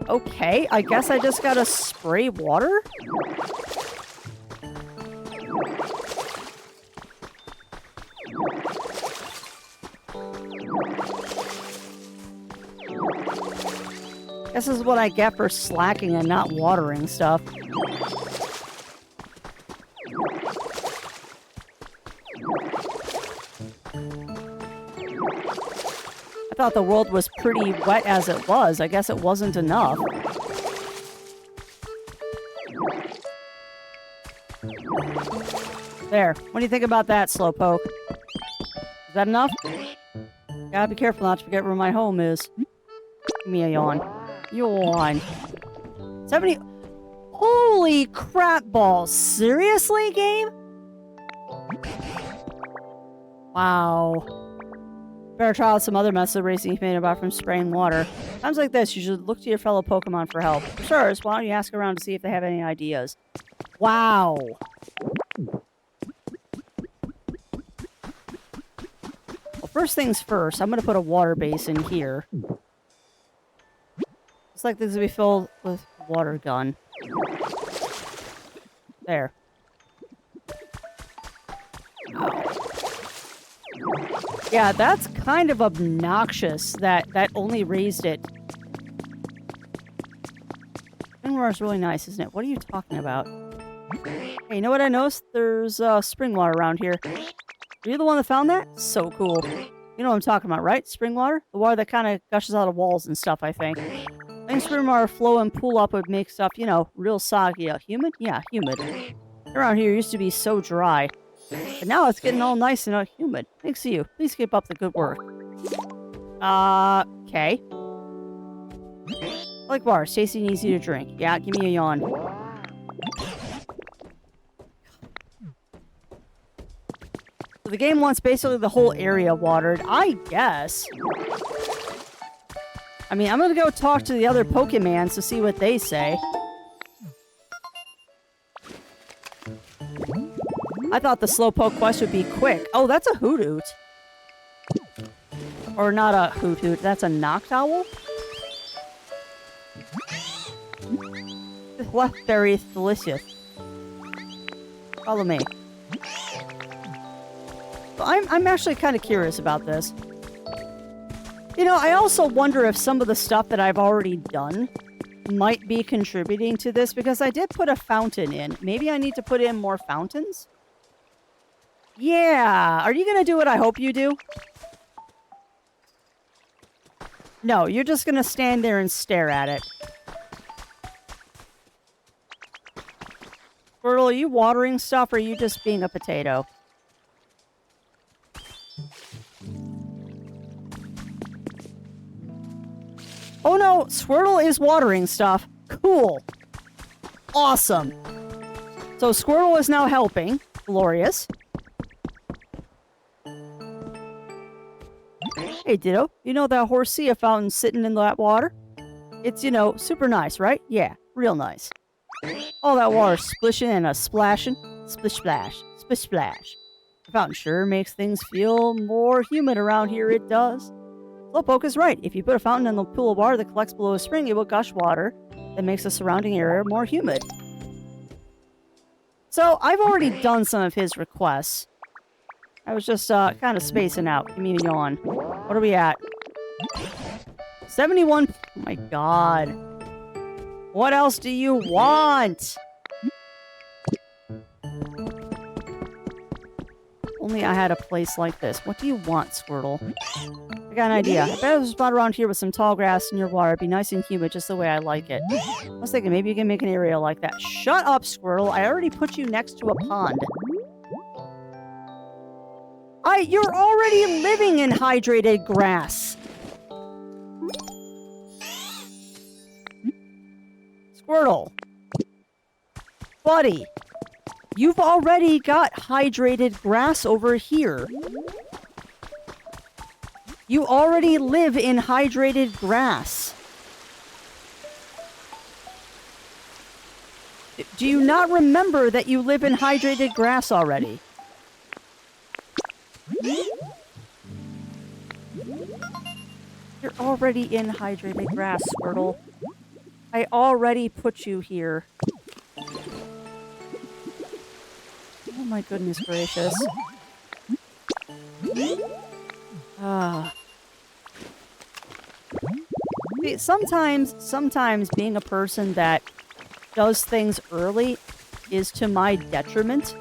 Okay, I guess I just gotta spray water? This is what I get for slacking and not watering stuff. I thought the world was pretty wet as it was. I guess it wasn't enough. There. What do you think about that, Slowpoke? Is that enough? Gotta be careful not to forget where my home is. Give me a yawn. Yawn. 70... Holy crap balls. Seriously, game? Wow. Better try out some other methods of racing you've made about from spraying water. Times like this, you should look to your fellow Pokemon for help. For starters, why don't you ask around to see if they have any ideas? Wow. Well, first things first, I'm going to put a water basin here. It's like this will be filled with water gun. There. Yeah, that's kind of obnoxious that only raised it. Spring is really nice, isn't it? What are you talking about? Hey, you know what I noticed? There's spring water around here. Are you the one that found that? So cool. You know what I'm talking about, right? Spring water? The water that kind of gushes out of walls and stuff, I think. Letting spring water flow and pool up would make stuff, you know, real soggy. Humid? Yeah, humid. Around here used to be so dry. But now it's getting all nice and humid. Thanks to you. Please keep up the good work. Okay. Like water, tasty and easy to drink. Yeah, give me a yawn. So the game wants basically the whole area watered, I guess. I mean, I'm gonna go talk to the other Pokemans to see what they say. I thought the Slowpoke quest would be quick. Oh, that's a Hoothoot. Or not a Hoothoot, that's a Noctowl? This blackberry is delicious. Follow me. So I'm actually kind of curious about this. You know, I also wonder if some of the stuff that I've already done might be contributing to this, because I did put a fountain in. Maybe I need to put in more fountains? Yeah! Are you gonna do what I hope you do? No, you're just gonna stand there and stare at it. Squirtle, are you watering stuff, or are you just being a potato? Oh no, Squirtle is watering stuff. Cool. Awesome. So Squirtle is now helping. Glorious. Hey Ditto, you know that Horsia fountain sitting in that water? It's, you know, super nice, right? Yeah, real nice. All that water splishing and a splashing. Splish splash. Splish splash. The fountain sure makes things feel more humid around here, it does. Slowpoke is right. If you put a fountain in the pool of water that collects below a spring, it will gush water that makes the surrounding area more humid. So, I've already done some of his requests. I was just kind of spacing out. Give me a yawn. What are we at? 71. Oh my god. What else do you want? Only I had a place like this. What do you want, Squirtle? I got an idea. I bet there's a spot around here with some tall grass near water. It'd be nice and humid just the way I like it. I was thinking maybe you can make an area like that. Shut up, Squirtle. I already put you next to a pond. You're already living in hydrated grass. Squirtle. Buddy. You've already got hydrated grass over here. You already live in hydrated grass. Do you not remember that you live in hydrated grass already? You're already in hydrated grass, Squirtle. I already put you here. Oh my goodness gracious. Ah. See, sometimes being a person that does things early is to my detriment.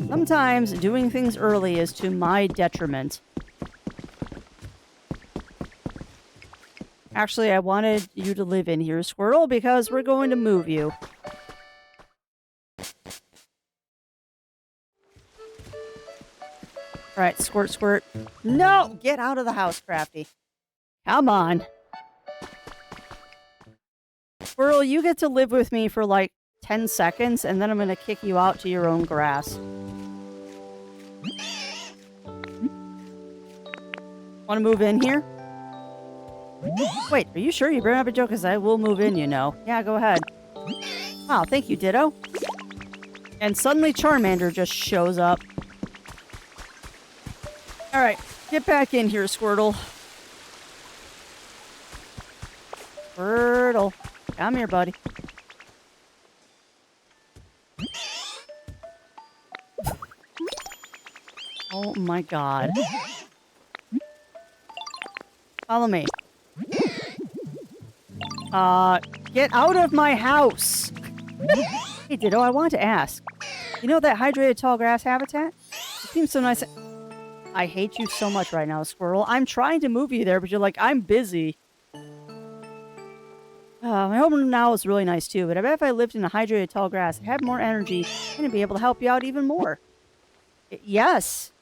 Sometimes doing things early is to my detriment. Actually, I wanted you to live in here, Squirtle, because we're going to move you. Alright, squirt, squirt. No! Get out of the house, Crafty. Come on. Squirrel, you get to live with me for like 10 seconds, and then I'm going to kick you out to your own grass. Want to move in here? Wait, are you sure you bring up a joke? Because I will move in, you know. Yeah, go ahead. Oh, thank you, Ditto. And suddenly Charmander just shows up. Alright, get back in here, Squirtle. Squirtle. Come here, buddy. Oh my god. Follow me. Get out of my house! Hey, Ditto, I wanted to ask. You know that hydrated tall grass habitat? It seems so nice. I hate you so much right now, Squirrel. I'm trying to move you there, but you're like, I'm busy. My home now is really nice too, but I bet if I lived in a hydrated tall grass, I'd have more energy and I'd be able to help you out even more. Yes.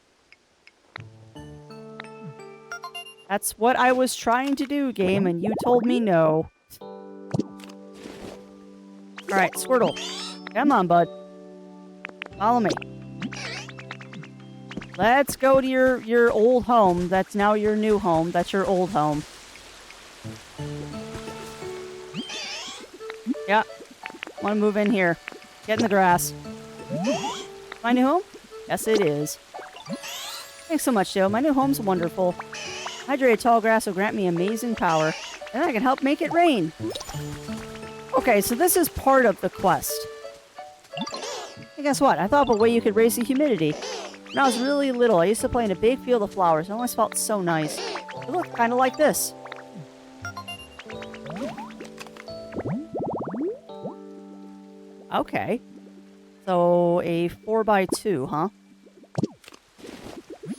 That's what I was trying to do, game, and you told me no. Alright, Squirtle. Come on, bud. Follow me. Let's go to your old home. That's now your new home. That's your old home. Yeah. Want to move in here. Get in the grass. My new home? Yes, it is. Thanks so much, Joe. My new home's wonderful. Hydrated tall grass will grant me amazing power, and I can help make it rain. Okay, so this is part of the quest. Hey, guess what? I thought of a way you could raise the humidity. When I was really little, I used to play in a big field of flowers. It always felt so nice. It looked kind of like this. Okay. So, a 4x2, huh?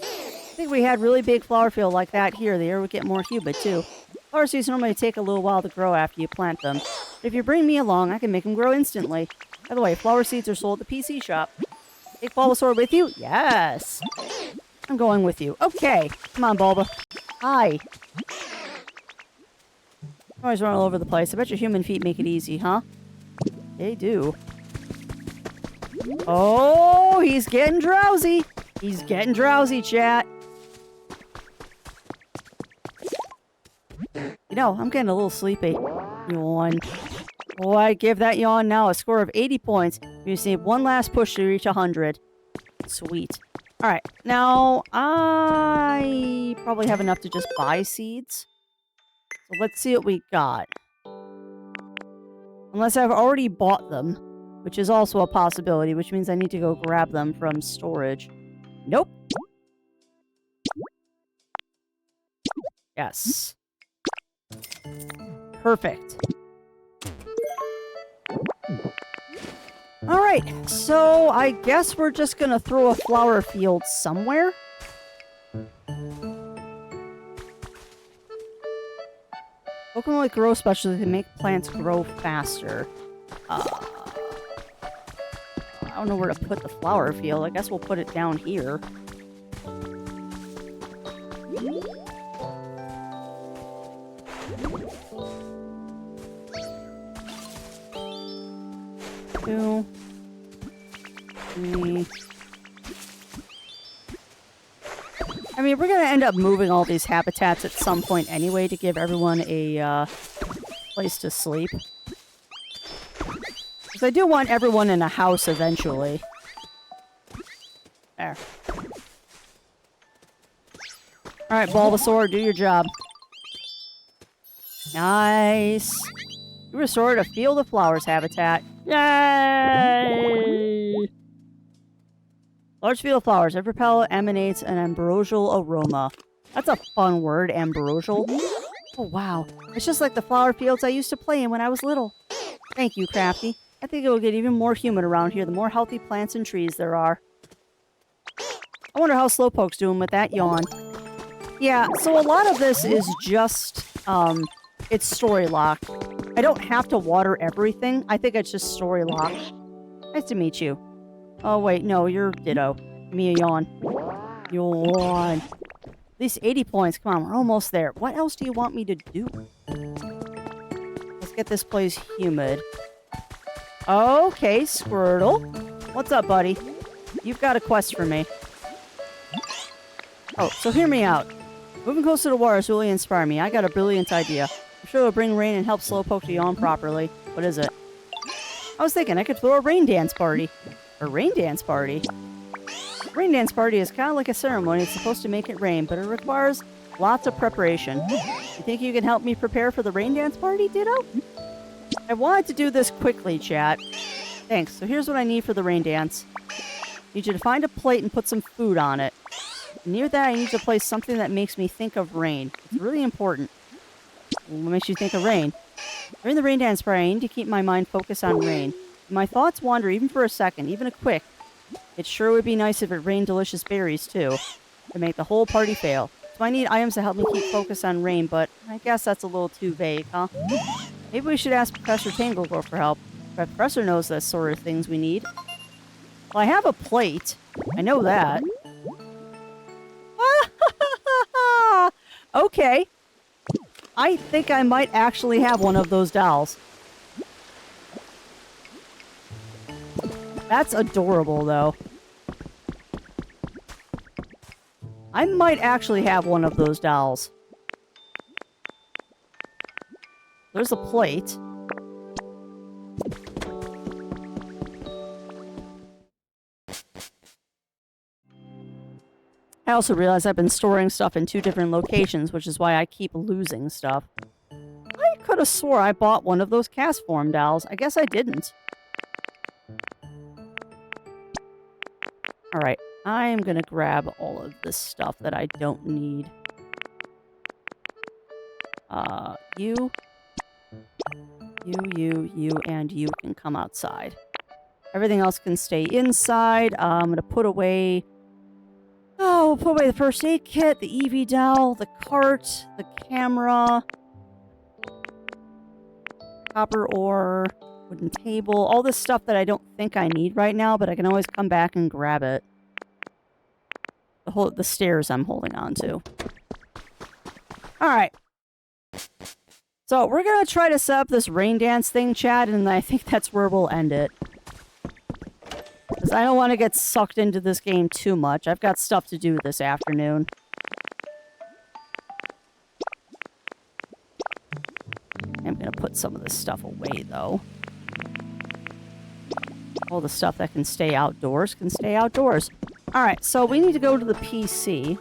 I think we had really big flower field like that here. The air would get more humid, too. Flower seeds normally take a little while to grow after you plant them. But if you bring me along, I can make them grow instantly. By the way, flower seeds are sold at the PC shop. Take Bulbasaur with you? Yes! I'm going with you. Okay. Come on, Bulba. Hi. Always run all over the place. I bet your human feet make it easy, huh? They do. Oh, he's getting drowsy. He's getting drowsy, chat. You know, I'm getting a little sleepy. Yawn. Oh, I give that yawn now a score of 80 points. You just need one last push to reach 100. Sweet. Alright, now I probably have enough to just buy seeds. So let's see what we got. Unless I've already bought them, which is also a possibility, which means I need to go grab them from storage. Nope. Yes. Perfect. Alright, so I guess we're just gonna throw a flower field somewhere. Pokemon with grow specialty can make plants grow faster. I don't know where to put the flower field. I guess we'll put it down here. Two, three. I mean, we're going to end up moving all these habitats at some point anyway to give everyone a place to sleep. Because I do want everyone in a house eventually. There. Alright, Bulbasaur, do your job. Nice. You restored a Field of Flowers habitat. Yay! Large field of flowers. Every petal emanates an ambrosial aroma. That's a fun word, ambrosial. Oh, wow. It's just like the flower fields I used to play in when I was little. Thank you, Crafty. I think it will get even more humid around here the more healthy plants and trees there are. I wonder how Slowpoke's doing with that yawn. Yeah, so a lot of this is just, it's story lock. I don't have to water everything. I think it's just story lock. Nice to meet you. Oh, wait, no, you're Ditto. Give me a yawn. Yawn. At least 80 points. Come on, we're almost there. What else do you want me to do? Let's get this place humid. Okay, Squirtle. What's up, buddy? You've got a quest for me. Oh, so hear me out. Moving close to the water is really inspiring me. I got a brilliant idea. I'm sure it'll bring rain and help Slowpoke to yawn properly. What is it? I was thinking I could throw a rain dance party. A rain dance party? Rain dance party is kind of like a ceremony. It's supposed to make it rain, but it requires lots of preparation. You think you can help me prepare for the rain dance party, Ditto? I wanted to do this quickly, chat. Thanks. So here's what I need for the rain dance. I need you to find a plate and put some food on it. Near that, I need to place something that makes me think of rain. It's really important. What makes you think of rain? During the rain dance party, I need to keep my mind focused on rain. If my thoughts wander even for a second, even a quick, it sure would be nice if it rained delicious berries, too, to make the whole party fail. So I need items to help me keep focus on rain, but I guess that's a little too vague, huh? Maybe we should ask Professor Tanglecore for help. The professor knows the sort of things we need. Well, I have a plate. I know that. Okay. I think I might actually have one of those dolls. That's adorable, though. I might actually have one of those dolls. There's a plate. I also realize I've been storing stuff in 2 different locations, which is why I keep losing stuff. I could have swore I bought one of those cast form dolls. I guess I didn't. Alright, I'm gonna grab all of this stuff that I don't need. You, and you can come outside. Everything else can stay inside. I'm gonna put away... Oh, we'll put away the first aid kit, the Eevee doll, the cart, the camera, copper ore, wooden table, all this stuff that I don't think I need right now, but I can always come back and grab it. The stairs I'm holding on to. Alright. So, we're gonna try to set up this rain dance thing, Chad, and I think that's where we'll end it. Because I don't want to get sucked into this game too much. I've got stuff to do this afternoon. I'm going to put some of this stuff away, though. All the stuff that can stay outdoors can stay outdoors. Alright, so we need to go to the PC.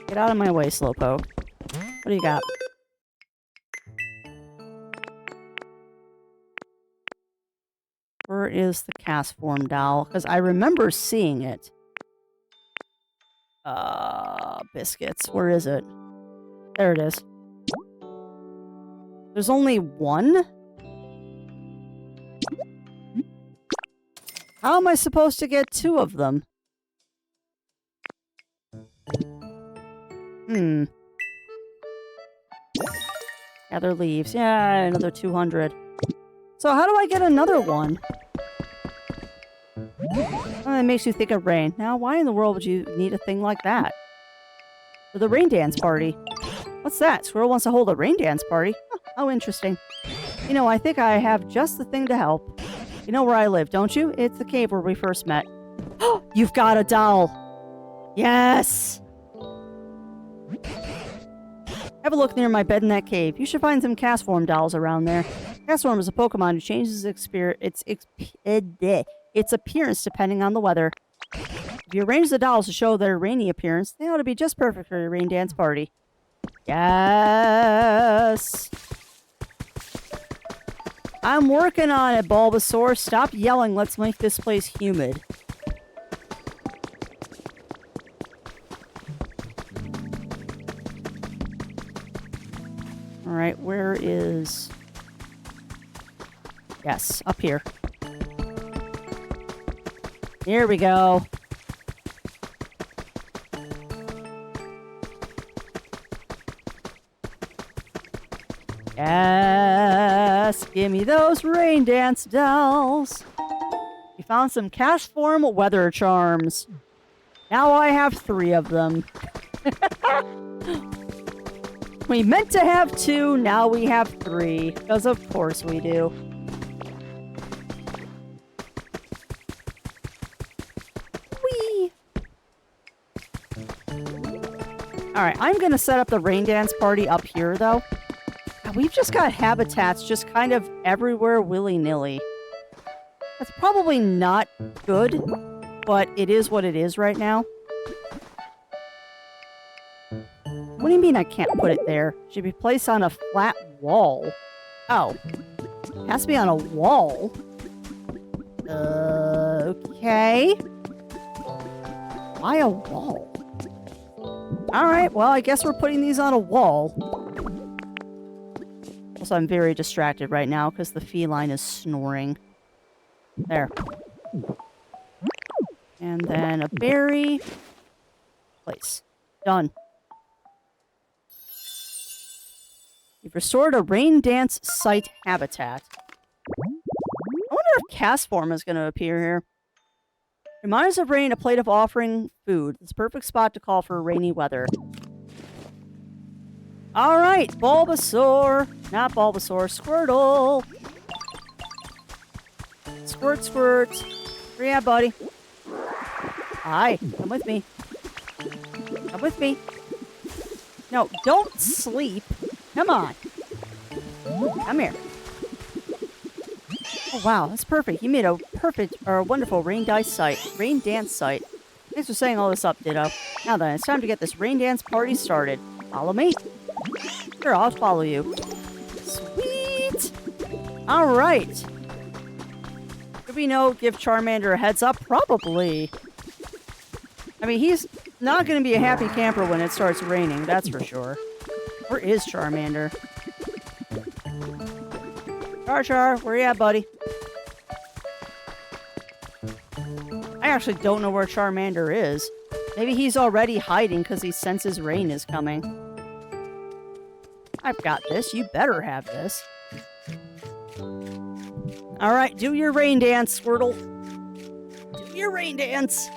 Get out of my way, Slowpoke. What do you got? Where is the cast form doll? Because I remember seeing it. Biscuits. Where is it? There it is. There's only one? How am I supposed to get 2 of them? Gather leaves. Yeah, another 200. So how do I get another one? Oh, that makes you think of rain. Now, why in the world would you need a thing like that? For the rain dance party. What's that? Squirrel wants to hold a rain dance party? Oh, how interesting. You know, I think I have just the thing to help. You know where I live, don't you? It's the cave where we first met. Oh, you've got a doll. Yes! Have a look near my bed in that cave. You should find some Castform dolls around there. Castform is a Pokemon who changes its appearance depending on the weather. If you arrange the dolls to show their rainy appearance, they ought to be just perfect for your rain dance party. Yes! I'm working on it, Bulbasaur. Stop yelling. Let's make this place humid. Alright, where is... Yes, up here. Here we go. Yes, give me those rain dance dolls. We found some Castform weather charms. Now I have 3 of them. We meant to have 2, now we have 3. Because of course we do. Whee! Alright, I'm gonna set up the rain dance party up here, though. We've just got habitats just kind of everywhere willy-nilly. That's probably not good, but it is what it is right now. What do you mean I can't put it there? Should be placed on a flat wall. Oh. It has to be on a wall. Okay. Why a wall? Alright, well, I guess we're putting these on a wall. Also, I'm very distracted right now because the feline is snoring. There. And then a berry. Place. Done. You've restored a rain dance site habitat. I wonder if Castform is going to appear here. Remind us of rain, a plate of offering food. It's a perfect spot to call for rainy weather. Alright, Bulbasaur. Not Bulbasaur, Squirtle. Squirt, squirt. Where you at, buddy? Hi, come with me. Come with me. No, don't sleep. Come on. Come here. Oh, wow, that's perfect. You made a perfect, or a wonderful rain dance site. Thanks for setting all this up, Ditto. Now then, it's time to get this rain dance party started. Follow me. Sure, I'll follow you. Sweet! Alright. Should we give Charmander a heads up? Probably. I mean, he's not going to be a happy camper when it starts raining, that's for sure. Where is Charmander? Char, where you at, buddy? I actually don't know where Charmander is. Maybe he's already hiding because he senses rain is coming. I've got this. You better have this. Alright, do your rain dance, Squirtle. Do your rain dance.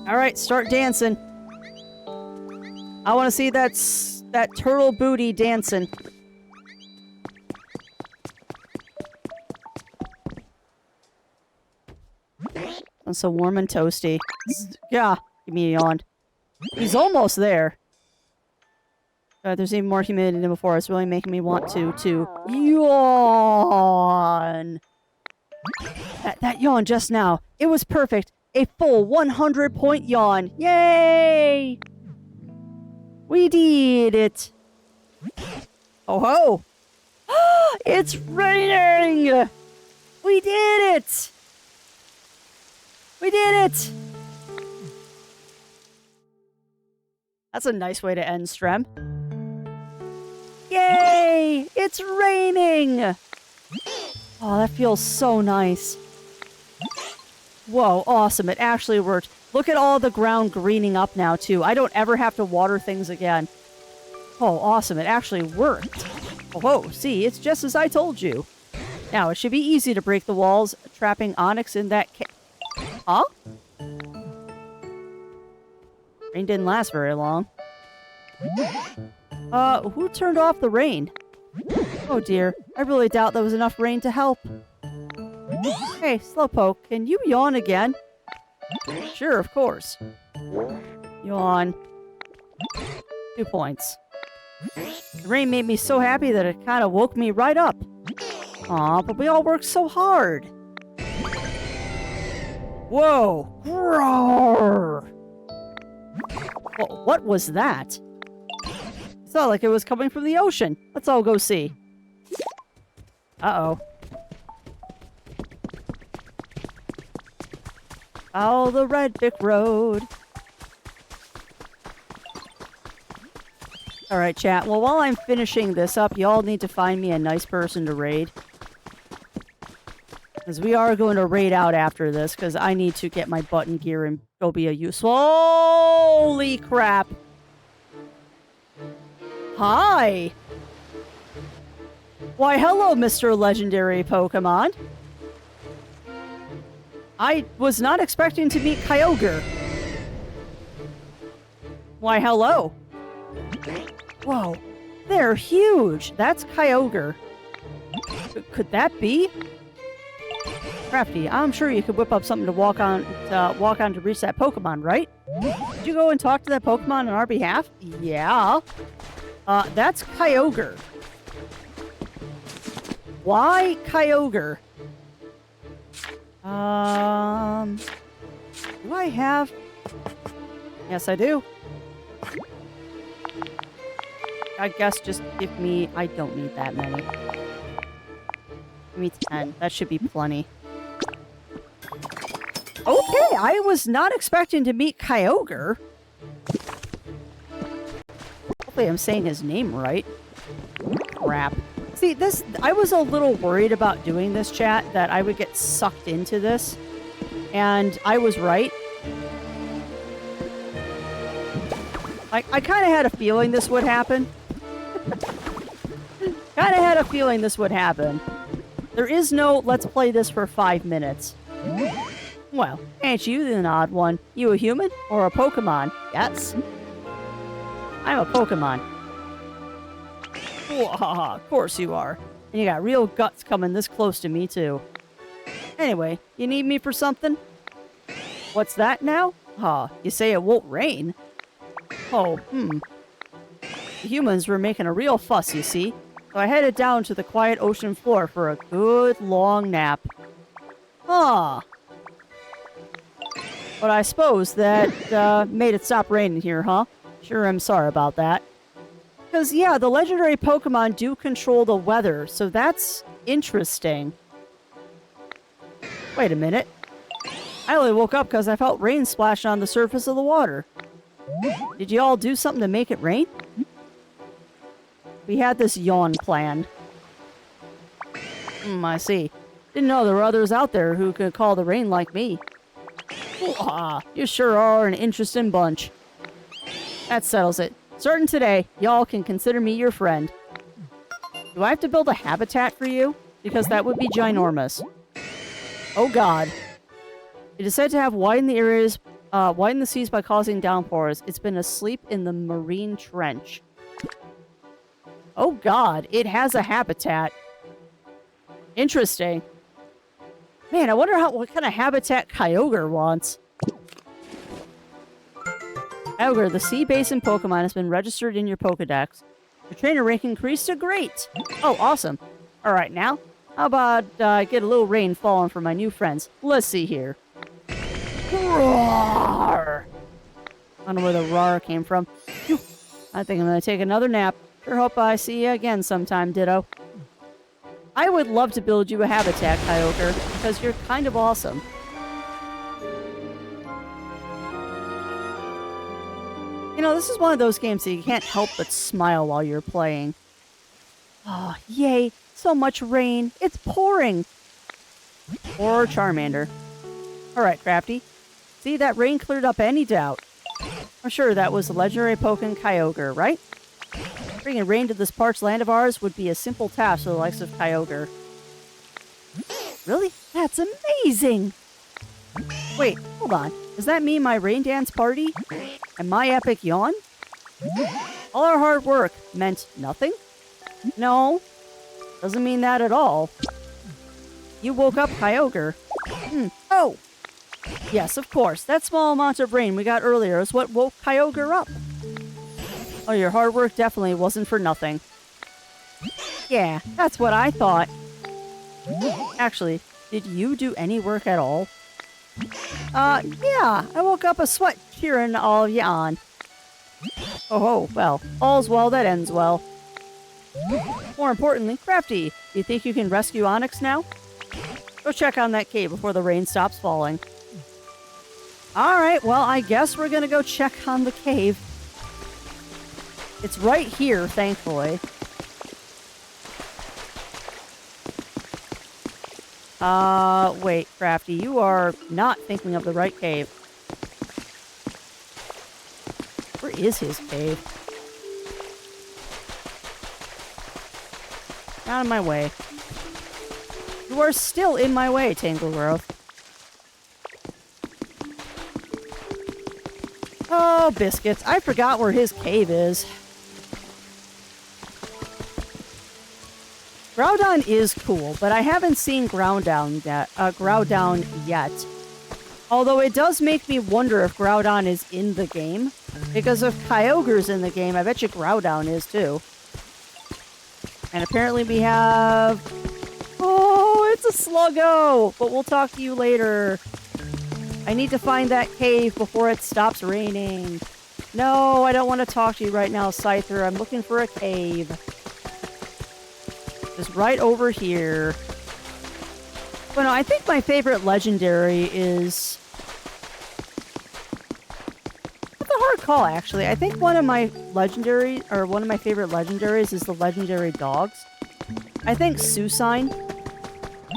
Alright, start dancing. I want to see that turtle booty dancing. It's so warm and toasty. Yeah, give me a yawn. He's almost there. There's even more humidity than before. It's really making me want to yawn. That yawn just now. It was perfect. A full 100-point yawn. Yay! We did it. Oh ho! It's raining! We did it! We did it! That's a nice way to end Strem. Yay! It's raining! Oh, that feels so nice. Whoa, awesome. It actually worked. Look at all the ground greening up now, too. I don't ever have to water things again. Oh, awesome. It actually worked. Oh, see, it's just as I told you. Now, it should be easy to break the walls, trapping Onyx in that Huh? Rain didn't last very long. Who turned off the rain? Oh dear, I really doubt there was enough rain to help. Hey, Slowpoke, can you yawn again? Sure, of course. Yawn. 2 points. The rain made me so happy that it kind of woke me right up. Aw, but we all worked so hard. Whoa! Roar! What was that? It sounded like it was coming from the ocean. Let's all go see. Uh-oh. Follow the red brick road. Alright, chat. Well, while I'm finishing this up, y'all need to find me a nice person to raid. Because we are going to raid out after this, because I need to get my button gear and go be a useful... Holy crap! Hi! Why, hello, Mr. Legendary Pokemon. I was not expecting to meet Kyogre. Why, hello. Whoa, they're huge. That's Kyogre. Could that be? Crafty, I'm sure you could whip up something to walk on to reach that Pokemon, right? Did you go and talk to that Pokemon on our behalf? Yeah. That's Kyogre. Why Kyogre? Do I have... Yes, I do. I guess just give me... I don't need that many. Give me 10. That should be plenty. Okay, I was not expecting to meet Kyogre. Hopefully I'm saying his name right. Crap. See, this... I was a little worried about doing this, chat, that I would get sucked into this. And I was right. I kind of had a feeling this would happen. Kind of had a feeling this would happen. There is no, let's play this for 5 minutes. Well, ain't you the odd one? You a human or a Pokemon? Yes. I'm a Pokemon. Of course you are. And you got real guts coming this close to me, too. Anyway, you need me for something? What's that now? You say it won't rain? Oh, The humans were making a real fuss, you see. So I headed down to the quiet ocean floor for a good long nap. But I suppose that made it stop raining here, huh? Sure, I'm sorry about that. Because, yeah, the legendary Pokemon do control the weather, so that's interesting. Wait a minute. I only woke up because I felt rain splash on the surface of the water. Did you all do something to make it rain? We had this yawn plan. I see. Didn't know there were others out there who could call the rain like me. You sure are an interesting bunch. That settles it. Starting today, y'all can consider me your friend. Do I have to build a habitat for you? Because that would be ginormous. Oh god. It is said to have widened the seas by causing downpours. It's been asleep in the marine trench. Oh god, it has a habitat. Interesting. Man, I wonder what kind of habitat Kyogre wants. Kyogre, the sea basin Pokemon has been registered in your Pokedex. Your trainer rank increased to great. Oh, awesome. Alright, now, how about get a little rain falling for my new friends? Let's see here. Roar! I don't know where the roar came from. Phew. I think I'm going to take another nap. Sure hope I see you again sometime, Ditto. I would love to build you a habitat, Kyogre, because you're kind of awesome. You know, this is one of those games that you can't help but smile while you're playing. Oh, yay. So much rain. It's pouring. Or Charmander. Alright, Crafty. See, that rain cleared up any doubt. I'm sure that was the legendary Pokemon Kyogre, right? Bringing rain to this parched land of ours would be a simple task for the likes of Kyogre. Really? That's amazing! Wait, hold on. Does that mean my rain dance party and my epic yawn? All our hard work meant nothing? No, doesn't mean that at all. You woke up Kyogre. Oh! Yes, of course. That small amount of rain we got earlier is what woke Kyogre up. Oh, your hard work definitely wasn't for nothing. Yeah, that's what I thought. Actually, did you do any work at all? Yeah, I woke up a sweat cheering all of you on. Oh, well, all's well that ends well. More importantly, Crafty, do you think you can rescue Onix now? Go check on that cave before the rain stops falling. Alright, well, I guess we're gonna go check on the cave. It's right here, thankfully. Wait, Crafty, you are not thinking of the right cave. Where is his cave? Out of my way. You are still in my way, Tanglegrowth. Oh, biscuits. I forgot where his cave is. Groudon is cool, but I haven't seen Groudon yet. Although it does make me wonder if Groudon is in the game. Because if Kyogre's in the game, I bet you Groudon is too. And apparently we have... Oh, it's a Sluggo! But we'll talk to you later. I need to find that cave before it stops raining. No, I don't want to talk to you right now, Scyther. I'm looking for a cave. Just right over here. But no, I think my favorite legendary is... That's a hard call, actually. I think one of my favorite legendaries is the legendary dogs. I think Susine,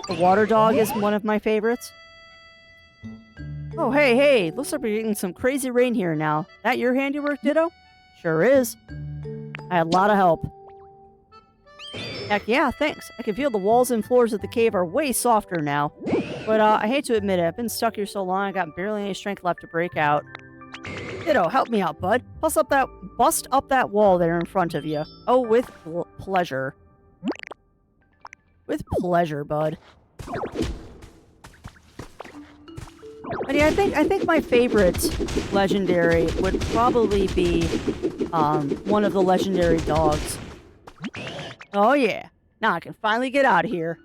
the water dog, is one of my favorites. Oh, hey, looks like we're getting some crazy rain here now. That your handiwork, Ditto? Sure is. I had a lot of help. Heck yeah, thanks. I can feel the walls and floors of the cave are way softer now. But I hate to admit it, I've been stuck here so long I got barely any strength left to break out. Ditto, help me out, bud. Bust up that wall there in front of you. Oh, with pleasure. With pleasure, bud. But yeah, I think my favorite legendary would probably be one of the legendary dogs. Oh yeah, now I can finally get out of here.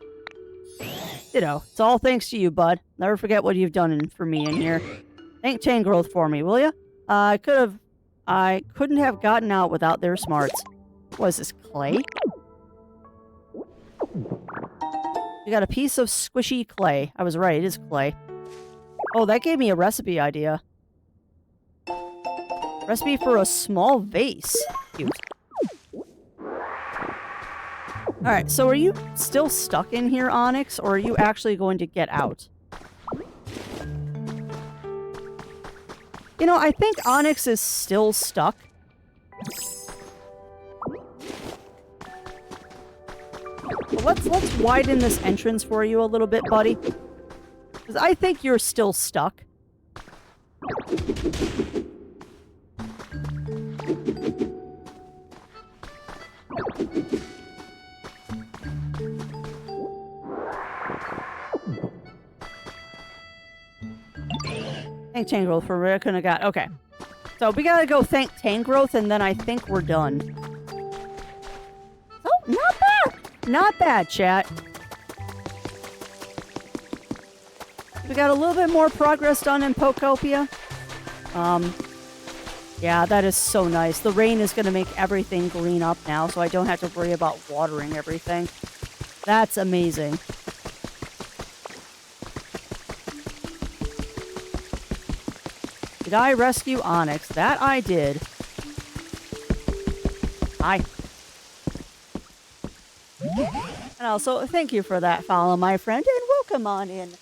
Ditto, it's all thanks to you, bud. Never forget what you've done for me in here. Thank Tangrowth for me, will ya? I couldn't have gotten out without their smarts. What is this, clay? You got a piece of squishy clay. I was right, it is clay. Oh, that gave me a recipe idea. Recipe for a small vase. Cute. Alright, so are you still stuck in here, Onix, or are you actually going to get out? You know, I think Onix is still stuck. But let's widen this entrance for you a little bit, buddy. Because I think you're still stuck. Thank Tangrowth for where I couldn't have got. Okay. So we gotta go thank Tangrowth, and then I think we're done. Oh, not bad! Not bad, chat. We got a little bit more progress done in Pokopia. Yeah, that is so nice. The rain is gonna make everything green up now, so I don't have to worry about watering everything. That's amazing. Did I rescue Onix? That I did. Hi. And also, thank you for that follow, my friend, and welcome on in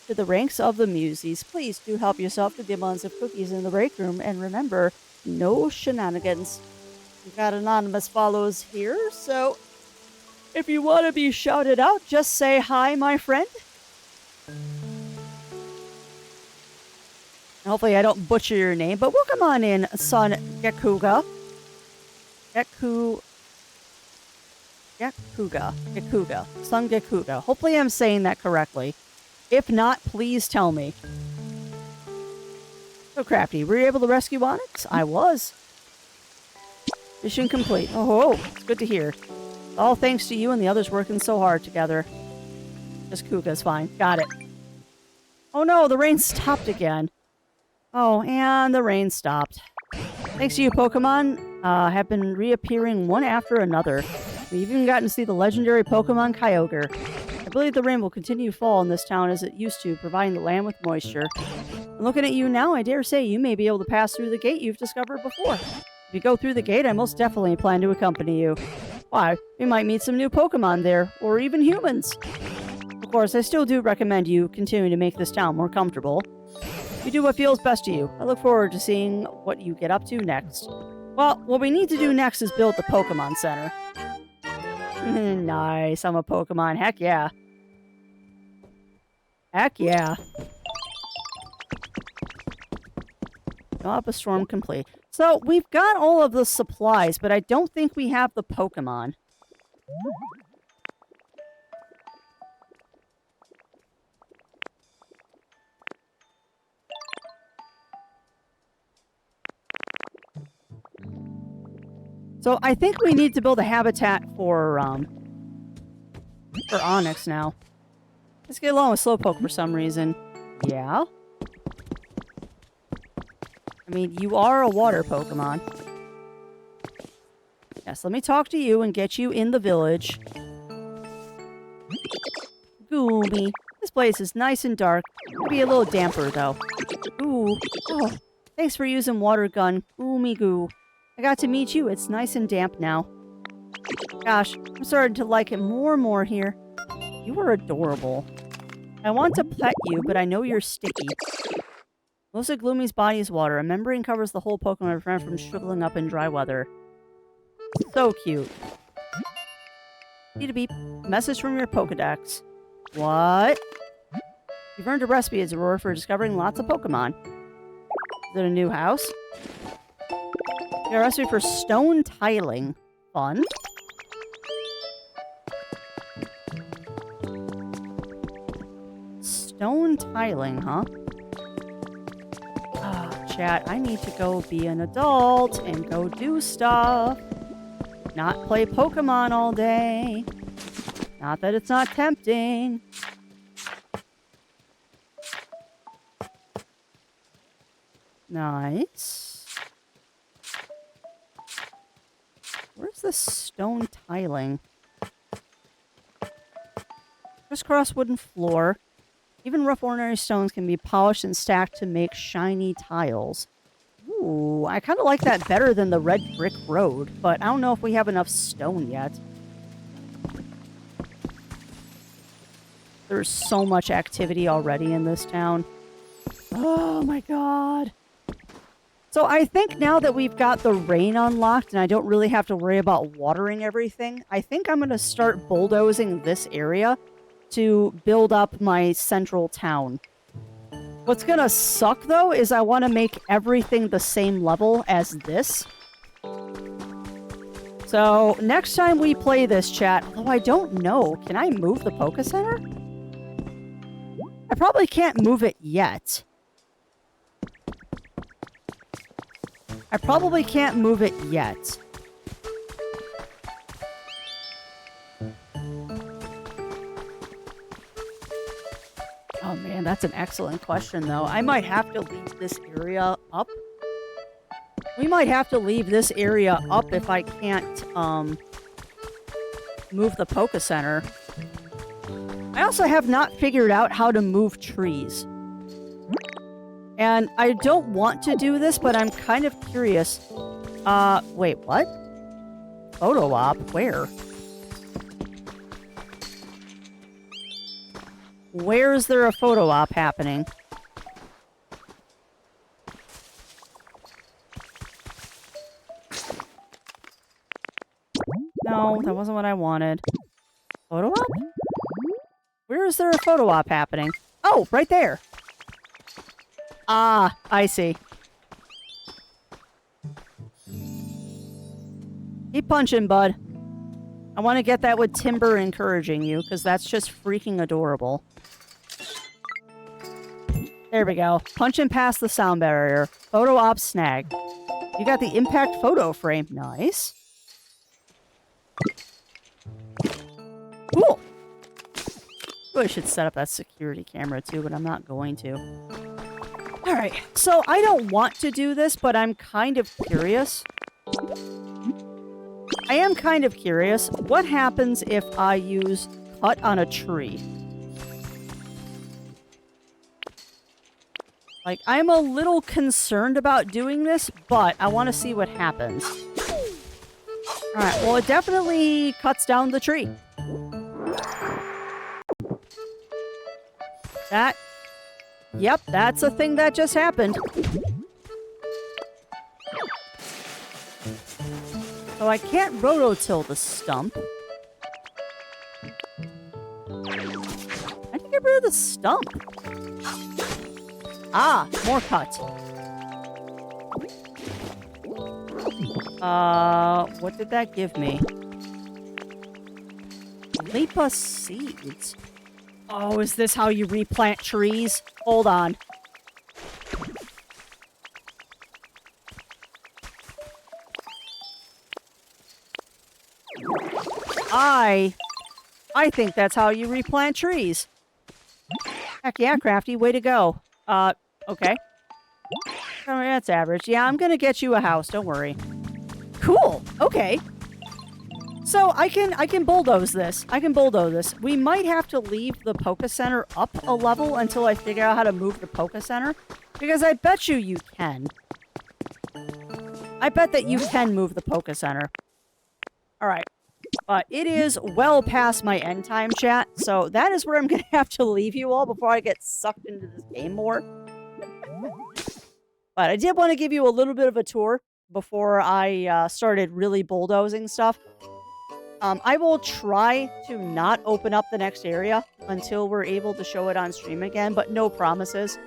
to the ranks of the Muses. Please do help yourself to the amounts of cookies in the break room, and remember, no shenanigans. We've got anonymous follows here, so if you want to be shouted out, just say hi, my friend. Hopefully I don't butcher your name, but welcome on in, son Gekuga. Gekuga. Son Gekuga. Hopefully I'm saying that correctly. If not, please tell me. So Crafty, were you able to rescue Onyx? I was. Mission complete. Oh, it's good to hear. All thanks to you and the others working so hard together. Just Kuga's fine. Got it. Oh no, the rain stopped again. Oh, and the rain stopped. Thanks to you, Pokemon have been reappearing one after another. We've even gotten to see the legendary Pokemon Kyogre. I believe the rain will continue to fall in this town as it used to, providing the land with moisture. And looking at you now, I dare say you may be able to pass through the gate you've discovered before. If you go through the gate, I most definitely plan to accompany you. Why, we might meet some new Pokemon there, or even humans. Of course, I still do recommend you continuing to make this town more comfortable. You do what feels best to you. I look forward to seeing what you get up to next. Well, what we need to do next is build the Pokemon Center. Nice, I'm a Pokemon. Heck yeah. Heck yeah. Up a storm complete. So, we've got all of the supplies, but I don't think we have the Pokemon. So I think we need to build a habitat for Onyx now. Let's get along with Slowpoke for some reason. Yeah? I mean, you are a water Pokemon. Yes, let me talk to you and get you in the village. Goomy. This place is nice and dark. Maybe a little damper, though. Ooh. Oh, thanks for using water gun. Goomy goo. I got to meet you. It's nice and damp now. Gosh, I'm starting to like it more and more here. You are adorable. I want to pet you, but I know you're sticky. Most of Gloomy's body is water. A membrane covers the whole Pokemon to prevent from shriveling up in dry weather. So cute. Need a beep. Message from your Pokedex. What? You've earned a recipe as a reward for discovering lots of Pokemon. Is it a new house? You got a recipe for stone tiling. Fun. Stone tiling, huh? Chat, I need to go be an adult and go do stuff. Not play Pokemon all day. Not that it's not tempting. Nice. Where's the stone tiling? Crisscross wooden floor. Even rough ordinary stones can be polished and stacked to make shiny tiles. Ooh, I kind of like that better than the red brick road, but I don't know if we have enough stone yet. There's so much activity already in this town. Oh my god. So I think now that we've got the rain unlocked and I don't really have to worry about watering everything, I think I'm going to start bulldozing this area to build up my central town. What's gonna suck, though, is I want to make everything the same level as this. So, next time we play this, chat, although I don't know, can I move the Poké Center? I probably can't move it yet. I probably can't move it yet. Oh man, that's an excellent question, though. I might have to leave this area up. We might have to leave this area up if I can't, move the Poké Center. I also have not figured out how to move trees. And I don't want to do this, but I'm kind of curious. Wait, what? Photo op? Where? Where is there a photo op happening? No, that wasn't what I wanted. Photo op? Where is there a photo op happening? Oh, right there. Ah, I see. Keep punching, bud. I want to get that with Timber encouraging you, because that's just freaking adorable. There we go. Punching past the sound barrier. Photo op snag. You got the impact photo frame. Nice. Cool. I should set up that security camera too, but I'm not going to. Alright, so I don't want to do this, but I'm kind of curious. I am kind of curious. What happens if I use cut on a tree? Like, I'm a little concerned about doing this, but I want to see what happens. Alright, well, it definitely cuts down the tree. Yep, that's a thing that just happened. So I can't rototill the stump. I can get rid of the stump. Ah, more cut. What did that give me? Lepa seeds. Oh, is this how you replant trees? Hold on. I think that's how you replant trees. Heck yeah, Crafty, way to go. Okay. Oh, that's average. Yeah, I'm gonna get you a house, don't worry. Cool, okay. So I can bulldoze this. I can bulldoze this. We might have to leave the Poké Center up a level until I figure out how to move the Poké Center. Because I bet you can. I bet that you can move the Poké Center. Alright. But it is well past my end time, chat. So that is where I'm going to have to leave you all before I get sucked into this game more. But I did want to give you a little bit of a tour before I started really bulldozing stuff. I will try to not open up the next area until we're able to show it on stream again, but no promises.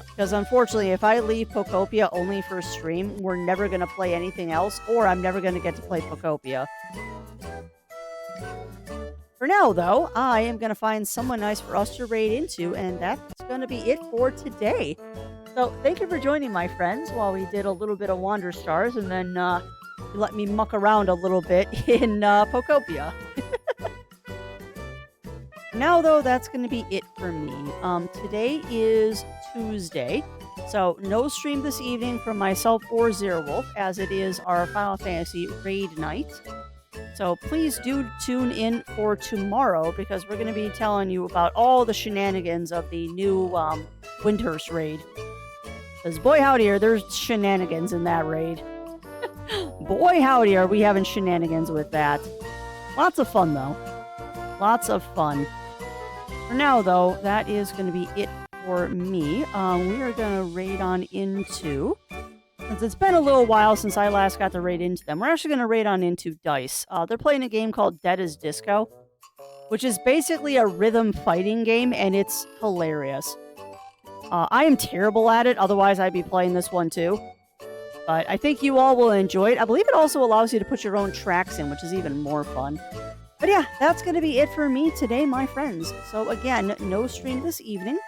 Because unfortunately, if I leave Pokopia only for stream, we're never going to play anything else, or I'm never going to get to play Pokopia. For now, though, I am going to find someone nice for us to raid into, and that's going to be it for today. So, thank you for joining, my friends, while we did a little bit of Wander Stars, and then you let me muck around a little bit in Pokopia. Now, though, that's going to be it for me. Today is Tuesday, so no stream this evening from myself or Zerwolf, as it is our Final Fantasy raid night. So please do tune in for tomorrow, because we're going to be telling you about all the shenanigans of the new Windhurst raid. Because boy howdy, there's shenanigans in that raid. Boy howdy, are we having shenanigans with that. Lots of fun, though. Lots of fun. For now, though, that is going to be it for me. We are going to raid on into... Since it's been a little while since I last got to raid into them, we're actually going to raid on into Dice. They're playing a game called Dead as Disco, which is basically a rhythm fighting game, and it's hilarious. I am terrible at it, otherwise I'd be playing this one too. But I think you all will enjoy it. I believe it also allows you to put your own tracks in, which is even more fun. But yeah, that's going to be it for me today, my friends. So again, no stream this evening,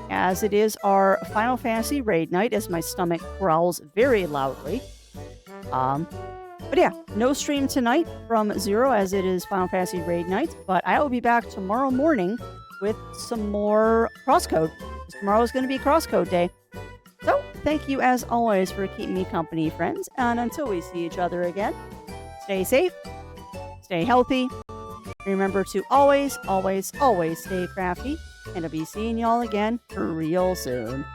as it is our Final Fantasy raid night, as my stomach growls very loudly. But yeah, no stream tonight from Zero, as it is Final Fantasy raid night. But I will be back tomorrow morning with some more Crosscode. Tomorrow is going to be Crosscode Day. So, thank you as always for keeping me company, friends. And until we see each other again, stay safe, stay healthy. Remember to always, always, always stay crafty. And I'll be seeing y'all again real soon.